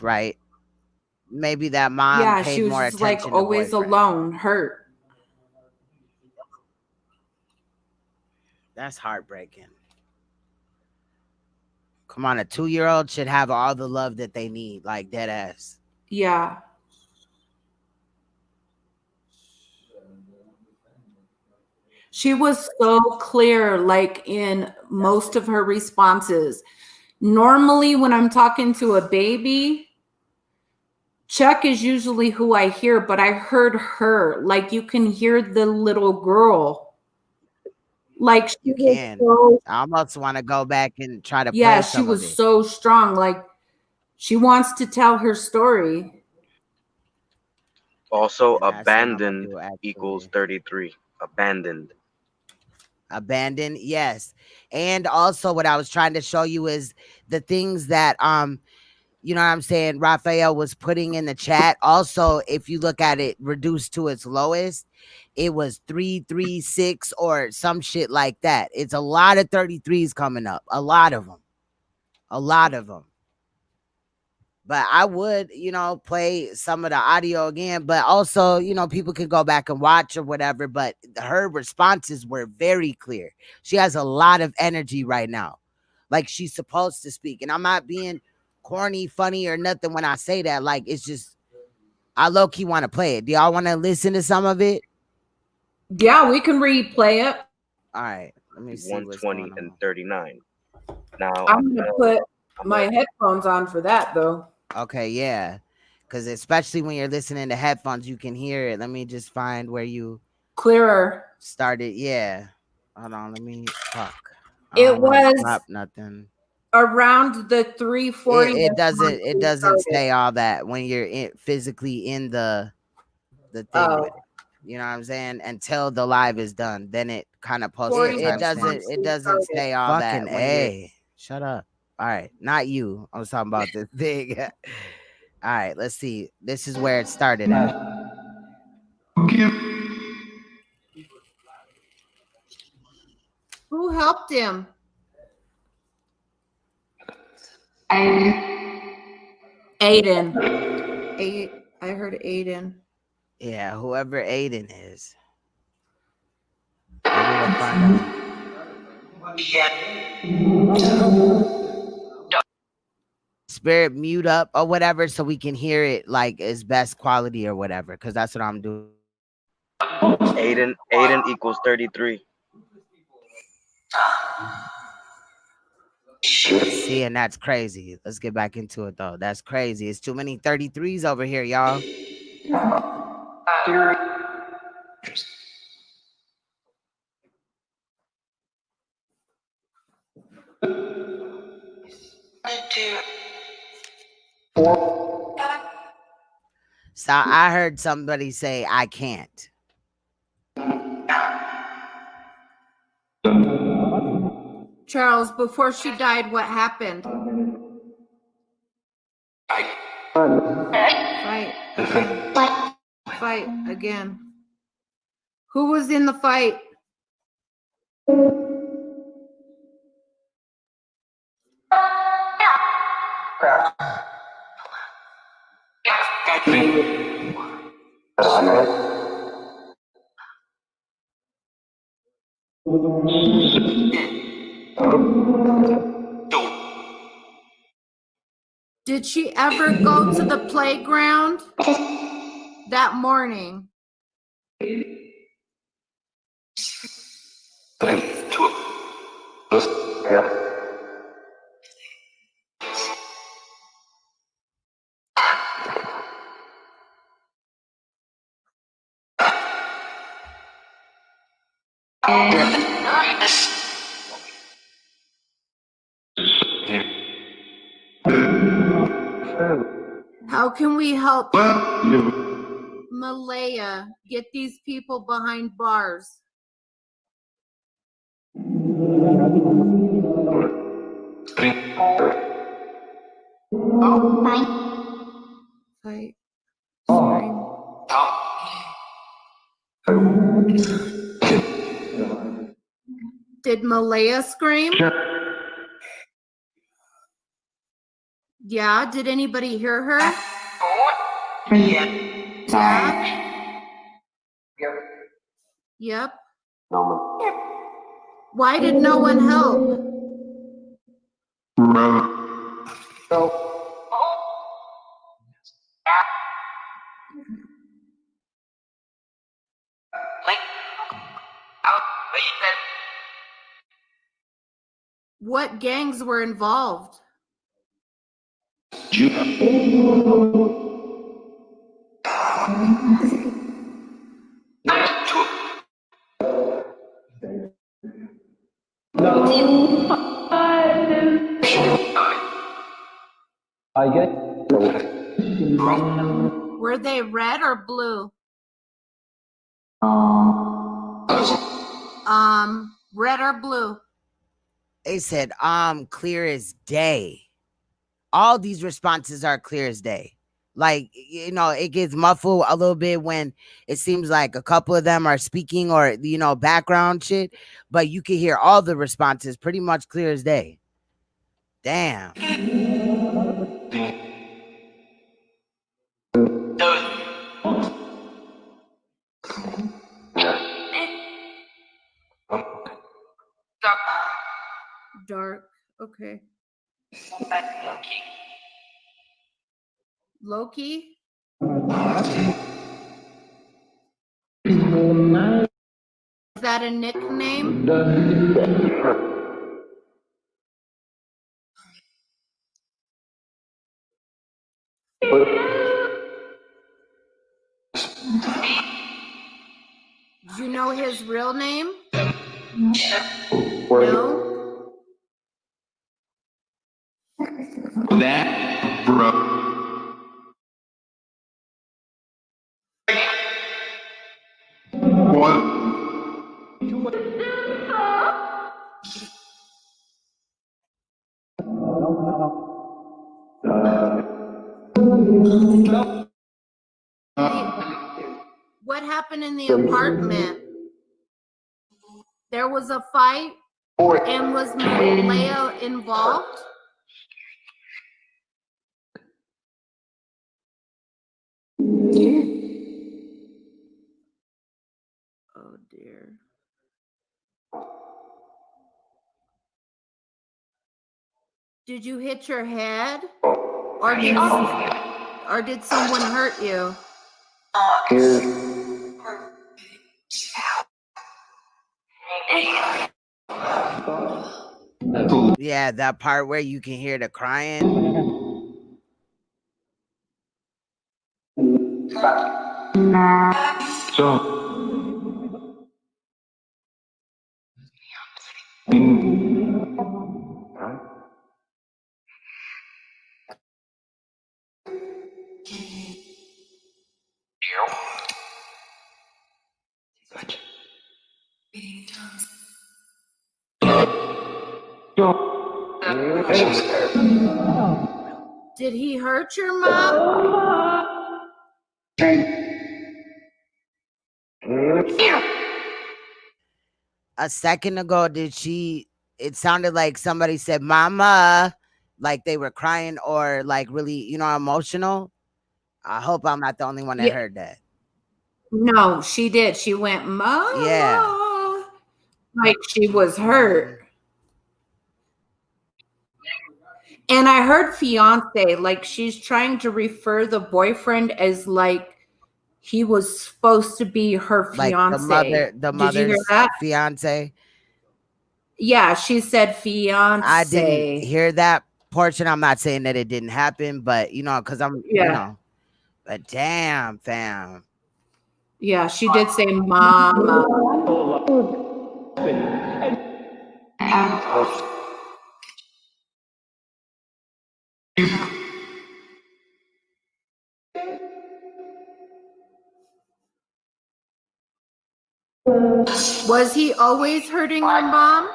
right? Maybe that mom Yeah, she paid was more just like attention to always boyfriend. alone, hurt. That's heartbreaking. Come on, a 2-year-old should have all the love that they need, like dead ass. Yeah. She was so clear, like in most of her responses. Normally, when I'm talking to a baby, Chuck is usually who I hear, but I heard her. Like you can hear the little girl. Like she You was can. so, I almost want to go back and try to yeah, play she some of was it. so strong. Like she wants to tell her story. Also, And that's what I'm gonna abandoned do, equals actually. 33. Abandoned. Abandoned, yes. And also what I was trying to show you is the things that you know what I'm saying, Raphael was putting in the chat. Also, if you look at it reduced to its lowest, it was 336 or some shit like that. It's a lot of 33s coming up. A lot of them. A lot of them. But I would, play some of the audio again. But also, people can go back and watch or whatever. But her responses were very clear. She has a lot of energy right now. Like she's supposed to speak. And I'm not being corny, funny, or nothing when I say that. Like, it's just, I low-key want to play it. Do y'all want to listen to some of it? Yeah, we can replay it. All right. Let me see what's 120 going on. and 39. Now, I'm going to put my headphones on for that, though. Okay, yeah. Because especially when you're listening to headphones, you can hear it. Let me just find where you clearer started. Yeah. Hold on. Let me fuck. It was stop nothing. Around the 340. It doesn't say all that when you're physically in the thing with it. You know what I'm saying? Until the live is done, then it kind of posts. It doesn't say all that. Fucking A. Shut up. All right, not you. I was talking about this thing. All right, let's see. This is where it started at. Who helped him? Aiden. I heard Aiden. Yeah, whoever Aiden is. Maybe we'll find out. Spirit mute up or whatever so we can hear it like as best quality or whatever, because that's what I'm doing. Aiden equals 33. See, and that's crazy. Let's get back into it though. That's crazy. It's too many 33s over here, y'all. So I heard somebody say I can't. Charles, before she died, what happened? Fight again. Fight again. Who was in the fight? Did she ever go to the playground that morning? How can we help Maliyah get these people behind bars? Fight. Scream. Did Maliyah scream? Yeah, did anybody hear her? Yeah. Yep. Why did no one help? What gangs were involved? Were they red or blue? Red or blue? They said, clear as day. All these responses are clear as day. Like, you know, it gets muffled a little bit when it seems like a couple of them are speaking or, you know, background shit, but you can hear all the responses pretty much clear as day. Damn. Dark. Okay. Loki? Is that a nickname? Do you know his real name? No? That bro. What? What happened in the apartment? There was a fight, and was Maliyah involved? Oh dear. Did you hit your head? Or did someone hurt you? Yeah, that part where you can hear the crying. Did he hurt your mom? a second ago, it sounded like somebody said mama, like they were crying or like really, emotional. I hope I'm not the only one that Yeah. heard that. No, she did. She went, Yeah. mama, like she was hurt. And I heard fiance, like she's trying to refer the boyfriend as like he was supposed to be her Like fiance. the Did you hear mother's that? fiance. Yeah, she said I didn't fiance. hear that portion. I'm not saying that it didn't happen, but because I'm, Yeah. but damn, fam. Yeah, she did say mama. Was he always hurting your mom?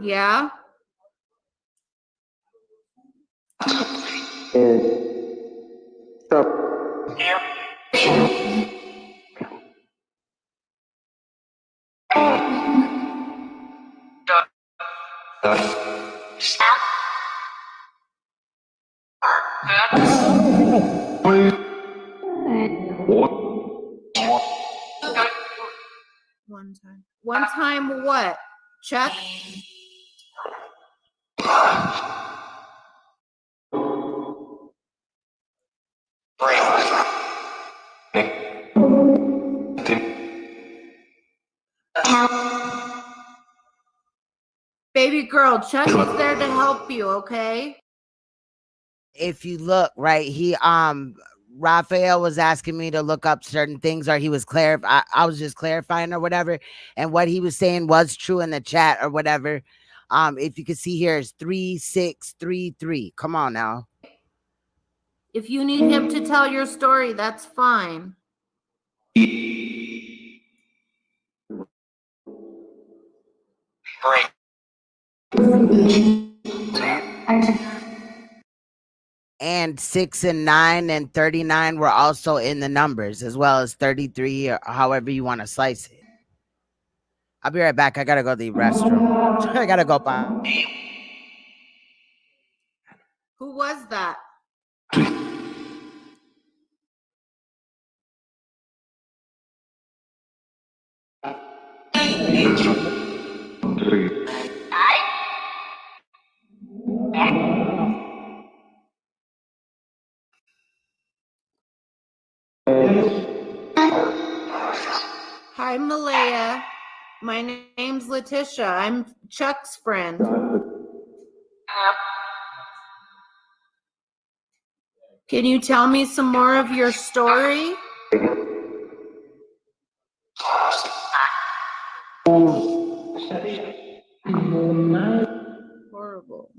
Yeah. One time. One time what? Check. Baby girl, Chuck is there to help you, okay? If you look right, Raphael was asking me to look up certain things, or he was I was just clarifying or whatever, and what he was saying was true in the chat or whatever. If you can see here, is 3633. Come on now. If you need him to tell your story, that's fine. And 6 and 9 and 39 were also in the numbers, as well as 33, or however you want to slice it. I'll be right back. I gotta go to the restroom. I gotta go by. Who was that? Hi, Maliyah. My name's Letitia. I'm Chuck's friend. Can you tell me some more of your story? Horrible.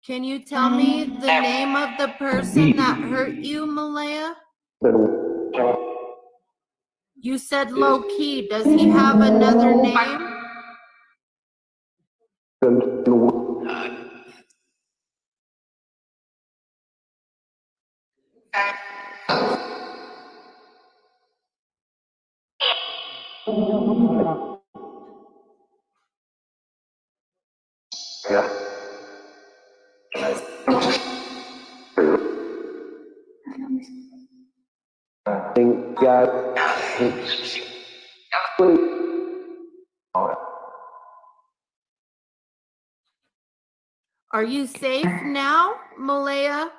Can you tell me the name of the person that hurt you, Maliyah? You said low key. Does he have another name? Are you safe now, Maliyah?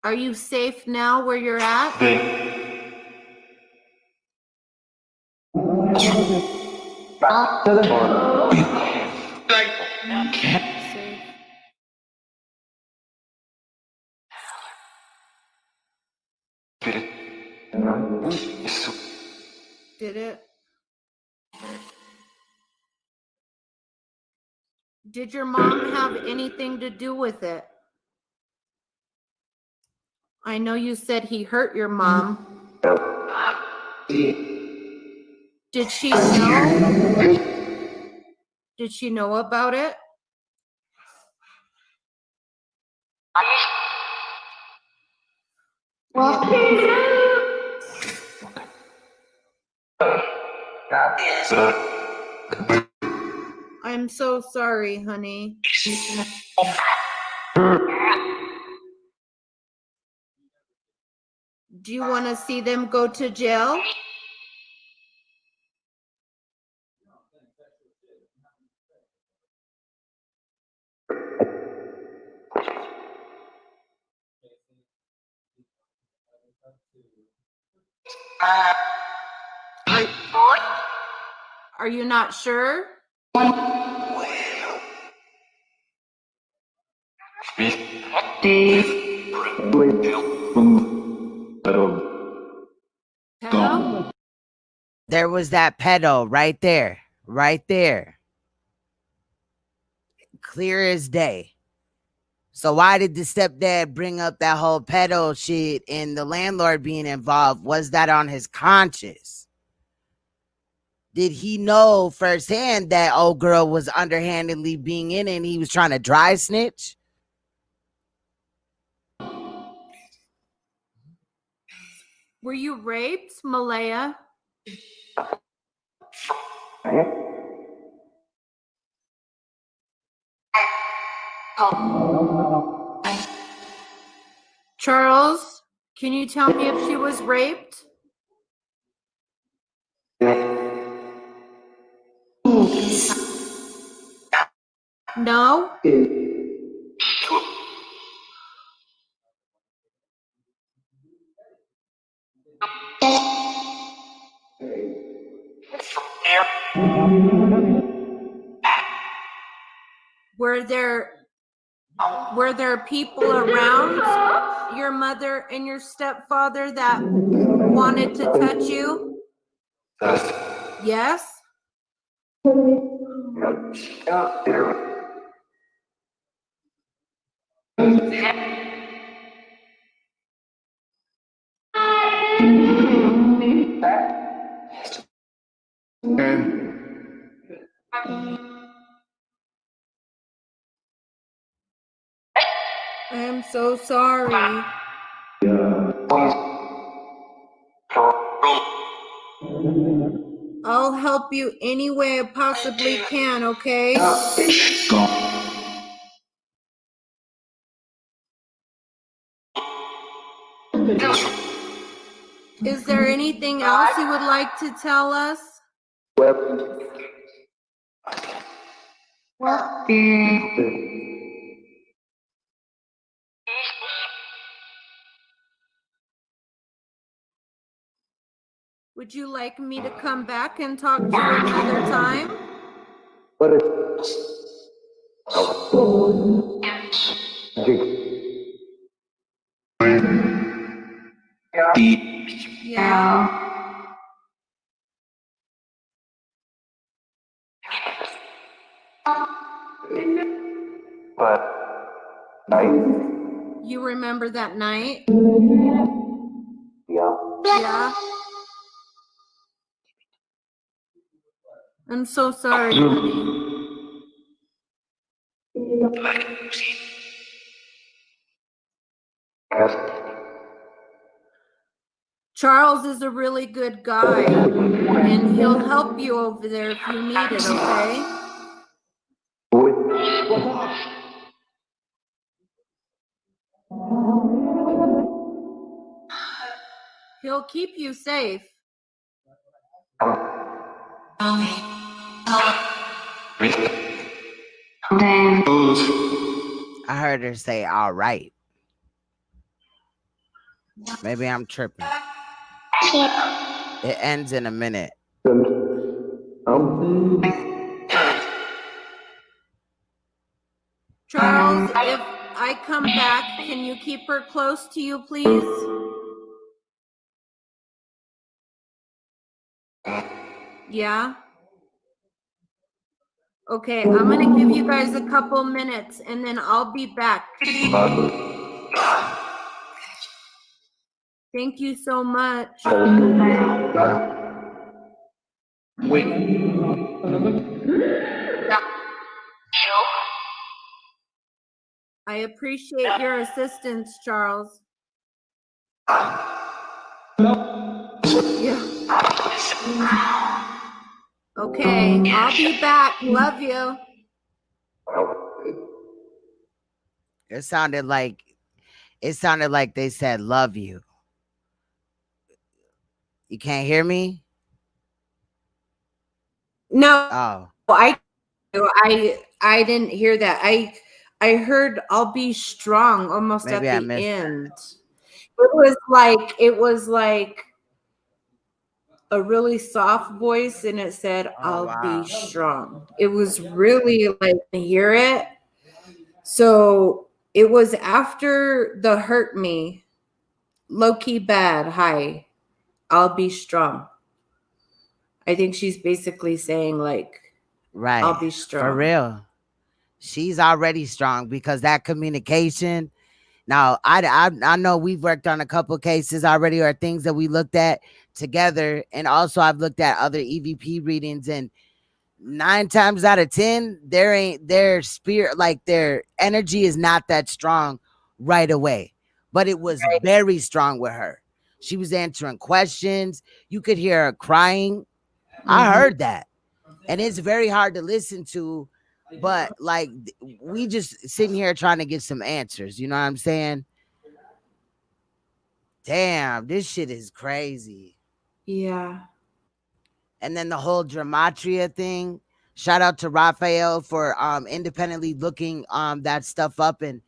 Are you safe now where you're at? Did it? Did your mom have anything to do with it? I know you said he hurt your mom. Did she know? Did she know about it? I'm so sorry, honey. Do you want to see them go to jail? Are you not sure? Pedo? There was that pedo right there. Right there. Clear as day. So why did the stepdad bring up that whole pedo shit and the landlord being involved? Was that on his conscience? Did he know firsthand that old girl was underhandedly being in it and he was trying to dry snitch? Were you raped, Maliyah? Charles, can you tell me if she was raped? No? Were there people around your mother and your stepfather that wanted to touch you? Yes? I am so sorry. I'll help you any way I possibly can, okay? Is there anything else you would like to tell us? Would you like me to come back and talk to you another time? Yeah. You remember that night? Yeah. I'm so sorry, honey. Charles is a really good guy, and he'll help you over there if you need it, okay? He'll keep you safe. I heard her say, all right. Maybe I'm tripping. It ends in a minute. Charles, if I come back, can you keep her close to you, please? Yeah? Okay, I'm gonna give you guys a couple minutes and then I'll be back. Thank you so much. I appreciate your assistance, Charles. Yeah. Okay, I'll be back. Love you. It sounded like they said love you. You can't hear me? No. Oh. I didn't hear that. I heard I'll be strong almost Maybe at I the missed end. It was like a really soft voice and it said I'll be strong. It was really like to hear it. So it was after the hurt me, low key bad. Hi, I'll be strong. I think she's basically saying like, Right. I'll be strong. For real. She's already strong because that communication. Now, I know we've worked on a couple cases already or things that we looked at together. And also I've looked at other EVP readings, and 9 times out of 10, their spirit, like their energy is not that strong right away. But it was very strong with her. She was answering questions. You could hear her crying. I heard that. And it's very hard to listen to, but like we just sitting here trying to get some answers. You know what I'm saying? Damn, this shit is crazy. Yeah. And then the whole Dramatria thing. Shout out to Raphael for independently looking that stuff up and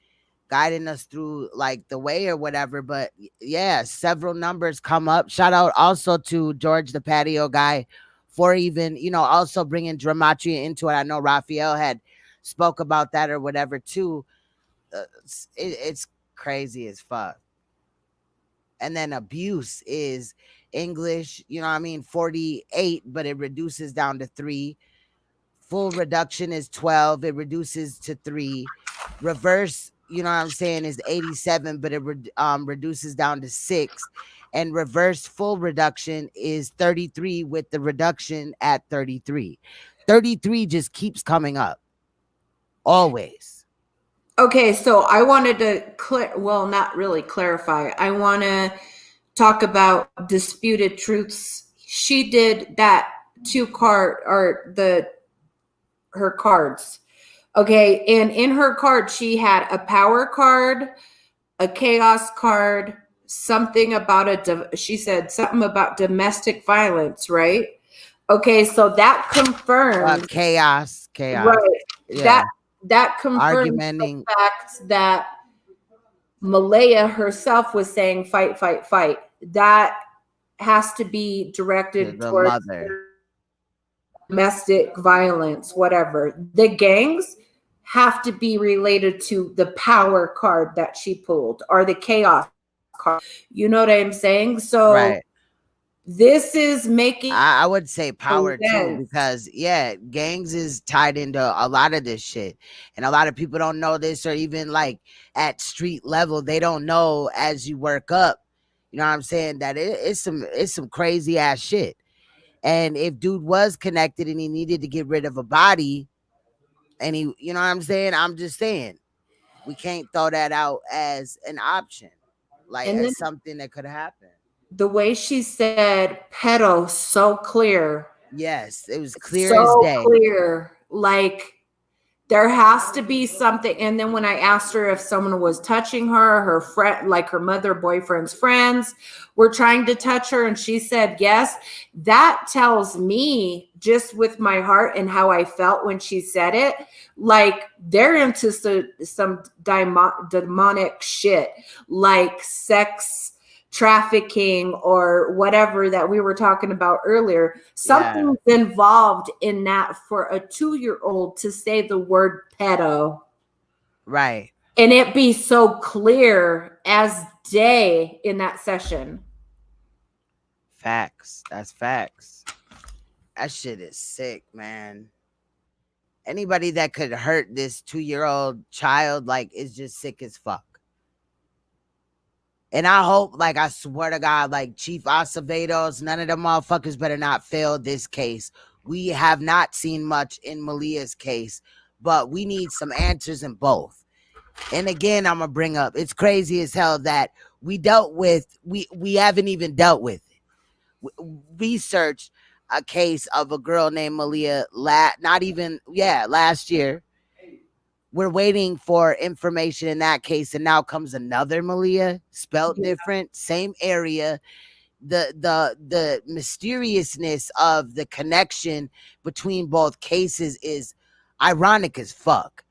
guiding us through like the way or whatever. But yeah, several numbers come up. Shout out also to George the patio guy for even, also bringing Dramatria into it. I know Raphael had spoke about that or whatever too. It's crazy as fuck. And then abuse is English, 48, but it reduces down to 3. Full reduction is 12, it reduces to 3. Reverse, is 87, but it reduces down to 6. And reverse full reduction is 33 with the reduction at 33. 33 just keeps coming up. Always. Okay, so I wanted to not really clarify. I want to talk about disputed truths. She did that her cards. Okay, and in her card she had a power card, a chaos card, something about she said something about domestic violence, right? Okay, so that confirms chaos. Right. Yeah. That confirms the fact that Maliyah herself was saying fight, fight, fight. That has to be directed towards domestic violence, whatever. The gangs have to be related to the power card that she pulled or the chaos card. You know what I'm saying? So this is making I would say power too, because gangs is tied into a lot of this shit. And a lot of people don't know this, or even like at street level, they don't know as you work up. You know what I'm saying? That it's some crazy ass shit. And if dude was connected and he needed to get rid of a body, and he, you know what I'm saying? I'm just saying, we can't throw that out as an option, like as something that could happen. The way she said pedo so clear. Yes, it was clear as day. So clear. Like there has to be something. And then when I asked her if someone was touching her friend, like her mother, boyfriend's friends were trying to touch her, and she said yes, that tells me, just with my heart and how I felt when she said it, like they're into some demonic shit, like sex trafficking or whatever that we were talking about earlier. Something's involved in that for a 2-year-old to say the word pedo. Right. And it be so clear as day in that session. Facts. That's facts. That shit is sick, man. Anybody that could hurt this 2-year-old child, like, is just sick as fuck. And I hope, like, I swear to God, like, Chief Acevedos, none of them motherfuckers better not fail this case. We have not seen much in Malia's case, but we need some answers in both. And again, I'm gonna bring up, it's crazy as hell that we haven't even dealt with it. Researched a case of a girl named Malia last year. We're waiting for information in that case, and now comes another Malia, spelled different, same area. The mysteriousness of the connection between both cases is ironic as fuck.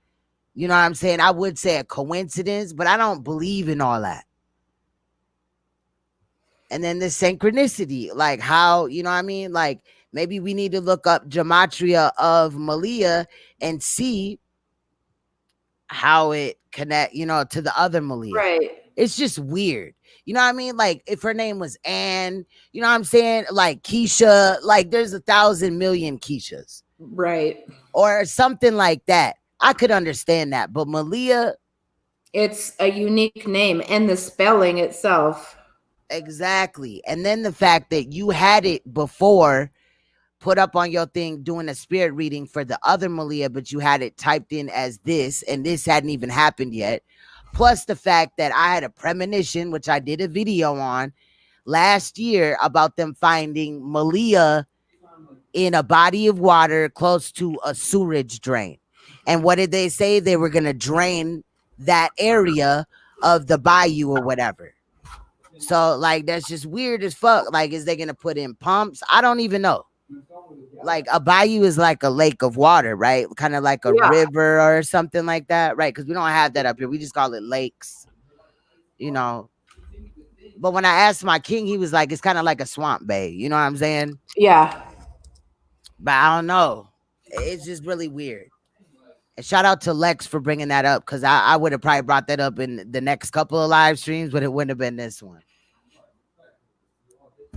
You know what I'm saying? I would say a coincidence, but I don't believe in all that. And then the synchronicity, like how, you know what I mean? Like maybe we need to look up gematria of Malia and see how it connect, to the other Malia. Right. It's just weird. You know what I mean? Like if her name was Anne, you know what I'm saying? Like Keisha, like there's 1,000 million Keishas. Right. Or something like that. I could understand that. But Malia, it's a unique name, and the spelling itself. Exactly. And then the fact that you had it before put up on your thing doing a spirit reading for the other Malia, but you had it typed in as this, and this hadn't even happened yet. Plus the fact that I had a premonition, which I did a video on last year about them finding Malia in a body of water close to a sewage drain. And what did they say? They were going to drain that area of the bayou or whatever. So, like, that's just weird as fuck. Like, is they going to put in pumps? I don't even know. Like, a bayou is like a lake of water, right? Kind of like a river or something like that, right? Because we don't have that up here. We just call it lakes, But when I asked my king, he was like, it's kind of like a swamp bay. You know what I'm saying? Yeah. But I don't know. It's just really weird. And shout out to Lex for bringing that up, because I would have probably brought that up in the next couple of live streams, but it wouldn't have been this one.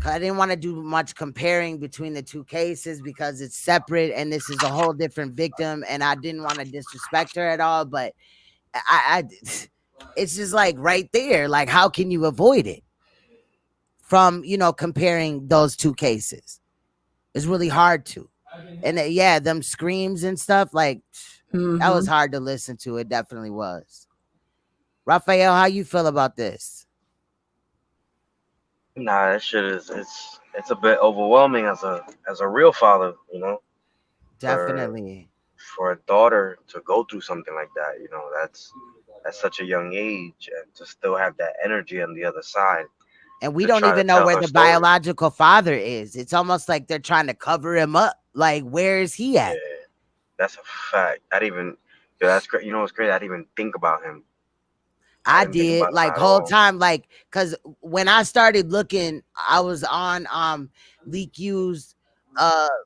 I didn't want to do much comparing between the two cases because it's separate and this is a whole different victim, and I didn't want to disrespect her at all, but it's just like right there. Like, how can you avoid it from, comparing those two cases? It's really hard to. And them screams and stuff, like, that was hard to listen to. It definitely was. Raphael, how you feel about this? Nah, that shit it's a bit overwhelming as a real father, Definitely. For a daughter to go through something like that, that's at such a young age, and to still have that energy on the other side. And we don't even know where the biological father is. It's almost like they're trying to cover him up. Like, where is he at? Yeah, that's a fact. That's great. You know what's great? I didn't even think about him. I did, like, whole time, like, because when I started looking, I was on Leak U's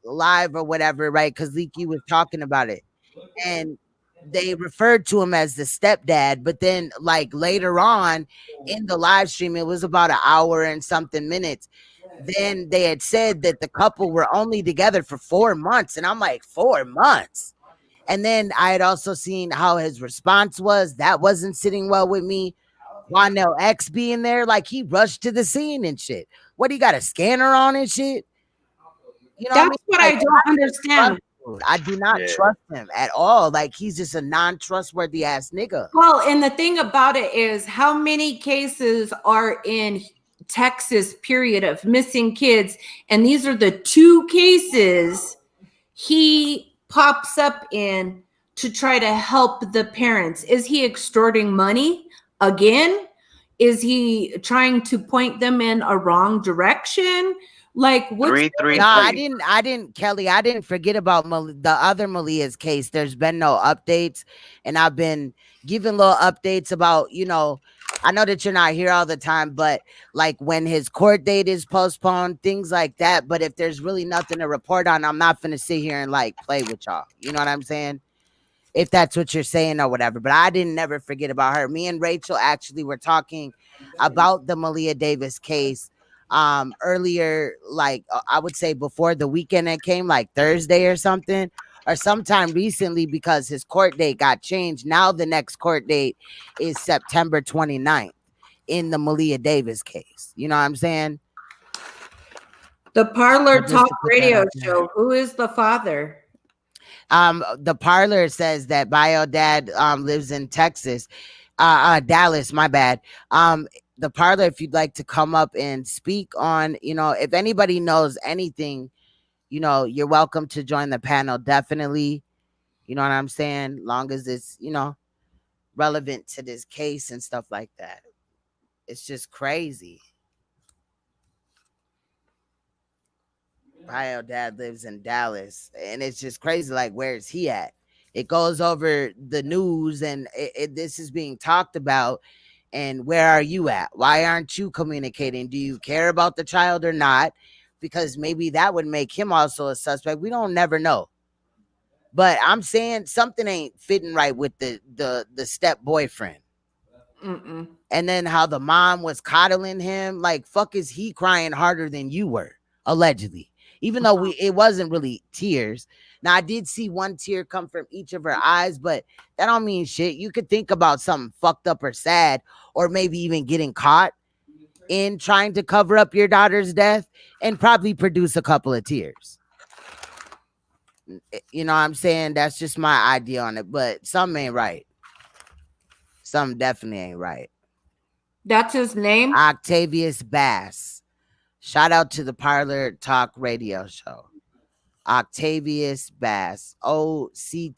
live or whatever, right? Because Leak U was talking about it, and they referred to him as the stepdad. But then, like, later on in the live stream, it was about an hour and something minutes. Then they had said that the couple were only together for 4 months, and I'm like, 4 months. And then I had also seen how his response was. That wasn't sitting well with me. Quanell X being there, like, he rushed to the scene and shit. What, he got a scanner on and shit? That's what I don't understand. I do not trust him at all. Like, he's just a non-trustworthy ass nigga. Well, and the thing about it is, how many cases are in Texas, period, of missing kids? And these are the 2 cases he pops up in to try to help the parents. Is he extorting money again? Is he trying to point them in a wrong direction? Like, what's I didn't, Kelly. I didn't forget about the other Malia's case. There's been no updates, and I've been giving little updates about, I know that you're not here all the time, but like when his court date is postponed, things like that. But if there's really nothing to report on, I'm not gonna sit here and like play with y'all. You know what I'm saying? If that's what you're saying or whatever. But I didn't never forget about her. Me and Rachel actually were talking about the Malia Davis case earlier, like I would say before the weekend it came, like Thursday or something. or sometime recently because his court date got changed. Now the next court date is September 29th in the Malia Davis case. You know what I'm saying? The Parlor So just Talk to put that Radio out there. Show. Who is the father? The Parlor says that bio dad lives in Texas, Dallas, my bad. The Parlor, if you'd like to come up and speak on, if anybody knows anything, you're welcome to join the panel. Definitely, you know what I'm saying? Long as it's, relevant to this case and stuff like that. It's just crazy. Bio dad lives in Dallas, and it's just crazy. Like, where is he at? It goes over the news, and this is being talked about. And where are you at? Why aren't you communicating? Do you care about the child or not? Because maybe that would make him also a suspect. We don't never know. But I'm saying something ain't fitting right with the step boyfriend. Mm-mm. And then how the mom was coddling him. Like, fuck, is he crying harder than you were, allegedly? Even though it wasn't really tears. Now, I did see one tear come from each of her eyes, but that don't mean shit. You could think about something fucked up or sad, or maybe even getting caught in trying to cover up your daughter's death and probably produce a couple of tears. You know what I'm saying? That's just my idea on it, but something ain't right. Something definitely ain't right. That's his name? Octavius Bass. Shout out to the Parlor Talk Radio Show. Octavius Bass. Octavios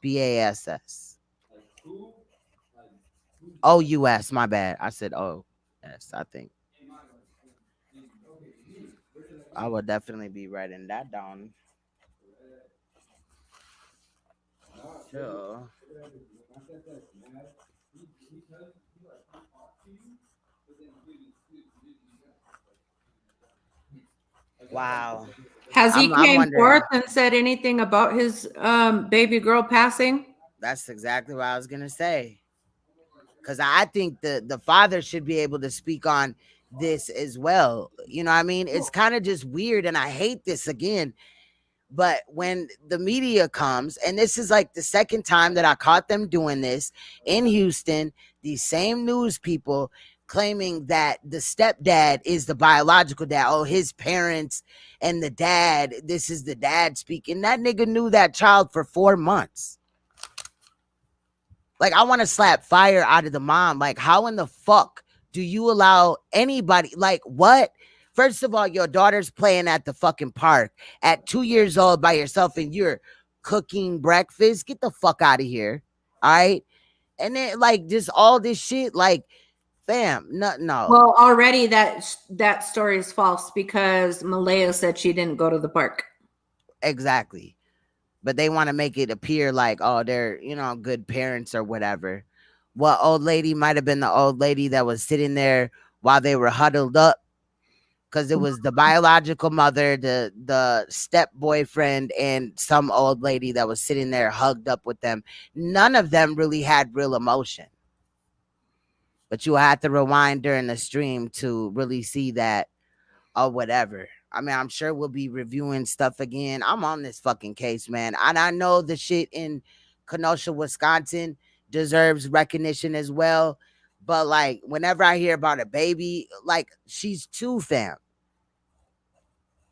Bass. OUS, my bad. I said OS, I think. I will definitely be writing that down. Sure. Wow. Has he I'm came wondering. forth and said anything about his baby girl passing? That's exactly what I was gonna say. Because I think the father should be able to speak on this as well. You know what I mean? It's kind of just weird, and I hate this again. But when the media comes, and this is like the second time that I caught them doing this in Houston, these same news people claiming that the stepdad is the biological dad. Oh, his parents and the dad, this is the dad speaking. That nigga knew that child for 4 months. Like, I want to slap fire out of the mom. Like, how in the fuck do you allow anybody, like, what? First of all, your daughter's playing at the fucking park at 2 years old by yourself, and you're cooking breakfast. Get the fuck out of here. All right. And then, like, just all this shit, like, fam, no. Well, already that story is false because Maliyah said she didn't go to the park. Exactly. But they want to make it appear like, oh, they're, good parents or whatever. Well, old lady might have been the old lady that was sitting there while they were huddled up. Because it was the biological mother, the step boyfriend, and some old lady that was sitting there hugged up with them. None of them really had real emotion. But you had to rewind during the stream to really see that or whatever. I mean, I'm sure we'll be reviewing stuff again. I'm on this fucking case, man. And I know the shit in Kenosha, Wisconsin deserves recognition as well. But, like, whenever I hear about a baby, like, she's 2, fam.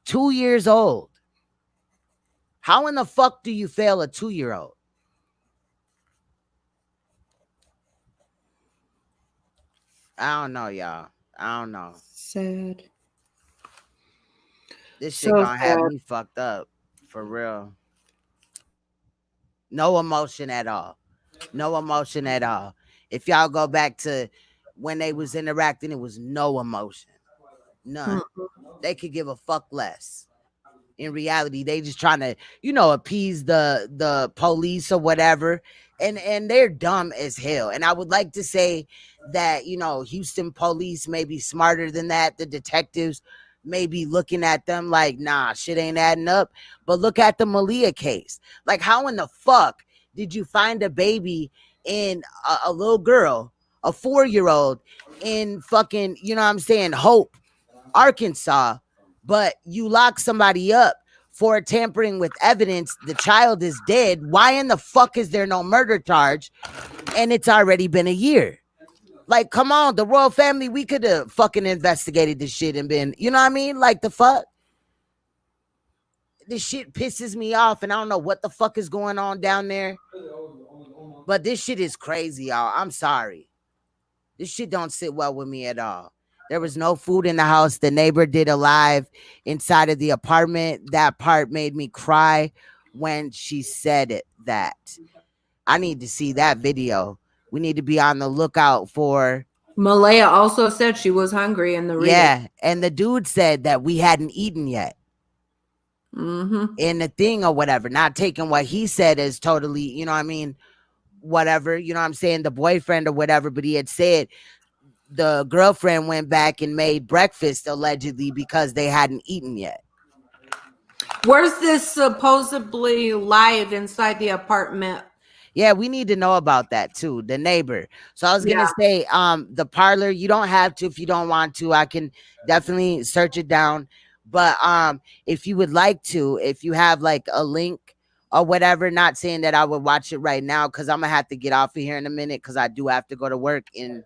2 years old. How in the fuck do you fail a 2-year-old? I don't know, y'all. I don't know. Sad. This shit gonna have me fucked up. For real. No emotion at all. No emotion at all. If y'all go back to when they was interacting, it was no emotion. None. They could give a fuck less. In reality, they just trying to, appease the police or whatever. And they're dumb as hell. And I would like to say that, Houston police may be smarter than that. The detectives may be looking at them like, nah, shit ain't adding up. But look at the Malia case. Like, how in the fuck did you find a baby in a little girl, a 4-year-old in fucking, Hope, Arkansas, but you lock somebody up for tampering with evidence. The child is dead. Why in the fuck is there no murder charge? And it's already been a year. Like, come on, the royal family, we could have fucking investigated this shit and been, you know what I mean? Like, the fuck? This shit pisses me off, and I don't know what the fuck is going on down there. But this shit is crazy, y'all. I'm sorry. This shit don't sit well with me at all. There was no food in the house. The neighbor did a live inside of the apartment. That part made me cry when she said it. That I need to see that video. We need to be on the lookout for. Malaya also said she was hungry in the reading. Yeah, and the dude said that we hadn't eaten yet. In the thing or whatever, not taking what he said as totally, you know what I mean, whatever, you know what I'm saying, the boyfriend or whatever, but he had said the girlfriend went back and made breakfast allegedly because they hadn't eaten yet. Where's this supposedly live inside the apartment? Yeah, we need to know about that too, the neighbor. So I was gonna say, the parlor, you don't have to if you don't want to. I can definitely search it down. But if you would like to, if you have like a link or whatever, not saying that I would watch it right now, because I'm gonna have to get off of here in a minute because I do have to go to work in,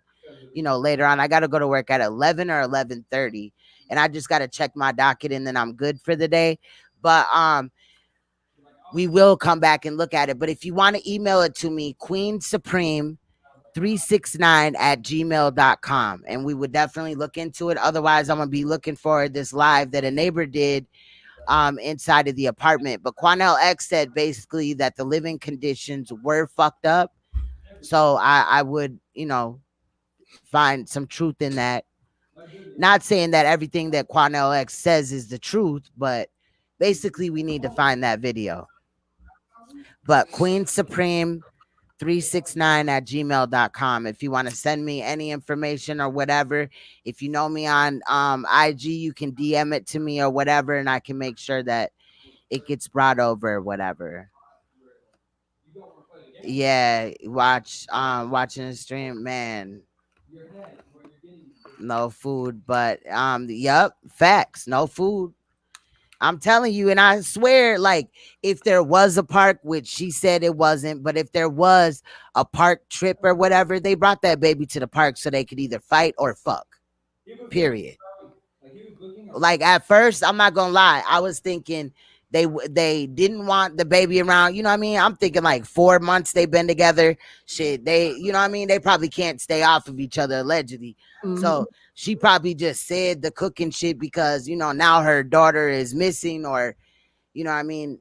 you know, later on. I gotta go to work at 11 or 11:30, and I just gotta check my docket and then I'm good for the day. But we will come back and look at it. But if you want to email it to me, queensupreme369@gmail.com, and we would definitely look into it. Otherwise, I'm gonna be looking for this live that a neighbor did inside of the apartment. But Quanell X said basically that the living conditions were fucked up. So I would, you know, find some truth in that. Not saying that everything that Quanell X says is the truth, but basically we need to find that video. But queensupreme369@gmail.com. If you want to send me any information or whatever, if you know me on IG, you can DM it to me or whatever, and I can make sure that it gets brought over or whatever. Yeah, watching the stream, man. No food, but yep, facts, no food. I'm telling you, and I swear, like, if there was a park, which she said it wasn't, but if there was a park trip or whatever, they brought that baby to the park so they could either fight or fuck. Period. Like, at first, I'm not gonna lie, I was thinking they didn't want the baby around. You know what I mean? I'm thinking like 4 months they've been together. Shit, you know what I mean? They probably can't stay off of each other allegedly. So she probably just said the cooking shit because, you know, now her daughter is missing, or, you know what I mean?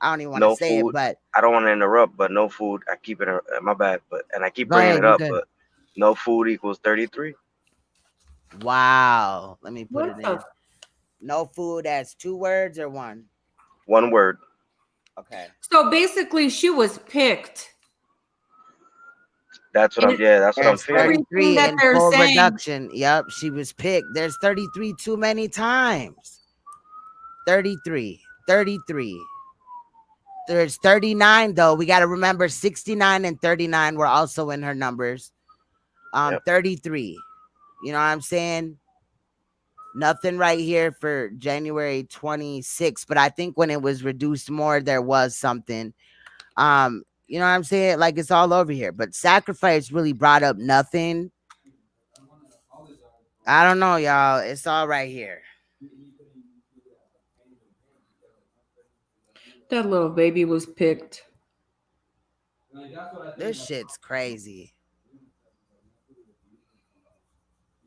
I don't even want to say food. it, but I don't want to interrupt, but no food. I keep it. My bad, and I keep Go bringing ahead, it up, you good. but no food equals 33. Wow. Let me put it in. No food as 2 words or one? One word. Okay. So basically, she was picked. That's what I'm. Yeah, that's what I'm feeling. 33 that in they're full saying. reduction. Yep, she was picked. There's 33 too many times. 33. There's 39 though. We got to remember 69 and 39 were also in her numbers. 33. You know what I'm saying? Nothing right here for January 26th, but I think when it was reduced more, there was something. You know what I'm saying? Like, it's all over here. But sacrifice really brought up nothing. I don't know, y'all. It's all right here. That little baby was picked. This shit's crazy.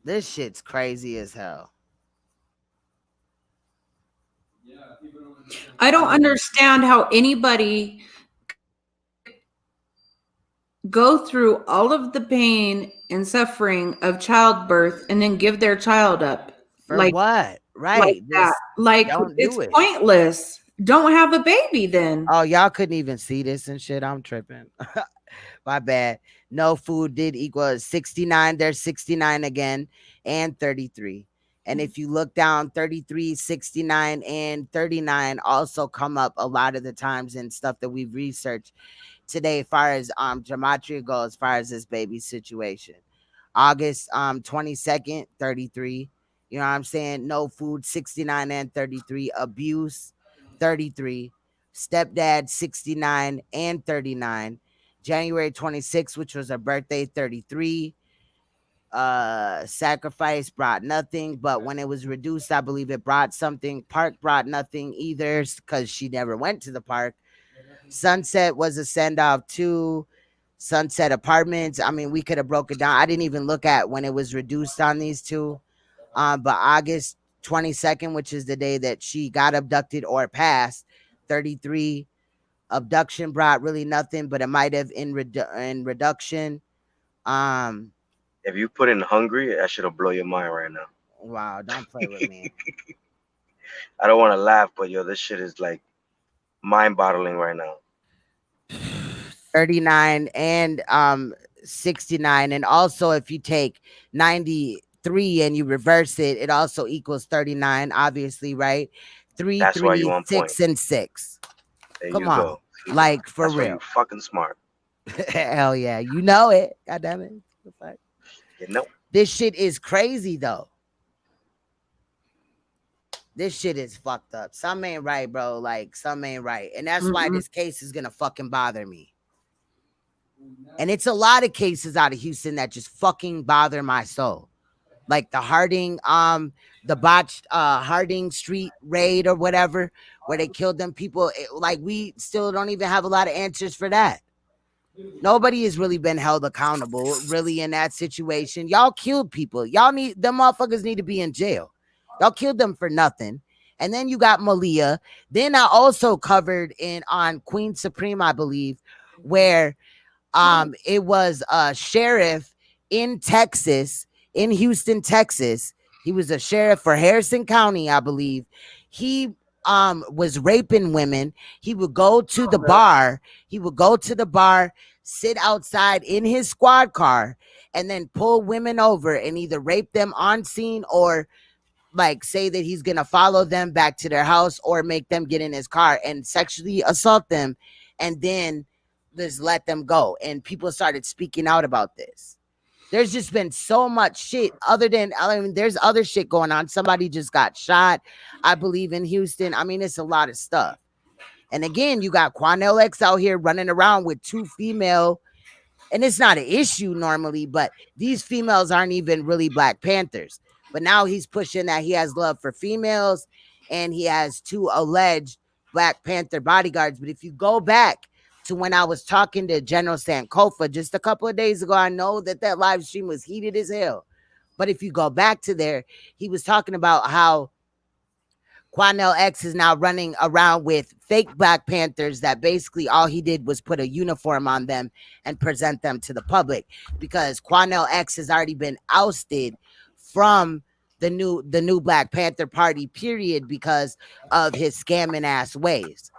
This shit's crazy as hell. I don't understand how anybody go through all of the pain and suffering of childbirth and then give their child up. For what? Right. Like that. Like, it's pointless. Don't have a baby then. Oh, y'all couldn't even see this and shit. I'm tripping. My bad. No food did equal 69. There's 69 again and 33. And if you look down, 33, 69, and 39 also come up a lot of the times in stuff that we've researched today as far as gematria goes, as far as this baby situation. August 22nd, 33. You know what I'm saying? No food, 69 and 33. Abuse, 33. Stepdad, 69 and 39. January 26th, which was her birthday, 33. Sacrifice brought nothing, but when it was reduced, I believe it brought something. Park brought nothing either because she never went to the park. Sunset was a send-off too. Sunset Apartments, I mean, we could have broke it down. I didn't even look at when it was reduced on these two. But August 22nd, which is the day that she got abducted or passed, 33. Abduction brought really nothing, but it might have in reduction. If you put in hungry, that should blow your mind right now. Wow, don't play with me. I don't want to laugh, but yo, this shit is like mind-boggling right now. 39 and 69. And also, if you take 93 and you reverse it, it also equals 39, obviously, right? 3, That's 3, why you on 6, point. and 6. There Come you on. go. Like, for That's why real. you fucking smart. Hell yeah. You know it. God damn it. You know. This shit is crazy, though. This shit is fucked up. Something ain't right, bro. Like, something ain't right. And that's why this case is gonna fucking bother me. And it's a lot of cases out of Houston that just fucking bother my soul. Like the Harding, the botched Harding Street raid or whatever, where they killed them people. Like, we still don't even have a lot of answers for that. Nobody has really been held accountable, really, in that situation. Y'all killed people. Them motherfuckers need to be in jail. Y'all killed them for nothing. And then you got Maliyah. Then I also covered on Queen Supreme, I believe, where it was a sheriff in Texas, in Houston, Texas. He was a sheriff for Harrison County, I believe. He was raping women. He would go to the bar. Sit outside in his squad car, and then pull women over and either rape them on scene or like say that he's gonna follow them back to their house or make them get in his car and sexually assault them and then just let them go. And people started speaking out about this. There's just been so much shit there's other shit going on. Somebody just got shot, I believe, in Houston. I mean, it's a lot of stuff. And again, you got Quanell X out here running around with 2 female, and it's not an issue normally, but these females aren't even really Black Panthers. But now he's pushing that he has love for females, and he has 2 alleged Black Panther bodyguards. But if you go back to when I was talking to General Sankofa just a couple of days ago, I know that live stream was heated as hell. But if you go back to there, he was talking about how Quanell X is now running around with fake Black Panthers that basically all he did was put a uniform on them and present them to the public, because Quanell X has already been ousted from the new Black Panther Party, period, because of his scamming ass ways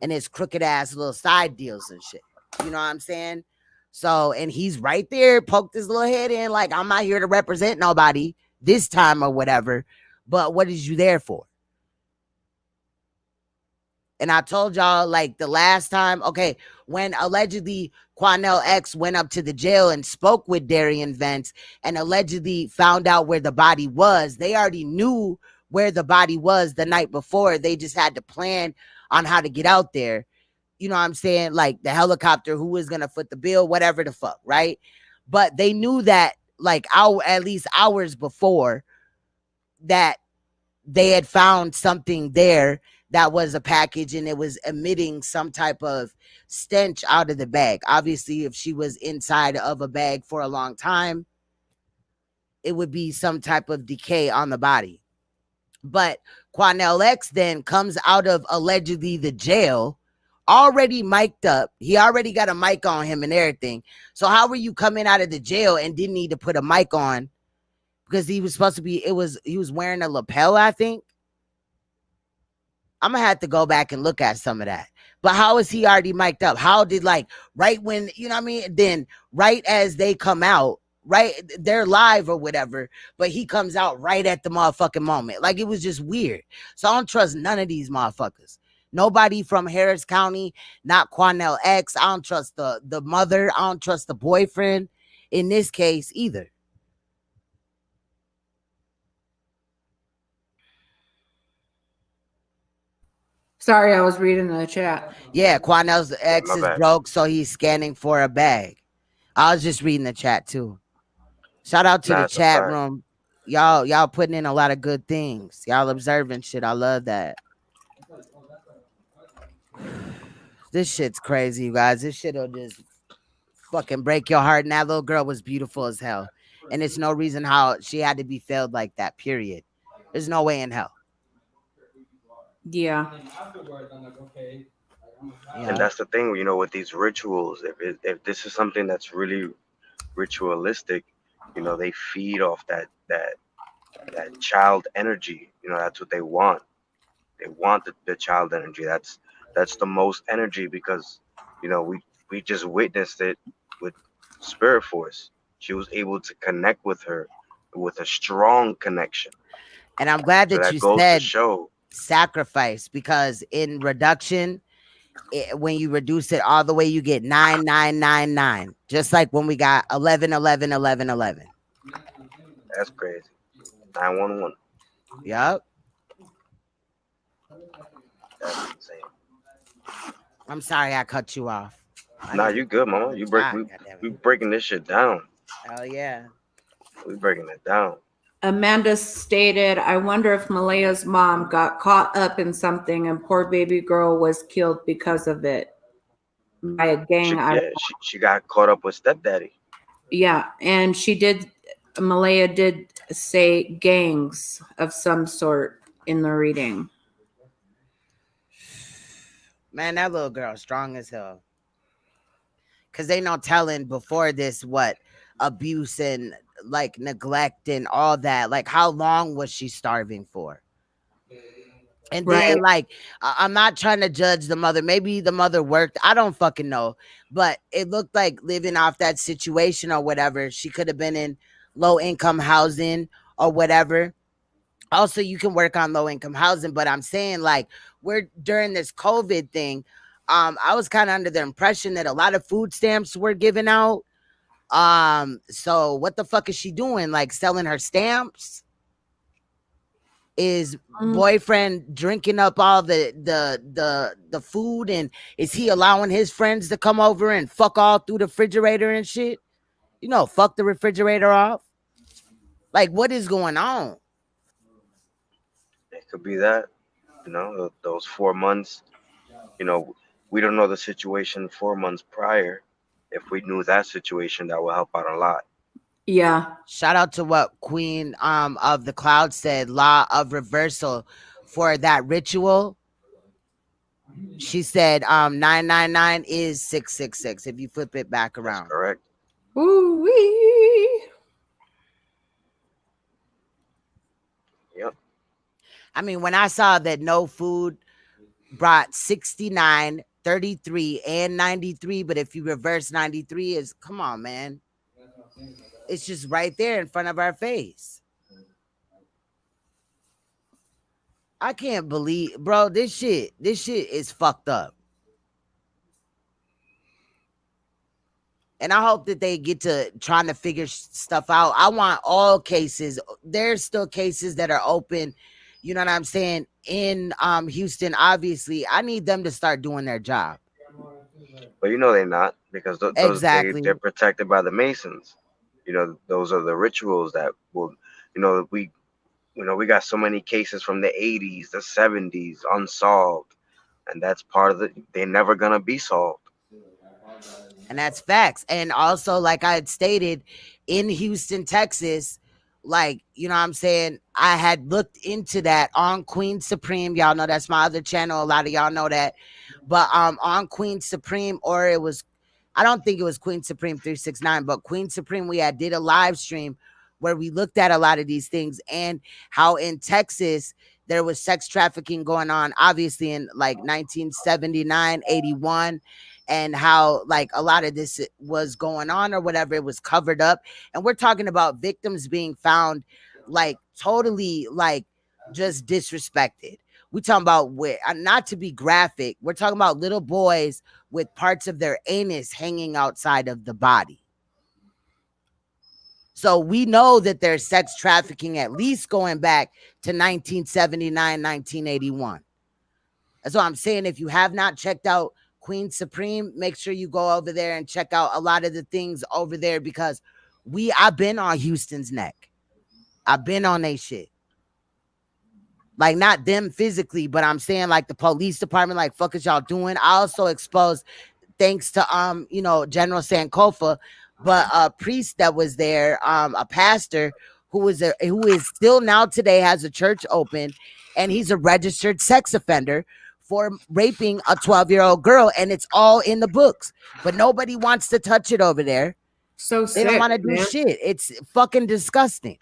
and his crooked ass little side deals and shit. You know what I'm saying? So, and he's right there, poked his little head in like, I'm not here to represent nobody this time or whatever, but what is you there for? And I told y'all, like, the last time, okay, when allegedly Quanell X went up to the jail and spoke with Darian Vance and allegedly found out where the body was, they already knew where the body was the night before. They just had to plan on how to get out there. You know what I'm saying? Like the helicopter, who was going to foot the bill, whatever the fuck, right? But they knew that, like, at least hours before, that they had found something there that was a package, and it was emitting some type of stench out of the bag. Obviously, if she was inside of a bag for a long time, it would be some type of decay on the body. But Quanell X then comes out of allegedly the jail, already mic'd up. He already got a mic on him and everything. So how were you coming out of the jail and didn't need to put a mic on? Because he was supposed to be, he was wearing a lapel, I think. I'm gonna have to go back and look at some of that. But how is he already mic'd up? How did, like, right when, you know what I mean? Then right as they come out, right, they're live or whatever, but he comes out right at the motherfucking moment. Like, it was just weird. So I don't trust none of these motherfuckers. Nobody from Harris County, not Quanell X. I don't trust the mother. I don't trust the boyfriend in this case either. Sorry, I was reading the chat. Yeah, Quanell's X My is bad. broke, so he's scanning for a bag. I was just reading the chat too. Shout out to the That's a chat fact. room. Y'all putting in a lot of good things. Y'all observing shit. I love that. This shit's crazy, you guys. This shit'll just fucking break your heart. And that little girl was beautiful as hell. And it's no reason how she had to be failed like that, period. There's no way in hell. Yeah. And that's the thing, you know, with these rituals. If this is something that's really ritualistic, you know, they feed off that child energy. You know, that's what they want. They want the child energy. That's the most energy because, you know, we just witnessed it with Spirit Force. She was able to connect with her with a strong connection. And I'm glad So that that you goes to said show. sacrifice, because in reduction, when you reduce it all the way, you get 9999. Just like when we got 11 11 11 11. That's crazy. 911. Yup. That's insane. I'm sorry I cut you off. Nah, you good, mama. You break. We breaking this shit down. Hell yeah. We breaking it down. Amanda stated, I wonder if Malia's mom got caught up in something and poor baby girl was killed because of it by a gang. She got caught up with stepdaddy. Yeah, and Malia did say gangs of some sort in the reading. Man, that little girl strong as hell. Cause they no telling before this what abuse and like neglect and all that. Like, how long was she starving for? And then, like, I'm not trying to judge the mother. Maybe the mother worked. I don't fucking know. But it looked like living off that situation or whatever. She could have been in low income housing or whatever. Also, you can work on low income housing. But I'm saying, like, we're during this COVID thing. I was kind of under the impression that a lot of food stamps were given out. So what the fuck is she doing? Like, selling her stamps? Is boyfriend drinking up all the food, and is he allowing his friends to come over and fuck all through the refrigerator and shit? You know, fuck the refrigerator off. Like, what is going on? It could be that, you know, those 4 months. You know, we don't know the situation 4 months prior. If we knew that situation, that would help out a lot. Yeah. Shout out to what Queen of the Cloud said, law of reversal for that ritual. She said 999 is 666 if you flip it back around. That's correct. Ooh-wee. Yep. I mean, when I saw that no food brought 69, 33, and 93, but if you reverse 93 is, come on, man. It's just right there in front of our face. I can't believe, bro, this shit is fucked up. And I hope that they get to trying to figure stuff out. I want all cases. There's still cases that are open, you know what I'm saying, in Houston. Obviously, I need them to start doing their job. But you know they're not, because Exactly. they're protected by the Masons. You know, those are the rituals that will, you know, we got so many cases from the 80s, the 70s unsolved, and that's part of it. They're never gonna be solved. And that's facts. And also, like I had stated, in Houston, Texas, like, you know what I'm saying, I had looked into that on Queen Supreme. Y'all know that's my other channel. A lot of y'all know that. But on Queen Supreme, or it was, I don't think it was Queen Supreme 369, but Queen Supreme, we did a live stream where we looked at a lot of these things and how in Texas there was sex trafficking going on, obviously in like 1979, 81, and how like a lot of this was going on or whatever. It was covered up. And we're talking about victims being found like totally like just disrespected. We talking about where, not to be graphic, we're talking about little boys with parts of their anus hanging outside of the body. So we know that there's sex trafficking at least going back to 1979, 1981. That's what I'm saying. If you have not checked out Queen Supreme, make sure you go over there and check out a lot of the things over there, because I've been on Houston's neck. I've been on they shit. Like, not them physically, but I'm saying like the police department, like, fuck is y'all doing? I also exposed, thanks to General Sankofa, but a priest that was there, a pastor who is still now today has a church open, and he's a registered sex offender for raping a 12-year-old girl, and it's all in the books, but nobody wants to touch it over there. So they don't want to do shit. It's fucking disgusting.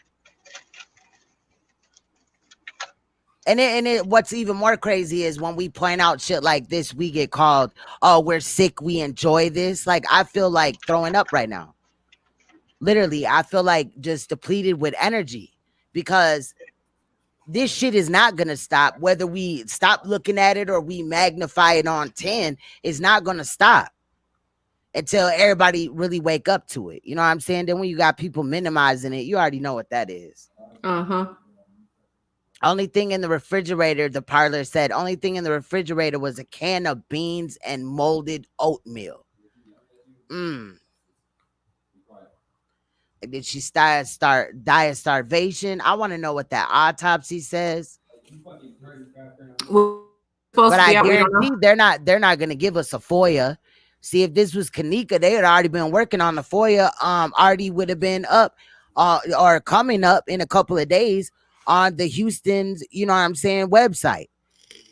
And what's even more crazy is when we point out shit like this, we get called, oh, we're sick, we enjoy this. Like, I feel like throwing up right now. Literally, I feel like just depleted with energy, because this shit is not going to stop. Whether we stop looking at it or we magnify it on 10, it's not going to stop until everybody really wake up to it. You know what I'm saying? Then when you got people minimizing it, you already know what that is. Uh-huh. Only thing in the refrigerator, the parlor said, only thing in the refrigerator was a can of beans and molded oatmeal. Did she die of starvation? I want to know what that autopsy says. But I guarantee they're not going to give us a FOIA. See, if this was Kanika, they had already been working on the FOIA. Already would have been up or coming up in a couple of days on the Houston's, you know what I'm saying, website.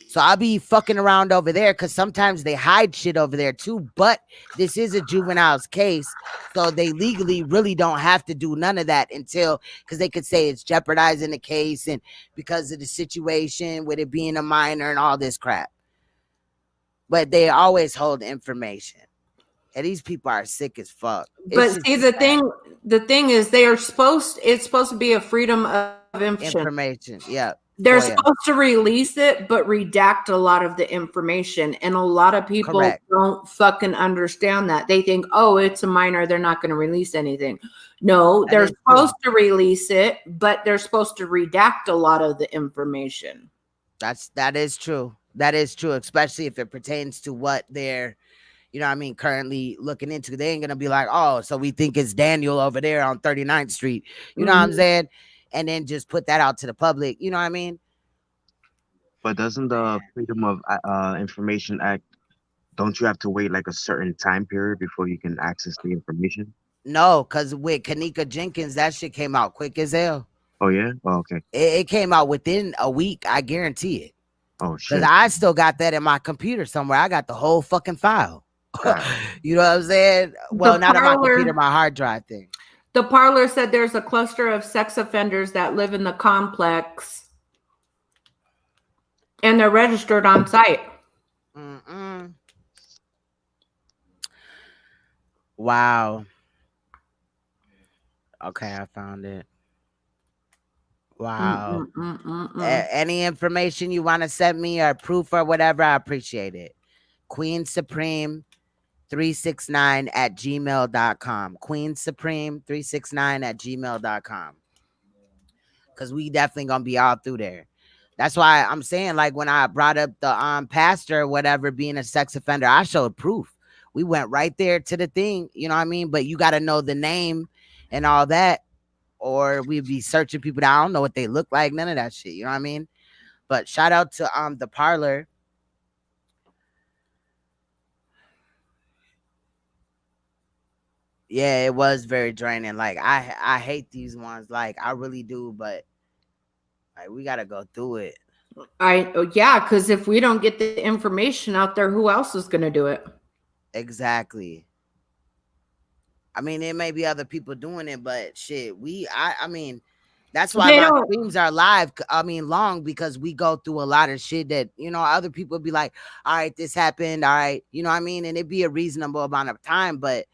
So I'll be fucking around over there, because sometimes they hide shit over there too. But this is a juvenile's case, so they legally really don't have to do none of that until, because they could say it's jeopardizing the case and because of the situation with it being a minor and all this crap. But they always hold information. And these people are sick as fuck. But see, the thing is, it's supposed to be a freedom of information. Yeah. They're supposed to release it, but redact a lot of the information. And a lot of people don't fucking understand that. They think, oh, it's a minor, they're not going to release anything. No, they're supposed to release it, but they're supposed to redact a lot of the information. That is true. That is true, especially if it pertains to what they're, you know what I mean, currently looking into. They ain't going to be like, oh, so we think it's Daniel over there on 39th Street. You know what I'm saying? And then just put that out to the public. You know what I mean? But doesn't the Freedom of Information Act, don't you have to wait like a certain time period before you can access the information? No, because with Kanika Jenkins, that shit came out quick as hell. Oh, yeah? Oh, okay. It came out within a week. I guarantee it. Oh, shit. Because I still got that in my computer somewhere. I got the whole fucking file. You know what I'm saying? Well, not on my computer, my hard drive thing. The parlor said there's a cluster of sex offenders that live in the complex, and they're registered on site. Wow. Okay, I found it. Wow. Any information you want to send me or proof or whatever, I appreciate it. Queen Supreme 369 at gmail.com. Queen Supreme 369 at gmail.com. Because we definitely gonna be all through there. That's why I'm saying, like, when I brought up the pastor or whatever being a sex offender, I showed proof. We went right there to the thing, you know what I mean? But you got to know the name and all that, or we'd be searching people that I don't know what they look like, none of that shit, you know what I mean? But shout out to the parlor. Yeah, it was very draining. Like, I hate these ones. Like, I really do, but like, we gotta go through it. Yeah, because if we don't get the information out there, who else is gonna do it? Exactly. I mean, there may be other people doing it, but shit, I mean, that's why my streams are live. I mean, long, because we go through a lot of shit that, you know, other people be like, all right, this happened. All right. You know what I mean? And it'd be a reasonable amount of time, but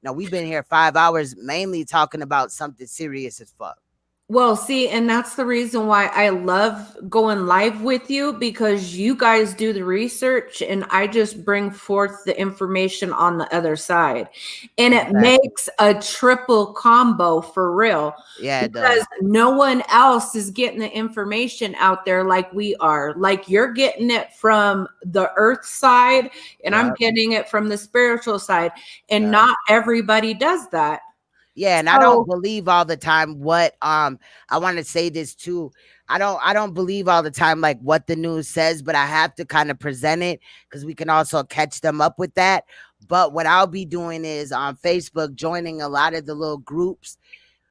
no, we've been here 5 hours mainly talking about something serious as fuck. Well, see, and that's the reason why I love going live with you, because you guys do the research and I just bring forth the information on the other side. And it Exactly. makes a triple combo for real, Yeah, it because does. no one else is getting the information out there like we are. Like, you're getting it from the earth side and I'm Yep. getting it from the spiritual side. And Yep. not everybody does that. Yeah, and I don't believe all the time what I want to say this too. I don't believe all the time like what the news says, but I have to kind of present it because we can also catch them up with that. But what I'll be doing is on Facebook joining a lot of the little groups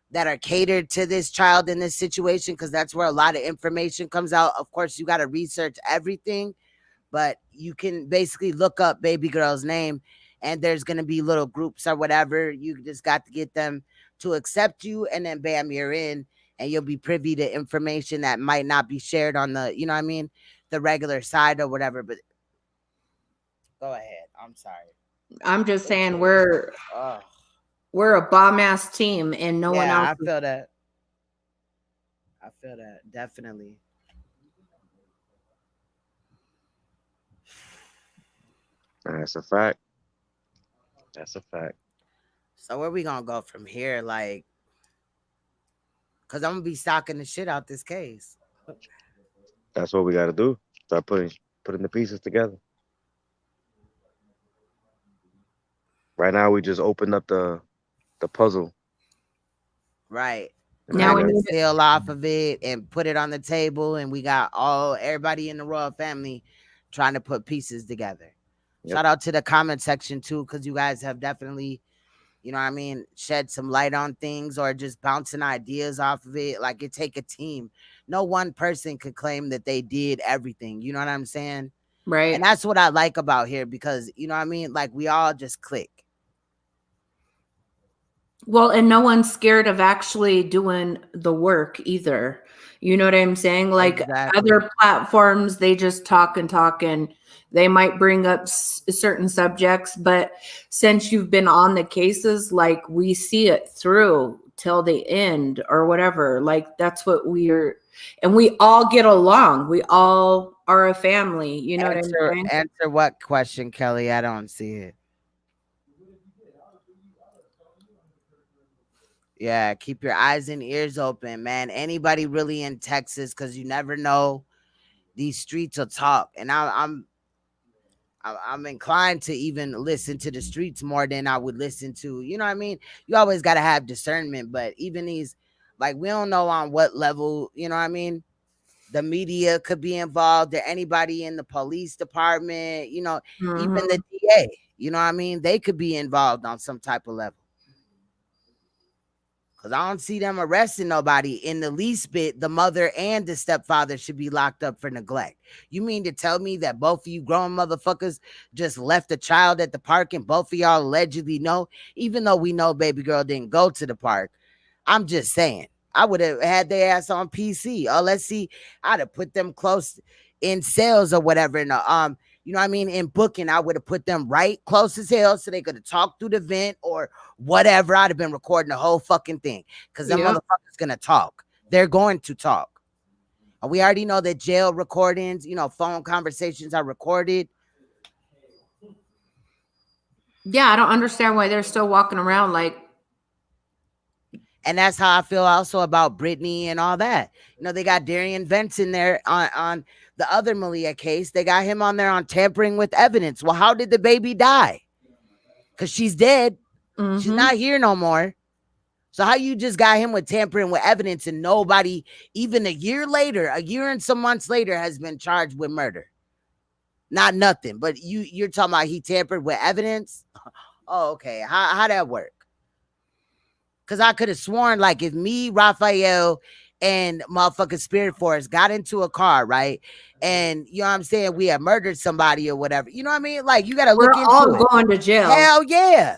that are catered to this child in this situation, because that's where a lot of information comes out. Of course, you got to research everything, but you can basically look up baby girl's name and there's going to be little groups or whatever. You just got to get them to accept you, and then bam, you're in, and you'll be privy to information that might not be shared on the, you know what I mean, the regular side or whatever. But go ahead. I'm sorry. I'm just saying we're a bomb ass team and no one else. I feel that. I feel that definitely. That's a fact. That's a fact. So where we gonna go from here? Like, cause I'm gonna be stocking the shit out this case. That's what we got to do. Start putting the pieces together. Right now, we just opened up the puzzle. Right. Now we Crack the need seal off of it and put it on the table, and we got everybody in the royal family trying to put pieces together. Yep. Shout out to the comment section too, because you guys have definitely, you know what I mean, shed some light on things or just bouncing ideas off of it. Like, it take a team. No one person could claim that they did everything. You know what I'm saying? Right. And that's what I like about here, because you know what I mean? Like, we all just click. Well, and no one's scared of actually doing the work either. You know what I'm saying? Like, Exactly. other platforms, they just talk and they might bring up certain subjects, but since you've been on the cases, like, we see it through till the end or whatever. Like, that's what and we all get along. We all are a family. You know what I'm saying? Answer what question, Kelly? I don't see it. Yeah, keep your eyes and ears open, man. Anybody really in Texas, because you never know. These streets will talk, and I'm inclined to even listen to the streets more than I would listen to. You know what I mean? You always got to have discernment, but even these, like, we don't know on what level. You know what I mean? The media could be involved, or anybody in the police department. You know, even the DA. You know what I mean? They could be involved on some type of level. Because I don't see them arresting nobody in the least bit. The mother and the stepfather should be locked up for neglect. You mean to tell me that both of you grown motherfuckers just left a child at the park and both of y'all allegedly know, even though we know baby girl didn't go to the park? I'm just saying. I would have had their ass on PC. Oh, let's see. I'd have put them close in sales or whatever. In the, you know what I mean? In booking, I would have put them right close as hell so they could have talked through the vent or whatever. I'd have been recording the whole fucking thing, because them motherfuckers gonna talk. They're going to talk. And we already know that jail recordings, you know, phone conversations are recorded. Yeah, I don't understand why they're still walking around like. And that's how I feel also about Brittany and all that. You know, they got Darian Vance in there on the other Malia case. They got him on there on tampering with evidence. Well, how did the baby die? Because she's dead. She's not here no more. So how you just got him with tampering with evidence and nobody, even a year and some months later, has been charged with murder? Not nothing. But you're talking about he tampered with evidence? Oh, okay. How that work? Because I could have sworn, like, if me, Raphael, and motherfucking Spirit Force got into a car, right? And, you know what I'm saying, we had murdered somebody or whatever. You know what I mean? Like, you got to look into it. We're all going to jail. Hell yeah.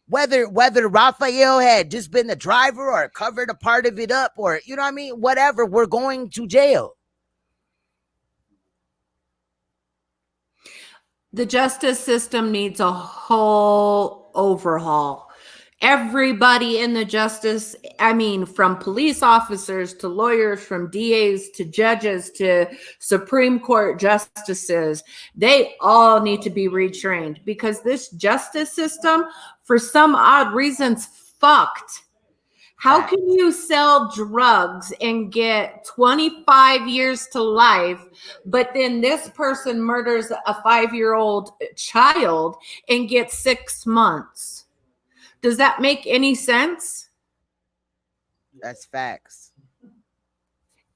Whether Raphael had just been the driver or covered a part of it up or, you know what I mean? Whatever, we're going to jail. The justice system needs a whole overhaul. everybody in the justice, I mean, from police officers to lawyers, from DAs to judges to Supreme Court justices, they all need to be retrained because this justice system, for some odd reasons, fucked. How can you sell drugs and get 25 years to life, but then this person murders a 5-year-old child and gets 6 months? Does that make any sense? That's facts.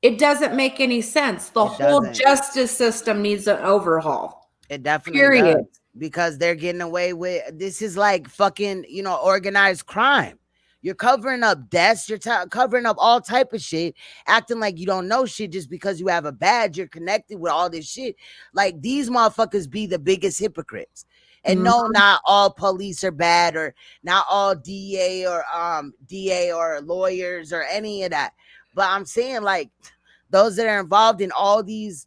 It doesn't make any sense. The whole justice system needs an overhaul. It definitely Period. does. Because they're getting away with, this is like fucking, you know, organized crime. You're covering up deaths. You're covering up all type of shit, acting like you don't know shit just because you have a badge. You're connected with all this shit. Like, these motherfuckers be the biggest hypocrites. And no, not all police are bad, or not all DA or lawyers or any of that. But I'm saying, like, those that are involved in all these,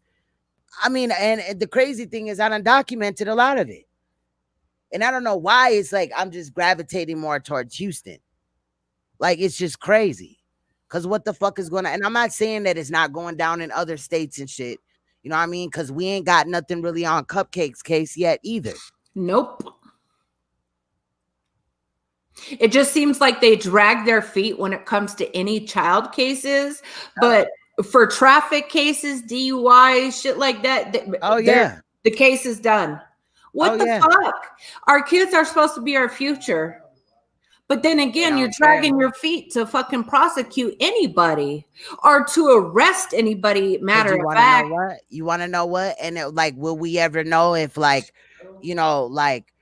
I mean, and the crazy thing is I done documented a lot of it. And I don't know why it's like I'm just gravitating more towards Houston. Like, it's just crazy. Because what the fuck is going on? And I'm not saying that it's not going down in other states and shit. You know what I mean? Because we ain't got nothing really on Cupcake's case yet either. Nope. It just seems like they drag their feet when it comes to any child cases. But for traffic cases, DUI, shit like that, the case is done. What the fuck? Our kids are supposed to be our future. But then again, you're dragging your feet to fucking prosecute anybody or to arrest anybody, matter of fact. You want to know what? And like, will we ever know if, like, you know, like,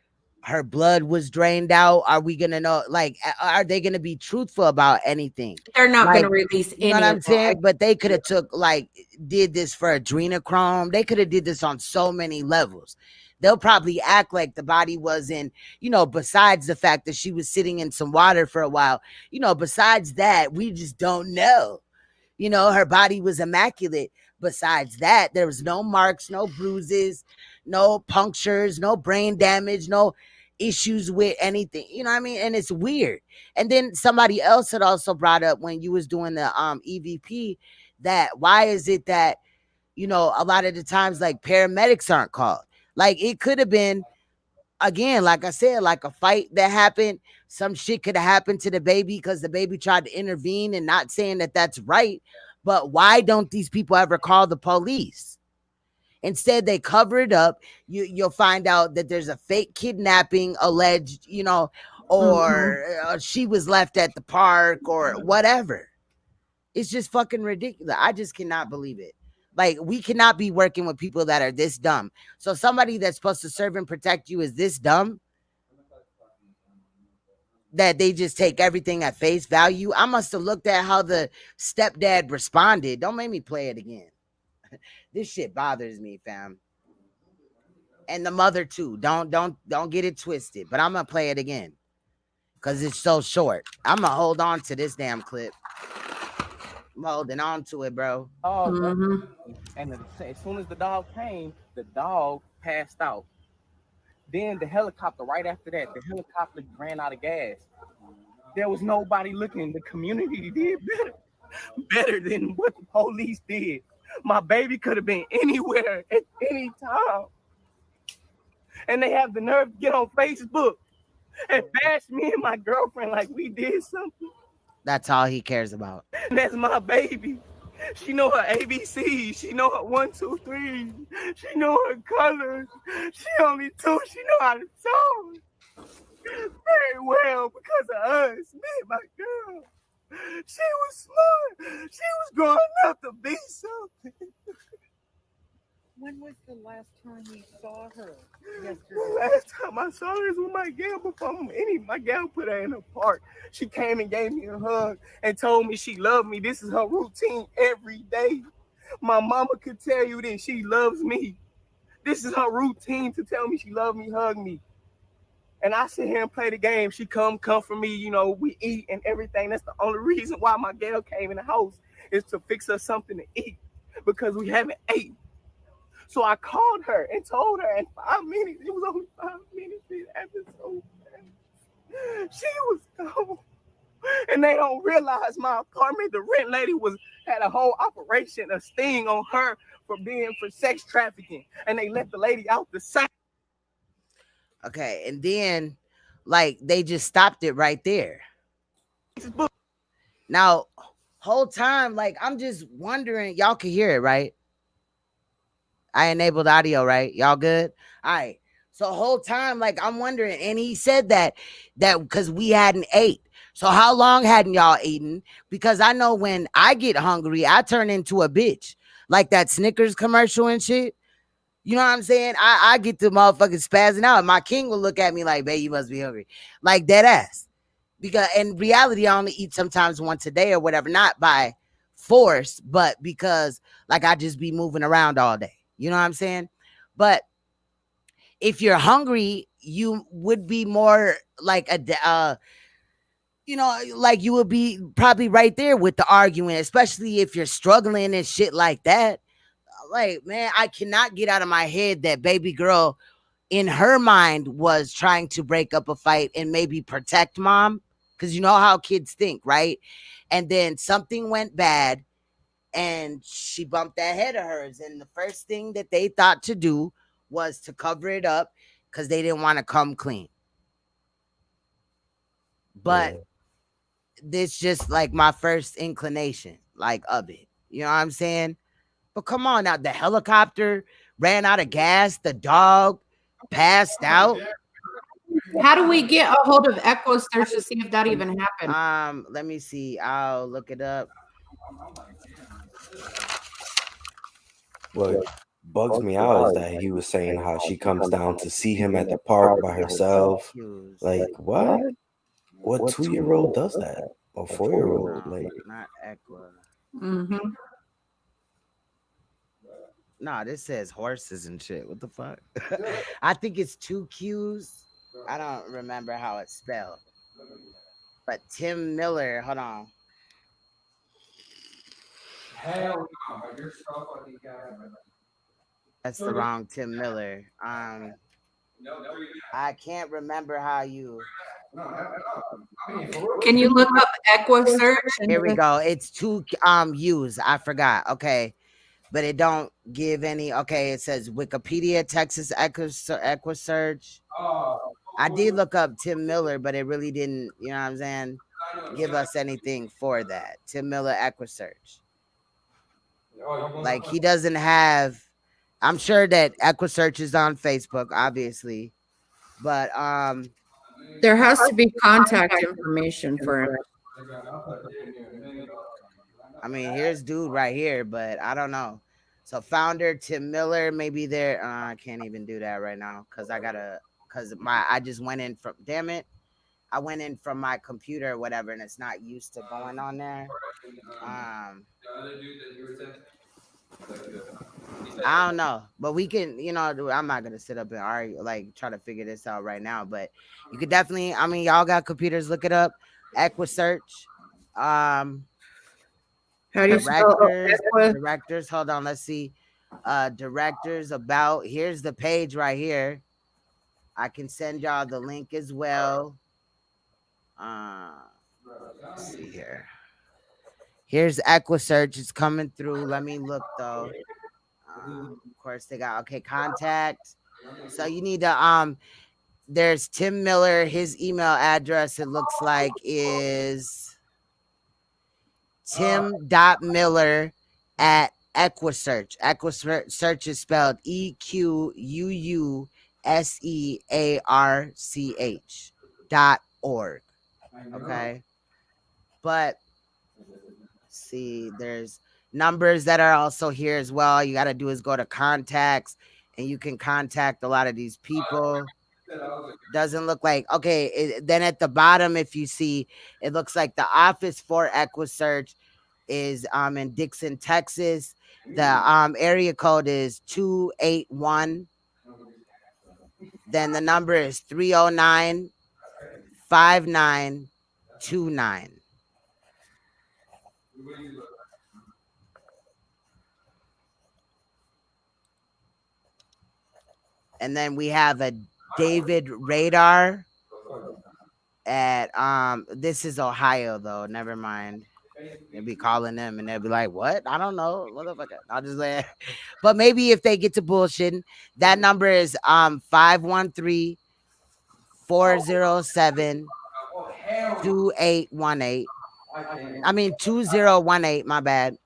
her blood was drained out? Are we going to know? Like, are they going to be truthful about anything? They're not going to release any. You know what I'm saying? But they could have did this for adrenochrome. They could have did this on so many levels. They'll probably act like the body wasn't, you know, besides the fact that she was sitting in some water for a while, you know, besides that, we just don't know. You know, her body was immaculate. Besides that, there was no marks, no bruises, no punctures, no brain damage, no issues with anything. You know what I mean? And it's weird. And then somebody else had also brought up when you was doing the EVP that why is it that, you know, a lot of the times like paramedics aren't called? Like, it could have been, again, like I said, like a fight that happened. Some shit could have happened to the baby because the baby tried to intervene, and not saying that that's right. But why don't these people ever call the police? Instead, they cover it up. You'll find out that there's a fake kidnapping alleged, you know, or she was left at the park or whatever. It's just fucking ridiculous. I just cannot believe it. Like, we cannot be working with people that are this dumb. So somebody that's supposed to serve and protect you is this dumb that they just take everything at face value. I must have looked at how the stepdad responded. Don't make me play it again. This shit bothers me, fam. And the mother too. Don't get it twisted. But I'm gonna play it again because it's so short. I'm gonna hold on to this damn clip. I'm holding on to it, bro. And as soon as the dog came, the dog passed out. Then the helicopter, right after that, the helicopter ran out of gas. There was nobody looking. The community did better than what the police did. My baby could have been anywhere at any time. And they have the nerve to get on Facebook and bash me and my girlfriend like we did something. That's all he cares about. And that's my baby. She know her ABCs. She know her 1, 2, 3. She know her colors. She only 2. She know how to talk very well because of us. Me and my girl. She was smart. She was growing up to be something. When was the last time you saw her? The last time I saw her is with my gal before my gal put her in a park. She came and gave me a hug and told me she loved me. This is her routine every day. My mama could tell you that she loves me. This is her routine to tell me she loves me, hug me. And I sit here and play the game. She come for me, you know, we eat and everything. That's the only reason why my gal came in the house is to fix us something to eat because we haven't ate. So I called her and told her in 5 minutes, it was only 5 minutes after so she was gone. And they don't realize my apartment, the rent lady had a whole operation, a sting on her for sex trafficking. And they let the lady out the side. Okay, and then like they just stopped it right there. Now, whole time, like I'm just wondering, y'all can hear it, right? I enabled audio, right? Y'all good? All right. So whole time, like I'm wondering, and he said that because we hadn't ate. So how long hadn't y'all eaten? Because I know when I get hungry, I turn into a bitch. Like that Snickers commercial and shit. You know what I'm saying? I get the motherfucking spazzing out. And my king will look at me like, babe, you must be hungry. Like dead ass. Because in reality, I only eat sometimes once a day or whatever, not by force, but because like I just be moving around all day. You know what I'm saying? But if you're hungry, you would be more like like you would be probably right there with the argument, especially if you're struggling and shit like that. Like, man, I cannot get out of my head that baby girl in her mind was trying to break up a fight and maybe protect mom. Cause you know how kids think, right? And then something went bad and she bumped that head of hers. And the first thing that they thought to do was to cover it up because they didn't want to come clean. But this just like my first inclination, like of it. You know what I'm saying? But come on now, the helicopter ran out of gas, the dog passed out. How do we get a hold of Echo Search to see if that even happened? Let me see. I'll look it up. What bugs me out is that he was saying how she comes down to see him at the park by herself. Like, what? What 2-year-old does that? Or 4-year-old? Like, not Equa. Mm-hmm. Nah, this says horses and shit. What the fuck? I think it's 2 Q's. I don't remember how it's spelled. But Tim Miller, hold on. Hell no, you're so fucking goddamn. That's the wrong Tim Miller. I can't remember how you. Can you look up Echo Search? Here we go. It's 2 U's. I forgot. Okay. But it don't give any. Okay, it says Wikipedia, Texas Echo Search. I did look up Tim Miller, but it really didn't, you know what I'm saying, give us anything for that. Tim Miller Echo Search. Like he doesn't have. I'm sure that Echo Search is on Facebook, obviously, but there has to be contact information for him. I mean, here's dude right here, but I don't know. So founder Tim Miller, maybe there. I can't even do that right now because I just went in from. Damn it, I went in from my computer or whatever, and it's not used to going on there. I don't know, but we can, I'm not gonna sit up and argue, like try to figure this out right now. But you could definitely, I mean, y'all got computers, look it up. EquiSearch. How do you spell directors? Hold on, let's see. Directors about. Here's the page right here. I can send y'all the link as well. Let's see here. Here's EquiSearch. It's coming through. Let me look though. Of course they got contact. So you need to there's Tim Miller. His email address, it looks like, is tim.miller at EquiSearch. EquiSearch is spelled EQUUSEARCH.org. Okay. But see, there's numbers that are also here as well. You got to do is go to contacts and you can contact a lot of these people. Doesn't look like, okay. Then at the bottom, if you see, it looks like the office for EquiSearch is in Dixon, Texas. The area code is 281. Then the number is 309-5929. And then we have a David Radar, at this is Ohio though. Never mind. They'll be calling them and they'll be like, "What? I don't know, motherfucker." I'll just like, but maybe if they get to bullshitting, that number is 513-407-2818. I mean 2018. My bad.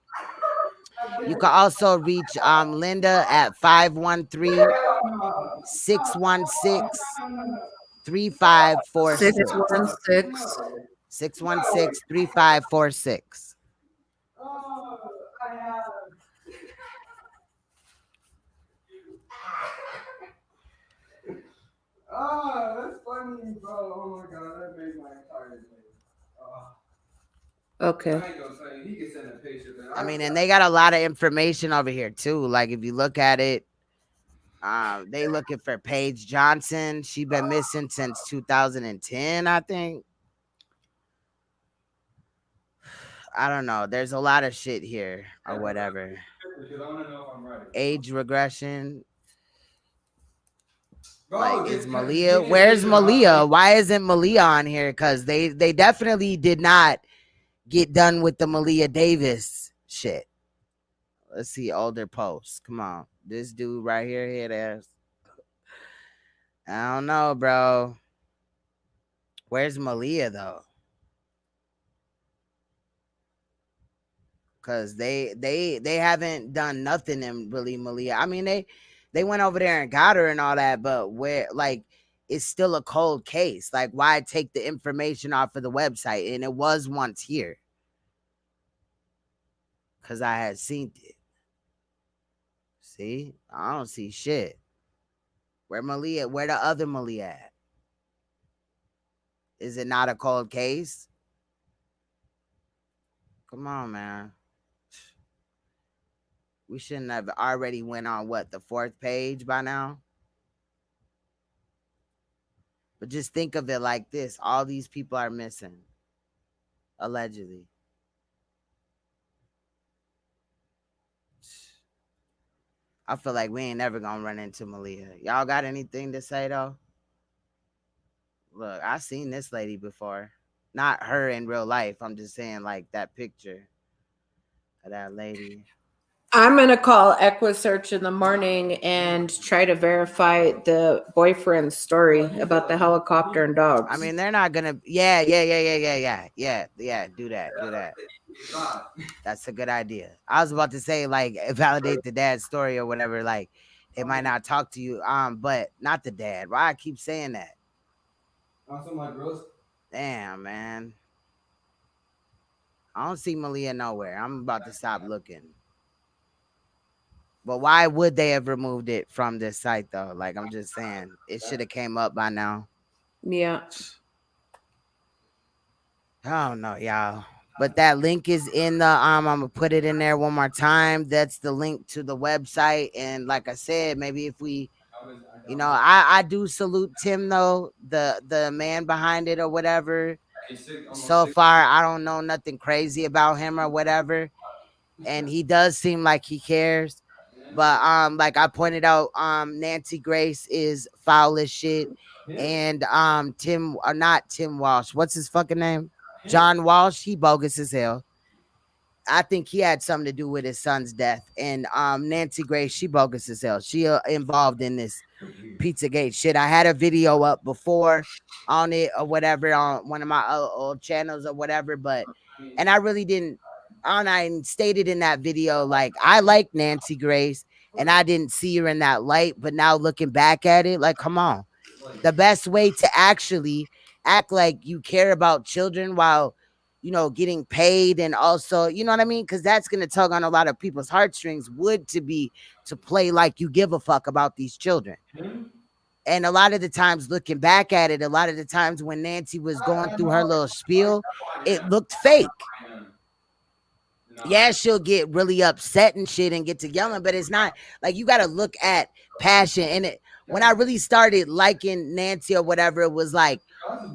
You can also reach Linda at 513-616-3546. 616. 616-3546. Oh, that's funny, bro. Oh my god, that made my entire day. Okay. I ain't gonna say he can send a picture. I mean, and they got a lot of information over here too. Like if you look at it, they looking for Paige Johnson. She been missing since 2010, I think. I don't know. There's a lot of shit here or whatever. Because I want to know if I'm right. Age regression. Bro, Like, is Maliyah? Where's Maliyah? Why isn't Maliyah on here? Because they definitely did not get done with the Maliyah Davis shit. Let's see older posts. Come on, this dude right here, hit ass. I don't know, bro. Where's Maliyah though? Cause they haven't done nothing in really Maliyah. I mean they went over there and got her and all that, but where like it's still a cold case. Like why take the information off of the website? And it was once here. Cause I had seen it. See, I don't see shit. Where Maliyah? Where the other Maliyah at? Is it not a cold case? Come on, man. We shouldn't have already went on what, the 4th page by now? But just think of it like this. All these people are missing. Allegedly. I feel like we ain't never gonna run into Maliyah. Y'all got anything to say though? Look, I seen this lady before. Not her in real life. I'm just saying like that picture of that lady. I'm going to call Equisearch in the morning and try to verify the boyfriend's story about the helicopter and dogs. I mean, they're not going to. Yeah. Do that. That's a good idea. I was about to say, like, validate the dad's story or whatever. Like, they might not talk to you. But not the dad. Why I keep saying that? Damn, man. I don't see Maliyah nowhere. I'm about to stop looking. But why would they have removed it from this site though? Like I'm just saying, it should have came up by now. Yeah. I don't know, y'all. But that link is in the I'm gonna put it in there one more time. That's the link to the website. And like I said, maybe if we, you know, I do salute Tim though, the man behind it or whatever. So far, I don't know nothing crazy about him or whatever. And he does seem like he cares. But like I pointed out, Nancy Grace is foul as shit. And not Tim Walsh. What's his fucking name? John Walsh. He bogus as hell. I think he had something to do with his son's death. And Nancy Grace, she bogus as hell. She involved in this Pizzagate shit. I had a video up before on it or whatever on one of my old channels or whatever. And I really didn't. I stated in that video, like, I like Nancy Grace and I didn't see her in that light. But now looking back at it, like, come on. The best way to actually act like you care about children while, you know, getting paid and also, you know what I mean? Because that's going to tug on a lot of people's heartstrings would to play like you give a fuck about these children. And a lot of the times looking back at it, a lot of the times when Nancy was going through her little spiel, it looked fake. Yeah, she'll get really upset and shit and get to yelling, but it's not like you got to look at passion. And it, when I really started liking Nancy or whatever, it was like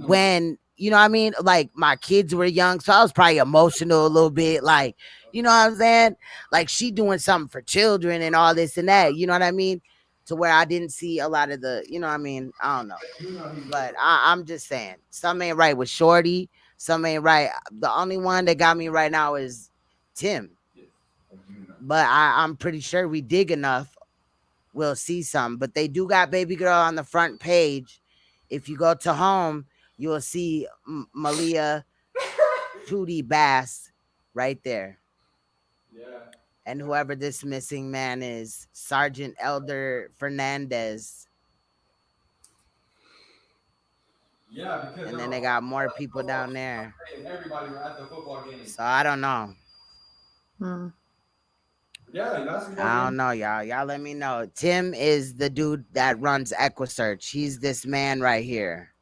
when, you know what I mean? Like my kids were young, so I was probably emotional a little bit. Like, you know what I'm saying? Like she doing something for children and all this and that, you know what I mean? to where I didn't see a lot of the, you know what I mean? I don't know. But I'm just saying, something ain't right with Shorty. Something ain't right. The only one that got me right now is Tim. But I'm pretty sure we dig enough, we'll see some. But they do got baby girl on the front page. If you go to home, you will see Malia Tootie Bass right there. Yeah. And whoever this missing man is, Sergeant Elder Fernandez. Yeah, because and then they got more people down there. Everybody were at the football game. So I don't know. Yeah, I don't know, y'all. Y'all let me know. Tim is the dude that runs EquiSearch. He's this man right here.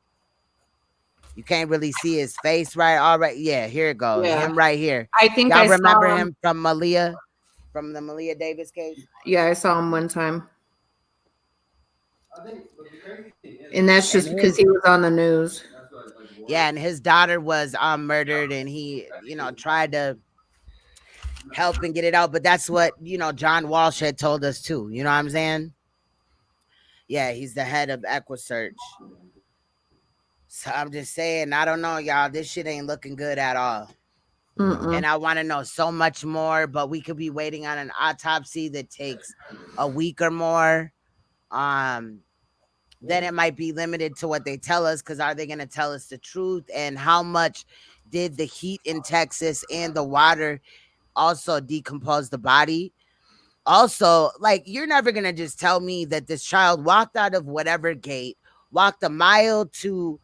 You can't really see his face, right? All right. Yeah, here it goes. Yeah. Him right here. I think y'all I remember saw him from Maliyah, from the Malia Davis case? Yeah, I saw him one time. And that's just because he was on the news. Yeah, and his daughter was murdered, and he, tried to help and get it out. But that's what, John Walsh had told us too. You know what I'm saying? Yeah, he's the head of EquiSearch. So I'm just saying, I don't know, y'all. This shit ain't looking good at all. And I want to know so much more, but we could be waiting on an autopsy that takes a week or more. Then it might be limited to what they tell us, because are they going to tell us the truth? And how much did the heat in Texas and the water also decompose the body? Also, like, you're never going to just tell me that this child walked out of whatever gate, walked a mile to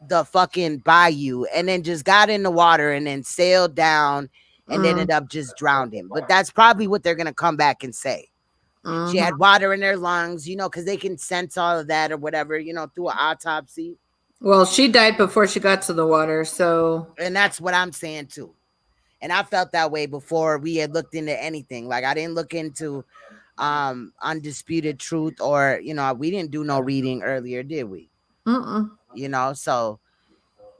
the fucking bayou, and then just got in the water and then sailed down and ended up just drowning. But that's probably what they're going to come back and say. She had water in her lungs, because they can sense all of that or whatever, through an autopsy. Well, she died before she got to the water, so. And that's what I'm saying too. And I felt that way before we had looked into anything. Like, I didn't look into Undisputed Truth, or, we didn't do no reading earlier, did we? So,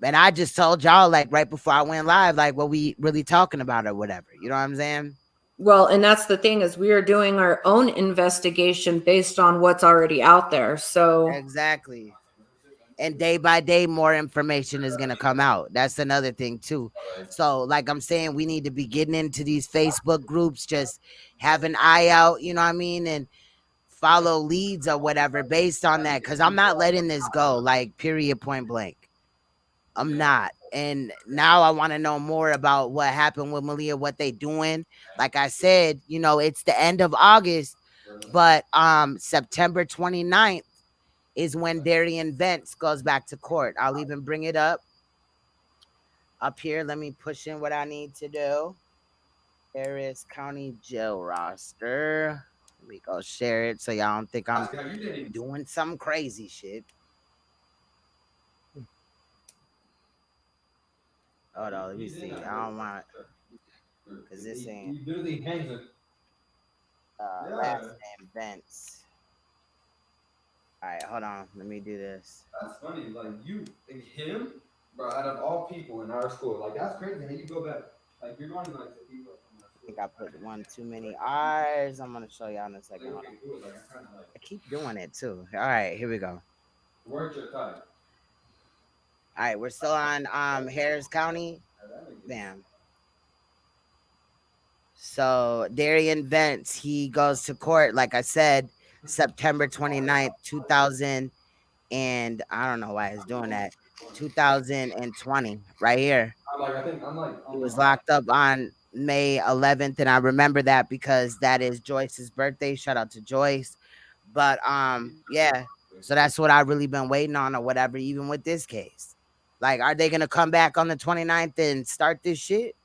and I just told y'all, like, right before I went live, like, what we really talking about or whatever. You know what I'm saying? Well, and that's the thing, is we are doing our own investigation based on what's already out there. So exactly. And day by day, more information is going to come out. That's another thing too. So like I'm saying, we need to be getting into these Facebook groups, just have an eye out, you know what I mean? And follow leads or whatever based on that. Cause I'm not letting this go, like, period, point blank. I'm not. And now I want to know more about what happened with Maliyah, what they doing. Like I said, it's the end of August, but September 29th is when Darian Vance goes back to court. I'll even bring it up here. Let me push in what I need to do. Harris County Jail roster. Let me go share it so y'all don't think I'm doing some crazy shit. Hold on, let me see. I don't want, because this ain't last name Vance. All right, hold on. Let me do this. That's funny. Like, him, bro, out of all people in our school, like, that's crazy. How you go back? Like, you're going to, like, the people from our school. I think I put one too many R's. I'm going to show y'all in a second. I keep doing it too. All right, here we go. Where's your type? All right, we're still on Harris County. Bam. So Darian Vance, he goes to court, like I said, September 29th, 2000, and I don't know why he's doing that. 2020, right here. He was locked up on May 11th, and I remember that because that is Joyce's birthday. Shout out to Joyce. But yeah, so that's what I've really been waiting on or whatever, even with this case. Like, are they gonna come back on the 29th and start this shit?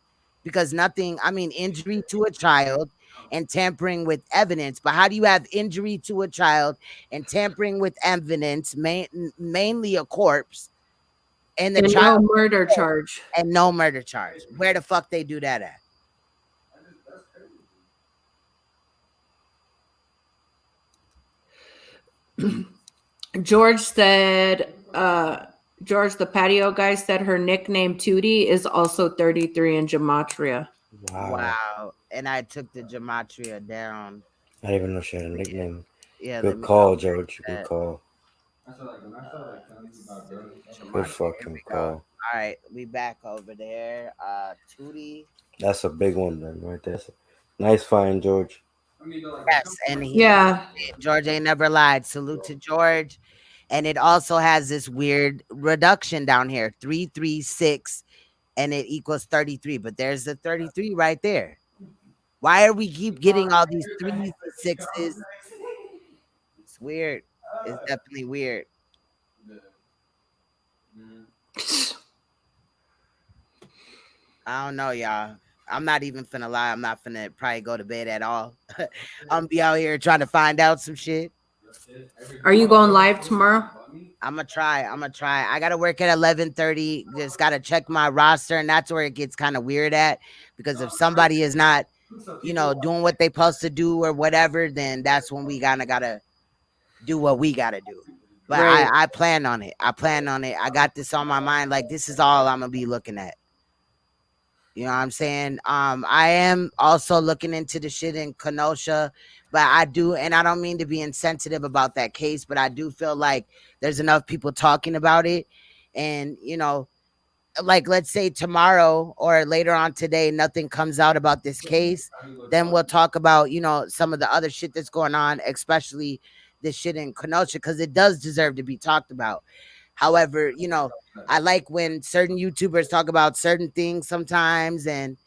Because injury to a child and tampering with evidence. But how do you have injury to a child and tampering with evidence, mainly a corpse, and the child no murder charge? And no murder charge. Where the fuck they do that at? George said, George, the patio guy, said her nickname Tootie is also 33 in gematria. Wow. And I took the gematria down. I didn't even know she had a nickname. Yeah, let Good me call, go George. Good that. call. I feel like when I start like telling you about girls, Good Here fucking we go. call. All right, we back over there. Tootie. That's a big one then, right there. Nice find, George. Yes, and he Yeah. George ain't never lied. Salute to George. And it also has this weird reduction down here, 336, and it equals 33. But there's the 33 right there. Why are we keep getting all these 3s and 6s? It's weird. It's definitely weird. I don't know, y'all. I'm not even finna lie. I'm not finna probably go to bed at all. I'm be out here trying to find out some shit. Are you going live tomorrow? I'm gonna try. I gotta work at 11:30. Just gotta check my roster, and that's where it gets kind of weird at. Because if somebody is not, doing what they supposed to do or whatever, then that's when we gotta do what we gotta do. But Right. I plan on it. I plan on it. I got this on my mind. Like, this is all I'm gonna be looking at. You know what I'm saying? I am also looking into the shit in Kenosha, but I do, and I don't mean to be insensitive about that case, but I do feel like there's enough people talking about it. And, like, let's say tomorrow or later on today, nothing comes out about this case, then we'll talk about, some of the other shit that's going on, especially this shit in Kenosha, because it does deserve to be talked about. However, I like when certain YouTubers talk about certain things sometimes, and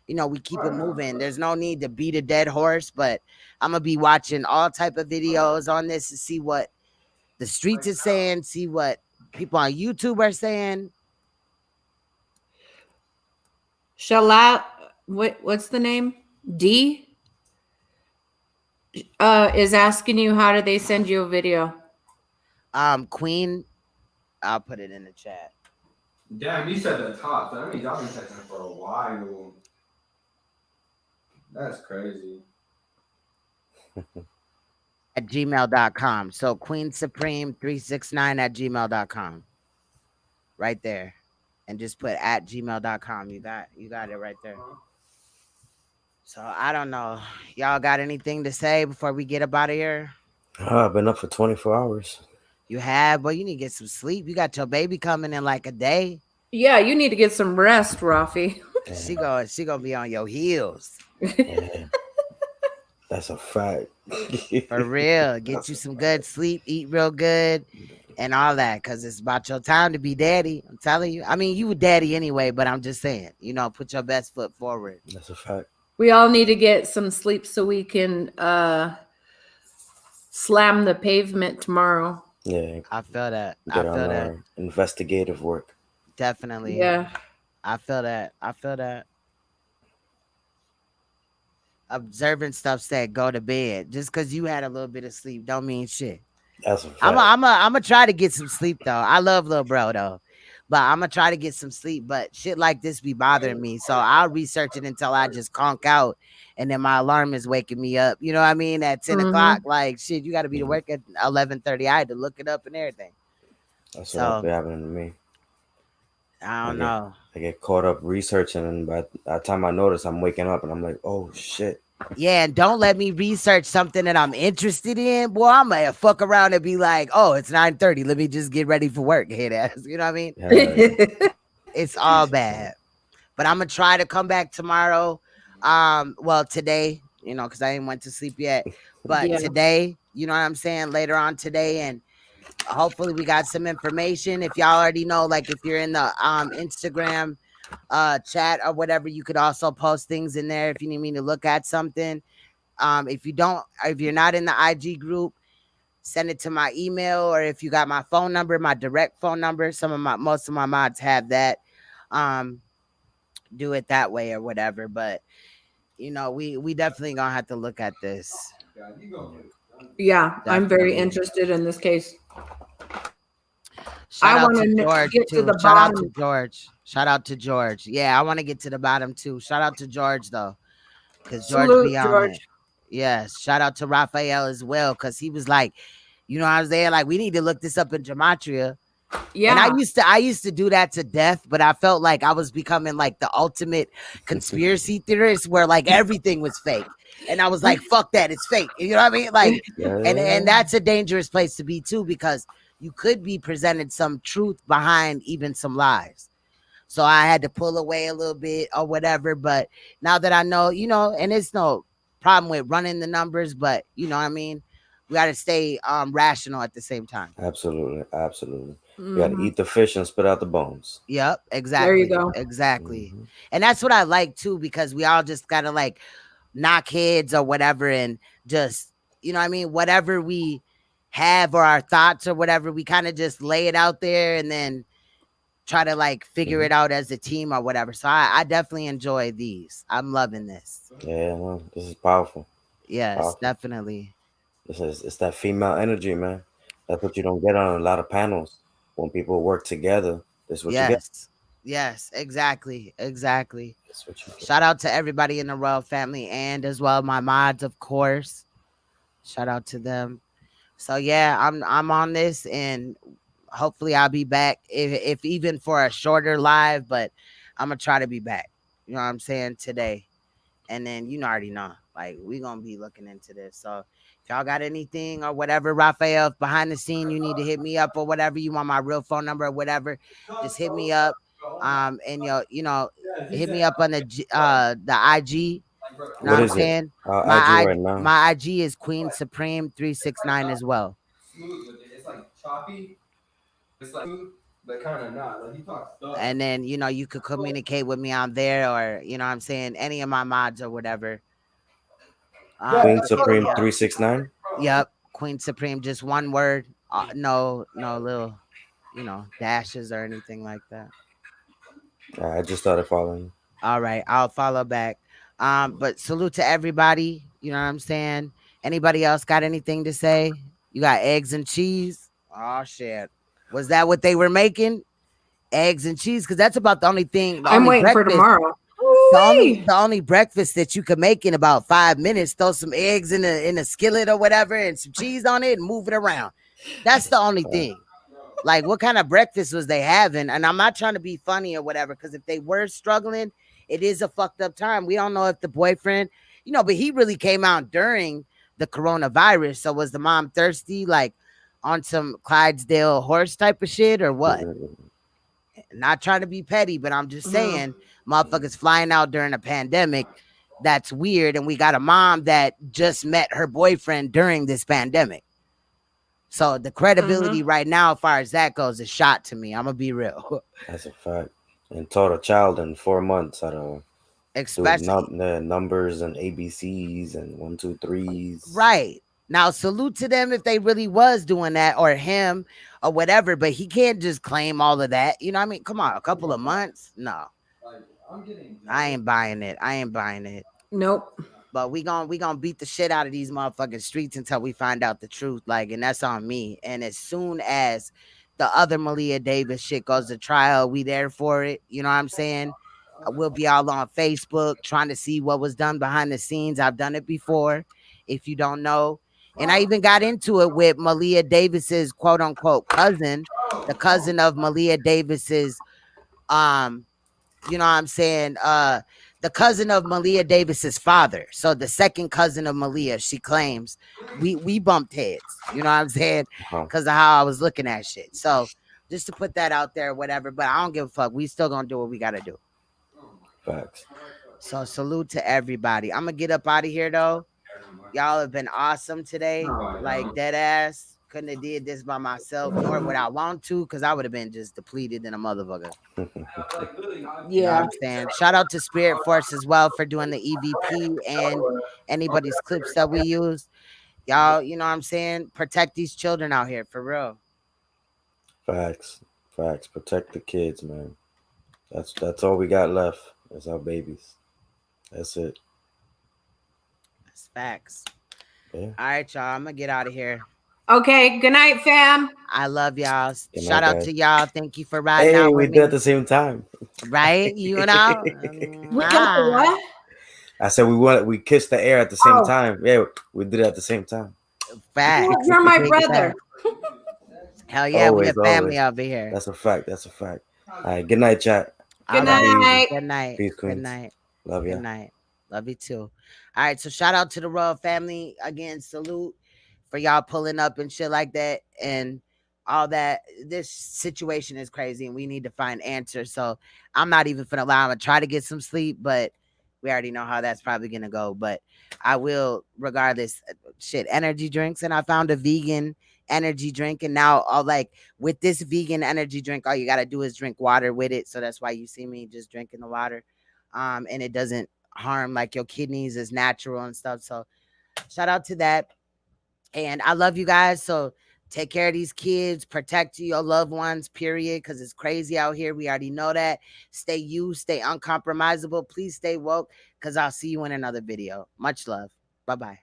we keep it moving. There's no need to beat a dead horse, but I'm gonna be watching all type of videos on this to see what the streets is saying, see what people on YouTube are saying. What's the name? D is asking you, how did they send you a video? Queen, I'll put it in the chat. Damn, you said the top. That means y'all been texting for a while. That's crazy. At gmail.com. So Queen Supreme 369 at gmail.com. Right there. And just put at gmail.com. You got it right there. So I don't know. Y'all got anything to say before we get up out of here? I've been up for 24 hours. You have, but you need to get some sleep. You got your baby coming in like a day. Yeah, you need to get some rest, Rafi. She gonna be on your heels. Yeah. That's a fact. For real. Get you some good sleep, eat real good, and all that, because it's about your time to be daddy. I'm telling you. I mean, you were daddy anyway, but I'm just saying, put your best foot forward. That's a fact. We all need to get some sleep so we can slam the pavement tomorrow. Yeah. I feel that. Get on our investigative work. Definitely. Yeah. I feel that. Observant stuff said go to bed. Just because you had a little bit of sleep don't mean shit. That's a fact. I'm gonna try to get some sleep though. I love little bro though, but I'm gonna try to get some sleep. But shit like this be bothering me, so I'll research it until I just conk out, and then my alarm is waking me up. You know what I mean? At 10 o'clock, like shit, you got to be to work at 11:30. I had to look it up and everything. That's what be happening to me. I don't know. I get caught up researching, and by the time I notice, I'm waking up, and I'm like, oh shit. Yeah, and don't let me research something that I'm interested in. Boy, I'm gonna fuck around and be like, oh, it's 9:30. Let me just get ready for work. Head ass. You know what I mean? It's all bad. But I'm gonna try to come back tomorrow. Well, today, because I ain't went to sleep yet. But today, you know what I'm saying? Later on today, and hopefully we got some information. If y'all already know, like if you're in the Instagram chat or whatever, you could also post things in there if you need me to look at something. If you're not in the IG group, send it to my email, or if you got my phone number, my direct phone number, most of my mods have that. Do it that way or whatever. But we definitely gonna have to look at this. Yeah, definitely. I'm very interested in this case. I want to get to the bottom. Shout out to George. Shout out to George. Yeah, I want to get to the bottom too. Shout out to George though, because George be on it. Yes. Shout out to Raphael as well, because he was like, what I'm saying? Like, we need to look this up in gematria. Yeah. And I used to do that to death, but I felt like I was becoming like the ultimate conspiracy theorist, where like everything was fake. And I was like, fuck that, it's fake. You know what I mean? Like, Yeah. and that's a dangerous place to be too, because you could be presented some truth behind even some lies. So I had to pull away a little bit or whatever. But now that I know, and it's no problem with running the numbers, but you know what I mean? We got to stay rational at the same time. Absolutely. Absolutely. You got to eat the fish and spit out the bones. Yep, There exactly. you go. Exactly. And that's what I like too, because we all just gotta like knock heads or whatever, and just, you know what I mean, whatever we have or our thoughts or whatever, we kind of just lay it out there and then try to like figure it out as a team or whatever. So I definitely enjoy these. I'm loving this. Yeah, no, this is powerful. Yes, Powerful. definitely. It's that female energy, man. That's what you don't get on a lot of panels. When people work together, that's what you get. Yes, exactly. Exactly. That's what you get. Shout out to everybody in the royal family, and as well my mods, of course. Shout out to them. So yeah, I'm on this, and hopefully I'll be back, if even for a shorter live, but I'm gonna try to be back. You know what I'm saying, today. And then already know, like, we gonna be looking into this. So if y'all got anything or whatever, Raphael, behind the scene, you need to hit me up or whatever. You want my real phone number or whatever, just hit me up. And hit me up on the IG. You know what I'm is it? saying? IG right now. My IG is Queen Supreme 369 as well. Smooth with it. It's like choppy. It's like smooth, but kind of not. Like he talks stuff. And then you could communicate with me on there, or you know what I'm saying, any of my mods or whatever. Queen Supreme 369. Yep, Queen Supreme, just one word. No little dashes or anything like that. I just started following. All right, I'll follow back. But salute to everybody. You know what I'm saying? Anybody else got anything to say? You got eggs and cheese? Oh shit. Was that what they were making? Eggs and cheese? Because that's about the only thing. I'm waiting for tomorrow. The only breakfast that you could make in about 5 minutes. Throw some eggs in a skillet or whatever, and some cheese on it, and move it around. That's the only thing. Like, what kind of breakfast was they having? And I'm not trying to be funny or whatever, because if they were struggling, it is a fucked up time. We don't know if the boyfriend, but he really came out during the coronavirus. So was the mom thirsty, like on some Clydesdale horse type of shit, or what? Not trying to be petty, but I'm just saying, motherfuckers flying out during a pandemic. That's weird. And we got a mom that just met her boyfriend during this pandemic. So the credibility right now, as far as that goes, is shot to me. I'm gonna be real. That's a fact. And taught a child in 4 months how to especially the numbers and ABCs and 1, 2, 3s. Right. Now, salute to them if they really was doing that, or him or whatever, but he can't just claim all of that. You know what I mean? Come on, a couple of months? No. I ain't buying it. Nope. But we gonna beat the shit out of these motherfucking streets until we find out the truth. Like, and that's on me. And as soon as the other Malia Davis shit goes to trial, we there for it. You know what I'm saying? We'll be all on Facebook trying to see what was done behind the scenes. I've done it before, if you don't know. And I even got into it with Malia Davis's quote unquote cousin, the cousin of Malia Davis's, you know what I'm saying? The cousin of Malia Davis's father. So the second cousin of Malia, she claims we bumped heads. You know what I'm saying? Because of how I was looking at shit. So just to put that out there, whatever. But I don't give a fuck. We still gonna do what we gotta do. Facts. So salute to everybody. I'm gonna get up out of here though. Y'all have been awesome today. Like, dead ass. Couldn't have did this by myself, nor would I want to, because I would have been just depleted in a motherfucker. You know what I'm saying? Shout out to Spirit Force as well for doing the EVP and anybody's clips that we used. Y'all, you know what I'm saying? Protect these children out here, for real. Facts. Protect the kids, man. That's all we got left is our babies. That's it. That's facts. Yeah. All right, y'all. I'm gonna get out of here. Okay. Good night, fam. I love y'all. Good Shout night, out guys. to y'all. Thank you for riding Hey, out we with did me. at the same time. Right? You know? We got the what? I said we kissed the air at the same time. Yeah, we did it at the same time. Facts. You're my Big brother. facts. Hell yeah, we Always, have family always. over here. That's a fact. All right, good night, chat. Good All right. night. Good night. Peace, Good Queens. night. Love ya. Good night. Love you too. All right, so shout out to the royal family again. Salute for y'all pulling up and shit like that and all that. This situation is crazy and we need to find answers. So I'm not even finna lie. I'm gonna try to get some sleep, but we already know how that's probably gonna go. But I will, regardless. Shit, energy drinks, and I found a vegan energy drink, and now all like with this vegan energy drink, all you gotta do is drink water with it. So that's why you see me just drinking the water, and it doesn't harm like your kidneys. Is natural and stuff. So shout out to that. And I love you guys. So take care of these kids, protect your loved ones, period, because it's crazy out here. We already know that. Stay you, stay uncompromisable. Please stay woke, because I'll see you in another video. Much love. Bye-bye.